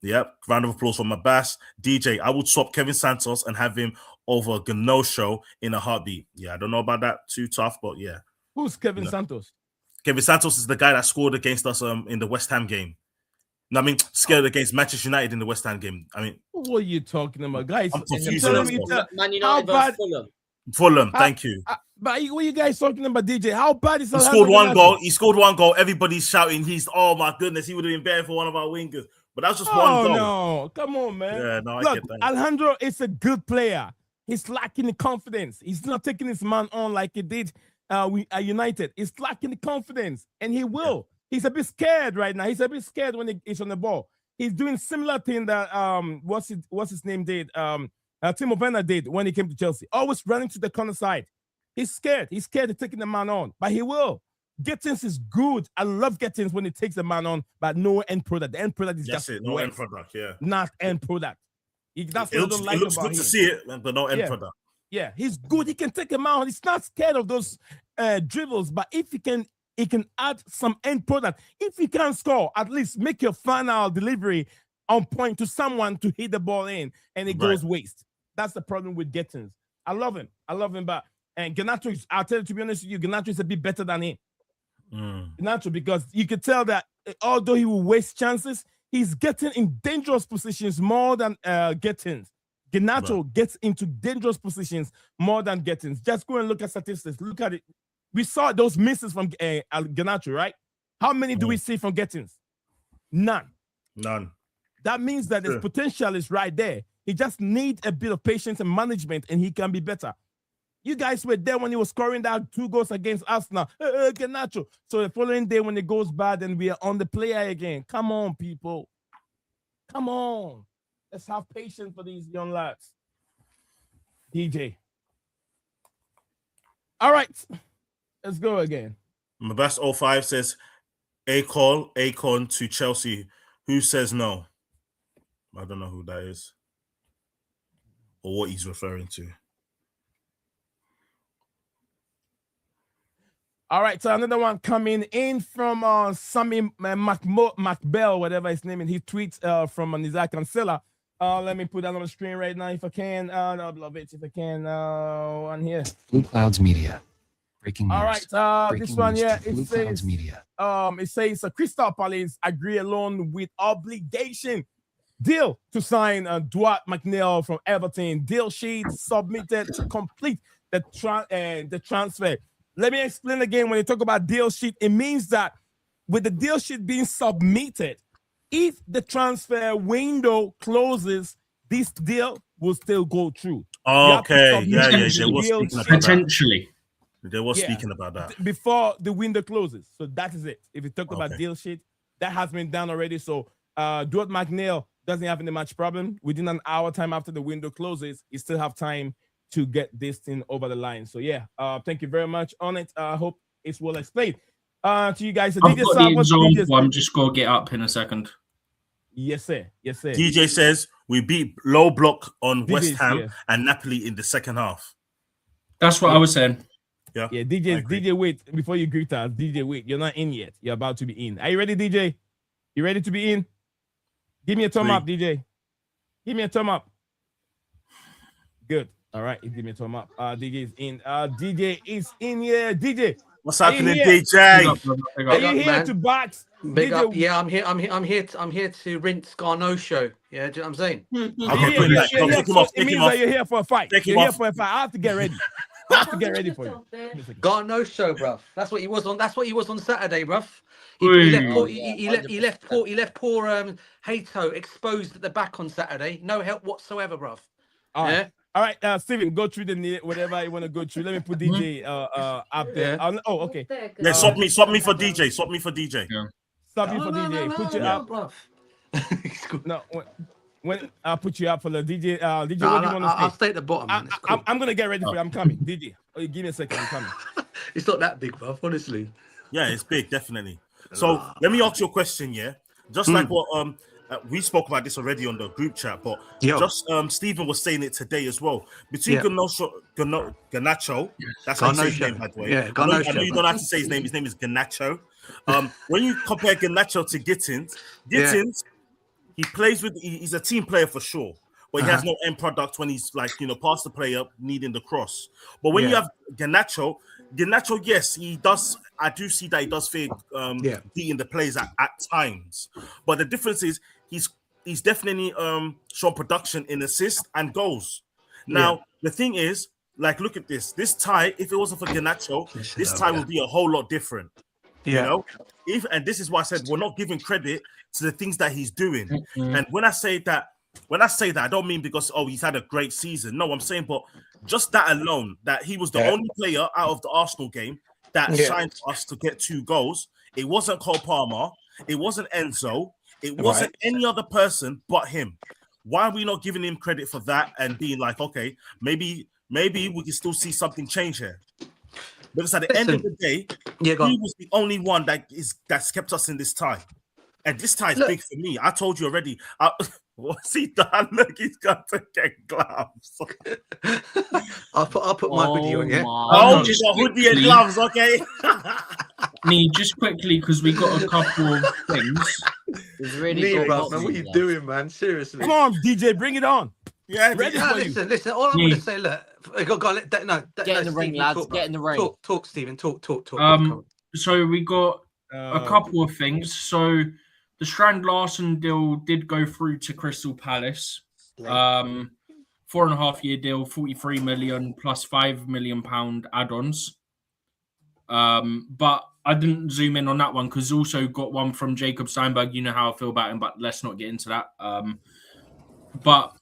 Yep. Round of applause for Mabas. DJ, I would swap Kevin Santos and have him over Ganosho in a heartbeat. Yeah, I don't know about that. Too tough, but yeah. Who's Kevin Santos? Kevin Santos is the guy that scored against us in the West Ham game. No, I mean, scared against Manchester United in the West Ham game. I mean, what are you talking about, guys? I'm confused. Man United versus Fulham. Fulham, thank you. But what are you guys talking about, DJ? How bad is he scored one goal? He scored one goal. Everybody's shouting. Oh my goodness, he would have been better for one of our wingers. But that's just one goal. No, come on, man. Yeah, no, Look, I get that. Alejandro is a good player. He's lacking the confidence. He's not taking his man on like he did United. He's lacking the confidence, and he will. Yeah. He's a bit scared right now. He's a bit scared when he's on the ball. He's doing similar thing that what's his name did Timo Werner did when he came to Chelsea. Always running to the corner side. He's scared. He's scared of taking the man on, but he will. Gittins is good. I love Gittins when he takes the man on, but no end product. The end product is just no end product. Yeah, not end product. That's what I don't like it looks about good him. to see it, but no end product. Yeah, he's good. He can take him out. He's not scared of those dribbles, but if he can add some end product. If he can score, at least make your final delivery on point to someone to hit the ball in, and it goes waste. That's the problem with Gittins. I love him, but Garnacho, I'll tell you, to be honest with you, Garnacho is a bit better than him. Garnacho, because you can tell that although he will waste chances, he's getting in dangerous positions more than Gittins. Garnacho gets into dangerous positions more than Gittins. Just go and look at statistics. Look at it. We saw those misses from Garnacho, right? How many do we see from Gittins? None. That means that his potential is right there. He just needs a bit of patience and management, and he can be better. You guys were there when he was scoring that 2 goals against Arsenal. Garnacho. So the following day when it goes bad, then we are on the player again. Come on, people. Come on. Let's have patience for these young lads. DJ. All right. Let's go again. Mabas 05 says, Akon to Chelsea. Who says no? I don't know who that is or what he's referring to. All right, so another one coming in from Sammy McBell, whatever his name is. He tweets from Isaac Cancella. Let me put that on the screen right now if I can. I love it if I can. On here. BlueClouds Media. Breaking news. All right, this one, yeah, it BlueClouds says, Media. It says Crystal Palace agree alone with obligation deal to sign Dwight McNeil from Everton. Deal sheet submitted to complete the transfer. Let me explain again. When you talk about deal sheet, it means that with the deal sheet being submitted, if the transfer window closes, this deal will still go through. Okay, yeah. Potentially. They were speaking about that before the window closes. So that is it. If you talk about deal sheet, that has been done already. So Dwight McNeil doesn't have any much problem. Within an hour time after the window closes, you still have time to get this thing over the line. So yeah, thank you very much on it. I hope it's well explained to you guys. I've got the example. I'm just going to get up in a second. Yes, sir. Yes, sir. DJ says we beat low block on West Ham and Napoli in the second half. That's what I was saying. Yeah, DJ, wait, before you greet us, DJ, wait, you're not in yet. You're about to be in. Are you ready, DJ? You ready to be in? Give me a thumb up, DJ. Give me a thumb up. Good. All right, give me a thumb up. DJ is in. DJ is in here. DJ, what's happening, DJ? Are you here to box? Big up. Yeah, I'm here. I'm here to rinse Garnacho show. Yeah, do you know what I'm saying? It means that you're here for a fight. You're here for a fight. I have to get ready. I have to get ready for you. Garnacho, bruv. That's what he was on. That's what he was on Saturday, bruv. He left poor Hato exposed at the back on Saturday. No help whatsoever, bruv. All right. Yeah. All right, Steven, go through whatever you want to go through. Let me put DJ up there. Yeah. Oh, okay. Yeah, swap me for DJ. Swap me for DJ. Yeah. Stop you for DJ. Put you up. bruv. No, when I put you up for the DJ. DJ, what do you want to I'll say? stay at the bottom, man. It's cool. I'm gonna get ready for you. I'm coming, DJ. Oh, give me a second. I'm coming. It's not that big, bruv, honestly. Yeah, it's big, definitely. So let me ask you a question, yeah. Just like what we spoke about this already on the group chat, but just Stephen was saying it today as well. Between Garnacho, that's how you say his name, by the way. Yeah, I know you don't have to say his name. His name is Garnacho. When you compare Garnacho to Gittins, he plays with. He's a team player for sure, but he has no end product when he's like past the player needing the cross. But when you have Garnacho, yes, he does. I do see that he does fear beating the players at times. But the difference is he's definitely shown production in assists and goals. Now the thing is, like, look at this. This tie, if it wasn't for Garnacho, this tie would be a whole lot different. You know, and this is why I said we're not giving credit to the things that he's doing. And when I say that, I don't mean because he's had a great season. No, I'm saying, but just that alone, that he was the only player out of the Arsenal game that shined for us to get 2 goals. It wasn't Cole Palmer. It wasn't Enzo. It wasn't any other person but him. Why are we not giving him credit for that and being like, okay, maybe we can still see something change here? Because at the end of the day, he was the only one that's kept us in this tie. And this tie is big for me. I told you already. What's he done? Look, he's got to get gloves. I'll put my hoodie on, yeah? Oh, you got hoodie and gloves, okay? Nee, just quickly, because we got a couple of things. It's really Nee, bro, man, what are you doing, man? Seriously. Come on, DJ, bring it on. Yeah, ready for you. Listen. All I'm going to say, look, get in the ring, lads. Get in the ring. Talk, Stephen. Talk. So we got a couple of things. So the Strand Larson deal did go through to Crystal Palace. 4.5-year deal, 43 million plus £5 million add-ons. But I didn't zoom in on that one because also got one from Jacob Steinberg. You know how I feel about him, but let's not get into that. But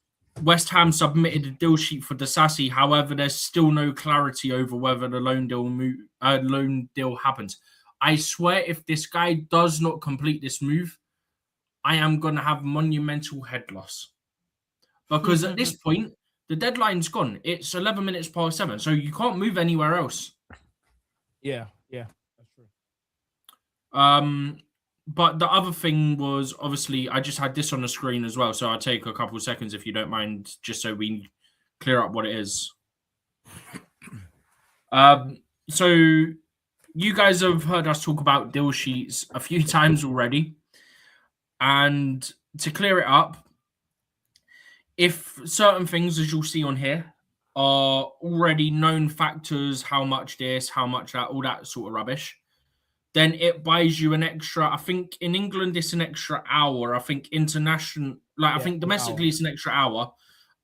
West Ham submitted a deal sheet for Disasi. However, there's still no clarity over whether the loan deal happens. I swear, if this guy does not complete this move, I am going to have monumental head loss. Because at this point, the deadline's gone. It's 11 minutes past 7, so you can't move anywhere else. Yeah, that's true. But the other thing was, obviously, I just had this on the screen as well, so I'll take a couple of seconds if you don't mind, just so we clear up what it is. So you guys have heard us talk about deal sheets a few times already. And to clear it up, if certain things, as you'll see on here, are already known factors, how much this, how much that, all that sort of rubbish, then it buys you an extra, I think in England it's an extra hour. I think international, I think domestically it's an extra hour.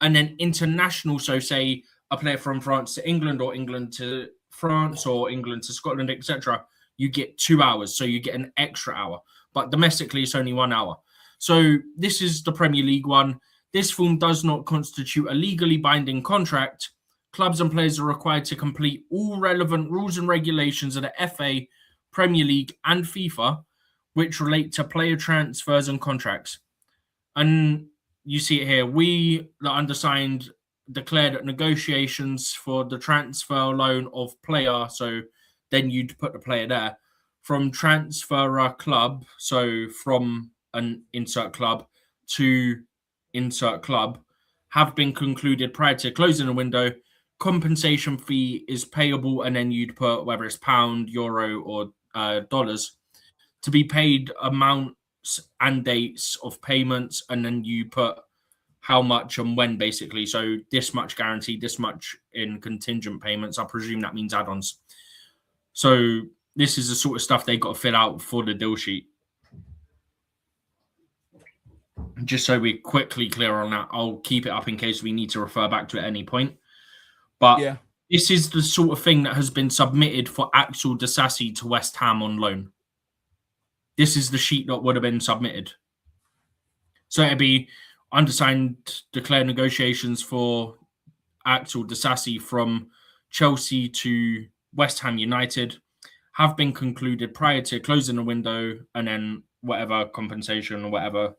And then international, so say a player from France to England or England to France or England to Scotland, etc., you get 2 hours. So you get an extra hour. But domestically, it's only 1 hour. So this is the Premier League one. This form does not constitute a legally binding contract. Clubs and players are required to complete all relevant rules and regulations of the FA, Premier League, and FIFA, which relate to player transfers and contracts. And you see it here. We, the undersigned, declared that negotiations for the transfer loan of player, so then you'd put the player there, from transferer club, so from an insert club to insert club, have been concluded prior to closing the window. Compensation fee is payable, and then you'd put whether it's pound, euro, or dollars to be paid, amounts and dates of payments, and then you put how much and when, basically. So this much guaranteed, this much in contingent payments. I presume that means add-ons. So this is the sort of stuff they got to fill out for the deal sheet. Just so we're quickly clear on that, I'll keep it up in case we need to refer back to it at any point. But this is the sort of thing that has been submitted for Axel Disasi to West Ham on loan. This is the sheet that would have been submitted. So it'd be undersigned declare negotiations for Axel Disasi from Chelsea to West Ham United have been concluded prior to closing the window, and then whatever compensation or whatever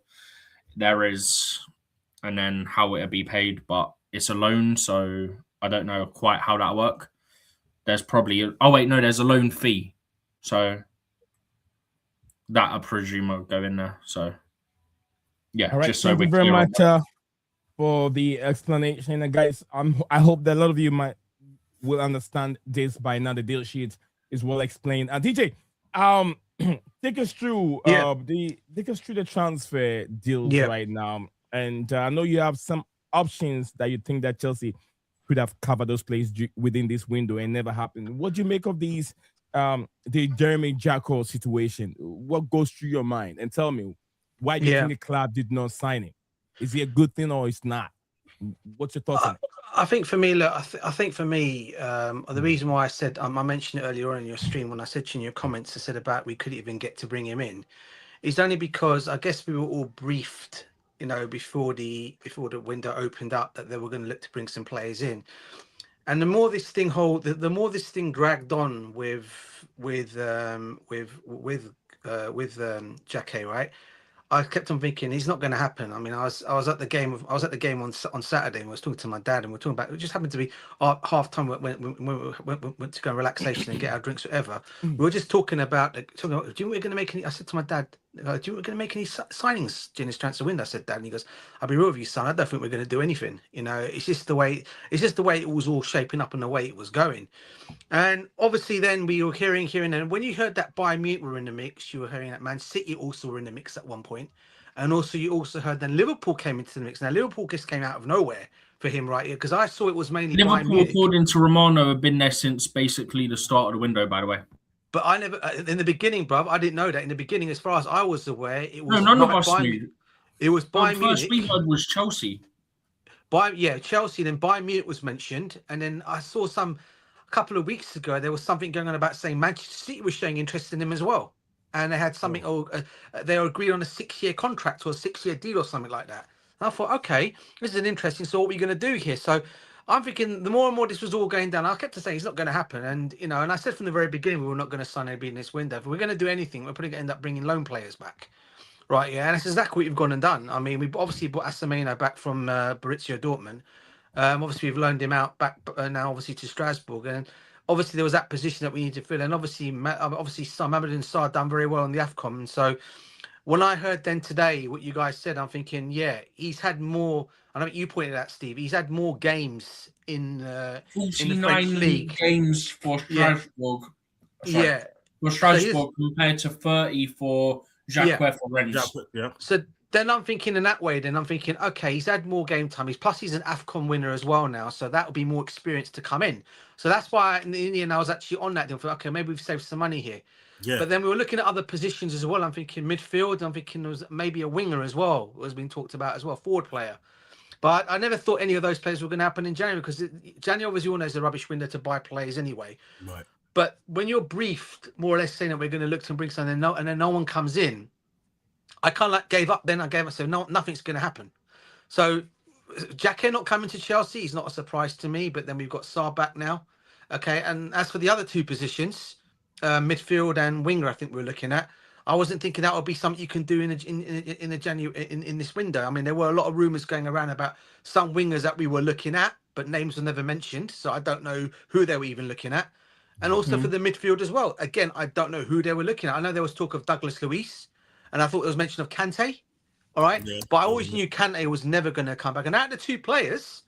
there is, and then how it'll be paid. But it's a loan, so I don't know quite how that'll work. There's probably there's a loan fee, so that I presume will go in there. So yeah, all right, just so thank we're you very clear on much that. for the explanation, and guys. I hope that a lot of you will understand this by now. The deal sheet is well explained. And DJ, take us through the transfer deals right now. And I know you have some options that you think that Chelsea could have covered those players within this window and never happened. What do you make of these? The Jeremy Jacquet situation? What goes through your mind? And tell me, why do you think the club did not sign him? Is it a good thing or it's not? What's your thoughts on it? I think for me, look, I think for me, the reason why I said, I mentioned it earlier on in your stream when I said to you in your comments, I said about we couldn't even get to bring him in, is only because I guess we were all briefed, you know, before the window opened up that they were going to look to bring some players in. And the more this thing the more this thing dragged on with Jacquet, right? I kept on thinking he's not going to happen. I mean, I was at the game on Saturday, and I was talking to my dad, and we were talking about it. Just happened to be half time when we went to go on relaxation and get our drinks, whatever. We were just talking about. Do you think we're going to make any? I said to my dad, "Do you think we're going to make any signings during this transfer window?" I said, "Dad," and he goes, "I'll be real with you, son. I don't think we're going to do anything. You know, it's just the way it was all shaping up and the way it was going." And obviously, then we were hearing, and when you heard that Bayern Munich were in the mix, you were hearing that Man City also were in the mix at one point, and also you also heard then Liverpool came into the mix. Now Liverpool just came out of nowhere for him right here, because I saw it was mainly Liverpool, according to Romano, have been there since basically the start of the window. By the way, but I never in the beginning, bruv. I didn't know that in the beginning. As far as I was aware, it was none of us knew. It was Bayern Munich. First we heard was Chelsea. Chelsea. Then Bayern Munich was mentioned, and then I saw a couple of weeks ago, there was something going on about saying Manchester City was showing interest in him as well. And they had something, they agreed on a 6-year contract or a 6-year deal or something like that. And I thought, okay, this is an interesting, so what are we going to do here? So I'm thinking the more and more this was all going down, I kept saying it's not going to happen. And, you know, and I said from the very beginning, we were not going to sign anybody in this window. If we're going to do anything, we're probably going to end up bringing loan players back. Right, yeah, and that's exactly what we've gone and done. I mean, we've obviously brought Assamino back from Borussia Dortmund. Obviously, we've loaned him out back now, obviously, to Strasbourg. And obviously, there was that position that we need to fill. And obviously, Mamadou Sarr done very well on the AFCON. And so when I heard then today what you guys said, I'm thinking, yeah, he's had more. I know you pointed out, Steve. He's had more games in the French league. Games for Strasbourg. Yeah. For Strasbourg compared to 30 for Jacquet for Rennes. Yeah. So then I'm thinking in that way, okay, he's had more game time. Plus he's an AFCON winner as well now. So that will be more experience to come in. So that's why in the end, I was actually on that deal. Okay, maybe we've saved some money here. Yeah. But then we were looking at other positions as well. I'm thinking midfield. I'm thinking there was maybe a winger as well, was being talked about as well, forward player. But I never thought any of those players were going to happen in January, because January, obviously, all knows the rubbish window to buy players anyway. Right. But when you're briefed, more or less saying that we're going to look to bring something, and then no one comes in, I kind of gave up. Then I gave up. So no, nothing's going to happen. So Jacquet not coming to Chelsea is not a surprise to me. But then we've got Sarr back now. Okay. And as for the other two positions, midfield and winger, I think we're looking at. I wasn't thinking that would be something you can do in this window. I mean, there were a lot of rumours going around about some wingers that we were looking at, but names were never mentioned. So I don't know who they were even looking at. And also for the midfield as well. Again, I don't know who they were looking at. I know there was talk of Douglas Luiz. And I thought there was mention of Kante, all right? Yeah. But I always knew Kante was never going to come back. And out of the two players,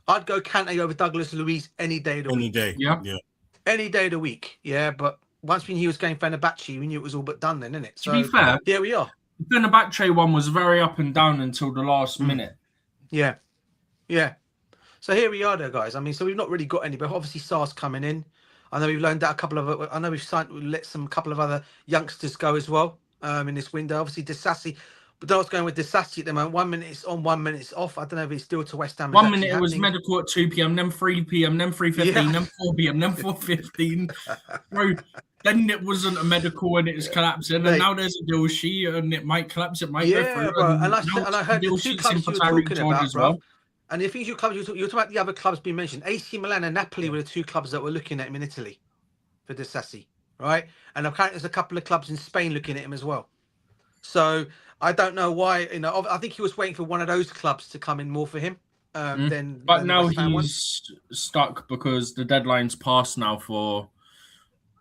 I'd go Kante over Douglas Luiz any day of the week. Any day, yeah. Any day of the week, yeah. But once we knew he was going Fenerbahce, we knew it was all but done then, innit? So, to be fair, here we are. The Fenerbahce one was very up and down until the last minute. Yeah, yeah. So here we are there, guys. I mean, so we've not really got any, but obviously Sarr's coming in. I know we've loaned out a couple of, I know we've let some couple of other youngsters go as well. In this window, obviously Disasi, But I was going with Disasi at the moment. 1 minute it's on, 1 minute it's off. I don't know if it's still to West Ham. 1 minute it was medical at 2 p.m., then 3 p.m., then 3:15, then 4 p.m., then 4:15. Bro, then it wasn't a medical and it's collapsing, and now there's a deal sheet and it might collapse, it might go through. Bro. And I heard the two clubs you were talking about, bro. And the things you're talking about the other clubs being mentioned. AC Milan and Napoli were the two clubs that were looking at him in Italy for Disasi, right? And apparently there's a couple of clubs in Spain looking at him as well. So I don't know why. I think he was waiting for one of those clubs to come in more for him. But now he's stuck because the deadline's passed now for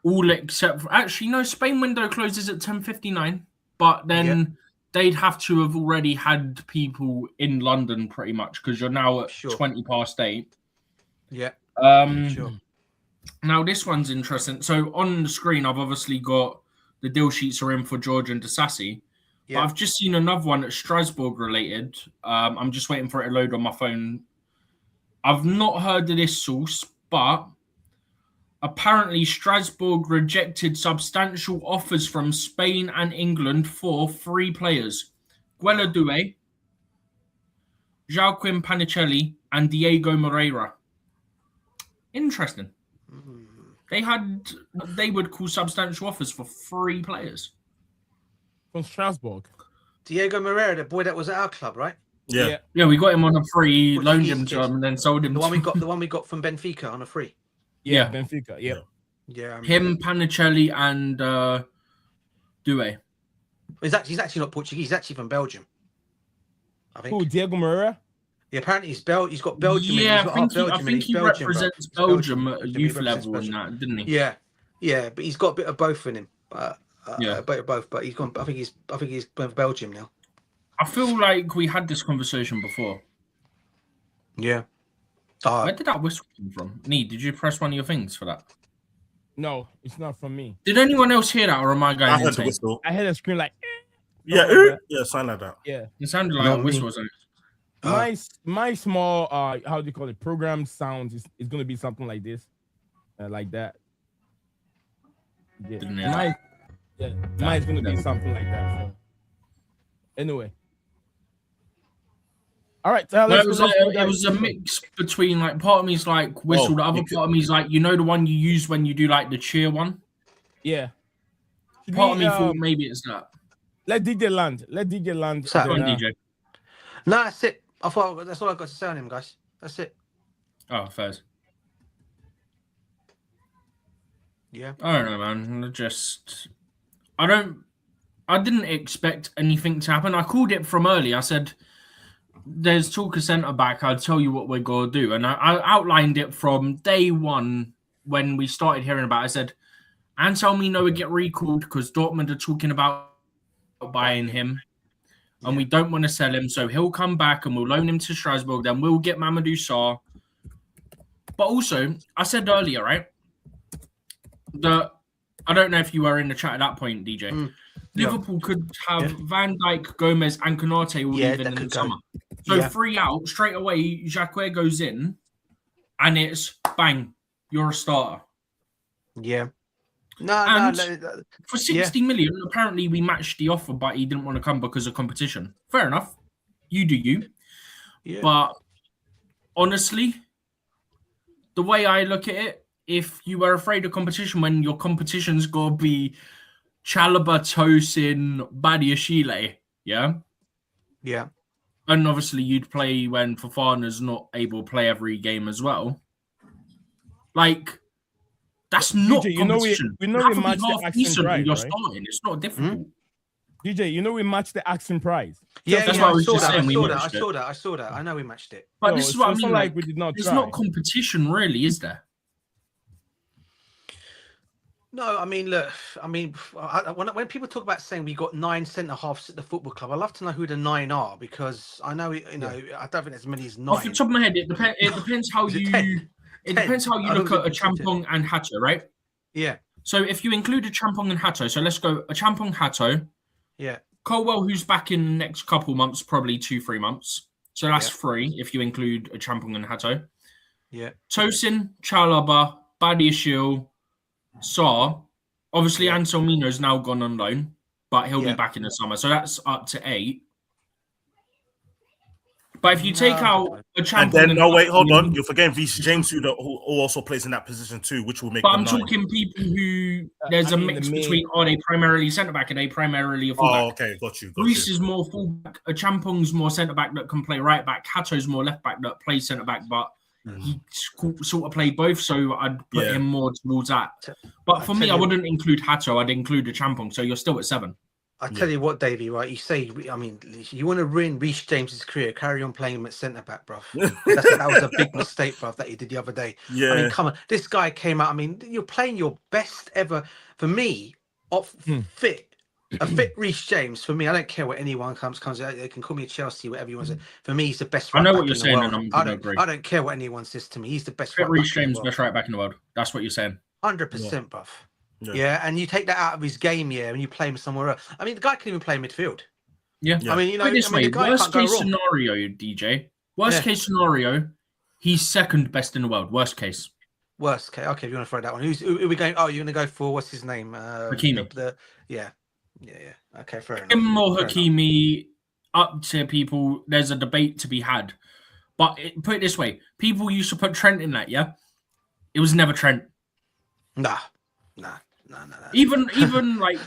all except for, actually no, Spain window closes at 10:59. But then they'd have to have already had people in London pretty much because you're now at 8:20. Yeah. Sure. Now this one's interesting. So on the screen, I've obviously got the deal sheets are in for George and Disasi. Yeah. But I've just seen another one that's Strasbourg related. I'm just waiting for it to load on my phone. I've not heard of this source, but apparently Strasbourg rejected substantial offers from Spain and England for 3 players. Gueladue, Joaquin Panicelli, and Diego Moreira. Interesting. They had what they would call substantial offers for 3 players. From Strasbourg. Diego Moreira, the boy that was at our club, right? Yeah, we got him on a free, loaned him to him, and then sold him. The one we got from Benfica on a free. Yeah, Benfica. Yeah. Him, Panicelli, and Due. He's actually not Portuguese. He's actually from Belgium. I think. Who, Diego Moreira? Yeah, apparently he's got Belgium. Yeah, I think he represents Belgium at a youth level and that, didn't he? Yeah, but he's got a bit of both in him. A bit of both, but he's gone. I think he's going for Belgium now. I feel like we had this conversation before. Yeah. Where did that whistle come from? Nee, did you press one of your things for that? No, it's not from me. Did anyone else hear that, or am I going I heard insane? the whistle. I heard a scream like. Sound like that. Yeah, it sounded like a whistle. My small how do you call it? Program sound is going to be something like this, like that. Yeah, mine's going to be something like that. So. Anyway. All right. It was a mix between like part of me's like whistle, the other part of me's like the one you use when you do like the cheer one. Yeah. Part of me thought maybe it's that. Let DJ land. DJ. No, that's it. I thought that's all I got to say on him, guys. That's it. Oh, fair. Yeah. I don't know, man. I didn't expect anything to happen. I called it from early. I said, there's talk of centre back. I'll tell you what we're going to do. And I outlined it from day one when we started hearing about it. I said, Anselmino would get recalled because Dortmund are talking about buying him. And we don't want to sell him. So he'll come back and we'll loan him to Strasbourg. Then we'll get Mamadou Sarr. But also, I said earlier, right? I don't know if you were in the chat at that point, DJ. Liverpool could have Van Dijk, Gomez, and Konate all leaving in the summer. So 3 out, straight away, Jacquet goes in, and it's bang, you're a starter. Yeah. For 60 million, apparently we matched the offer, but he didn't want to come because of competition. Fair enough. You do you. Yeah. But honestly, the way I look at it, if you were afraid of competition when your competition's got to be Chalobah, Tosin, Badiashile, yeah? Yeah. And obviously you'd play when Fofana's not able to play every game as well. Like, that's not DJ, competition. we match the asking price, you're starting. It's not difficult. DJ, we matched the asking price. Yeah, that's what I was just saying. I saw that. I know we matched it. But this is what I mean. Like we did not it's not competition, really, is there? No, I mean, look, when people talk about saying we got 9 centre-halves at the football club, I'd love to know who the 9 are because I know, I don't think there's as many as 9. Off the top of my head, it depends how you... It depends how you look at a Champong and Hato, right? Yeah. So if you include a Champong and Hato, so let's go a Champong, Hato. Yeah. Colwell, who's back in the next couple months, probably 2-3 months. So that's 3 if you include a Champong and Hato. Yeah. Tosin, Chalobah, Badiashile, Sarr. Obviously, Anselmino's now gone on loan, but he'll be back in the summer. So that's up to 8. But if you take out a And champion, then, no, wait, hold on. You're forgetting Reece James, who also plays in that position too, which will make. But I'm them 9. talking people who there's a mix between are they primarily centre back and they primarily a fullback. Oh, okay, got you. Reece is more fullback. A Champong's more centre back that can play right back. Hato's more left back that plays centre back, but he sort of played both. So I'd put him more towards that. But for me, I wouldn't include Hato. I'd include a Champong. So you're still at 7. I tell you what, Davey, right? You say, I mean, you want to ruin Reece James's career, carry on playing him at centre back, bruv. That was a big mistake, bruv, that he did the other day. Yeah. I mean, come on, this guy came out. I mean, you're playing your best ever. For me, a fit Reece James. For me, I don't care what anyone comes. They can call me Chelsea, whatever you want to say. For me, he's the best. I know what you're saying, and I don't care what anyone says to me. He's the best. Fit Reece James, best right back in the world. That's what you're saying. 100%, bruv. Yeah, and you take that out of his game, and you play him somewhere else. I mean, the guy can even play midfield. Yeah. I mean, the guy worst case scenario, DJ. Worst case scenario, he's second best in the world. Worst case. Worst case. Okay, if you want to throw that one. Who are we going? Oh, you're going to go for what's his name? Hakimi. Yeah. Okay, fair enough. Him or Hakimi, up to people. There's a debate to be had. But put it this way: people used to put Trent in that. Yeah, it was never Trent. Nah. Even like,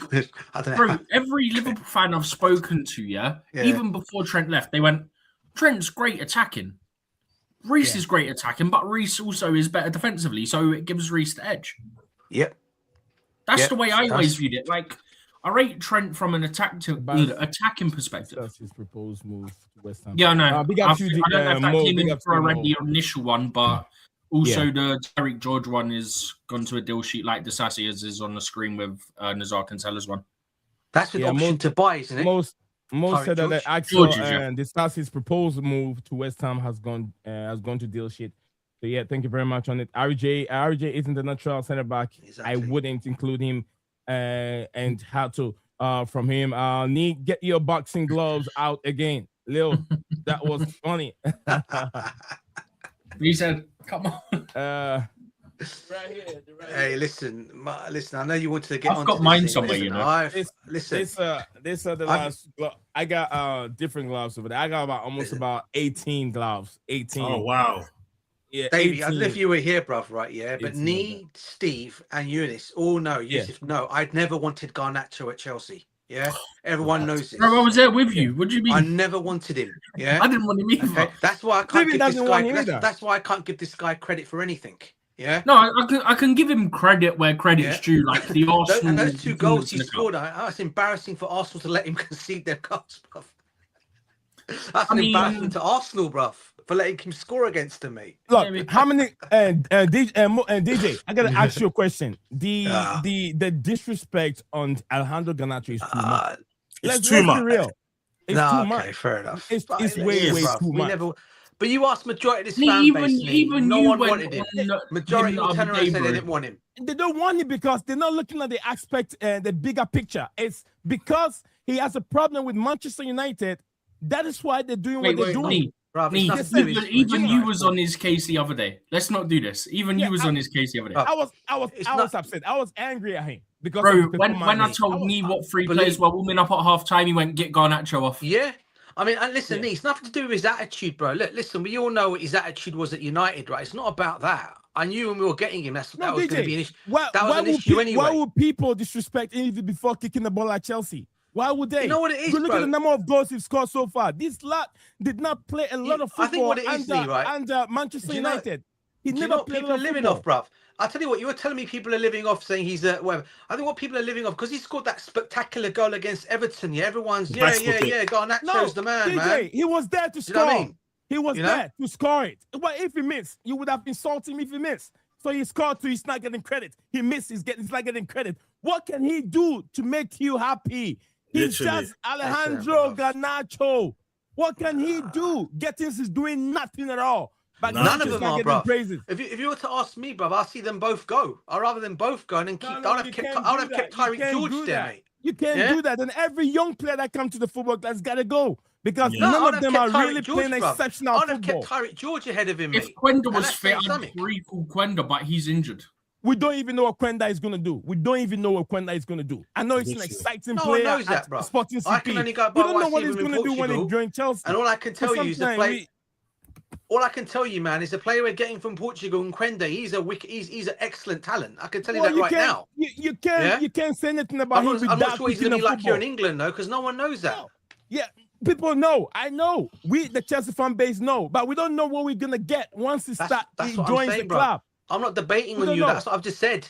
bro, every Liverpool fan I've spoken to, even before Trent left, they went, Trent's great attacking. Reece is great attacking, but Reece also is better defensively, so it gives Reece the edge. Yep. That's the way I always viewed it. Like, I rate Trent from an attacking perspective. That's his proposed move to West Ham. Yeah, I know. I don't know if that came in for already the initial one, but also the Derek George one is gone to a deal sheet like Disasi is on the screen with Nazar Cancella's one. That's with option to buy, isn't it? Most said that Axel Disasi's proposed move to West Ham has gone to deal sheet. So yeah, thank you very much on it. RJ isn't the natural center back. Exactly. I wouldn't include him and how to from him. Nii, get your boxing gloves out again. Lil, that was funny. He said, "Come on." Right here. Hey, listen. I know you wanted to get. I've got mine somewhere, you know. Listen. This are the last. I got different gloves over there. I got about 18 gloves. 18. Oh wow. Yeah, Davey, I don't know if you were here, bruv, right? Yeah, but Nii, Steve, and Eunice all know. Yusuf, no, I'd never wanted Garnacho at Chelsea. Yeah, everyone knows this. Bro, I was there with you. What do you mean? I never wanted him. Yeah, I didn't want him either. Okay? That's why I can't give this guy. That's why I can't give this guy credit for anything. Yeah. No, I can give him credit where credit's due. Like the Arsenal and those 2 goals he scored. It's embarrassing for Arsenal to let him concede their goals, bruv. That's an embarrassment to Arsenal, bruv, for letting him score against them, mate. Look, how many DJ? I gotta ask you a question. The disrespect on Alejandro Garnacho is too much. Let's be real. It's too much. Okay, fair enough. It's way too much. But you asked majority of this fan base, even no you one wanted him. Majority will turn around and say they didn't want him. They don't want him because they're not looking at the aspect, the bigger picture. It's because he has a problem with Manchester United. That is why they're doing what they're doing. Even you was on his case the other day. Let's not do this. Even you was on his case the other day. I was upset. I was angry at him because when I told Nii what 3 players were warming up at half time, he went get Garnacho off. Yeah. I mean, and listen, Nii, it's nothing to do with his attitude, bro. Look, listen, we all know what his attitude was at United, right? It's not about that. I knew when we were getting him, that was going to be an issue. That was an issue anyway. Why would people disrespect him before kicking the ball at Chelsea? Why would they? You know what it is, look at the number of goals he's scored so far. This lad did not play a lot of football. I think what it is, Nii, right? And Manchester United. He never played people are living off, bruv. I'll tell you what, you were telling me people are living off saying he's whatever. I think what people are living off, because he scored that spectacular goal against Everton, everyone's, Garnacho's the man, man. He was there to score. You know what I mean? He was there to score it. But if he missed, you would have insulted him if he missed. So he scored too, he's not getting credit. He missed, he's not getting credit. What can he do to make you happy? He's just Alejandro Garnacho. What can he do? Gettins is doing nothing at all. But none of them are, bro. If you were to ask me, bro, I'll see them both go. I'd rather them both go and then keep. I'd have kept Tyreek George there, mate. You can't do that. And every young player that comes to the football class got to go because none of them are really playing exceptional football. I'd have kept Tyreek George ahead of him, mate. If Quenda was fit, I'd recall Quenda, but he's injured. We don't even know what Quenda is going to do. We don't even know what Quenda is going to do. I know he's an exciting player. No one knows that, bro. Sporting CP. I can only go we by don't what know I what see he's him going in to do when he Portugal. joins Chelsea. And all I can tell you is the play. we- All I can tell you, man, is the player we're getting from Portugal, Quenda. He's an excellent talent. I can tell you that right now. You can't say anything about him. I'm not sure he's going to be like here in England though, because no one knows that. No. Yeah, people know. I know. We, the Chelsea fan base, know, but we don't know what we're gonna get once he joins the club. I'm not debating on you. That's what I've just said.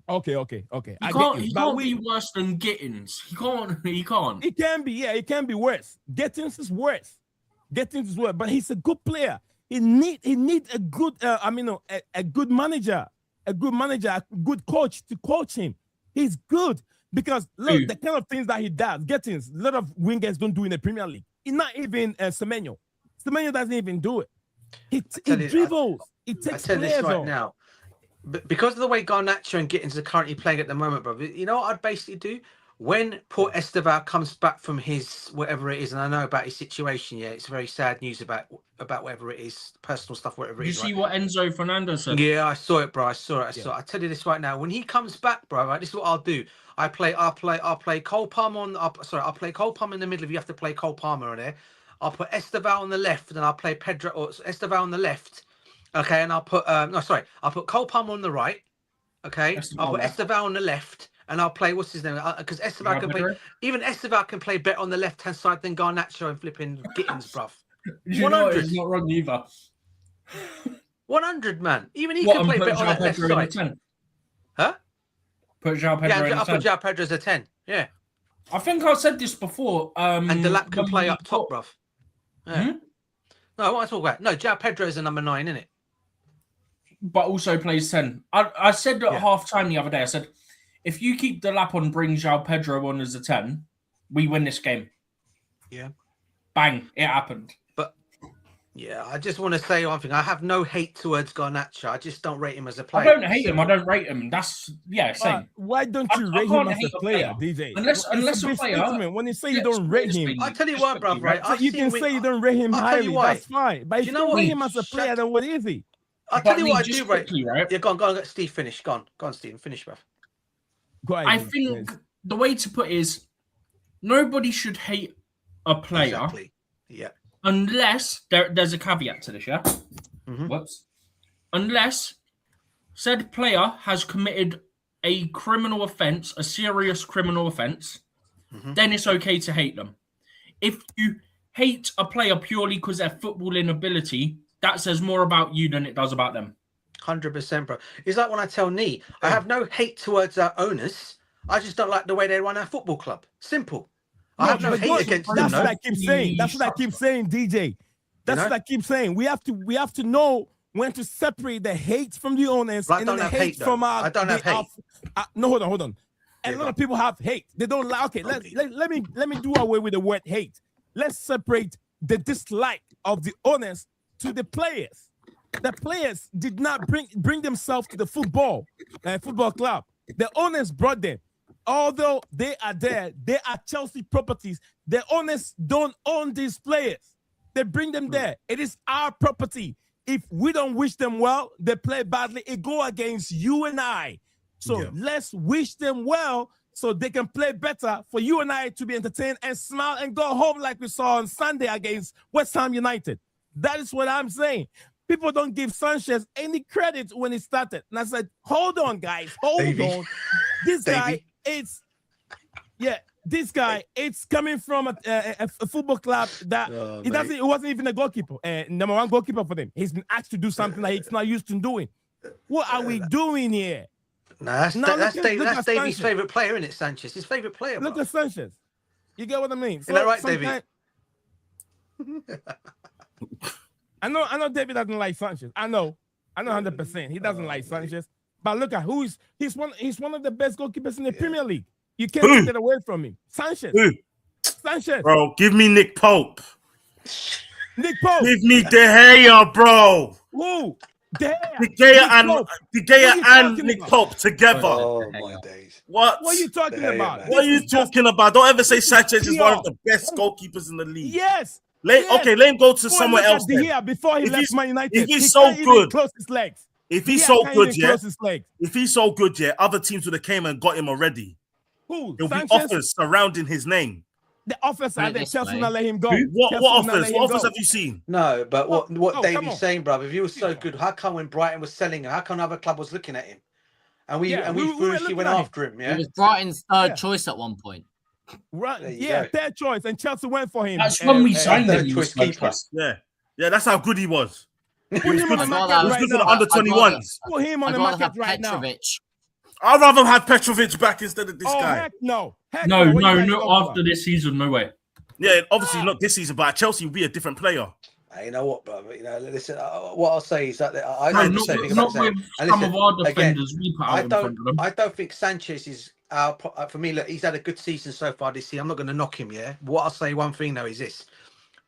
Okay. He can't be worse than Gittins. He can't. It can be, yeah, it can be worse. Gittins is worse. But he's a good player. He need a good, a good manager, a good coach to coach him. He's good because look, the kind of things that he does, Gittins, a lot of wingers don't do in the Premier League. He's not even Semenyo. Semenyo doesn't even do it. He dribbles. He takes players right on. now. Because of the way Garnacho and Gittins are currently playing at the moment, bro, you know what I'd basically do? When Poor Estevao comes back from his whatever it is, and I know about his situation, yeah, it's very sad news about whatever it is, personal stuff, whatever it is. You see what Enzo Fernandez said? Yeah, I saw it, bro. I saw it. I tell you this right now. When he comes back, bro, right, this is what I'll do. I'll play Cole Palmer I'll play Cole Palmer in the middle if you have to play Cole Palmer on there. I'll put Estevao on the left, and I'll play Estevao on the left. Okay, and I'll put I'll put Cole Palmer on the right. Okay, I'll put Estevao on the left, and I'll play what's his name? Because Estevao can play. Even Estevao can play better on the left-hand side than Garnacho and flipping Gittins, bruv. 100. He's not wrong either. 100, man. Even he can play better on that left side. Huh? Put João Pedro in I'll put João Pedro as a 10. Yeah. I think I said this before. And Delap can play up top, bruv. Yeah. No, what I talk about? No, João Pedro is a number 9, isn't it? But also plays 10. I said at half time the other day, I said, if you keep Delap on, bring João Pedro on as a 10, we win this game. Yeah. Bang, it happened. But yeah, I just want to say one thing. I have no hate towards Garnacho. I just don't rate him as a player. I don't hate him. I don't rate him. That's same. Why don't you rate him as a player, DJ? Unless a player. When you say you don't rate him, I tell you what, bro, right? So you can say you don't rate him highly. That's fine. But if you don't rate him as a player, then what is he? I'll tell you what I do, right? Yeah, go on. Let Steve finish. Go on, Steve. Finish, bro. Go ahead, I think the way to put it is nobody should hate a player. Exactly. Yeah. Unless there's a caveat to this, yeah? Whoops. Unless said player has committed a criminal offense, a serious criminal offense, then it's okay to hate them. If you hate a player purely because their footballing ability, that says more about you than it does about them. 100%, bro. It's like when I tell Nii, I have no hate towards our owners. I just don't like the way they run our football club. Simple. I have no hate against them. That's what I keep saying. That's what I keep saying, DJ. That's what I keep saying. We have to know when to separate the hate from the owners and the hate from our. I don't have hate. No, hold on. A lot of people have hate. They don't like. Okay, let me do away with the word hate. Let's separate the dislike of the owners to the players. The players did not bring themselves to the football club. The owners brought them. Although they are there, they are Chelsea properties. The owners don't own these players. They bring them there. It is our property. If we don't wish them well, they play badly. It go against you and I. So let's wish them well so they can play better for you and I to be entertained and smile and go home like we saw on Sunday against West Ham United. That is what I'm saying. People don't give Sanchez any credit when he started. And I said, hold on, guys. Hold on. This guy, it's coming from a football club that he wasn't even a goalkeeper, number one goalkeeper for them. He's been asked to do something that he's not used to doing. What are we doing here? That's Davey's favorite player, isn't it, Sanchez? His favorite player. Look at Sanchez. You get what I mean? So, is that right, Davey? I know David doesn't like Sanchez. I know 100%. He doesn't like Sanchez. But look at he's one of the best goalkeepers in the Premier League. You can't take it away from him. Sanchez. Sanchez. Bro, give me Nick Pope. Nick Pope. Give me De Gea, bro. Who? De Gea and Nick Pope together. Oh my days. What are you talking about? What are you talking about? Don't ever say Sanchez is one of the best goalkeepers in the league. Yes. Okay, let him go to somewhere else. Before he left Man United, if he's so good, close his legs. If he's Diaz so can't good, even yeah. cross his legs. If he's so good, yeah, other teams would have came and got him already. Who? There'll be Sanchez? offers surrounding his name. The offers Put are it there. this Chelsea way. not let him go. What Chelsea will not offers? let him What offers go. have you seen? No, but what come Davey's on. saying, bruv, if he was so good, how come when Brighton was selling him, how come another club was looking at him? And we Yeah, we were foolishly looking went at him. after him, He yeah? was Brighton's third Yeah. choice at one point. Right? There you Yeah, go. third choice, and Chelsea went for him. That's when we signed third him. He was choice keeper. first. Yeah, that's how good he was. Put He was him good on the for, market he was right good for the now. under I'd rather- 21s. Put him on I'd the rather market have right now. Petrovic. I'd rather have Petrovic back instead of this Oh guy. heck no! Heck No, What you guys no, talking after about? this season, no way. Yeah, obviously not this season, but at Chelsea will be a different player. Hey, you know what, brother? You know, listen. What I'll say is that I No, don't not, say anything not about with Sanchez. some And listen, of our again, defenders we put out in front of them. I don't think Sanchez is our. For me, look, he's had a good season so far this year. I'm not going to knock him. Yeah. What I'll say one thing though is this: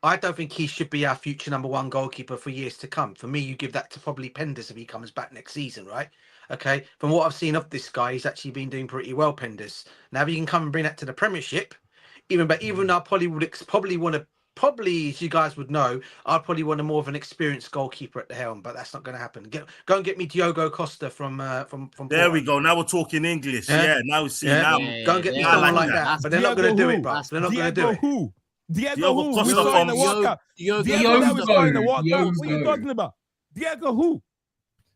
I don't think he should be our future #1 goalkeeper for years to come. For me, you give that to probably Penders if he comes back next season, right? Okay. From what I've seen of this guy, he's actually been doing pretty well, Penders. Now, if you can come and bring that to the Premiership, even I probably would probably want to. Probably, as you guys would know, I'd probably want more of an experienced goalkeeper at the helm, but that's not going to happen. Go and get me Diogo Costa from. There we go. Now we're talking English. Yeah, now we see. Yeah. Now, Go and get me yeah, I someone like like that. that. But they're not going to do Diego it, bro. who? They're not going to do Diego it. who? Diego Diogo who? We Costa saw in the from- World Cup. Diogo Diego that we saw in the Diogo. World Cup. What are you Diogo. talking about? Diego who?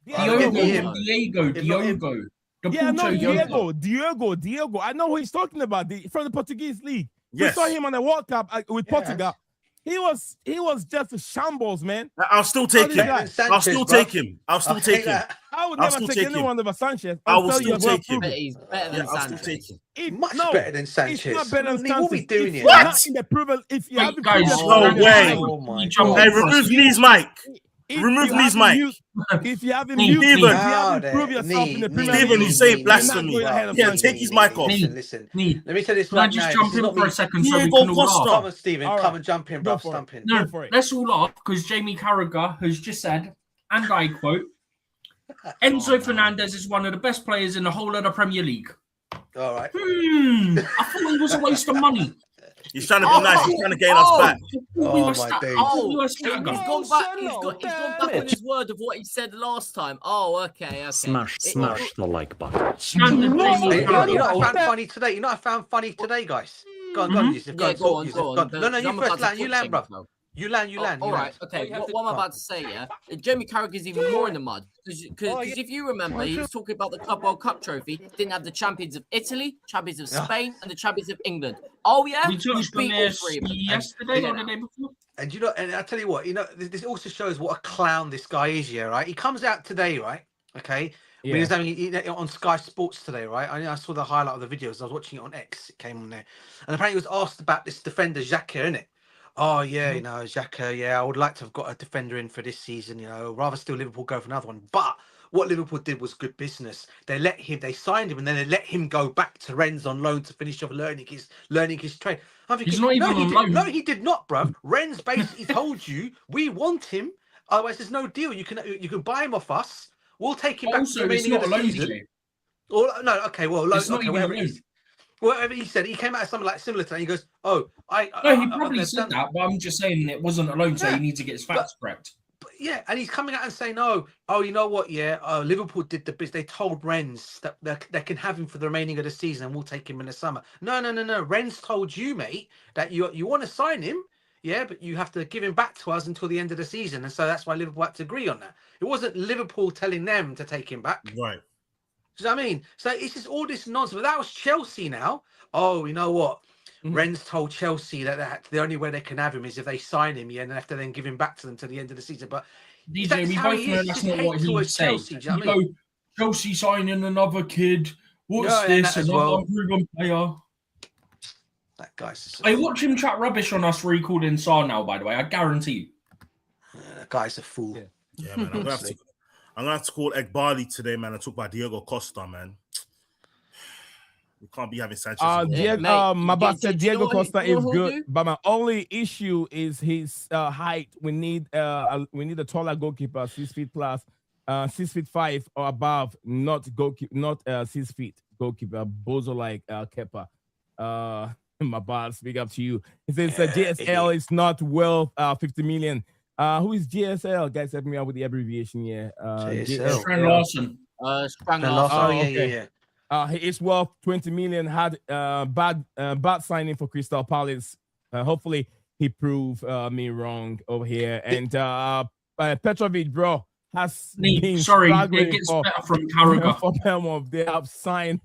Diogo, Diego. Diogo. The Yeah, no, Porto Diego. I know who he's talking about. From the Portuguese league. Yes. We saw him on the World Cup with Yes. Portugal. He was just a shambles, man. I'll still take him. Better than I'll still take him. I'll still I'll take take him. that. I would I'll never still take take him. anyone over Sanchez. I will I'll tell you still well take him. proven. He's better Yeah, than I'll still Sanchez. take him. Much No, better than Sanchez. It's not better than What are we Sanchez. doing If here? you're What? not in the privilege, if you Wait, haven't guys, proved no yourself- way. Oh my You God. jump Hey, in remove first. Nee's mic. If Remove you Nee's haven't mic. used- If you haven't Steven. used, if you Now haven't then, proved yourself in the Nee, Premier Nee, Steven, League, you say you're not blasphemy. going ahead of Yeah, Sanchez. take his mic off. Listen. Nee, Let me tell you this can I right just now. jump This is in not for a me. second so we Diego can all Costa. laugh? Come on, Stephen. All Come right. and jump in, Go bro. for it. Stump in. No, Go for it. let's all laugh because Jamie Carragher has just said, and I quote, Enzo Fernandez is one of the best players in the whole of the Premier League. All right. I thought it was a waste of money. He's trying to be nice. He's trying to gain us back. Oh, my days. He's gone back. He's gone back on his word of what he said last time. Oh, okay. Smash the like button. Standard Jamie Hey, you know what I Carragher. found funny today? You know what I found funny today, guys? Go on, Yusuf. Yeah, go on, go on. No, you I'm first about to land. You put land, things, bro. though. You land. All right, okay. What I'm about to say, yeah, Jeremy Carragher is even more in the mud because if you remember, he was talking about the Club World Cup trophy. Didn't have the champions of Italy, champions of Spain, and the champions of England. Oh yeah, We touched on beat all this three of them. yesterday or the day before. And you know, and I tell you what, you know, this also shows what a clown this guy is, yeah, right? He comes out today, right? Okay. When he was having on Sky Sports today, right? I saw the highlight of the videos. I was watching it on X. It came on there, and apparently he was asked about this defender Jacquet, innit? Oh yeah, you know, Jacquet. Yeah, I would like to have got a defender in for this season. You know, rather still Liverpool go for another one. But what Liverpool did was good business. They signed him, and then they let him go back to Rennes on loan to finish off learning his trade. I'm thinking, He's not even on loan. No, he did not, bruv. Rennes basically told you we want him. Otherwise, there's no deal. You can buy him off us. We'll take him back to the Also, it's remaining not of a the loan, season. DJ. Or no, okay, well, It's not okay, even whatever a it loan. is. Whatever he said, he came out with something like similar to that. He goes, "Oh, No, he probably said that, but I'm just saying it wasn't a loan, so he needs to get his facts correct. But yeah, and he's coming out and saying, "Oh, you know what? Yeah, Liverpool did the business. They told Rennes that they can have him for the remaining of the season, and we'll take him in the summer." No. Rennes told you, mate, that you want to sign him, yeah, but you have to give him back to us until the end of the season, and so that's why Liverpool had to agree on that. It wasn't Liverpool telling them to take him back. Right. Do you know what I mean? So it's just all this nonsense. But that was Chelsea now. Oh, you know what? Rennes told Chelsea that the only way they can have him is if they sign him, yeah, and they have to then give him back to them to the end of the season. But DJ, we both know that's not what he said. Chelsea, do you know what I mean? Chelsea signing another kid. What's Yeah, and this? that as Another well. proven player. That guy's Hey, watch him chat rubbish on us recalling Sarr now, by the way. I guarantee you. That guy's a fool. Yeah, man. I'm gonna have to call Ekbali today, man, and talk about Diego Costa, man. We can't be having Sanchez. My boss said Diego Costa is good, do? but my only issue is his height. We need a taller goalkeeper, 6 feet plus, 6'5" or above, not 6 feet goalkeeper. Bozo like Kepa. My boss, big up to you. He says JSL is not worth 50 million. Who is GSL? Guys, help me out with the abbreviation here. GSL. Strang Larson. Strang Larson. Larson. Oh, yeah. It's worth 20 million. Had bad signing for Crystal Palace. Hopefully he proved me wrong over here. And Petrovic, bro, has been struggling it gets better from Carragher. For Pelmov. They have signed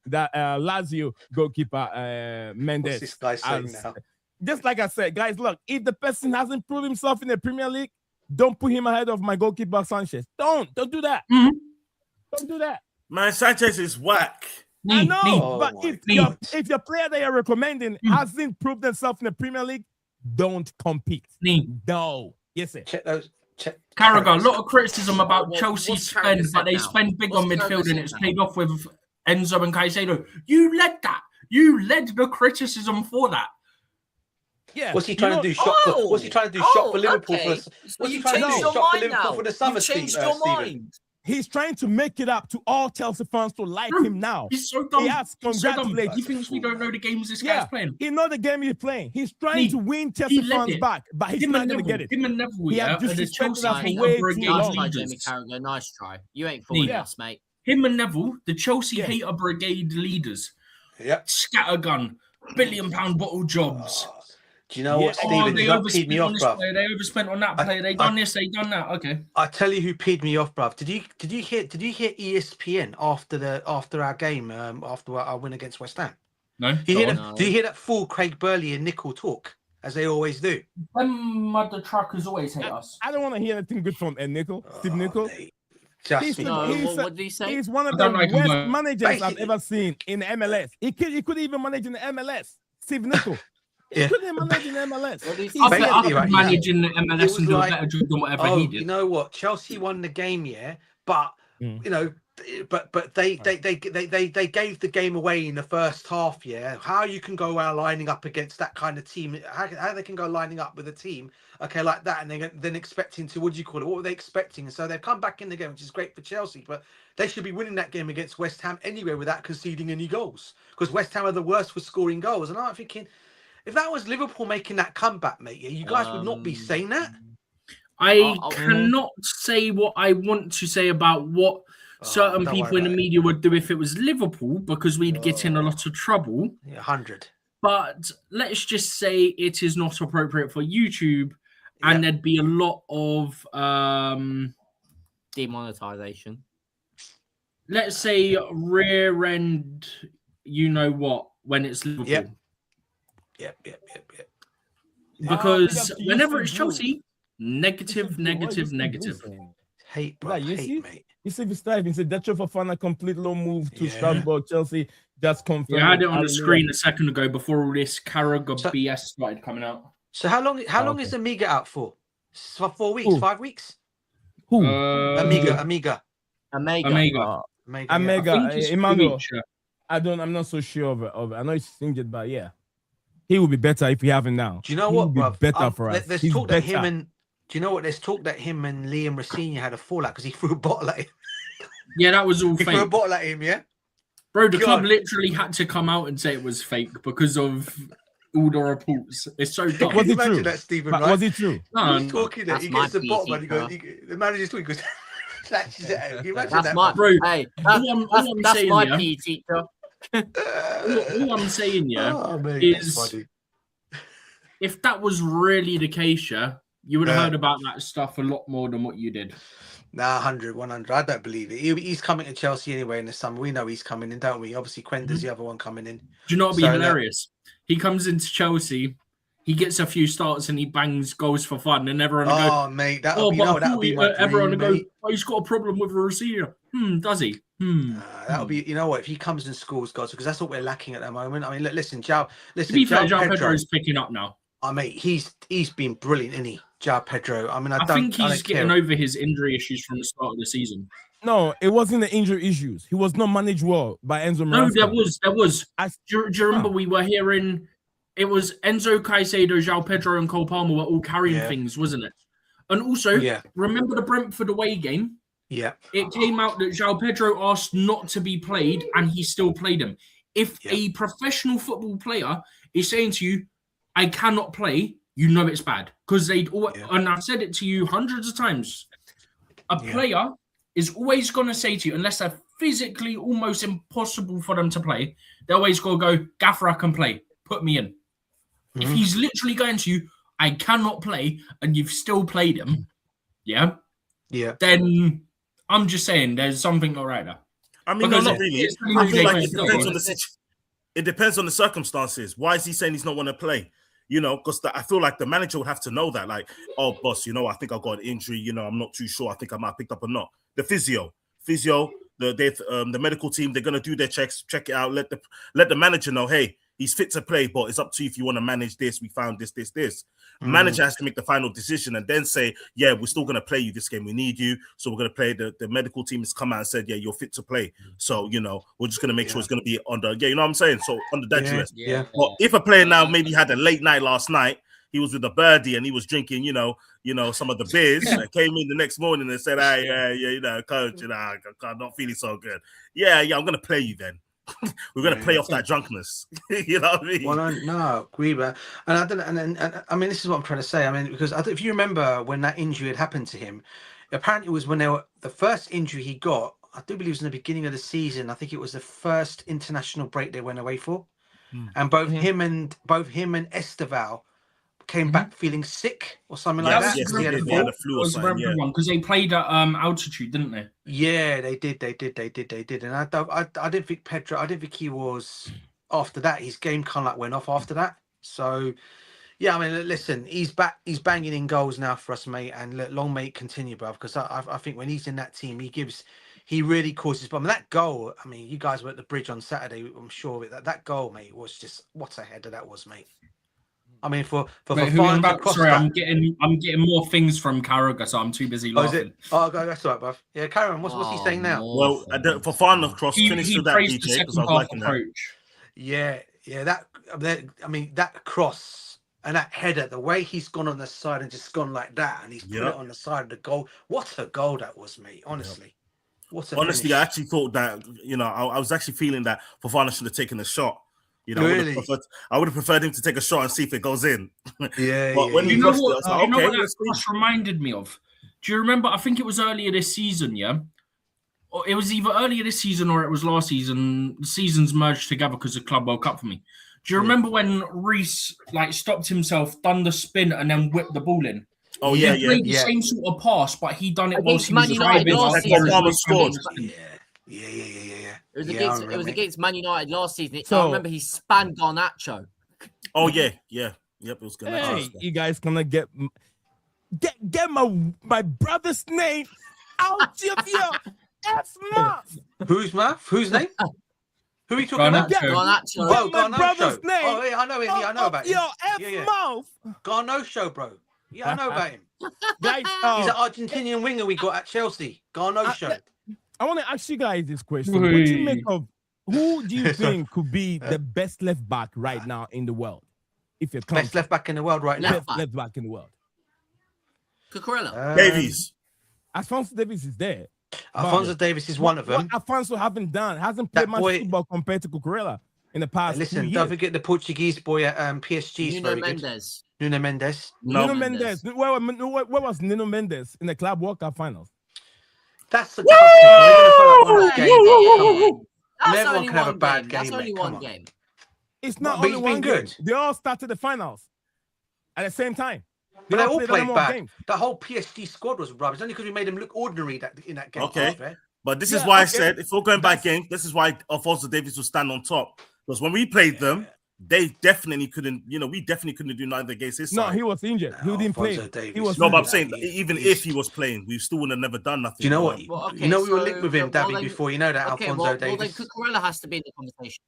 that Lazio goalkeeper Mendes. What's this guy saying now? Just like I said, guys, look, if the person hasn't proved himself in the Premier League, don't put him ahead of my goalkeeper Sanchez. Don't do that. Don't do that. Man, Sanchez is whack. I know, but if your player that you're recommending hasn't proved themselves in the Premier League, don't compete. No. Yes, sir. Carragher, a lot of criticism about Chelsea spend, but they spend big on midfield and it's paid off with Enzo and Caicedo. You led that. You led the criticism for that. Yeah. What's he trying to do? What's he trying to do? Shop for Liverpool for? What's he trying to do? Shop for Liverpool for the summer season, Stephen? He's trying to make it up to all Chelsea fans to like him now. He's so dumb. He has congratulated. He thinks we don't know the games this guy's playing. He knows the game he's playing. He's trying to win Chelsea fans back, but he's not going to get it. Him and Neville, Nice try. You ain't fooling us, mate. Him and Neville, the Chelsea hater brigade leaders. Yep. Scattergun, £1 billion bottle jobs. Do you know what, Stephen? They peed me off, bruv. They overspent on that player. They done this, they done that. Okay. I tell you who peed me off, bruv. Did you hear ESPN after our game, after our win against West Ham? No. Did you hear that full Craig Burley and Nickel talk, as they always do? The truckers always hate us. I don't want to hear anything good from Nickel, Steve Nickel. What did he say? He's one of the worst managers I've ever seen in the MLS. He could even manage in the MLS. Steve Nickel. He couldn't manage in the MLS. I manage in the MLS and do a better job than whatever he did. You know what? Chelsea won the game, but you know, but they gave the game away in the first half. How you can go out lining up against that kind of team? How they can go lining up with a team like that, and then expecting to, what were they expecting? And so they've come back in the game, which is great for Chelsea, but they should be winning that game against West Ham anyway without conceding any goals, because West Ham are the worst for scoring goals. And I'm thinking, if that was Liverpool making that comeback, mate, you guys would not be saying that. I cannot say what I want to say about what certain people in the media would do if it was Liverpool, because we'd get in a lot of trouble. 100. But let's just say it is not appropriate for YouTube, and there'd be a lot of demonetization. Let's say rear end, you know what, when it's Liverpool. Yep. Because whenever it's Chelsea, negative. Hate, bro. Mate. You see the stuff. He said that for fun, a complete low move to Strasbourg. Chelsea just confirmed. Yeah, I had it on the screen a second ago before all this Carragher BS started coming out. So how long is Amiga out for? For 4 weeks, 5 weeks? Who? Amiga. Emmanuel. I'm not so sure of it. I know he's injured, but yeah. He will be better if we have him now. Do you know what, bro? Better for us. There's talk that him and There's talk that him and Liam Rosenior had a fallout because he threw a bottle at him. Yeah, that was all fake. He threw a bottle at him, yeah? Bro, the club literally had to come out and say it was fake because of all the reports. It's so dumb. Was it true? That, Stephen, right? Was it true? No, he's talking that he gets the bottle and the manager's talking, he goes, slashes at him. Can you imagine that? Bro, that's my PE teacher. All I'm saying, is if that was really the case, you would have heard about that stuff a lot more than what you did. Nah, 100. I don't believe it. He's coming to Chelsea anyway in the summer. We know he's coming in, don't we? Obviously, Quenda's the other one coming in. Do you know what would be hilarious? He comes into Chelsea, he gets a few starts and he bangs goals for fun, and everyone will go, mate, that'll be my dream, everyone will go, he's got a problem with a receiver. Does he? That'll be, you know what, if he comes and scores goals, because that's what we're lacking at the moment. I mean, listen, to be fair, João Pedro's picking up now. Mate, he's been brilliant, isn't he, João Pedro? I mean, I think he's getting over his injury issues from the start of the season. No, it wasn't the injury issues. He was not managed well by Enzo Maresca. No, there was. Do you remember we were hearing it was Enzo, Caicedo, João Pedro, and Cole Palmer were all carrying things, wasn't it? And also, remember the Brentford away game? Yeah. It came out that João Pedro asked not to be played, and he still played him. If a professional football player is saying to you, I cannot play, you know it's bad because they'd always, and I've said it to you hundreds of times. A player is always going to say to you, unless they're physically almost impossible for them to play, they always go, Gaffer, I can play. Put me in. If he's literally going to you, I cannot play, and you've still played him, then I'm just saying there's something not right there. I mean, no, not really. I feel like it depends on the circumstances. Why is he saying he's not want to play? You know, because I feel like the manager would have to know that, like, oh, boss, you know, I think I got an injury. You know, I'm not too sure. I think I might have picked up or not. The physio, the medical team, they're gonna do their checks, check it out. Let the manager know, hey, he's fit to play, but it's up to you if you want to manage this. We found this. Manager has to make the final decision and then say, yeah, we're still going to play you this game. We need you. So we're going to play. The medical team has come out and said, yeah, you're fit to play. So, you know, we're just going to make sure it's going to be under, you know what I'm saying? So under that duress. But if a player now maybe had a late night last night, he was with a birdie and he was drinking, you know, some of the beers and came in the next morning and said, hey, you know, coach, you know, I'm not feeling so good. Yeah, I'm going to play you then. We're going to play off that drunkenness. You know what I mean? Well, no, agree, but and I don't, and I mean, this is what I'm trying to say. I mean, because if you remember when that injury had happened to him, apparently it was when the first injury he got. I do believe it was in the beginning of the season. I think it was the first international break they went away for, and both him and Esteval came back feeling sick or something like that. Yes, they had the flu or something. Because they played at altitude, didn't they? Yeah, they did. And I didn't think Pedro. I didn't think he was. After that, his game kind of like went off after that. So, yeah, I mean, listen, he's back. He's banging in goals now for us, mate. And long may it continue, bro. Because I think when he's in that team, he really causes problem. That goal, I mean, you guys were at the bridge on Saturday. I'm sure that goal, mate, was just what a header that was, mate. I mean, for sorry, I'm getting more things from Carragher, so I'm too busy laughing. Oh, that's all right, bruv. Yeah, Karen, what's he saying now? Well, for Fafana cross, finish with that DJ because I was liking that. Yeah, I mean, that cross and that header, the way he's gone on the side and just gone like that, and he's put it on the side of the goal. What a goal that was, mate! Honestly, finish. I actually thought that I was actually feeling that Fafana should have taken a shot. You know, really? I would have preferred him to take a shot and see if it goes in. But when he crossed it, I was like, okay, what that cross reminded me of? Do you remember? I think it was earlier this season, Or it was either earlier this season or it was last season. The seasons merged together because of Club World Cup for me. Do you remember when Reece stopped himself, done the spin, and then whipped the ball in? Oh, he played the same sort of pass, but he done it whilst he was Yeah. It was against Man United last season. I remember he spanned Garnacho. Oh yeah. Yep, it was good. Hey, you guys gonna get my brother's name out of your mouth. Whose mouth? Whose name? Who are you talking about? Garnacho. Oh, my brother's name. Oh yeah, I know him. I know about him. Your mouth. Garnacho, bro. Yeah, I know about him. Guys, he's an Argentinian winger we got at Chelsea. Garnacho. I want to ask you guys this question. What do you make of who do you think could be the best left back right now in the world? If you're best left back in the world right now. Best left back in the world. Cucurella. Davies. Alphonso Davies is there. Alphonso Davies is one of them. What Alphonso hasn't played much football compared to Cucurella in the past. Listen, don't forget the Portuguese boy at PSG. Nuno Mendes. Nuno Mendes. Nuno Mendes. Where was Nuno Mendes in the Club World Cup finals? That's a tough game. Everyone can have a bad game. That's only one game. It's not only one game. They all started the finals at the same time. But they all played bad. The whole PSG squad was rubbish. Only because we made them look ordinary in that game. Okay. But this is why I said, if we're going by game, this is why Alphonso Davies will stand on top. Because when we played them, they definitely couldn't, we definitely couldn't do neither against his side. No, he was injured. He didn't play. But I'm saying, even if he was playing, we still would have never done nothing. Do you know what? We were linked with him, Davy, before. You know that, Alphonso Davies. Well, then Cucurella has to be in the conversation.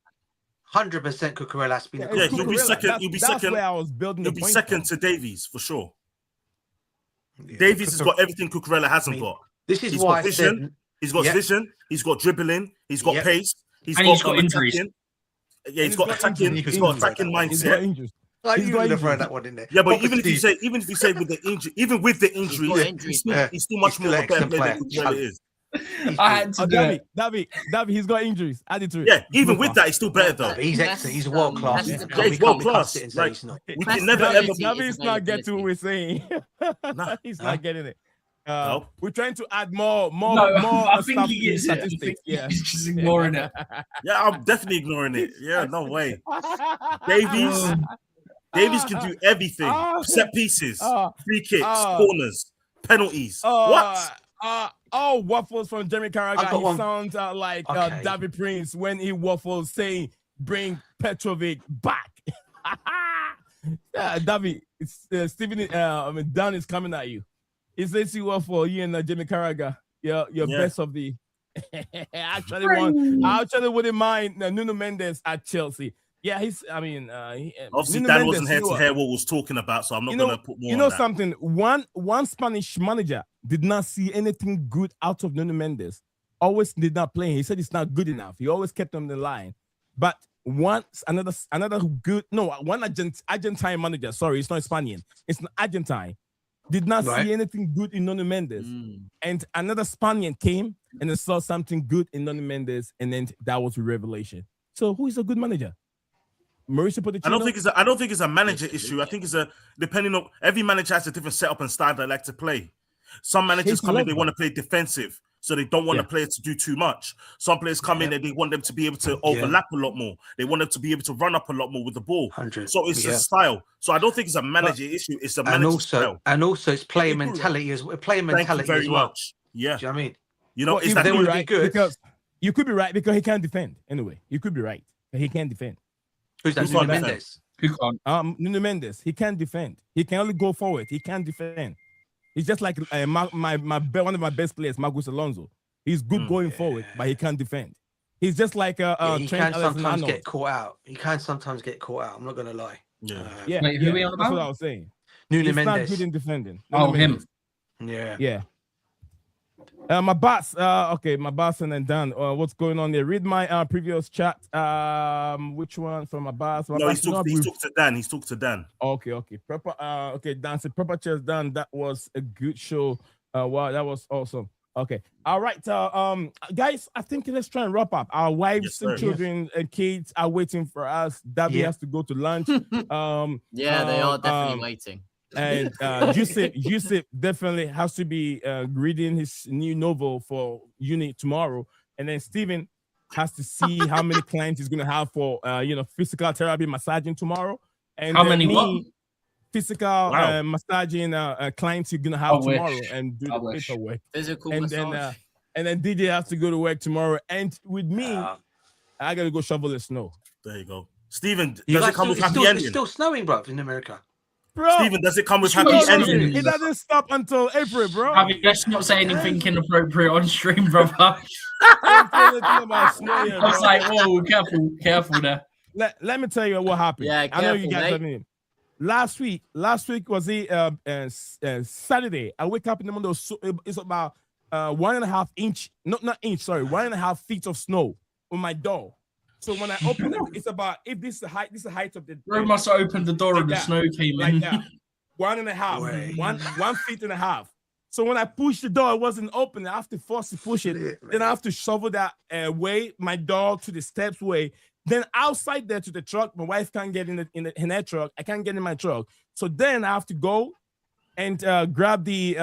100% Cucurella has to be in the conversation. He'll be second. He'll be second. That's where I was building the point. He'll be second to Davies, for sure. Davies has got everything Cucurella hasn't got. This is why I said... He's got vision. He's got dribbling. He's got pace. He's got injuries. Yeah, he's got attacking. He's got attacking mindset. Like you would have thrown that one in there. Yeah, but even if you say with the injury, he's still much more of a better player than Cucurella is. I had to do it. Davi, he's got injuries. Added to it. Yeah, even with that, he's still better though. He's excellent. He's world class. He's world class. Like, we can never ever. Davi's not getting what we're saying. He's not getting it. We're trying to add more. I think he gets statistics. Yeah, he's just ignoring it. Yeah, I'm definitely ignoring it. Yeah, no way. Davies can do everything. Set pieces, free kicks, corners, penalties. What? Waffles from Jeremy Carragher. He sounds like David Prince when he waffles saying, "Bring Petrovic back." David, Stephen, Dan is coming at you. He says he waffle you and Jeremy Carragher. You're best of the. I actually wouldn't mind Nuno Mendes at Chelsea. Yeah, obviously Dan wasn't here to hear what was talking about, so I'm not gonna put more. You know something? One Spanish manager did not see anything good out of Nuno Mendes. Always did not play. He said it's not good enough. He always kept him on the line. But one Argentine manager. Sorry, it's not Spaniard. It's an Argentine. Did not see anything good in Nuno Mendes. And another Spaniard came and they saw something good in Nuno Mendes, and then that was a revelation. So who is a good manager? Mauricio Pochettino? I don't think it's a manager issue. I think it's depending on every manager has a different setup and style they like to play. Some managers come in, they want to play defensive, so they don't want the players to do too much. Some players come in and they want them to be able to overlap a lot more. They want them to be able to run up a lot more with the ball. So it's a style. So I don't think it's a manager issue. It's a manager style. And also it's player mentality as well. Thank you very much. Yeah. Do you know what I mean? You know, they would be good. Because you could be right because he can't defend. Anyway, you could be right. He can't defend. Who's that? Nuno Mendes. Who can't? Nuno Mendes. He can't defend. He can only go forward. He can't defend. He's just like one of my best players, Marcus Alonso. He's good going forward, but he can't defend. He's just like he can sometimes get caught out. I'm not gonna lie. Wait, who are we on about? That's what I was saying. Nuno He's Mendes. not good in defending. Him. Yeah. My boss, my boss and then Dan. What's going on there? Read my previous chat. Which one from my boss? No, he's talked to Dan. He's talked to Dan. Okay. Proper. Dan said proper cheers, Dan. That was a good show. Wow, that was awesome. Okay. All right. Guys, I think let's try and wrap up. Our wives and children and kids are waiting for us. Davi has to go to lunch. They are definitely waiting. And Yusuf definitely has to be reading his new novel for uni tomorrow. And then Steven has to see how many clients he's gonna have for physical therapy massaging tomorrow. And how many physical massaging clients you're gonna have tomorrow and do the paperwork. Physical massage. And then DJ has to go to work tomorrow. And with me, I gotta go shovel the snow. There you go. Steven, does it come with happy ending? It's still snowing, bro, in America. Bro, Steven, does it come with happy ending? It doesn't stop until April, bro. I mean, let's not say anything inappropriate on stream, brother. I was like, whoa, careful there. Let me tell you what happened. Yeah, I know you guys are in. Last week was Saturday. I wake up in the morning. It's about 1.5 inch, not inch, sorry, 1.5 feet of snow on my door. So when I open it, it's about this is the height of the. Bro must have opened the door and the snow came in. Like 1.5 feet and a half. So when I push the door, it wasn't open. I have to force to push it. Then I have to shovel that way, my dog to the steps way. Then outside there to the truck, my wife can't get in her truck. I can't get in my truck. So then I have to go and grab the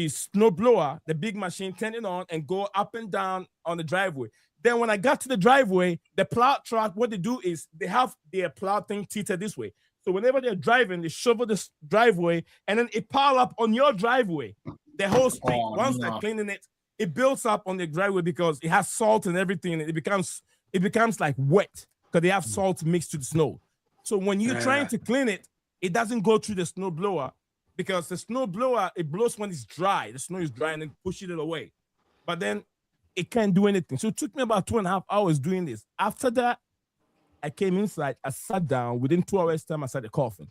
snow blower, the big machine, turn it on, and go up and down on the driveway. Then when I got to the driveway, the plow truck, what they do is they have their plow thing tilted this way. So whenever they're driving, they shovel this driveway, and then it pile up on your driveway, the whole street. Once they're cleaning it, it builds up on the driveway because it has salt and everything, and it becomes like wet because they have salt mixed to the snow. So when you're trying to clean it, it doesn't go through the snow blower because the snow blower, it blows when it's dry. The snow is dry and then pushes it away. But then it can't do anything. So it took me about 2.5 hours doing this. After that, I came inside, I sat down. Within 2 hours time, I started coughing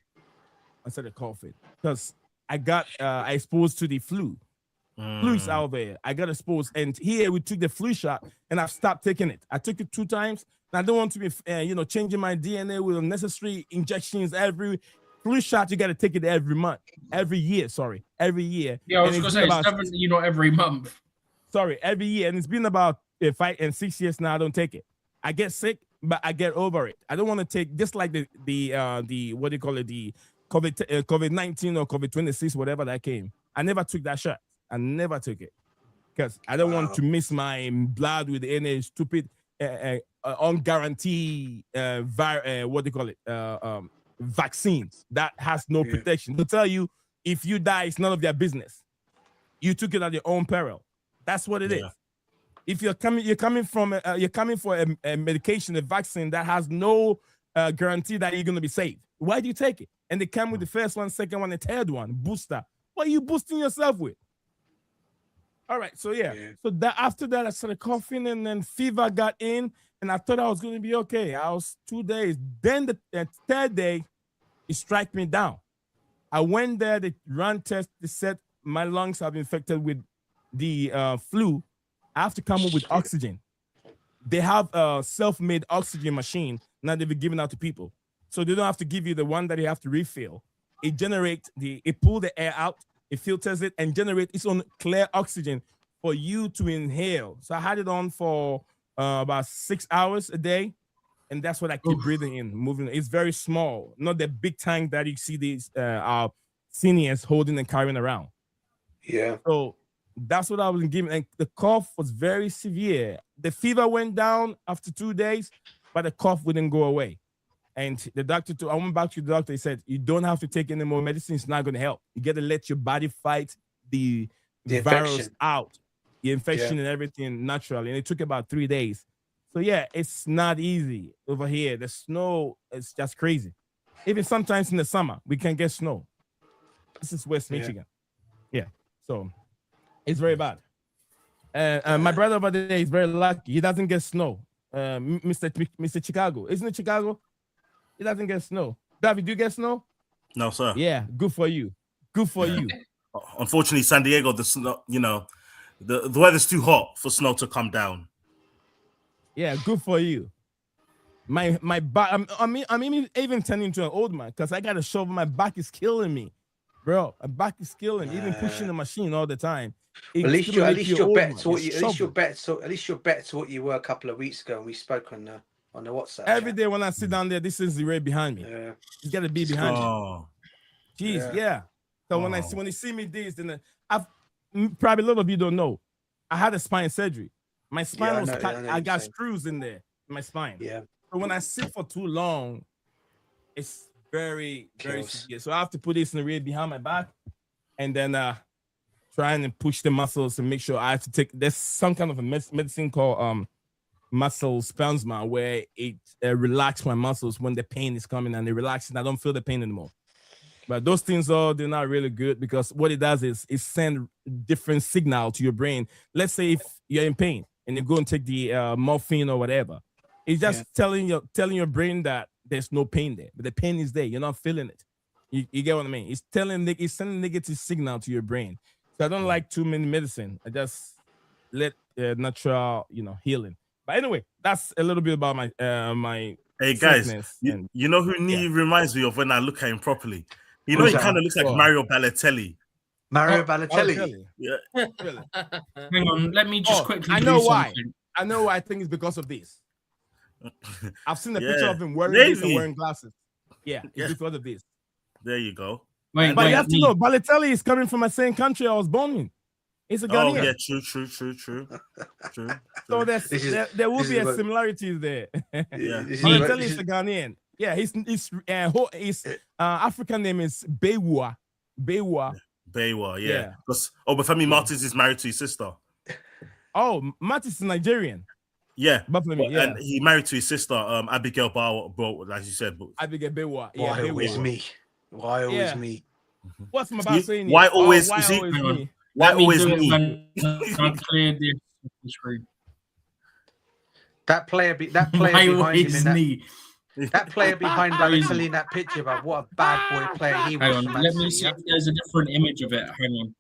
because I got exposed to the flu. Flu is out there. I got exposed. And here we took the flu shot and I've stopped taking it. I took it 2 times. And I don't want to be, changing my DNA with unnecessary injections every flu shot. You got to take it every year. Yeah, I was going to say, it's definitely not every month. Sorry, every year, and it's been about 5 and 6 years now. I don't take it. I get sick, but I get over it. I don't want to take just like the what do you call it, the COVID-19 or COVID-26, whatever that came. I never took that shot. I never took it because I don't want to miss my blood with any stupid unguaranteed what do you call it, vaccines that has no protection. To tell you if you die, it's none of their business. You took it at your own peril. That's what it is. If you're coming for a medication, a vaccine that has no guarantee that you're gonna be safe. Why do you take it? And they come with the first one, second one, and third one, booster. What are you boosting yourself with? All right, so so that after that I started coughing, and then fever got in, and I thought I was gonna be okay. I was 2 days. Then the third day, it struck me down. I went there, they ran tests, they said my lungs have been infected with the flu. I have to come up with oxygen. They have a self-made oxygen machine now they've been giving out to people. So they don't have to give you the one that you have to refill. It generates it pulls the air out, it filters it, and generates its own clear oxygen for you to inhale. So I had it on for about 6 hours a day, and that's what I keep breathing in, moving. It's very small, not the big tank that you see these our seniors holding and carrying around. Yeah. So that's what I was given, and the cough was very severe. The fever went down after 2 days, but the cough wouldn't go away. And the doctor, I went back to the doctor. He said, "You don't have to take any more medicine. It's not going to help. You got to let your body fight the virus out, the infection and everything naturally." And it took about 3 days. So yeah, it's not easy over here. The snow is just crazy. Even sometimes in the summer, we can get snow. This is West Michigan. Yeah. So it's very bad. My brother over there is very lucky. He doesn't get snow. Mr. Chicago. Isn't it Chicago? He doesn't get snow. David, do you get snow? No, sir. Yeah, good for you. Good for you. Unfortunately, San Diego, the snow, the weather's too hot for snow to come down. Yeah, good for you. My back, I'm even turning into an old man because I got a shovel. My back is killing me, bro. My back is killing. Even pushing the machine all the time. At least you're better to what you were a couple of weeks ago. And we spoke on the WhatsApp. Every day when I sit down there, this is the way behind me. Yeah. You got to be behind you. Jeez, yeah. So when you see me this, then I've probably a lot of you don't know. I had a spine surgery. My spine was cut. I got screws in there in my spine. Yeah. So when I sit for too long, it's very, very severe. So I have to put this in the rear behind my back, and then trying to push the muscles and make sure I have to take. There's some kind of a medicine called muscle spasm where it relaxes my muscles when the pain is coming, and they relax and I don't feel the pain anymore. But those things they're not really good because what it does is it sends different signal to your brain. Let's say if you're in pain and you go and take the morphine or whatever, it's just telling your brain that there's no pain there, but the pain is there. You're not feeling it. You get what I mean? It's sending negative signal to your brain. So I don't like too many medicine. I just let natural, healing. But anyway, that's a little bit about my my. Hey guys, you know who Nii reminds me of when I look at him properly? He kind of looks like Mario Balotelli. Mario Balotelli. Yeah. Really? Hang on, let me just quickly. I know why. I know why. I think it's because of this. I've seen a picture of him wearing this and wearing glasses. Yeah, it's because of this. There you go. But you have to know, Balotelli is coming from the same country I was born in. He's a Ghanaian. Oh, yeah, true. So there will be a similarity there. Balotelli is a Ghanaian. Yeah, his African name is Bewa. Bewa, yeah. Because Obafemi Martins is married to his sister. Oh, Martins is Nigerian. Yeah, and he married to his sister, Abigail Bow, as you said. Abigail Bewa. Why always me? Why always me? What's my boss saying? Why always me? Why always me? That player behind him that player behind Balotelli in that picture, about what a bad boy player he was. Hang on, let me see if there's a different image of it. Hang on.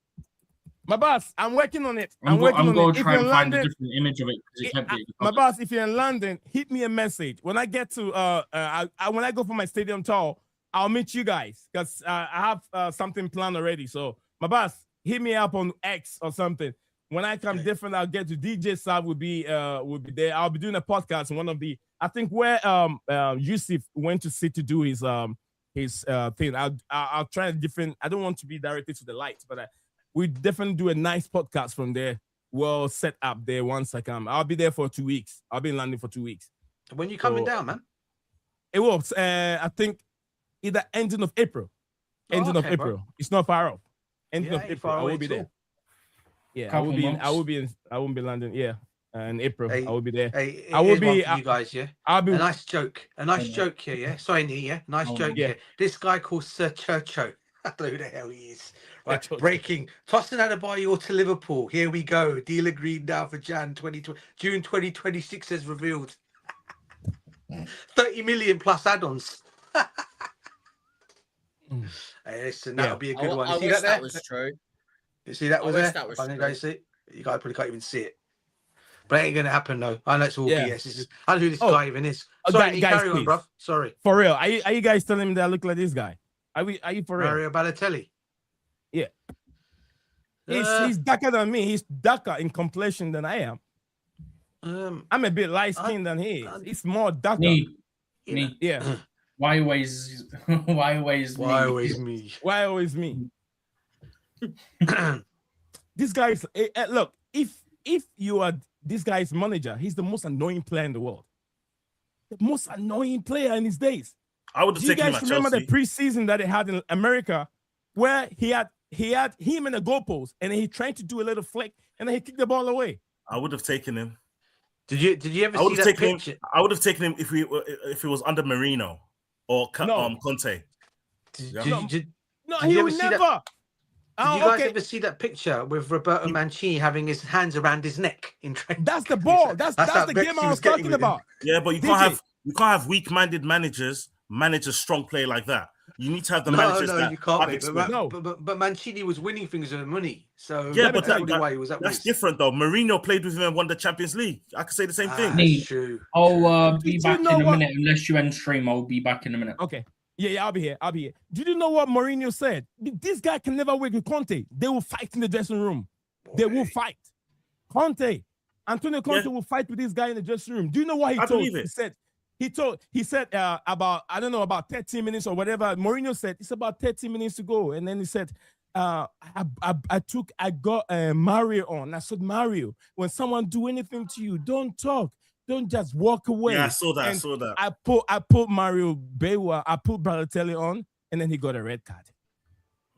My boss, I'm working on it. I'm going to try and find a different image of it. My boss, if you're in London, hit me a message. When I get to when I go for my stadium tour, I'll meet you guys because I have something planned already. So my boss, hit me up on X or something. when I come different, I'll get to DJ Sav will be there. I'll be doing a podcast. One of the I think where Yusuf went to sit to do his thing. I'll try a different. I don't want to be directed to the lights, but we definitely do a nice podcast from there. Well set up there once I come. I'll be there for 2 weeks. I'll be in London for 2 weeks. When you coming down, man? It will. I think either ending of April. Ending of April. Bro. It's not far off. Ending of April. I will be there. Yeah, I will be in London. Yeah. In April, I will be there. I will be. You guys, yeah. I'll be. A nice joke here, yeah. Sorry, Nii, yeah. Nice joke here. This guy called Sir Churcho. I don't know who the hell he is. Right, breaking. Tossing Adebayor to Liverpool. Here we go. Deal agreed now for June 2026 as revealed. 30 million plus add-ons. Hey, listen, that'll be a good one. I wish that was true. You see that was there? That was true. Guys see it? You guys probably can't even see it. But it ain't gonna happen though. I know it's all BS. It's just, I don't know who this guy even is. Sorry, guys, carry on, bro. Sorry. For real, are you guys telling me that I look like this guy? Are you for real? Mario Balotelli. Yeah. He's darker than me. He's darker in complexion than I am. I'm a bit light skinned than he is. He's more darker. Yeah. Why always me? Why always me? This guy is look. If you are this guy's manager, he's the most annoying player in the world. The most annoying player in his days. I would have taken him at Chelsea. You guys remember the preseason that they had in America, where he had him in the goalpost, and then he tried to do a little flick, and then he kicked the ball away. I would have taken him. Did you ever see that picture? I would have taken him if it was under Marino or Conte. No, he would never. Did you guys ever see that picture with Roberto Mancini having his hands around his neck in training? That's the ball. That's the game I was talking about. Yeah, but you can't have weak-minded managers manage a strong player like that. You need to have the managers. No, you can't. But Mancini was winning things with money. So yeah, but that's different though. Mourinho played with him and won the Champions League. I could say the same thing. That's true. I'll be back in a minute. Unless you end stream, I'll be back in a minute. Okay. Yeah, I'll be here. Did you know what Mourinho said? This guy can never work with Conte. They will fight in the dressing room. They will fight. Antonio Conte will fight with this guy in the dressing room. Do you know what he told? He said about, I don't know, about 13 minutes or whatever. Mourinho said it's about 30 minutes to go. And then he said, I got Mario on. I said, Mario, when someone do anything to you, don't talk. Don't just walk away. Yeah, I saw that. I put Mario Bewa, I put Balotelli on, and then he got a red card.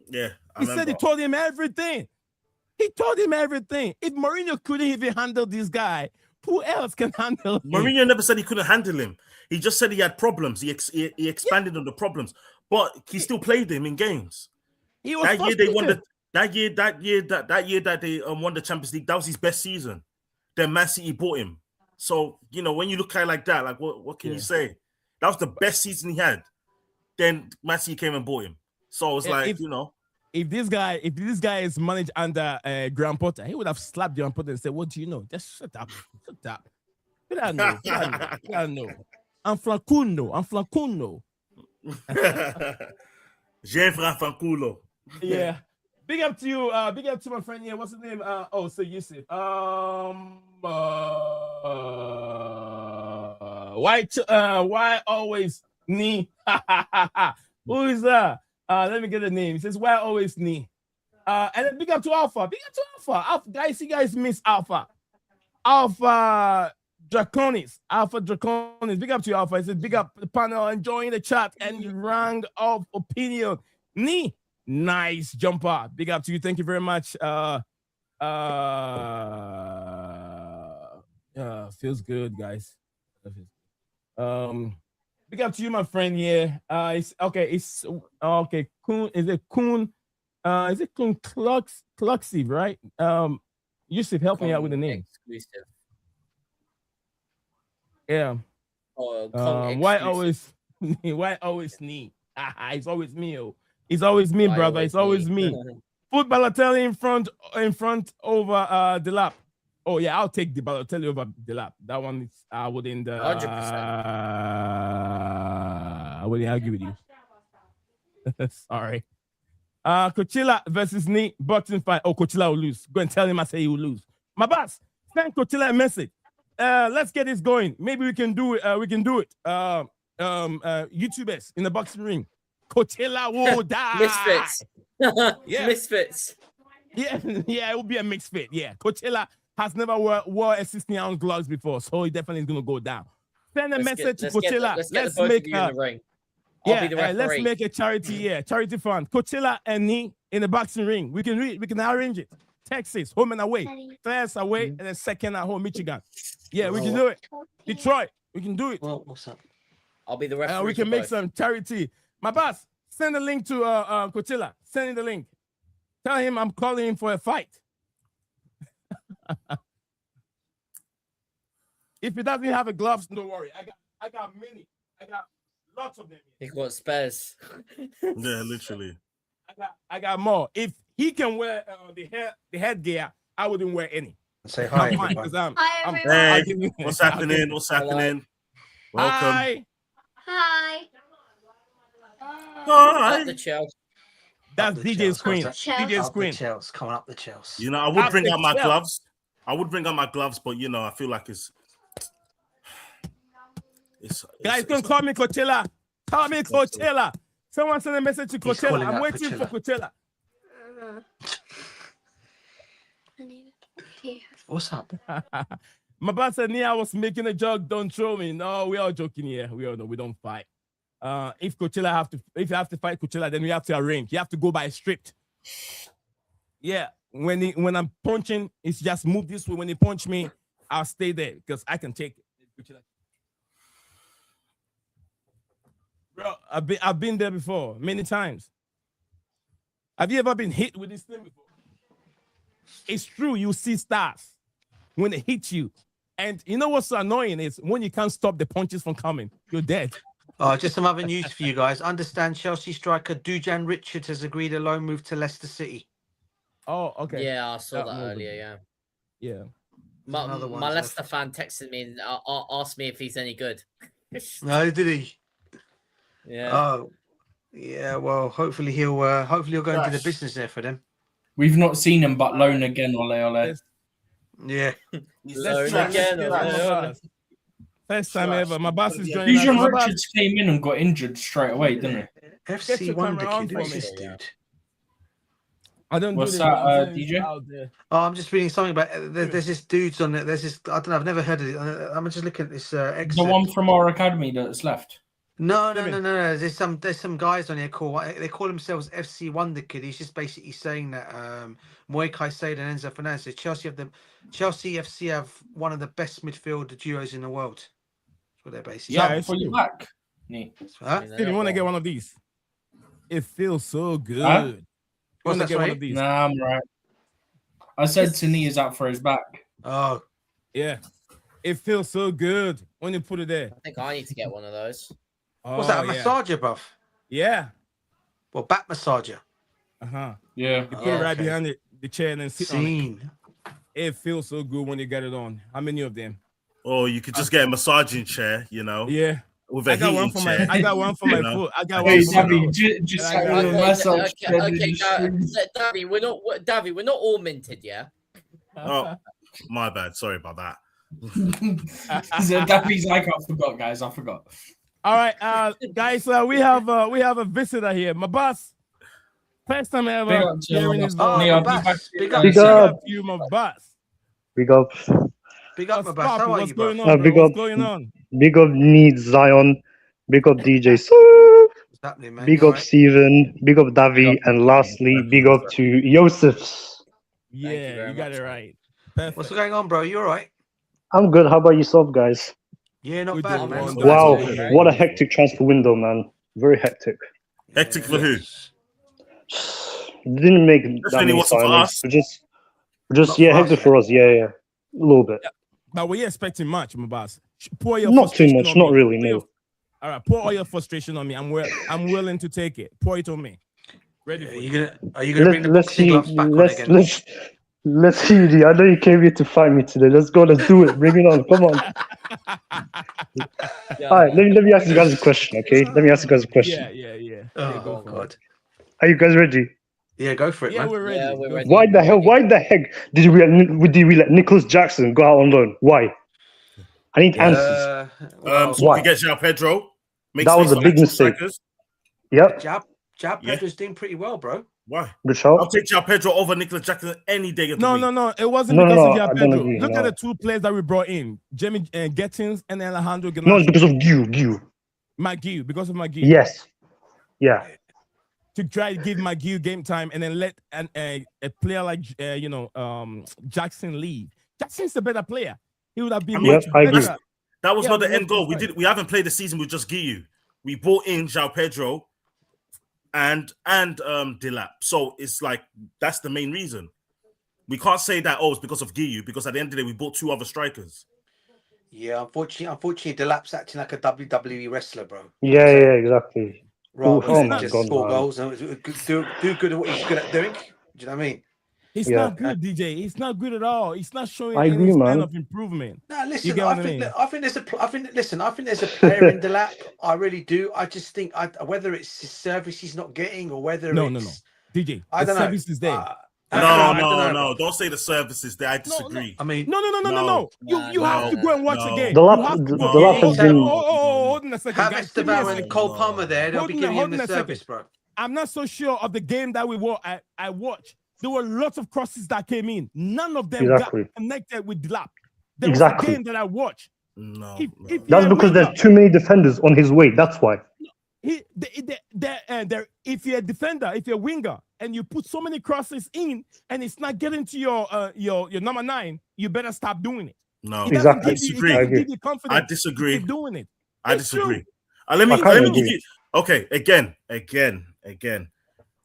Yeah. He said he told him everything. He told him everything. If Mourinho couldn't even handle this guy, who else can handle him? Mourinho never said he couldn't handle him. He just said he had problems. He expanded on the problems, but he still played him in games. He was that year they won that year that they won the Champions League. That was his best season. Then Man City bought him. So when you look at it like that, like what can you say? That was the best season he had. Then Man City came and bought him. So it's like if this guy is managed under Graham Potter, he would have slapped Graham Potter and said, "What do you know? Just shut up. I know. I'm flancuno. Jean Franculo. Yeah. Big up to you. Big up to my friend here. What's his name? So Yusuf. Why always Nii? Who is that? Let me get the name. He says, why always Nii? And then big up to Alpha. Big up to Alpha. Guys, you guys miss Alpha. Alpha Draconis. Big up to you, Alpha. He says, big up the panel, enjoying the chat and rank of opinion. Nii. Nice jumper. Big up to you. Thank you very much. Feels good, guys. Big up to you, my friend here. It's okay. Kuhn, is it Kuhn? Is it Kuhn Kluxiv, right? Yusuf, help me out with the name. Exclusive. Yeah. Why always Nii? It's always me. It's always me, brother. It's always me. Put Balotelli in front over Delap. Oh yeah, I'll take the Balotelli over Delap. That one is I wouldn't 100%. I wouldn't argue with you. Sorry. Coachella versus Nii boxing fight. Oh, Coachella will lose. Go and tell him I say he will lose. My boss, send Coachella a message. Let's get this going. Maybe we can do it. YouTubers in the boxing ring. Coachella will die. Misfits. Yeah. Misfits. Yeah, it will be a mixed fit. Yeah, Coachella has never wore a 16-ounce gloves before, so he definitely is going to go down. Send a message to Coachella. Let's make a ring. Let's make a charity fund. Coachella and Nii in the boxing ring. We can arrange it. Texas, home and away. First away, and then second at home, Michigan. Yeah, we can do it. Detroit, we can do it. Well, what's up? I'll be the referee. We can make some charity. My boss, send the link to Coachella. Send him the link. Tell him I'm calling him for a fight. If he doesn't have a gloves, don't worry. I got many. I got lots of them. He got spares. Yeah, literally. I got more. If he can wear the headgear, I wouldn't wear any. Say hi. Hey, what's happening? What's happening? Welcome. Hi. Hi. Hi. Up the Chelsea. That's DJ's queen. DJ's queen. Coming up the Chelsea. You know, I would bring out my gloves. But you know, I feel like it's guys, don't call me Coachella. Call me Coachella. Someone send a message to Coachella. I'm waiting for Coachella. What's up? My boss said, I was making a joke. Don't throw me. No, we are joking here. We all know we don't fight. If you have to fight Coachella, then we have to arrange. You have to go by a script. Yeah. When I'm punching, it's just move this way. When he punch me, I'll stay there because I can take it. Bro, I've been there before many times. Have you ever been hit with this thing before? It's true. You see stars when they hit you. And you know what's so annoying is when you can't stop the punches from coming, you're dead. Just some other news for you guys. Understand Chelsea striker Dujan Richards has agreed a loan move to Leicester City. Oh, okay. Yeah, I saw that earlier, Yeah. My Leicester fan texted me and asked me if he's any good. No, did he? Yeah. Oh, yeah. Well, hopefully he'll go into the business there for them. We've not seen him, but loan again, ole. Yeah. Loan again. First time ever. My boss is joining. Dujan Richards came in and got injured straight away, didn't he? FC Wonder Kid. What's this dude? I don't. What's do that, DJ? Oh, I'm just reading something about. There's this dude's on it. There's this. I don't know. I've never heard of it. I'm just looking at this. The one from our academy that's left. No. There's some guys on here they call themselves FC Wonder Kid. He's just basically saying that Moy Caicedo and Enzo Fernandez. Chelsea FC have one of the best midfield duos in the world. That's what they're basically. Yeah, for you back. Huh? If you want to get one of these, it feels so good. Huh? What's that, one of these? Nah, I'm right. I said to Nii is out for his back. Oh, yeah. It feels so good when you put it there. I think I need to get one of those. What's that, a massager, bruv? Yeah. Well, back massager. Yeah. You put it right behind the chair and then sit on it. It feels so good when you get it on. How many of them? Oh, you could just get a massaging chair, you know. Yeah. With a I got one for chair. I got one for my foot. I got Hey, one for Davy, my just massage. Okay, Davy, we're not all minted, yeah. Oh, my bad. Sorry about that. Davy's like, I forgot, guys. I forgot. All right, guys. We have a visitor here. My boss. First time ever hearing his voice. Big up you, my boss. Big up. Big up, my boss. How are you, bro? What's going on? Big up Nii Zion. Big up DJ Sir. What's happening, man? Big up Steven. Big up Davy. And lastly, big up to Yosef. Yeah, you got it right. Perfect. What's going on, bro? You all right? I'm good. How about yourself, guys? Yeah, not bad, man. Wow, what a hectic transfer window, man. Very hectic. Hectic for who? Didn't make that many signings. Just hectic for us. Yeah. A little bit. Yeah. But we're expecting much, my boss. Pour your not too much, not really, no. All right, pour all your frustration on me. I'm willing to take it. Pour it on me. Ready for Are you gonna bring the boxing gloves back on again? Let's see, G. I know you came here to fight me today. Let's go. Let's do it. Bring it on. Come on. All right. Let me ask you guys a question, okay? Let me ask you guys a question. Yeah. Oh, God. Are you guys ready? Yeah, go for it, Yeah, man. we're ready. Yeah, we're ready. Why the hell? Why the heck did we let Nicholas Jackson go out on loan? Why? I need answers. So we get João Pedro. That was a big mistake. Yep. João Pedro's doing pretty well, bro. Why? Richard? I'll take João Pedro over Nicholas Jackson any day of the week. No. It wasn't because of João Pedro. Look at the two players that we brought in: Jeremy Jacquet and Alejandro. No, it's because of Guy. McGee, because of McGee. Yes. Yeah. To try to give McGee game time and then let a player like Jackson leave. Jackson's a better player. He would have been much better. That was not the end goal. We haven't played the season with just Guiu. We brought in João Pedro and Delap. So it's like that's the main reason. We can't say that it's because of Guiu, because at the end of the day we bought two other strikers. Yeah, unfortunately, Delap's acting like a WWE wrestler, bro. Yeah, exactly. Rather than just score goals and do good at what he's good at doing. Do you know what I mean? He's not good, DJ. He's not good at all. He's not showing any sign of improvement. No, listen, I think there's a player in Delap. I really do. I just think whether it's his service he's not getting or whether no. DJ, the service is there. No. Don't say the service is there. I disagree. I mean, no. You have to go and watch again. The lap has been. Hold on a second. Have Esteban and Cole Palmer there. They'll be giving him the service, bro. I'm not so sure of the game that I watched. There were lots of crosses that came in. None of them got connected with Delap. There was a game that I watched. No. That's because there's too many defenders on his way. That's why. If you're a defender, if you're a winger, and you put so many crosses in, and it's not getting to your number 9, you better stop doing it. No, exactly. I disagree. Doing it. I disagree. Let me give you. Okay, again.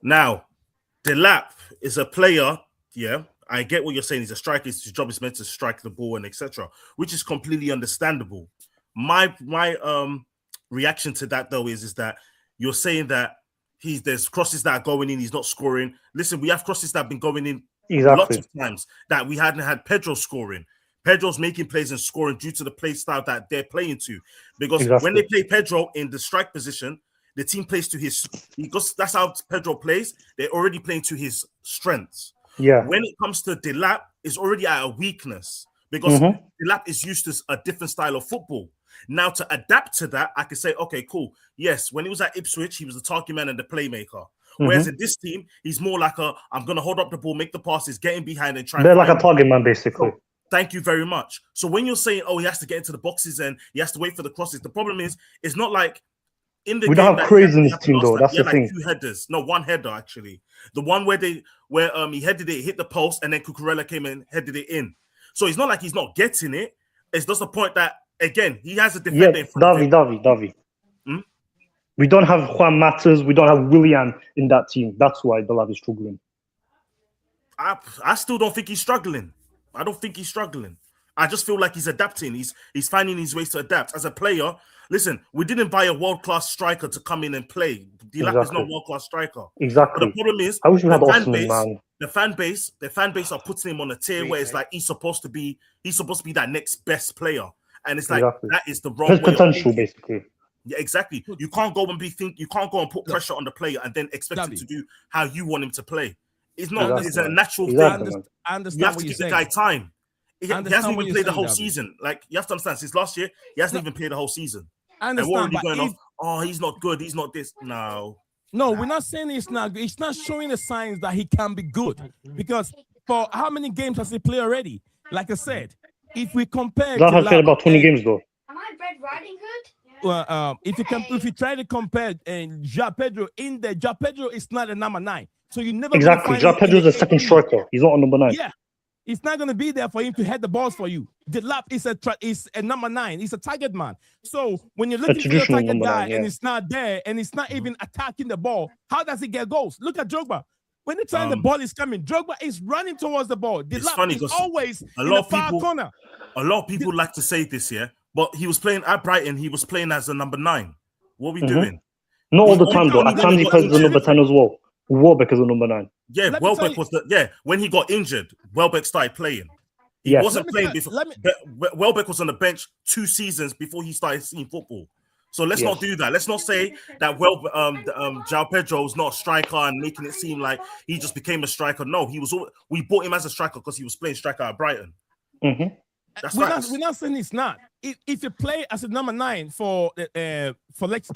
Now, Delap is a player. Yeah, I get what you're saying. He's a striker. His job is meant to strike the ball and etc., which is completely understandable. My reaction to that though is that you're saying that there's crosses that are going in, he's not scoring. Listen, we have crosses that have been going in lots of times that we hadn't had Pedro scoring. Pedro's making plays and scoring due to the play style that they're playing to. Because when they play Pedro in the strike position, the team plays to because that's how Pedro plays. They're already playing to his strengths. Yeah. When it comes to Delap, it's already at a weakness because Delap is used to a different style of football. Now, to adapt to that, I can say, okay, cool. Yes, when he was at Ipswich, he was the target man and the playmaker. Whereas in this team, he's more like I'm going to hold up the ball, make the passes, get in behind and try. They're like a target man, basically. So, thank you very much. So when you're saying, he has to get into the boxes and he has to wait for the crosses, the problem is, it's not like in the we game don't have crazy in this team, though. That's the thing. 2 headers. No, 1 header, actually. The one where he headed it, hit the post, and then Cucurella came and headed it in. So it's not like he's not getting it. It's just a point that, again, he has a defender in front of him. Davi. We don't have Juan Matters. We don't have Willian in that team. That's why the lad is struggling. I still don't think he's struggling. I don't think he's struggling. I just feel like he's adapting. He's finding his ways to adapt. As a player, listen, we didn't buy a world-class striker to come in and play. Delap is not a world-class striker. Exactly. But the problem is, I wish we had Osman, man. The fan base are putting him on a tier where it's like he's supposed to be that next best player. And it's like that is the wrong his way potential, basically. Yeah, exactly. You can't go and put pressure on the player and then expect him to do how you want him to play. It's not. It's a natural thing. I understand you have to give the guy time. He hasn't even played the whole season. Like, you have to understand, since last year, he hasn't even played the whole season. I understand, and we're already going off, he's not good, he's not this. No, we're not saying he's not good. It's not showing the signs that he can be good. Because for how many games has he played already? Like I said, if we compare, that has played about 20 games though. Am I Red Riding Hood? Well, if you try to compare João Pedro in there, João Pedro is not a number 9, so you never João Pedro is a second striker. He's not a number 9. Yeah, it's not going to be there for him to head the balls for you. Delap is a number 9. He's a target man. So when you're looking for a target guy and it's not there and it's not even attacking the ball, how does he get goals? Look at Drogba. When the time the ball is coming, Drogba is running towards the ball. Delap is always in the far corner. A lot of people like to say this, but he was playing at Brighton. He was playing as a number 9. What are we doing? Not all the time, though. At times he plays as a number 10 as well. Welbeck is a number 9. Yeah, Welbeck was when he got injured, Welbeck started playing. He wasn't playing before. Welbeck was on the bench 2 seasons before he started seeing football. So let's not do that. Let's not say that, well, João Pedro is not a striker and making it seem like he just became a striker. No, we bought him as a striker because he was playing striker at Brighton. Mm-hmm. That's we're facts. not saying it's not. If you play as a number 9 for Ipswich,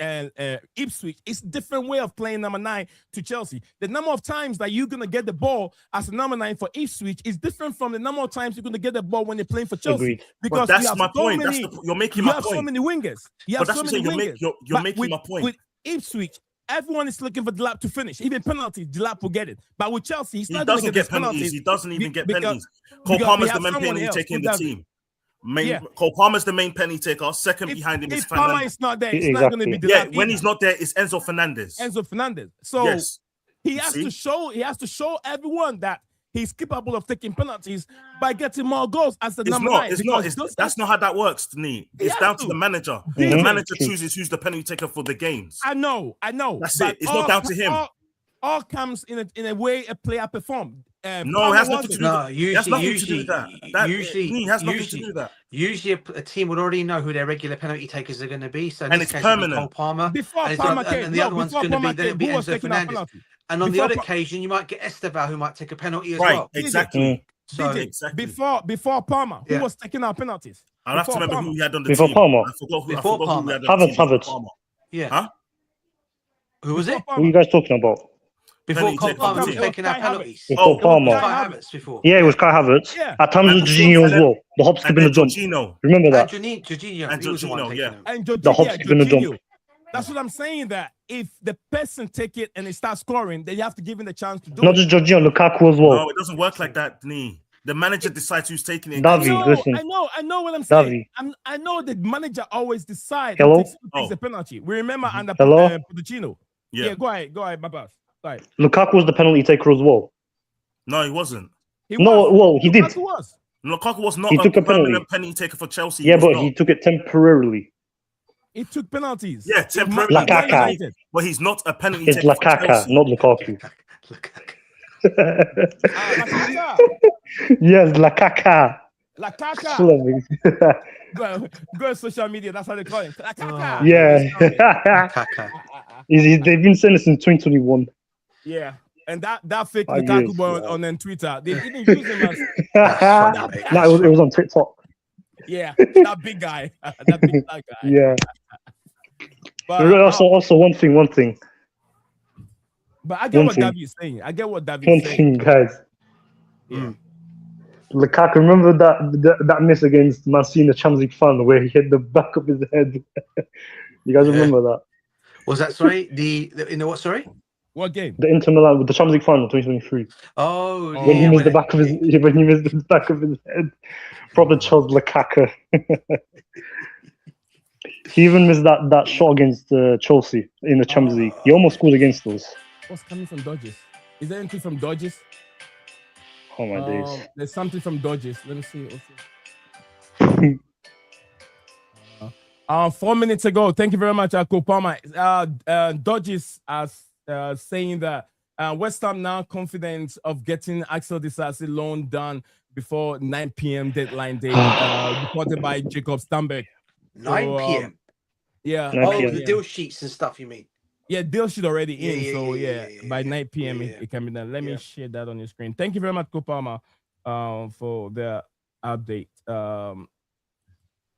it's a different way of playing number 9 to Chelsea. The number of times that you're gonna get the ball as a number 9 for Ipswich is different from the number of times you're gonna get the ball when you're playing for Chelsea. Agreed. Because but that's my point. You're making my point. You have so many wingers. You have so many wingers. You're making my point. With Ipswich, everyone is looking for Delap to finish. Even penalties, Delap will get it. But with Chelsea, he's not going to get penalties. He doesn't even get penalties. Cole Palmer's the main penalty taker in the team. Cole Palmer's the main penny taker. Second behind him is Fernandes. Palmer is not there. It's not going to be Delap. When he's not there, it's Enzo Fernandez. So he has to show. He has to show everyone that he's capable of taking penalties by getting more goals as the number 9. That's not how that works, Nii. It's down to the manager. The manager chooses who's the penalty taker for the games. I know. That's it. It's not down to him. All comes in a way a player performed. No, it has nothing to do with that. Usually a team would already know who their regular penalty takers are going to be. So and it's permanent. Cole Palmer. Before Palmer came, and the other one's going to be Enzo Fernandez. And on the other occasion, you might get Esteval, who might take a penalty as well. Exactly. So before Palmer, who was taking our penalties? I'll have to remember who we had on the team. I forgot who we had on the team. Havertz. Yeah. Huh? Who was it? Who are you guys talking about? Before Cole Palmer was taking our penalties. Before Palmer. Kai Havertz before. Yeah, it was Kai Havertz. Yeah. At times with Jorginho as well. The hop skip and the jump. Remember that? Jorginho, yeah. And the hop skip and the jump. That's what I'm saying, that if the person take it and they start scoring, then you have to give him the chance to do Not it. just Jorginho, Lukaku as well. No, it doesn't work like that, Nii. The manager decides who's taking it. Listen. I know what I'm saying. I know the manager always decides who takes the penalty. We remember under Pochettino. Yeah, go ahead, my boss. Right. Lukaku was the penalty taker as well. No, he wasn't. He did. Lukaku was not he took a permanent penalty taker for Chelsea. Yeah, but he took it temporarily. He took penalties. Yeah, temporarily. Lakaka. But he's not a penalty taker. It's Lakaka, not Lukaku. Yes, Lakaka. Lakaka. Go on social media. That's how they call it. Lakaka. Yeah. They've been saying this in 2021. Yeah. And that fake Lukaku boy on Twitter, they didn't use him as. No, it was on TikTok. Yeah, that big guy. That big guy. Yeah. But also one thing. But I get what David is saying. One thing, guys. Yeah. Lukaku, remember that miss against Man City in the Champions League final where he hit the back of his head? You guys remember that? Was that sorry? In the what? Sorry. What game? The Inter Milan with the Champions League final 2023. Oh, when he missed the back of his head. Proper Charles Lukaku. He even missed that shot against Chelsea in the Champions League. He almost scored against us. What's coming from Dodges? Is there anything from Dodges? Oh my days. There's something from Dodges. Let me see. 4 minutes ago. Thank you very much, Jako Palmer. Dodges as saying that West Ham now confident of getting Axel Disasi loan done before 9 p.m. deadline day, reported by Jacob Stamberg. 9 p.m. Yeah. The deal sheets and stuff, you mean? Yeah, deal sheet already in. By 9 p.m. It can be done. Let me share that on your screen. Thank you very much, Kopama, for the update.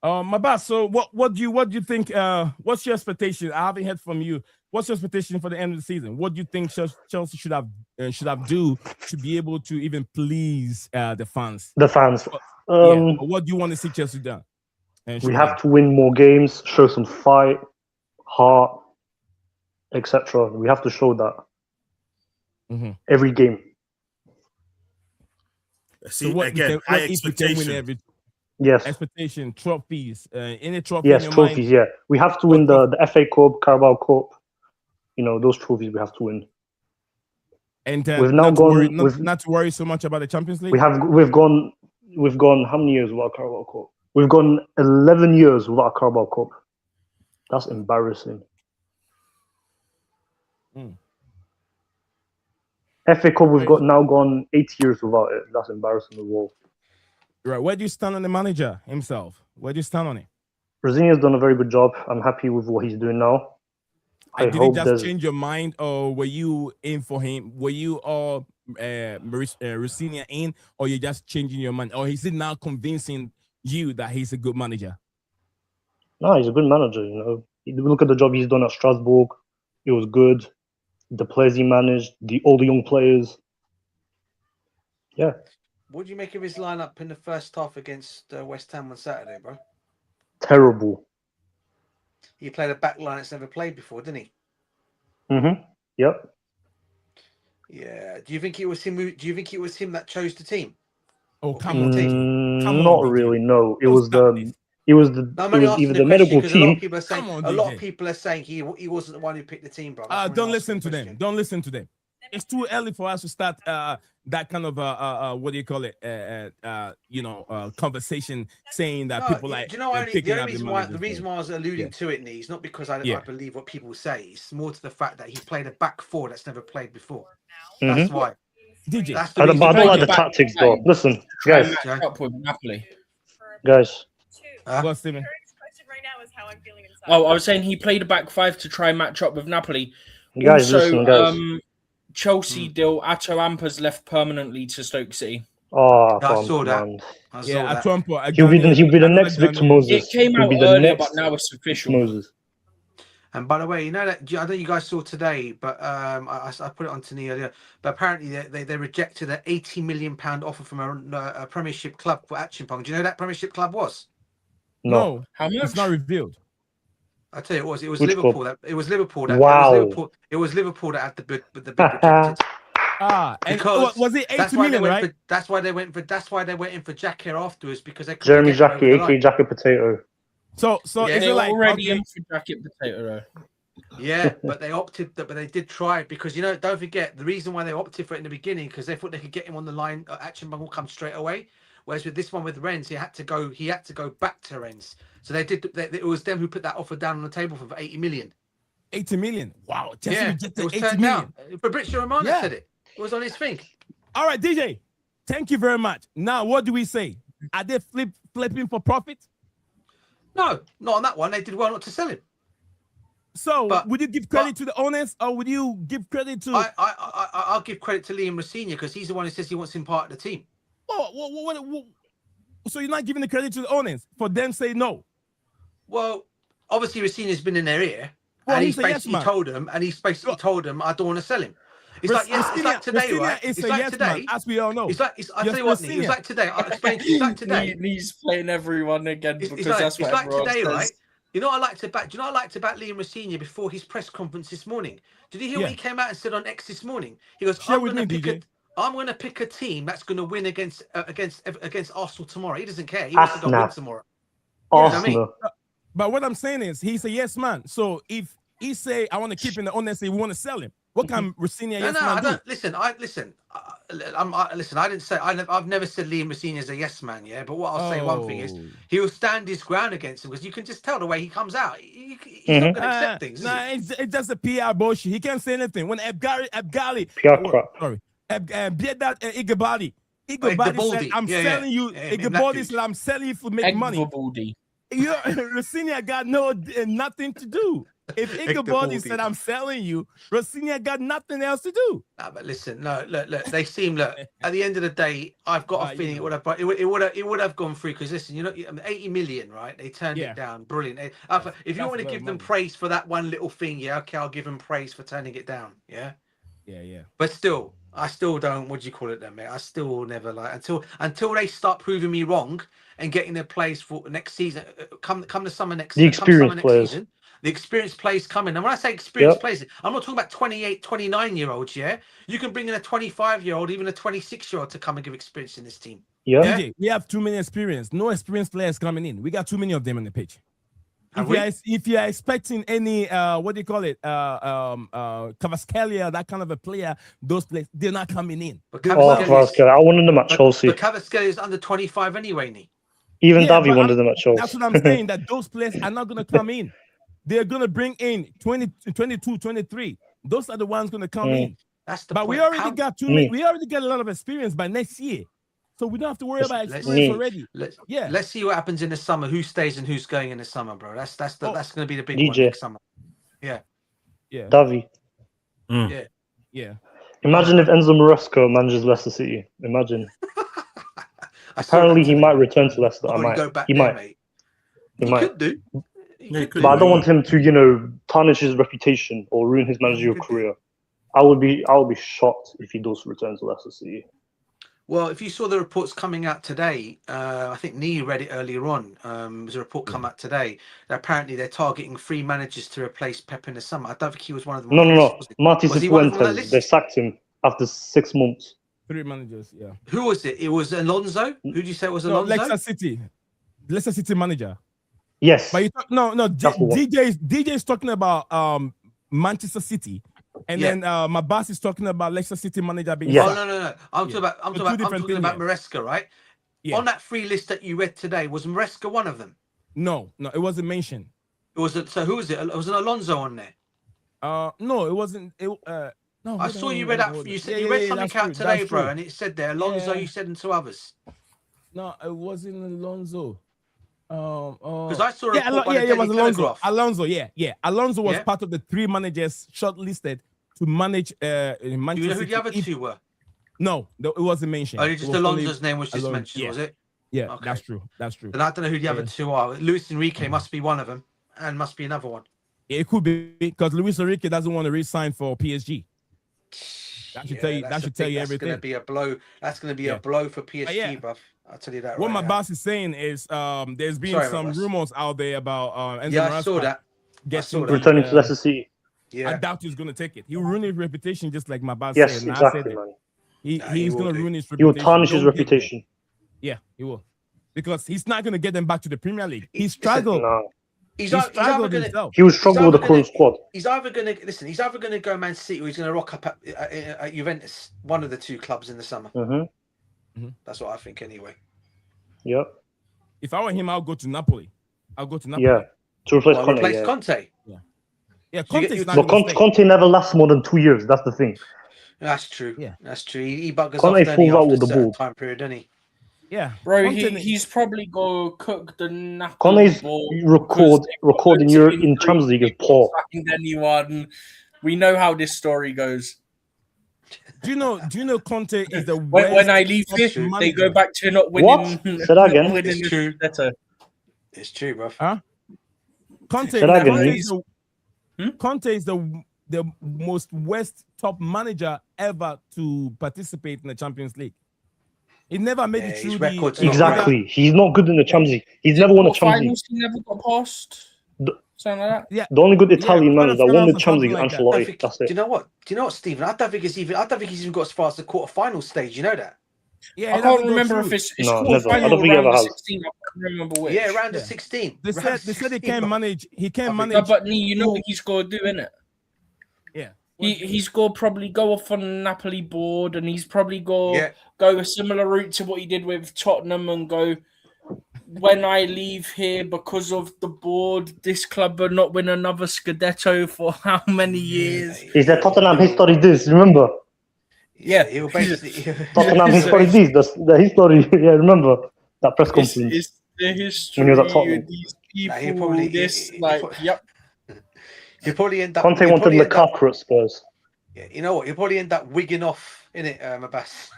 My boss. So what do you think? What's your expectation? I haven't heard from you. What's your expectation for the end of the season? What do you think Chelsea should have do to be able to even please the fans? The fans. What do you want to see Chelsea done? We have to win more games, show some fight, heart, etc. We have to show that every game. See, so again, high expectation. Yes. Expectation, trophies, any trophy. Yes, trophies. Mind? Yeah, we have to win the FA Cup, Carabao Cup. You know, those trophies we have to win. And we've now not to worry so much about the Champions League. We've gone how many years without Carabao Cup? We've gone 11 years without a Carabao Cup. That's embarrassing. FA Cup, we've now gone 8 years without it. That's embarrassing as well. Right. Where do you stand on the manager himself? Where do you stand on it? Rosinia's done a very good job. I'm happy with what he's doing now. Did he just change your mind, or were you in for him? Were you all Rosinia in, or you just changing your mind? Or is it now convincing you that he's a good manager? No, he's a good manager. You know, look at the job he's done at Strasbourg. It was good. The players he managed, all the young players. Yeah. What do you make of his lineup in the first half against West Ham on Saturday, bro? Terrible. He played a back line that's never played before, didn't he? Yep. Yeah. Do you think it was him? Do you think it was him that chose the team? Oh, come on, not really. No, it was the. It was the. No, it was either the medical team. A lot of people are saying. A lot of people are saying he wasn't the one who picked the team, bro. Don't listen to them. Don't listen to them. It's too early for us to start that kind of what do you call it? Conversation saying that people like. Do you know the reason why I was alluding to it, Nii, is not because I believe what people say. It's more to the fact that he played a back four that's never played before. That's why. DJ. That's I don't like the tactics though. Listen, guys. Guys. What's Steven? Oh, I was saying he played a back five to try and match up with Napoli. Guys, also, listen, guys. Chelsea deal, Ato Ampa's left permanently to Stoke City. Oh, I saw that. He'll be the next Victor Moses. It came out earlier, but now it's official. Moses. And by the way, you know that I don't know you guys saw today, but I put it on to Nii earlier. But apparently they rejected an £80 million offer from a Premiership club for Achimpong. Do you know who that Premiership club was? No. How much? It's not revealed. I tell you, it was Liverpool. It was Liverpool. It was Liverpool that had the bid rejected. Because was it 80 million, right? That's why they went in for Jacquet afterwards, because they Jeremy Jacquet, aka Jacquet Potato. So yeah, is it like already in for Jacquet Potato? Yeah, but they opted, but they did try, because don't forget the reason why they opted for it in the beginning, because they thought they could get him on the line. Achimpong will come straight away. Whereas with this one with Rennes, he had to go back to Rennes. So it was them who put that offer down on the table for 80 million. 80 million. Wow. It was turned down. Fabrizio Romano said it. It was on his thing. All right, DJ. Thank you very much. Now, what do we say? Are they flipping for profit? No, not on that one. They did well not to sell him. So, would you give credit to the owners, or would you give credit to? I'll give credit to Liam Rosinia, because he's the one who says he wants him part of the team. So you're not giving the credit to the owners for them say no? Well, obviously Rosinia's been in their ear, and he's basically told them, I don't want to sell him. It's like today, right? It's like today, as we all know. I tell you what, Nii, it's like today. I'll explain to you. It's like today. He's playing everyone again because that's what everyone today, says. right? You know what I liked about Liam Rosinia before his press conference this morning? Did you hear what he came out and said on X this morning? He goes, I'm going to pick a team that's going to win against Arsenal tomorrow. He doesn't care. He wants to go win tomorrow. Arsenal. But what I'm saying is, he's a yes man. So if he say, I want to keep him, the owner say we want to sell him, what can Rosinia yes man I do? don't. Listen. I didn't say. I've never said Liam Rosinia is a yes man. Yeah, but what I'll say one thing is, he'll stand his ground against him, because you can just tell the way he comes out. He's not going to accept things. It's just a PR bullshit. He can't say anything. When Abgali, Igabadi said, I'm selling you. Igabadi said, I'm selling you for make money. Rosinia got nothing to do. If Igabodi said, I'm selling you, Rosinia got nothing else to do. No, but listen, look, they seem, at the end of the day, I've got a feeling it would have gone through, because listen, 80 million, right? They turned it down. Brilliant. If you want to give them praise for that one little thing, okay, I'll give them praise for turning it down. Yeah. But still, I still don't, what do you call it then, mate? I still never until they start proving me wrong and getting their players for next season. Come the summer next season. The experienced players coming. And when I say experienced players, I'm not talking about 28, 29-year-olds, yeah? You can bring in a 25-year-old, even a 26-year-old to come and give experience in this team. Yeah. DJ, we have too many experience. No experienced players coming in. We got too many of them on the pitch. If you are expecting any, what do you call it, Kvaratskhelia, that kind of a player, those players, they're not coming in. Kvaratskhelia, I wanted them at Chelsea. But Kvaratskhelia is under 25 anyway, Nii. Even Davi wanted them at Chelsea. That's what I'm saying, that those players are not going to come in. They're going to bring in 22, 23. Those are the ones going to come in. That's the point. We already got too many. We already got a lot of experience by next year. So we don't have to worry about Let's experience see. already. Let's see what happens in the summer. Who stays and who's going in the summer, bro? That's going to be the big one DJ. next summer. Yeah. Davi. Yeah. Imagine if Enzo Maresca manages Leicester City. Imagine. Apparently, he might return to Leicester. He might. He might. Could do. But I don't want him to, tarnish his reputation or ruin his managerial career. I would be shocked if he does return to Leicester City. Well, if you saw the reports coming out today, I think Nii read it earlier on. There's a report come out today that apparently they're targeting 3 managers to replace Pep in the summer. I don't think he was one of them. No. Marty Cifuentes, they sacked him after 6 months. 3 managers, yeah. Who was it? It was Alonso? Who did you say it was Alonso? Leicester City manager. Yes. But DJ is talking about Manchester City. And then my boss is talking about Leicester City manager being. Oh no! I'm talking about Maresca, right? Yeah. On that 3 list that you read today, was Maresca one of them? No, it wasn't mentioned. It was. So who was it? It was an Alonso on there. No, it wasn't. No, I saw you read out. You said you read something out today, bro, and it said there Alonso. You said and 2 others. No, it wasn't Alonso. Because I saw it was Alonso. Alonso was part of the 3 managers shortlisted to manage Manchester City. Do you know who the other 2 were? No, it wasn't mentioned. Oh, just Alonso's name was just mentioned, was it? Yeah, okay. That's true. And I don't know who the other 2 are. Luis Enrique must be one of them, and must be another one. Yeah, it could be because Luis Enrique doesn't want to re-sign for PSG. That should tell you everything. That's going to be a blow. That's going to be a blow for PSG, bruv. I'll tell you that. What my boss is saying is, there's been some rumors out there about Enzo I saw that. Returning to Leicester City. Yeah. I doubt he's going to take it. He'll ruin his reputation just like my boss said. Yes, exactly, man. He's going to ruin his reputation. He will tarnish his reputation. Yeah, he will. Because he's not going to get them back to the Premier League. He struggled. He will struggle with the current squad. He's either going to listen. He's either going to go Man City or he's going to rock up at Juventus, one of the 2 clubs in the summer. That's what I think, anyway. Yep. If I were him, I'll go to Napoli. Yeah, to replace Conte. Replace Conte. Yeah, Conte never lasts more than 2 years. That's the thing. That's true. Yeah, that's true. He buggers Conte off falls out with after the a ball. time period, doesn't he? Yeah, bro. He's probably go cook the Napoli. Conte's recording in Champions League is poor. Anyone, we know how this story goes. Do you know Conte is the when I leave here, they go back to not winning. What? Say that again. It's true. It's true, bro. Huh? Conte is the most West top manager ever to participate in the Champions League. He never made it through the exactly. He's not good in the Champions League. He's never won a Champions League. He never got past. Something like that. Yeah. The only good Italian manager that won the Champions League is Ancelotti. That's it. Do you know what, Stephen? I don't think he's even got as far as the quarterfinal stage. You know that? Yeah, I can't remember if it's no, never. I don't think he ever has. 16, I can't remember which. Yeah, around the 16. They said he can't manage. He can't manage. No, but you know what he's got to do, innit? Yeah. He's got to probably go off on the Napoli board, and he's probably got to go a similar route to what he did with Tottenham and go, when I leave here because of the board, this club will not win another Scudetto for how many years? Is that Tottenham history this? Remember? Yeah, he'll basically Tottenham history this. That's the history. Yeah, remember that press conference? It's the history. When he was at Tottenham. These people, yep. He'll probably end up. Conte wanted Lukaku at Spurs. Yeah, you know what? He'll probably end up wigging off in it, Abbas.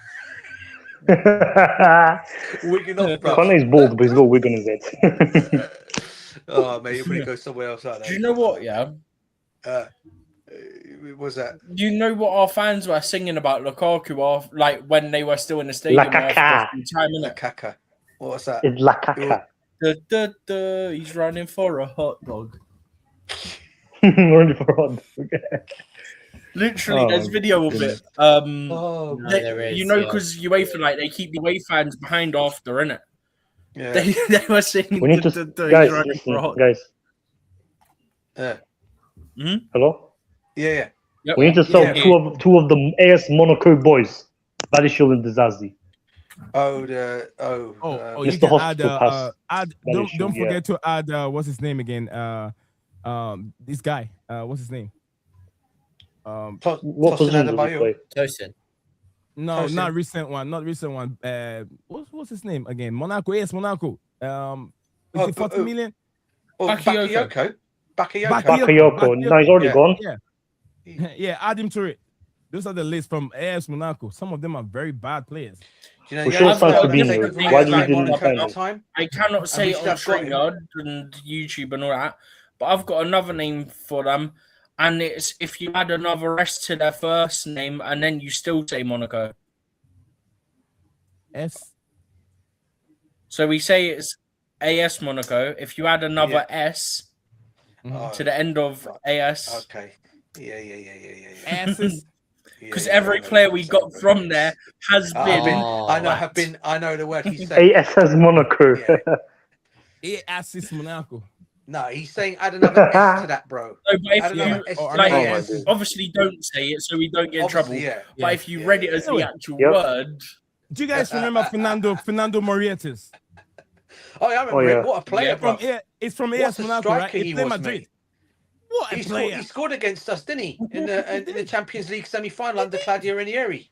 Wigging off, bro. Conte's bald, but he's got a wig on his head. Oh, mate, he'll probably go somewhere else like that. Do you know what? Yeah. What was that? You know what our fans were singing about Lukaku like when they were still in the stadium? Lakaka. What's that? It's Lakaka. He's running for a hot dog. Running for a hot dog. Literally, there's video of it. There is, you know, because UEFA, they keep the away fans behind after, innit? Yeah. They were singing. We need to, guys. Listen, guys. Hello. Yeah. Yep. We need to sell two of the AS Monaco boys, Badishil and Disasi. You can add. Don't forget to add. What's his name again? This guy. What's his name? What position does he play? Tosin. No, Person. not recent one. Not recent one. What's his name again? Monaco. Yes, Monaco. Is it 40 million? Bakayoko. Bakayoko. No, he's already gone. Yeah, add him to it. Those are the list from AS Monaco. Some of them are very bad players. Do you know, We should have signed Fabinho. Why did we didn't sign him? I cannot say it on StreamYard and YouTube and all that, but I've got another name for them, and it's if you add another S to their first name and then you still say Monaco. S. So we say it's AS Monaco. If you add another S to the end of AS. Okay. Yeah. Asses. Because every player we got from there has been. I know the word he's saying. ASS Monaco. ASS Monaco. No, he's saying add another S to that, bro. No, but if you obviously don't say it so we don't get in trouble. But if you read it as the actual word. Do you guys remember Fernando Morientes? Oh, yeah, I remember him. What a player, it's from AS Monaco, right? He played Madrid. What a player. He scored against us, didn't he? In the Champions League semi-final under Claudio Ranieri.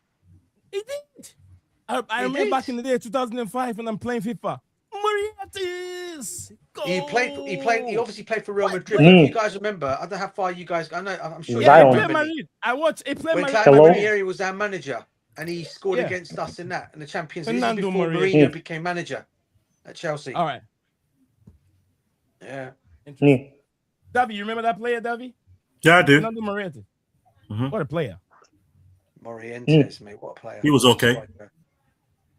He did. I remember back in the day, 2005, when I'm playing FIFA. Morientes. He obviously played for Real Madrid. If you guys remember, I don't know how far you guys. I'm sure you remember. I watched. He played when Claudio Ranieri was our manager, and he scored against us in the Champions League before Mourinho became manager at Chelsea. All right. Yeah. Davi, you remember that player, Davi? Yeah, I do. Fernando Morientes. What a player. Morientes, mate. What a player. He was okay.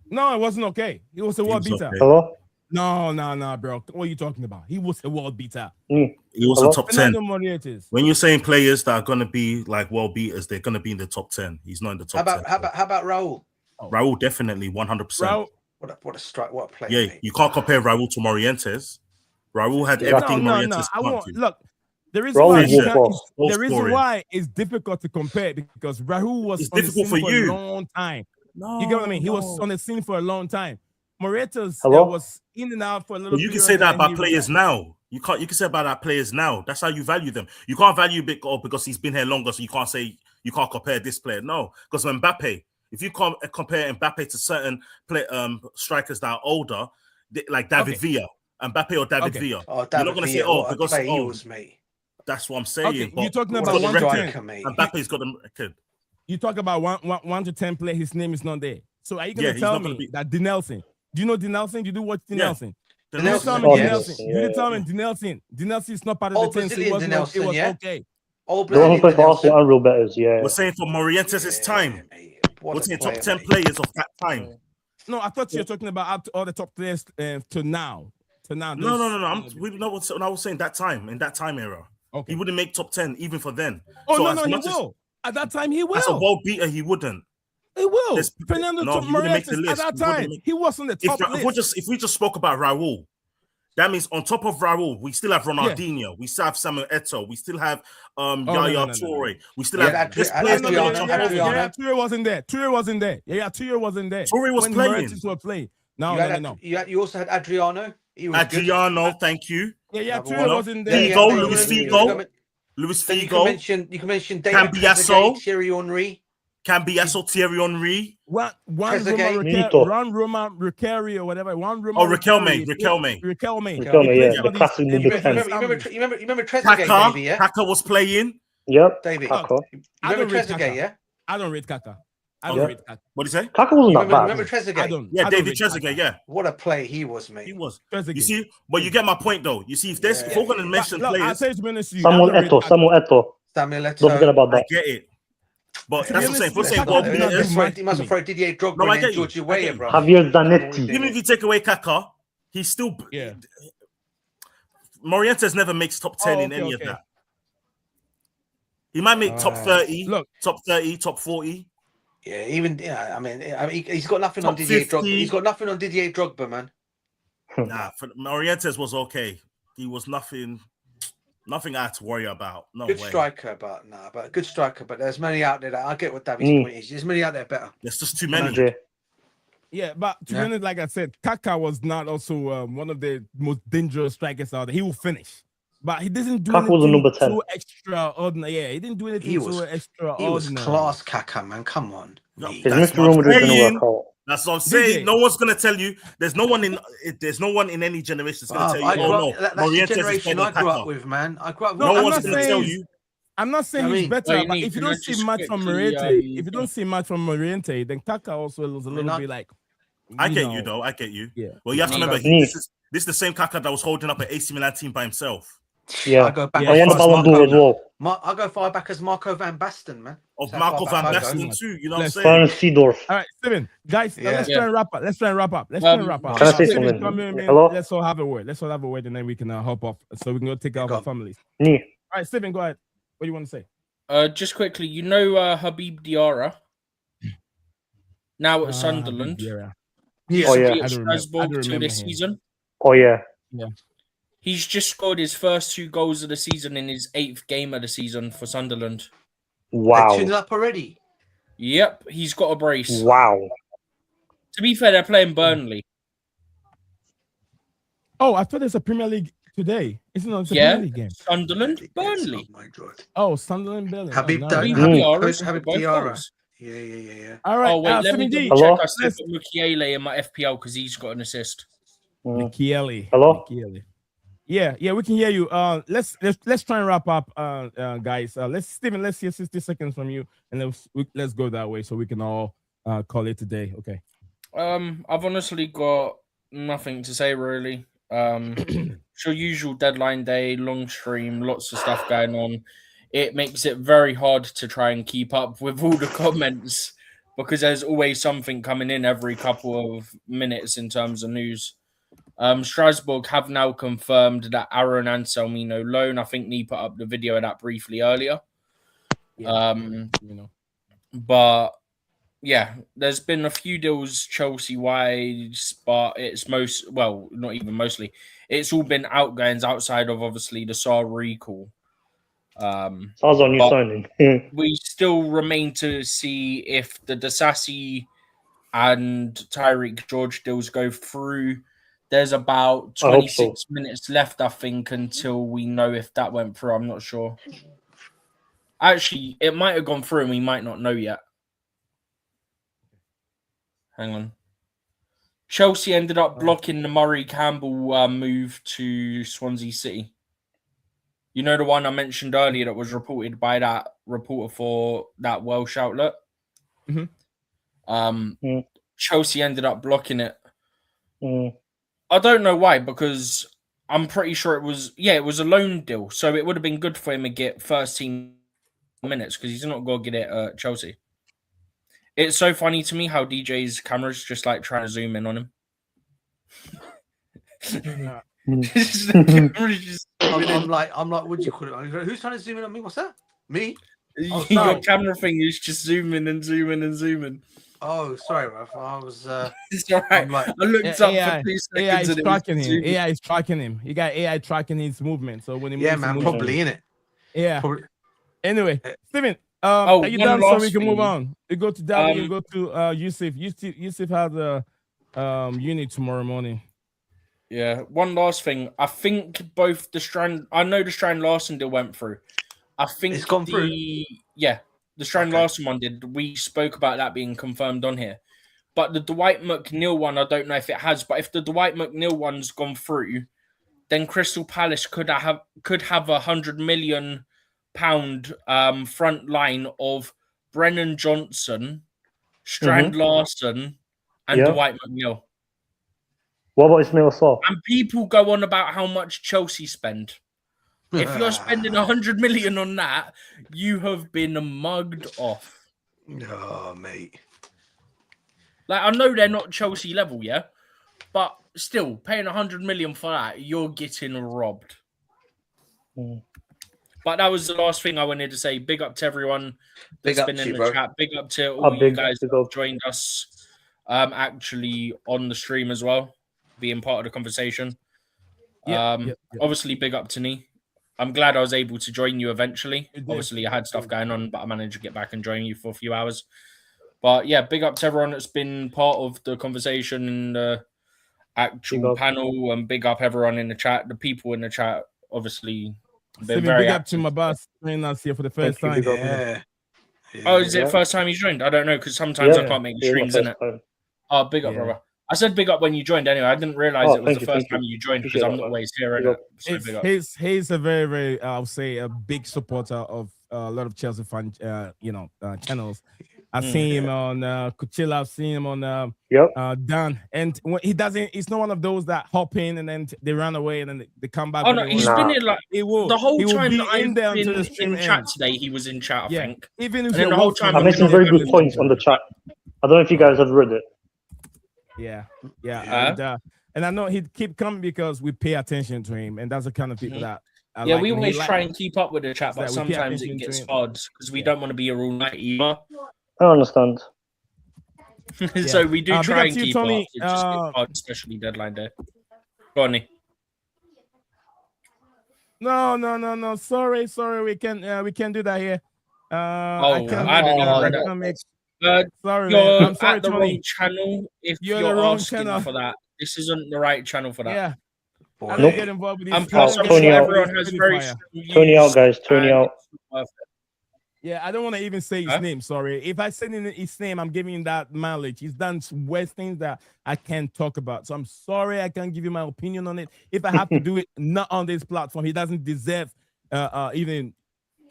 No, it wasn't okay. He was a world beater. Okay. Hello? No, bro. What are you talking about? He was a world beater. He was a top 10. Morientes. When you're saying players that are going to be like world beaters, they're going to be in the top 10. He's not in the top 10. How about Raul? Raul, definitely, 100%. Raul. What a strike. What a player. Yeah, mate. you can't compare Raul to Morientes. Raul had everything Morientes wanted. Look, the reason why it's difficult to compare because Raul was on the scene for a long time. No, you get what I mean? He was on the scene for a long time. Morientes was in and out for a little. You can say that about players now. You can say about our players now. That's how you value them. You can't value big because he's been here longer, so you can't compare this player. No, because Mbappe, if you can't compare Mbappe to certain strikers that are older, like David Villa, Mbappe or David Villa, you're not going to say because he was, mate. That's what I'm saying. Okay, you're talking about 1 to 10. Mbappe's got a record. You talk about 1 to 10 player, his name is not there. So are you going to tell me that Dinelson? Do you know Dinelson? You do watch Dinelson? You tell me Dinelson. Dinelson is not part of the 10, so it was okay. The one who played for Arsenal and Real Betters, We're saying for Morientes' time. We're saying top 10 players of that time. No, I thought you were talking about all the top players to now. No. I was saying that time, in that time era. Okay. He wouldn't make top 10 even for then. Oh, so he will. At that time, he will. As a world beater, he wouldn't. He will. Fernando Morientes, at that time, he was on the top list. If we just spoke about Raul, that means on top of Raul, we still have Ronaldinho, we still have Samuel Eto'o, we still have Yaya Toure, we still have Toure wasn't there. Toure wasn't there. Toure wasn't there. Toure was playing. No. You also had Adriano. Adriano, thank you. Toure wasn't there. Luis Figo. You can mention David Cambiasso, Thierry Henry. Thierry Henry. Ron Roman Riquelme or whatever. Riquelme. Yeah, the classic number 10. You remember Trezeguet, Davey, yeah? Kaka was playing. Yep. Davey. Kaka. You remember Trezeguet, yeah? I don't rate Kaka. What do you say? Kaka wasn't that bad. Remember Trezeguet? Yeah, David Trezeguet, yeah. What a player he was, mate. He was. You see, but you get my point, though. You see, if we're going to mention players... Samuel Eto'o. Don't forget about that. I get it. But that's what I'm saying. If we're saying world beaters... He must have thrown Didier Drogba and George Weah, bro. Javier Zanetti. Even if you take away Kaka, he's still... Yeah. Morientes never makes top 10 in any of that. He might make top 30, top 30, top 40. Yeah, I mean, he's got nothing on Didier Drogba. He's got nothing on Didier Drogba, man. Morientes was okay. He was nothing I had to worry about. Good striker, but good striker. But there's many out there that I get what David's point is. There's many out there better. There's just too many. Yeah, but to be honest, like I said, Kaka was not also one of the most dangerous strikers out there. He will finish. But he didn't do anything too extraordinary. Yeah, he didn't do anything too extraordinary. He was class, Kaka, man. Come on. His Mr. Rumor is going to work out. That's what I'm saying. No one's gonna tell you. There's no one in any generation that's gonna tell you. That's the generation I grew up with, man. I grew up with. No one's gonna tell you. I'm not saying he's better, but if you don't see much from Moriente, then Kaka also was a little bit like. I get you though. I get you. Yeah. Well, you have to remember this is the same Kaka that was holding up an AC Milan team by himself. Yeah, I go back. I want the Ballon d'Or as well. I go far back as Marco van Basten, man. Of Marco van Basten too. You know what I'm saying? All right, Steven, guys, let's try and wrap up. Can I say something? Hello? Let's all have a word. And then we can hop off so we can go take care of our families. Nee. All right, Steven, go ahead. What do you want to say? Just quickly, Habib Diarra now at Sunderland. Oh yeah, at Strasbourg to this season. Oh yeah. He's just scored his first 2 goals of the season in his 8th game of the season for Sunderland. Wow. They're tuned up already. Yep, he's got a brace. Wow. To be fair, they're playing Burnley. Oh, I thought there's a Premier League today. Isn't it? It's a Premier League game. Sunderland, Burnley. Oh my God. Oh, Sunderland, Burnley. Habib Diarra. Yeah. All right. Oh wait, let me check. I still put Mukiele in my FPL because he's got an assist. Mukiele. Hello. Mukiele. Yeah, we can hear you. Let's try and wrap up, guys. Steven, let's hear 60 seconds from you, and let's go that way so we can all call it today. Okay. I've honestly got nothing to say really. It's your usual deadline day, long stream, lots of stuff going on. It makes it very hard to try and keep up with all the comments because there's always something coming in every couple of minutes in terms of news. Strasbourg have now confirmed that Aaron Anselmino loan. I think Nii put up the video of that briefly earlier. But yeah, there's been a few deals Chelsea-wise, but it's not even mostly. It's all been outgoings outside of obviously the Sarr recall. Sarr's on new signing. We still remain to see if the Disasi and Tyreek George deals go through. There's about 26 minutes left, I think, until we know if that went through. I'm not sure. Actually, it might have gone through and we might not know yet. Hang on. Chelsea ended up blocking the Murray Campbell move to Swansea City. You know the one I mentioned earlier that was reported by that reporter for that Welsh outlet? Chelsea ended up blocking it. I don't know why, because I'm pretty sure it was a loan deal. So it would have been good for him to get first team minutes because he's not going to get it at Chelsea. It's so funny to me how DJ's camera's just like trying to zoom in on him. I'm like, what do you call it? Who's trying to zoom in on me? What's that? Me? Your camera thing is just zooming and zooming and zooming. Oh, sorry, Ralph. I was. It's all right. Like, I looked up for 2 seconds. AI is tracking him. AI is tracking him. You got AI tracking his movement. So when he moves, man, probably in it. Yeah. Probably. Anyway, Steven, are you done so we can move on? You go to Daddy, you go to Yusuf. Yusuf has a unit tomorrow morning. Yeah. One last thing. I think both the Strand. I know the Strand Larson deal went through. I think it's gone through. Yeah. The Strand Larson one did. We spoke about that being confirmed on here. But the Dwight McNeil one, I don't know if it has. But if the Dwight McNeil one's gone through, then Crystal Palace could have £100 million front line of Brennan Johnson, Strand Larson, and Dwight McNeil. What about Ismail Sarr? And people go on about how much Chelsea spend. If you're spending 100 million on that, you have been mugged off. Oh, mate. Like, I know they're not Chelsea level, yeah? But still, paying 100 million for that, you're getting robbed. But that was the last thing I wanted to say. Big up to everyone that's been in the chat. Big up to all you guys that have joined us actually on the stream as well, being part of the conversation. Obviously, big up to Nii. I'm glad I was able to join you eventually. Obviously, I had stuff going on, but I managed to get back and join you for a few hours. But yeah, big up to everyone that's been part of the conversation and the actual panel, and big up everyone in the chat. The people in the chat, obviously, been very big up to my boss joining us here for the first time. Oh, is it Yeah. first time you joined? I don't know, because sometimes I can't make Yeah, streams my in it. first time. Oh, big up, brother. I said big up when you joined anyway. I didn't realize it was thank the you, first thank you. time you joined because Appreciate I'm that, not man. always here. Big up. So big up. He's a very, very, I'll say, a big supporter of a lot of Chelsea fan, channels. I've seen him on Coachella. I've seen him on Dan, and when he doesn't. He's not one of those that hop in and then they run away and then they come back. Oh no, he's been in like he will. The whole he will time be that I've in there until been the stream in chat ends. today, he was in chat. I think. Even if and then you're the whole watching, time I made some very good points on the chat. I don't know if you guys have read it. And I know he'd keep coming because we pay attention to him, and that's the kind of people that. We always try and keep up with the chat, but sometimes it gets hard because we don't want to be here all night either. I understand. So we do try and you, keep Tony. up. It just gets hard, especially deadline day. Go on, Nii. No. Sorry. We can't do that here. I don't know. Sorry, you're man. I'm sorry, at the Tony. wrong channel. If You're you're the wrong asking channel. for that, this isn't the right channel for that. Yeah. I Nope. don't get involved with these. And plus, I'm Tony sure out. everyone has very strong Tony views out, guys. Tony and out. it's not worth it. Yeah, I don't want to even say his name. Sorry. If I say his name, I'm giving him that mileage. He's done worse things that I can't talk about. So I'm sorry I can't give you my opinion on it. If I have to do it, not on this platform. He doesn't deserve even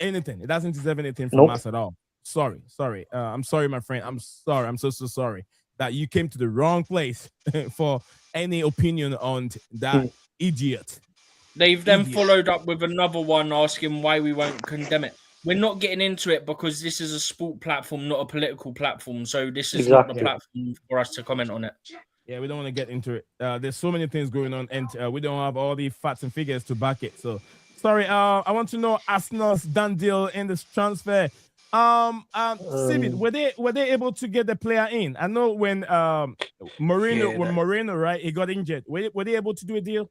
anything. He doesn't deserve anything from us at all. Sorry. I'm sorry, my friend. I'm sorry. I'm so sorry that you came to the wrong place for any opinion on that idiot. They've then followed up with another one asking why we won't condemn it. We're not getting into it because this is a sport platform, not a political platform. So this is not the platform for us to comment on it. Yeah, we don't want to get into it. There's so many things going on, and we don't have all the facts and figures to back it. So, sorry. I want to know Arsenal's done deal in this transfer. Sivit, were they able to get the player in? I know when Moreno, right, he got injured. Were they able to do a deal?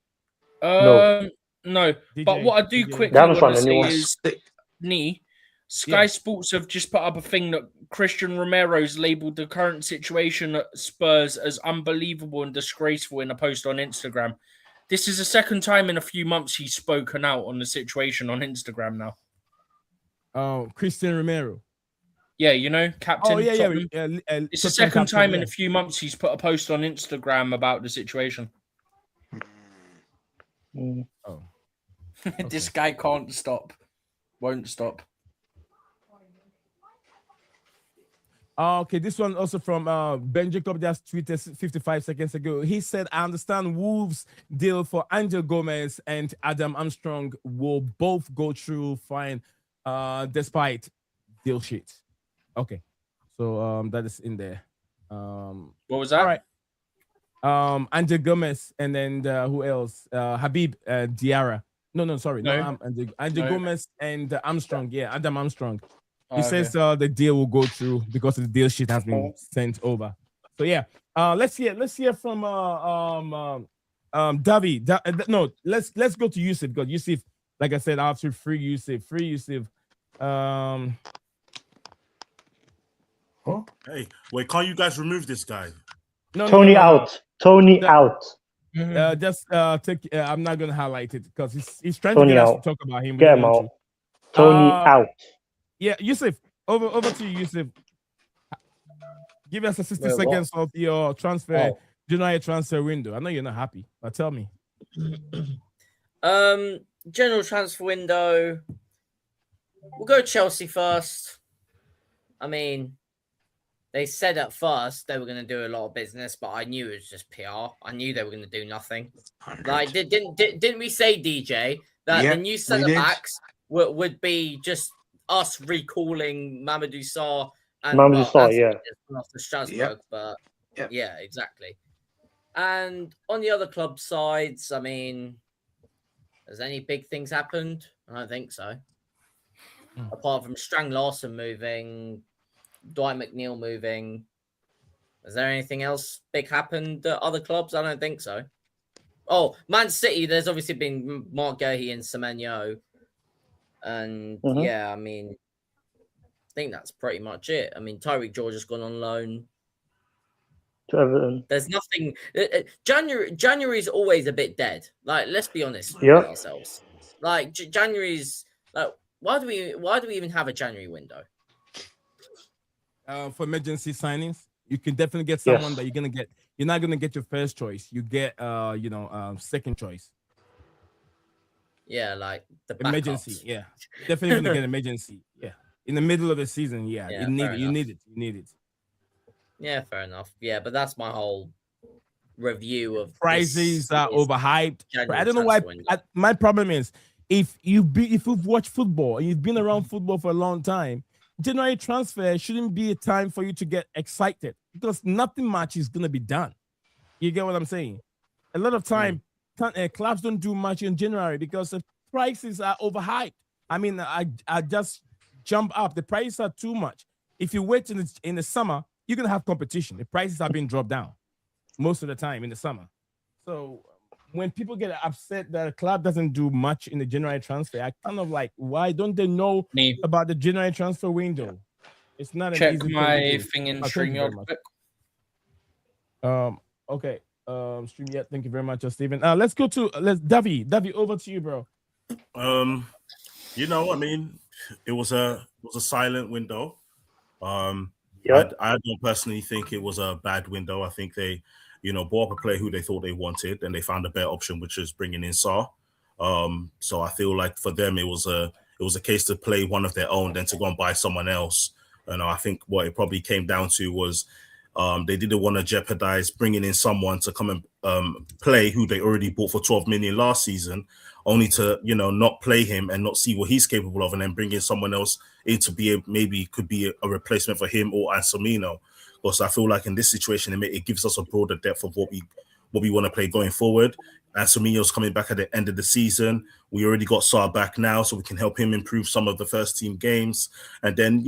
No. DJ, But what I do quickly want to say is, Nii, Sky Sports have just put up a thing that Christian Romero's labelled the current situation at Spurs as unbelievable and disgraceful in a post on Instagram. This is the second time in a few months he's spoken out on the situation on Instagram now. Oh, Christian Romero. Yeah, you know, captain. Oh, yeah. It's the second time in a few months he's put a post on Instagram about the situation. Oh. This guy can't stop. Won't stop. Okay, this one also from Ben Jacob just tweeted 55 seconds ago. He said, I understand Wolves' deal for Angel Gomez and Adam Armstrong will both go through fine despite deal sheets. Okay, so that is in there. What was that? All right. Angel Gomez and then who else? Habib Diarra. No, sorry. No, Angel Gomez and Armstrong. Yeah, Adam Armstrong. He says the deal will go through because the deal sheet has been sent over. So yeah, let's hear from Davi. Let's go to Yusuf because Yusuf, like I said, after free Yusuf. Hey, wait, can't you guys remove this guy? No, Tony out. Tony out. Just take. I'm not gonna highlight it because he's trying Tony to get us out. to talk about him. Get him out. Tony out. Yeah, Yusuf, over to you, Yusuf. Give us a 60 seconds of your January transfer window. I know you're not happy, but tell me. General transfer window. We'll go Chelsea first. I mean, they said at first they were going to do a lot of business, but I knew it was just PR. I knew they were going to do nothing. 100. Like, didn't we say, DJ, that the new centre backs would be just us recalling Mamadou Sarr and after Strasbourg, but yeah, exactly. And on the other club sides, I mean, has any big things happened? I don't think so. Apart from Strang Larson moving, Dwight McNeil moving. Is there anything else big happened at other clubs? I don't think so. Oh, Man City, there's obviously been Mark Gahey and Semenyo. And yeah, I mean, I think that's pretty much it. I mean, Tyreek George has gone on loan. To Everton. There's nothing. January is always a bit dead. Like, let's be honest with ourselves. Like, January's like, why do we even have a January window? For emergency signings, you can definitely get someone that you're gonna get. You're not gonna get your first choice. You get, second choice. Yeah, like the Emergency. backups. Yeah, definitely gonna get emergency. Yeah, in the middle of the season. Yeah, Yeah, you need fair it. You enough. need it. You need it. Yeah, fair enough. Yeah, but that's my whole review of Prices are this overhyped. January I don't know why. transfer window. My problem is if you've watched football and you've been around football for a long time, January transfer shouldn't be a time for you to get excited because nothing much is gonna be done. You get what I'm saying? A lot of time, clubs don't do much in January because the prices are overhyped. I mean, I just jump up. The prices are too much. If you wait in the summer, you're gonna have competition. The prices are being dropped down most of the time in the summer. So when people get upset that a club doesn't do much in the January transfer, I kind of like, why don't they know about the January transfer window? It's not an Check easy my thing to do. thing in Oh, thank you very StreamYard much. quick. Okay. StreamYard. Thank you very much, Stephen. Let's go to Davy. Davy, over to you, bro. You know, I mean, it was a silent window. I don't personally think it was a bad window. I think they, bought up a player who they thought they wanted, and they found a better option, which is bringing in Sarr. So I feel like for them, it was a case to play one of their own than to go and buy someone else. And I think what it probably came down to was they didn't want to jeopardize bringing in someone to come and play who they already bought for 12 million last season, only to, not play him and not see what he's capable of, and then bring in someone else in to be maybe could be a replacement for him or Anselmino. Because I feel like in this situation, it gives us a broader depth of what we want to play going forward. Anselmino's coming back at the end of the season. We already got Sarr back now, so we can help him improve some of the first team games. And then,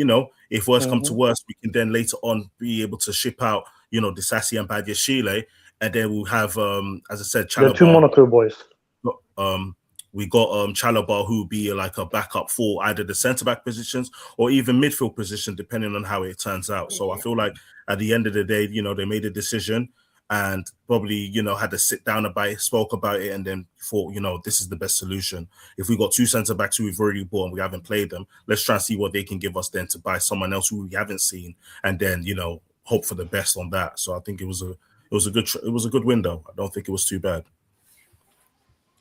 if worse come to worse, we can then later on be able to ship out, Disasi and Badiashile. And then we'll have, as I said, the two Monaco boys. We got Chalobah, who will be like a backup for either the centre-back positions or even midfield position, depending on how it turns out. So I feel like at the end of the day, they made a decision and probably, had to sit down about it, spoke about it, and then thought, this is the best solution. If we got two centre-backs who we've already bought and we haven't played them, let's try and see what they can give us then to buy someone else who we haven't seen, and then, hope for the best on that. So I think it was a good window. I don't think it was too bad.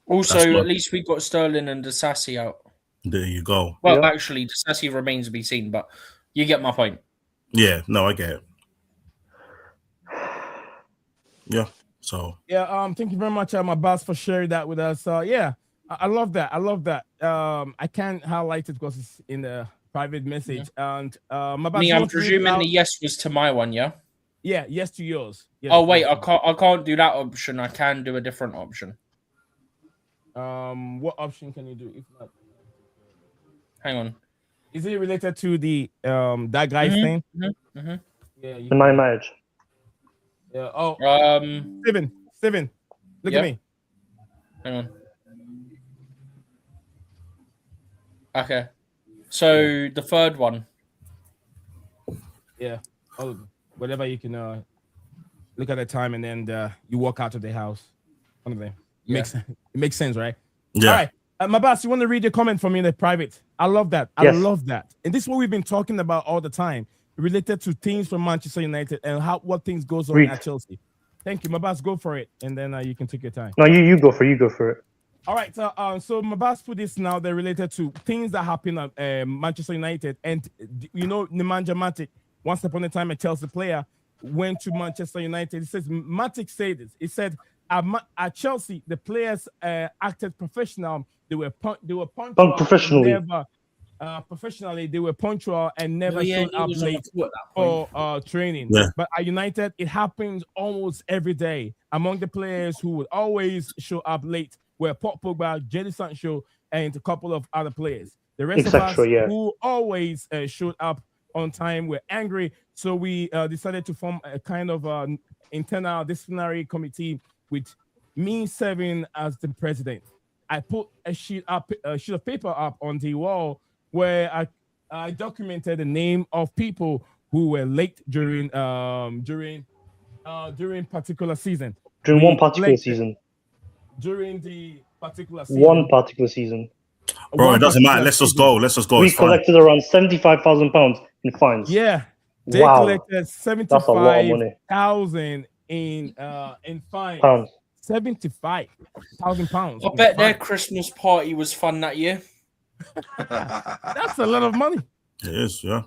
Also, at least we got Sterling and Disasi out. There you go. Well, actually, Disasi remains to be seen, but you get my point. Yeah, no, I get it. Yeah. So. Yeah. Thank you very much, my boss, for sharing that with us. Yeah, I love that. I love that. I can't highlight it because it's in the private message. And my boss. I'm presuming the yes was to my one, yeah. Yeah. Yes to yours. Yes, oh wait, I can't do that option. I can do a different option. What option can you do? If not, hang on. Is it related to the that guy's thing? Yeah. The my marriage. Yeah. Oh. Steven, look at me. Hang on. Okay. So the third one. Yeah. Oh, whatever you can look at the time and then you walk out of the house. One of them. It makes sense, right? Yeah. All right. My boss, you want to read your comment from me in the private? I love that. I love that. And this is what we've been talking about all the time, related to things from Manchester United and what things goes on at Chelsea. Thank you. My boss, go for it. And then you can take your time. No, you go for it. All right. So my boss put this now. They're related to things that happen at Manchester United. And, Nemanja Matic, once upon a time a Chelsea player, went to Manchester United. It says, Matic said this. It said, at Chelsea, the players acted professional. They were punctual. Professionally, they were punctual and never showed up late for training. Yeah. But at United, it happens almost every day. Among the players who would always show up late were Paul Pogba, Jadon Sancho, and a couple of other players. The rest of us who always showed up on time were angry. So we decided to form a kind of internal disciplinary committee with me serving as the president. I put a sheet of paper up on the wall where I documented the name of people who were late during particular season. During one particular season. During the particular season. One particular season. Bro, it doesn't matter. Let's just go. We collected around £75,000 in fines. Yeah. They Wow. collected That's a lot of money. 75,000 in fines. Pounds. 75,000 pounds. I bet their Christmas party was fun that year. That's a lot of money. It is, yeah.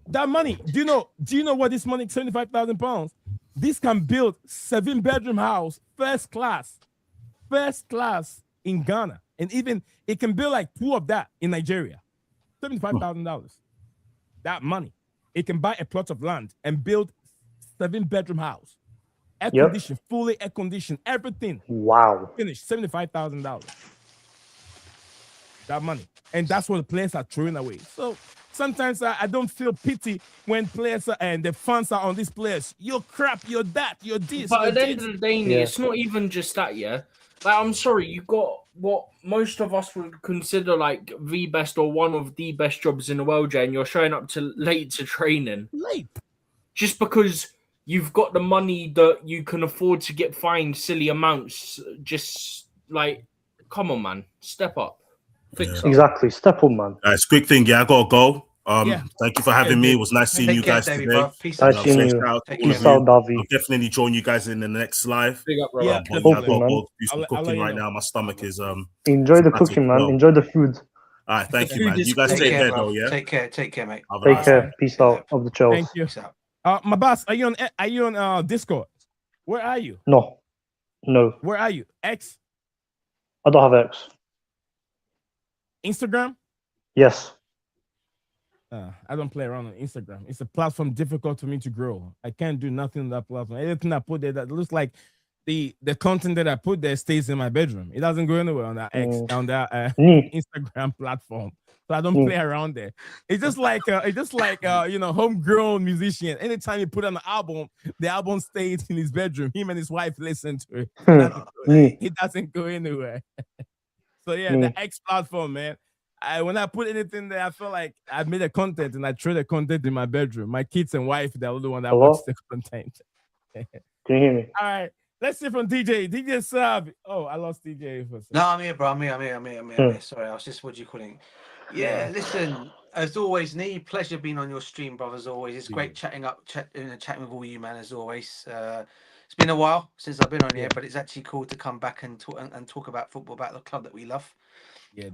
That money. Do you know what this money? 75,000 pounds. This can build 7-bedroom house, first class in Ghana, and even it can build like 2 of that in Nigeria. $75,000. That money, it can buy a plot of land and build 7-bedroom house, air conditioned, fully air conditioned, everything. Wow. Finished. $75,000. That money, and that's what the players are throwing away. So sometimes I don't feel pity when players and the fans are on these players. You're crap, you're that, you're this. But you're at the this. end of the day, it's not even just that, yeah. Like, I'm sorry, you got what most of us would consider like the best or one of the best jobs in the world, Jay, and you're showing up late to training. Late. Just because you've got the money that you can afford to get fined silly amounts. Just like, come on, man. Step up. Fix up. Exactly. Step up, man. It's a quick thing. Yeah, I got to go. Thank you for having me. It was nice seeing you guys today. Nice seeing you. Peace out, Davi. I'll definitely join you guys in the next live. Big up, bro. Yeah, I've got to do some I'll cooking right now. My stomach is Enjoy the cooking, man. Enjoy the food. All right, thank you, man. You guys take care, though. Yeah. Take care, mate. Take care. Peace out of the Chelsea. Thank you. My boss, are you on Discord? Where are you? No. Where are you? X? I don't have X. Instagram? Yes. I don't play around on Instagram. It's a platform difficult for me to grow. I can't do nothing on that platform. Everything I put there that looks like the content that I put there stays in my bedroom. It doesn't go anywhere on that Instagram platform. So I don't play around there. It's just like homegrown musician. Anytime you put on an album, the album stays in his bedroom. Him and his wife listen to it. It doesn't go anywhere. So yeah, the X platform, man. When I put anything there, I feel like I made a content and I throw the content in my bedroom. My kids and wife, they're the one that watch the content. Can you hear me? All right. Let's hear from DJ. DJ Sab. Oh, I lost DJ for a second. No, I'm here, bro. I'm here. Sorry, I was just, what do you call it? Yeah, listen, as always, Nee, pleasure being on your stream, brother, as always. It's great chatting with all you, man, as always. It's been a while since I've been on here, but it's actually cool to come back and talk about football, about the club that we love.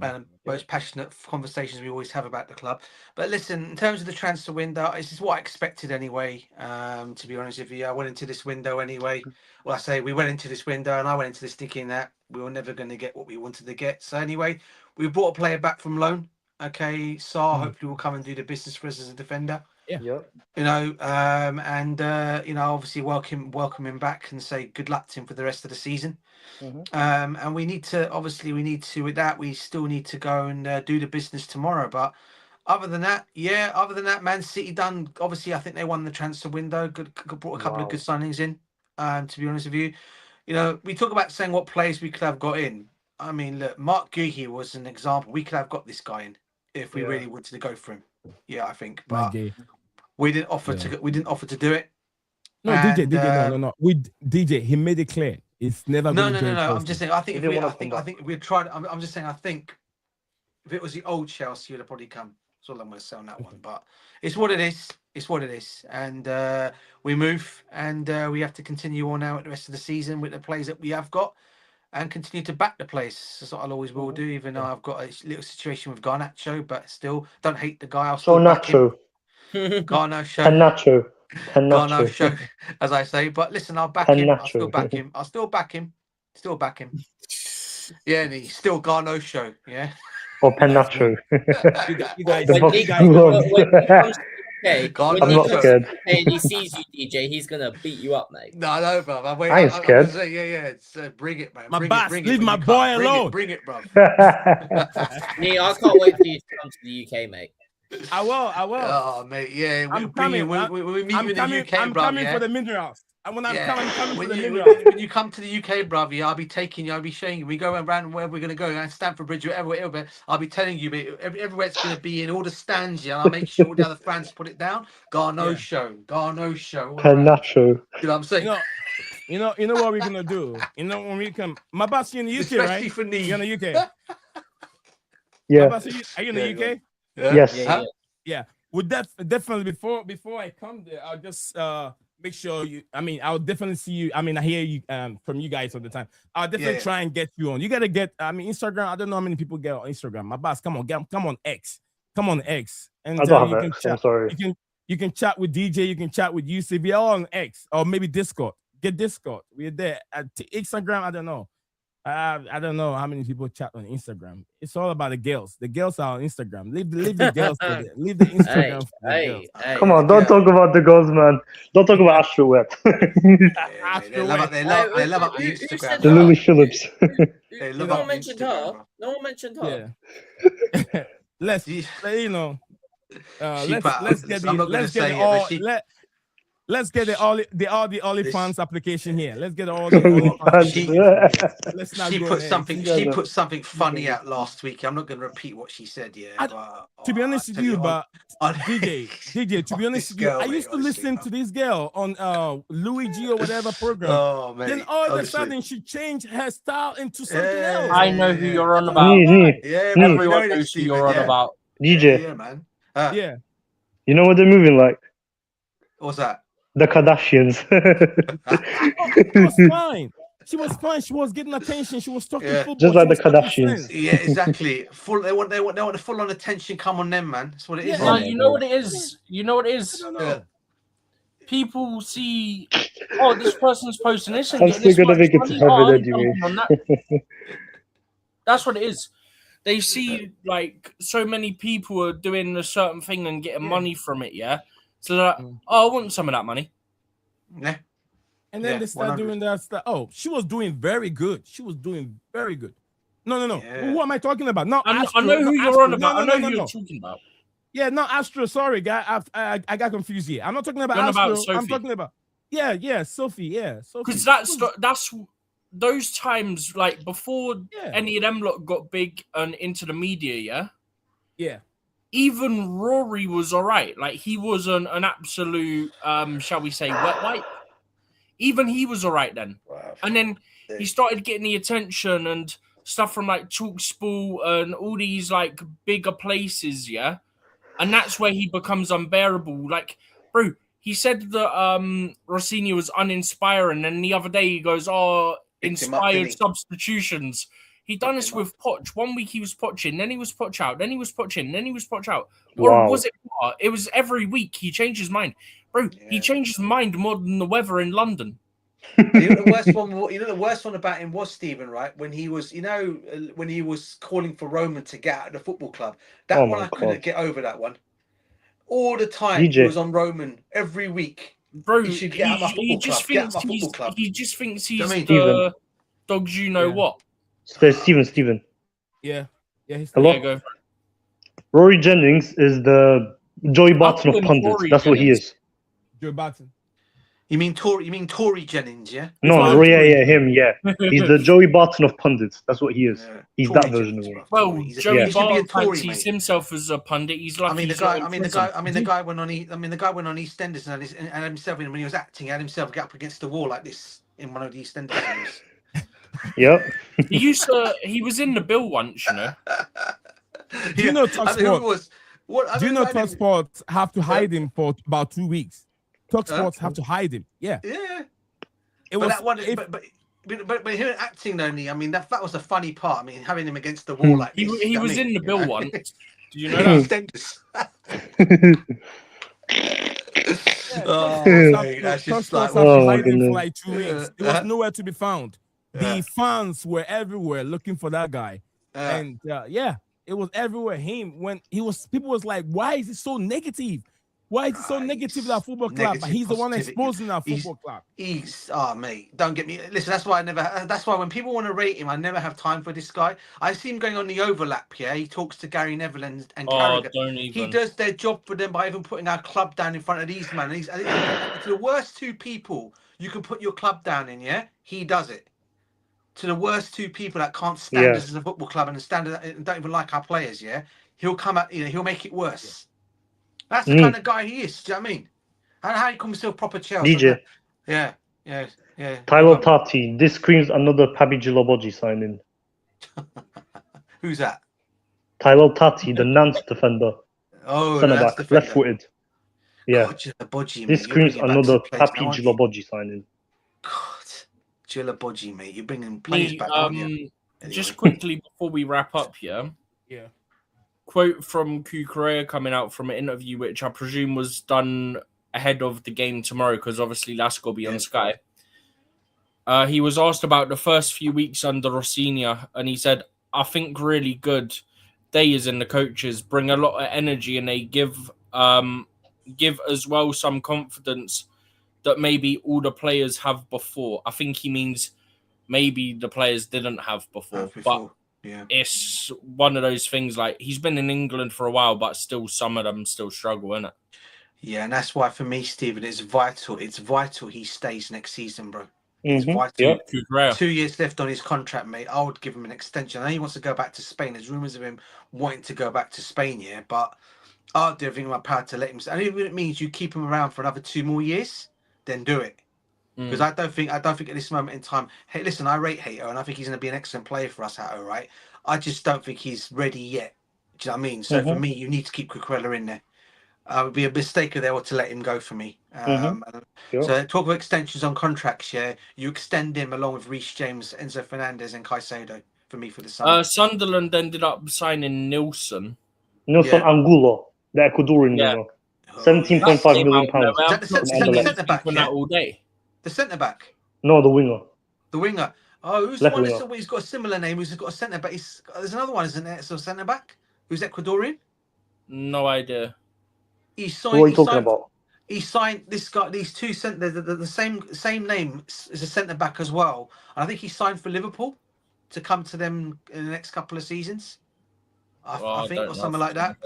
And most passionate conversations we always have about the club. But listen, in terms of the transfer window, this is what I expected anyway. To be honest with you, I went into this window anyway. Well, I say we went into this window, and I went into this thinking that we were never going to get what we wanted to get. So anyway, we brought a player back from loan. Okay, Sarr hopefully will come and do the business for us as a defender. Yeah. You know, obviously welcome him back and say good luck to him for the rest of the season. And we still need to go and do the business tomorrow. But other than that, Man City done. Obviously, I think they won the transfer window. Brought a couple of good signings in. To be honest with you, you know, we talk about saying what players we could have got in. I mean, look, Mark Guehi was an example. We could have got this guy in if we really wanted to go for him. Yeah, I think, but we didn't offer to. We didn't offer to do it. No, DJ, no. DJ, he made it clear. It's never. No. I'm just saying. I think we tried. I'm just saying. I think if it was the old Chelsea, you'd have probably come. That's all I'm going to say on that one. But it's what it is. It's what it is. And we move, and we have to continue on now at the rest of the season with the players that we have got, and continue to back the place. That's what I'll always will do. Even though I've got a little situation with Garnacho, but still don't hate the guy. I'll still back him. Garnacho. Garnacho, as I say. But listen, I'll back him. I'll still back him. Still back him. Yeah, and he's still Garnacho. Yeah. Or Penacho. I'm not scared. And he sees you, DJ, he's gonna beat you up, mate. No, bro. I ain't scared. Bring it, man. My boss, leave my boy alone. Bring it, bro. Nee, I can't wait for you to come to the UK, mate. I will. Oh, mate, yeah. I'm coming. We meet you in the UK, I'm bro. coming for the minerals. When you come to the UK, brother, I'll be taking you. I'll be showing you. We go around wherever we're going to go, and Stamford Bridge, wherever. I'll be telling you, everywhere it's going to be in all the stands. Yeah, I'll make sure all the other fans put it down. Garnacho. Penacho. You know what I'm saying? You know what we're gonna do. You know when we come, my boss in the UK, especially right? For Nee. You're in the UK. Yeah. Are you in the UK? Yes. Yeah. would definitely before I come there, I'll just make sure you. I mean, I'll definitely see you. I mean, I hear you from you guys all the time. I'll definitely try and get you on. You gotta get. I mean, Instagram. I don't know how many people get on Instagram. My boss, come on, come on X, and I don't you have can X, chat. I'm sorry. You can chat with DJ. You can chat with Yusuf. We're all on X or maybe Discord. Get Discord. We're there at Instagram. I don't know. I don't know how many people chat on Instagram. It's all about the girls. The girls are on Instagram. Leave the girls for it. Leave the Instagram for the girls. Come on, don't talk about the girls, man. Don't talk about Astro Web. They love up the Instagram. The Lily Phillips. No one mentioned her. No one mentioned her. Yeah. Let's get the OnlyFans application here. Let's get all the OnlyFans. Let's not She go put there. something. She put something funny out last week. I'm not going to repeat what she said. Yeah. To be honest with you, but DJ. To be honest with you, I used to listen to this girl on Louis G or whatever program. Oh man! Then all of a sudden she changed her style into something else. I know who you're on about. Everyone knows who you're on about. DJ. Yeah, man. Yeah. You know what they're moving like? What's that? The Kardashians. She was fine. She was fine. She was getting attention. She was talking football. Just like the Kardashians. Yeah, exactly. They want the full on attention come on them, man. That's what it is. No, you know what it is. You know what it is. People see, oh, this person's posting this and I'm getting still this gonna make it much to money. heaven anyway. On that. That's what it is. They see like so many people are doing a certain thing and getting money from it. Yeah. So they're like, oh, I want some of that money. Yeah. And then they start 100. doing that stuff. Oh, she was doing very good. She was doing very good. No. Yeah. Who am I talking about? Not I Astro, know who not you're Astro. on about. I know who you're no. talking about. Yeah, not Astro. Sorry, guy. I got confused here. I'm not talking about You're Astro. about Sophie. I'm talking about Sophie. Yeah, Sophie. Because that's those times like before any of them lot got big and into the media. Yeah. Even Rory was all right. Like he was an absolute, shall we say, wet wipe. Even he was all right then. Wow. And then he started getting the attention and stuff from like TalkSport and all these like bigger places, yeah. And that's where he becomes unbearable. Like, bro, he said that Rossini was uninspiring, and the other day he goes, "Oh, inspired substitutions." He done this with Poch. 1 week he was Poching, then he was Poch out, then he was Poching, then he was Poch out. Or was it? It was every week he changed his mind, bro. He changed his mind more than the weather in London. You know the worst one about him was Stephen, right? When he was, when he was calling for Roman to get out of the football club. That one I couldn't get over. That one. All the time he was on Roman every week. Bro, he should get out of my football club. Get out of my football club. He just thinks he's the dogs. You know what? Steven. Yeah. He's Hello. Yeah, go. Rory Jennings is the Joey Barton of pundits. That's what he is. Joey Barton. You mean Tory Jennings, yeah? No, him, yeah. He's the Joey Barton of pundits. That's what he is. Yeah. He's Tory that version of him. Well, Joey Barton fancies himself as a pundit. He's like, the guy went on EastEnders and had himself when he was acting, had himself get up against the wall like this in one of the EastEnders films. Yep. He was in the bill once, you know. Do you know TalkSport? Do you know TalkSport have to hide him for about 2 weeks? TalkSport have to hide him. Yeah. Yeah. But him acting only. I mean, that was a funny part. I mean, having him against the wall like this. He was in the bill once. Do you know that? That's just like, hiding for like 2 weeks. It was nowhere to be found. The fans were everywhere looking for that guy, and it was everywhere. People was like, "Why is it so negative? Why is it so negative to our football club?" But he's the one exposing our football club. Mate, don't get me. Listen, that's why when people want to rate him, I never have time for this guy. I see him going on the overlap. Yeah, he talks to Gary Neville and Carragher. He does their job for them by even putting our club down in front of these men. And it's the worst two people you can put your club down in. Yeah, he does it. To the worst two people that can't stand us as a football club and don't even like our players, yeah, he'll come out, he'll make it worse. That's the kind of guy he is. Do you know what I mean? And how he calls himself proper Chelsea. DJ. Yeah. Tyler Tati. This screams another Pabi Jiloboji signing. Who's that? Tyler Tati, the Nance defender. Oh, centre that's back, defender. left-footed. Yeah. God, Djilabodji, This mate. screams another Papi Djilabodji signing. God, Djilabodji, mate. You're bringing players back, aren't you? Anyway. Just quickly before we wrap up here. Yeah. Quote from Kukurea coming out from an interview, which I presume was done ahead of the game tomorrow, because obviously that's got to be on Sky. He was asked about the first few weeks under Rossignol, and he said, I think really good. Days and the coaches bring a lot of energy, and they give as well some confidence that maybe all the players have before. I think he means maybe the players didn't have before. But it's one of those things, like, he's been in England for a while, but still some of them still struggle, innit? Yeah, and that's why for me, Stephen, it's vital. It's vital he stays next season, bro. It's vital. Yeah. 2 years left on his contract, mate. I would give him an extension. I know he wants to go back to Spain. There's rumours of him wanting to go back to Spain, yeah, but I'll do everything in my power to let him. And if it means you keep him around for another 2 more years, then do it. Because I don't think at this moment in time. Hey, listen, I rate Hato, and I think he's going to be an excellent player for us, Hato. Right? I just don't think he's ready yet. Do you know what I mean? So for me, you need to keep Cucurella in there. It would be a mistake if they were to let him go for me. So talk of extensions on contracts, yeah. You extend him along with Reece James, Enzo Fernandez, and Caicedo for me for the summer. Sunderland ended up signing Nilsson. Angulo, the Ecuadorian winger. £17.5 million. The centre back, that all day. The centre back. No, the winger. The winger. Oh, who's the one that's always got a similar name? Who's got a centre back? There's another one, isn't there? So centre back who's Ecuadorian. No idea. He signed. What are you talking about? He signed this guy. These two the same name as a centre back as well. And I think he signed for Liverpool to come to them in the next couple of seasons. I think, or something like that.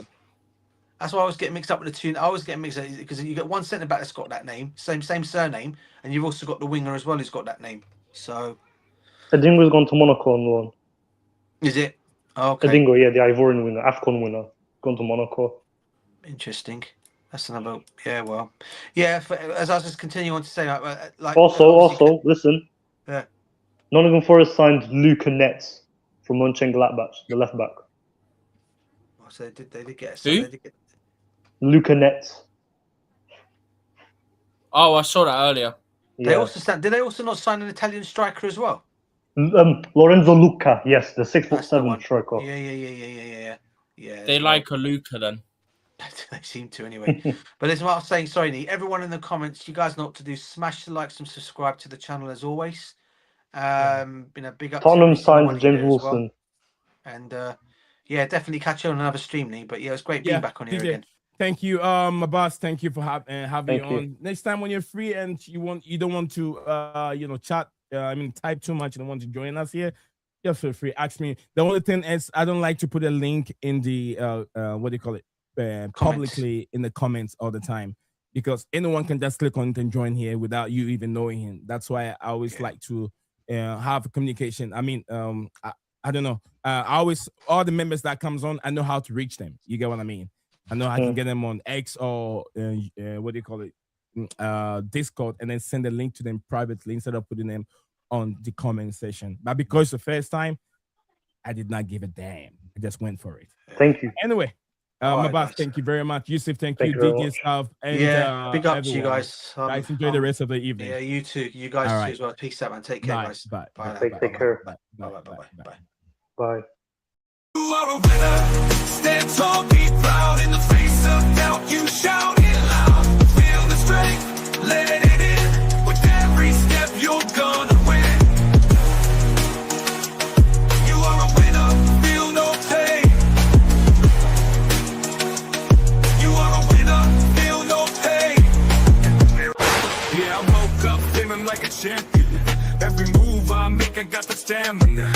That's why I was getting mixed up with the two. I was getting mixed up because you get one centre back that's got that name, same surname, and you've also got the winger as well who's got that name. So Edingo's gone to Monaco on loan. Is it? Oh, okay. Edingo, yeah, the Ivorian winner, AFCON winner, gone to Monaco. Interesting. That's another. Yeah, well, yeah. As I was just continuing on to say, like also, listen. Yeah. Nottingham Forest signed Luca Netz from Mönchengladbach, the left back. So they did get. Who? Luca Netz. Oh, I saw that earlier. They also did they also not sign an Italian striker as well? Lorenzo Lucca, yes, the 6'7" striker. Yeah. They like a Luca then. They seem to anyway. But listen, what I was saying, sorry, Nee, everyone in the comments, you guys know what to do. Smash the likes and subscribe to the channel as always. Big up. Tottenham signed James Wilson. Well. And yeah, definitely catch you on another stream, Nee. But yeah, it's great being back on here again. Thank you, my boss. Thank you for having me on. Next time when you're free and you don't want to chat, type too much, you don't want to join us here, just feel free. Ask me. The only thing is I don't like to put a link in the publicly in the comments all the time, because anyone can just click on it and join here without you even knowing him. That's why I always like to have communication. I don't know. All the members that comes on, I know how to reach them. You get what I mean? I know I can get them on X or Discord, and then send a link to them privately instead of putting them on the comment section. But because the first time, I did not give a damn. I just went for it. Thank you. Anyway, my boss, thank you very much. Yusuf, thank you. DJ Stuff. And, big up to you guys. Guys, enjoy the rest of the evening. Yeah, you too. You guys too as well. Peace out, man. Take care, guys. Bye. Take care. Bye. You are a winner. Stand tall, be proud. In the face of doubt, you shout it loud. Feel the strength, let it in. With every step, you're gonna win. You are a winner, feel no pain. You are a winner, feel no pain. Yeah, I woke up feeling like a champion. Every move I make, I got the stamina.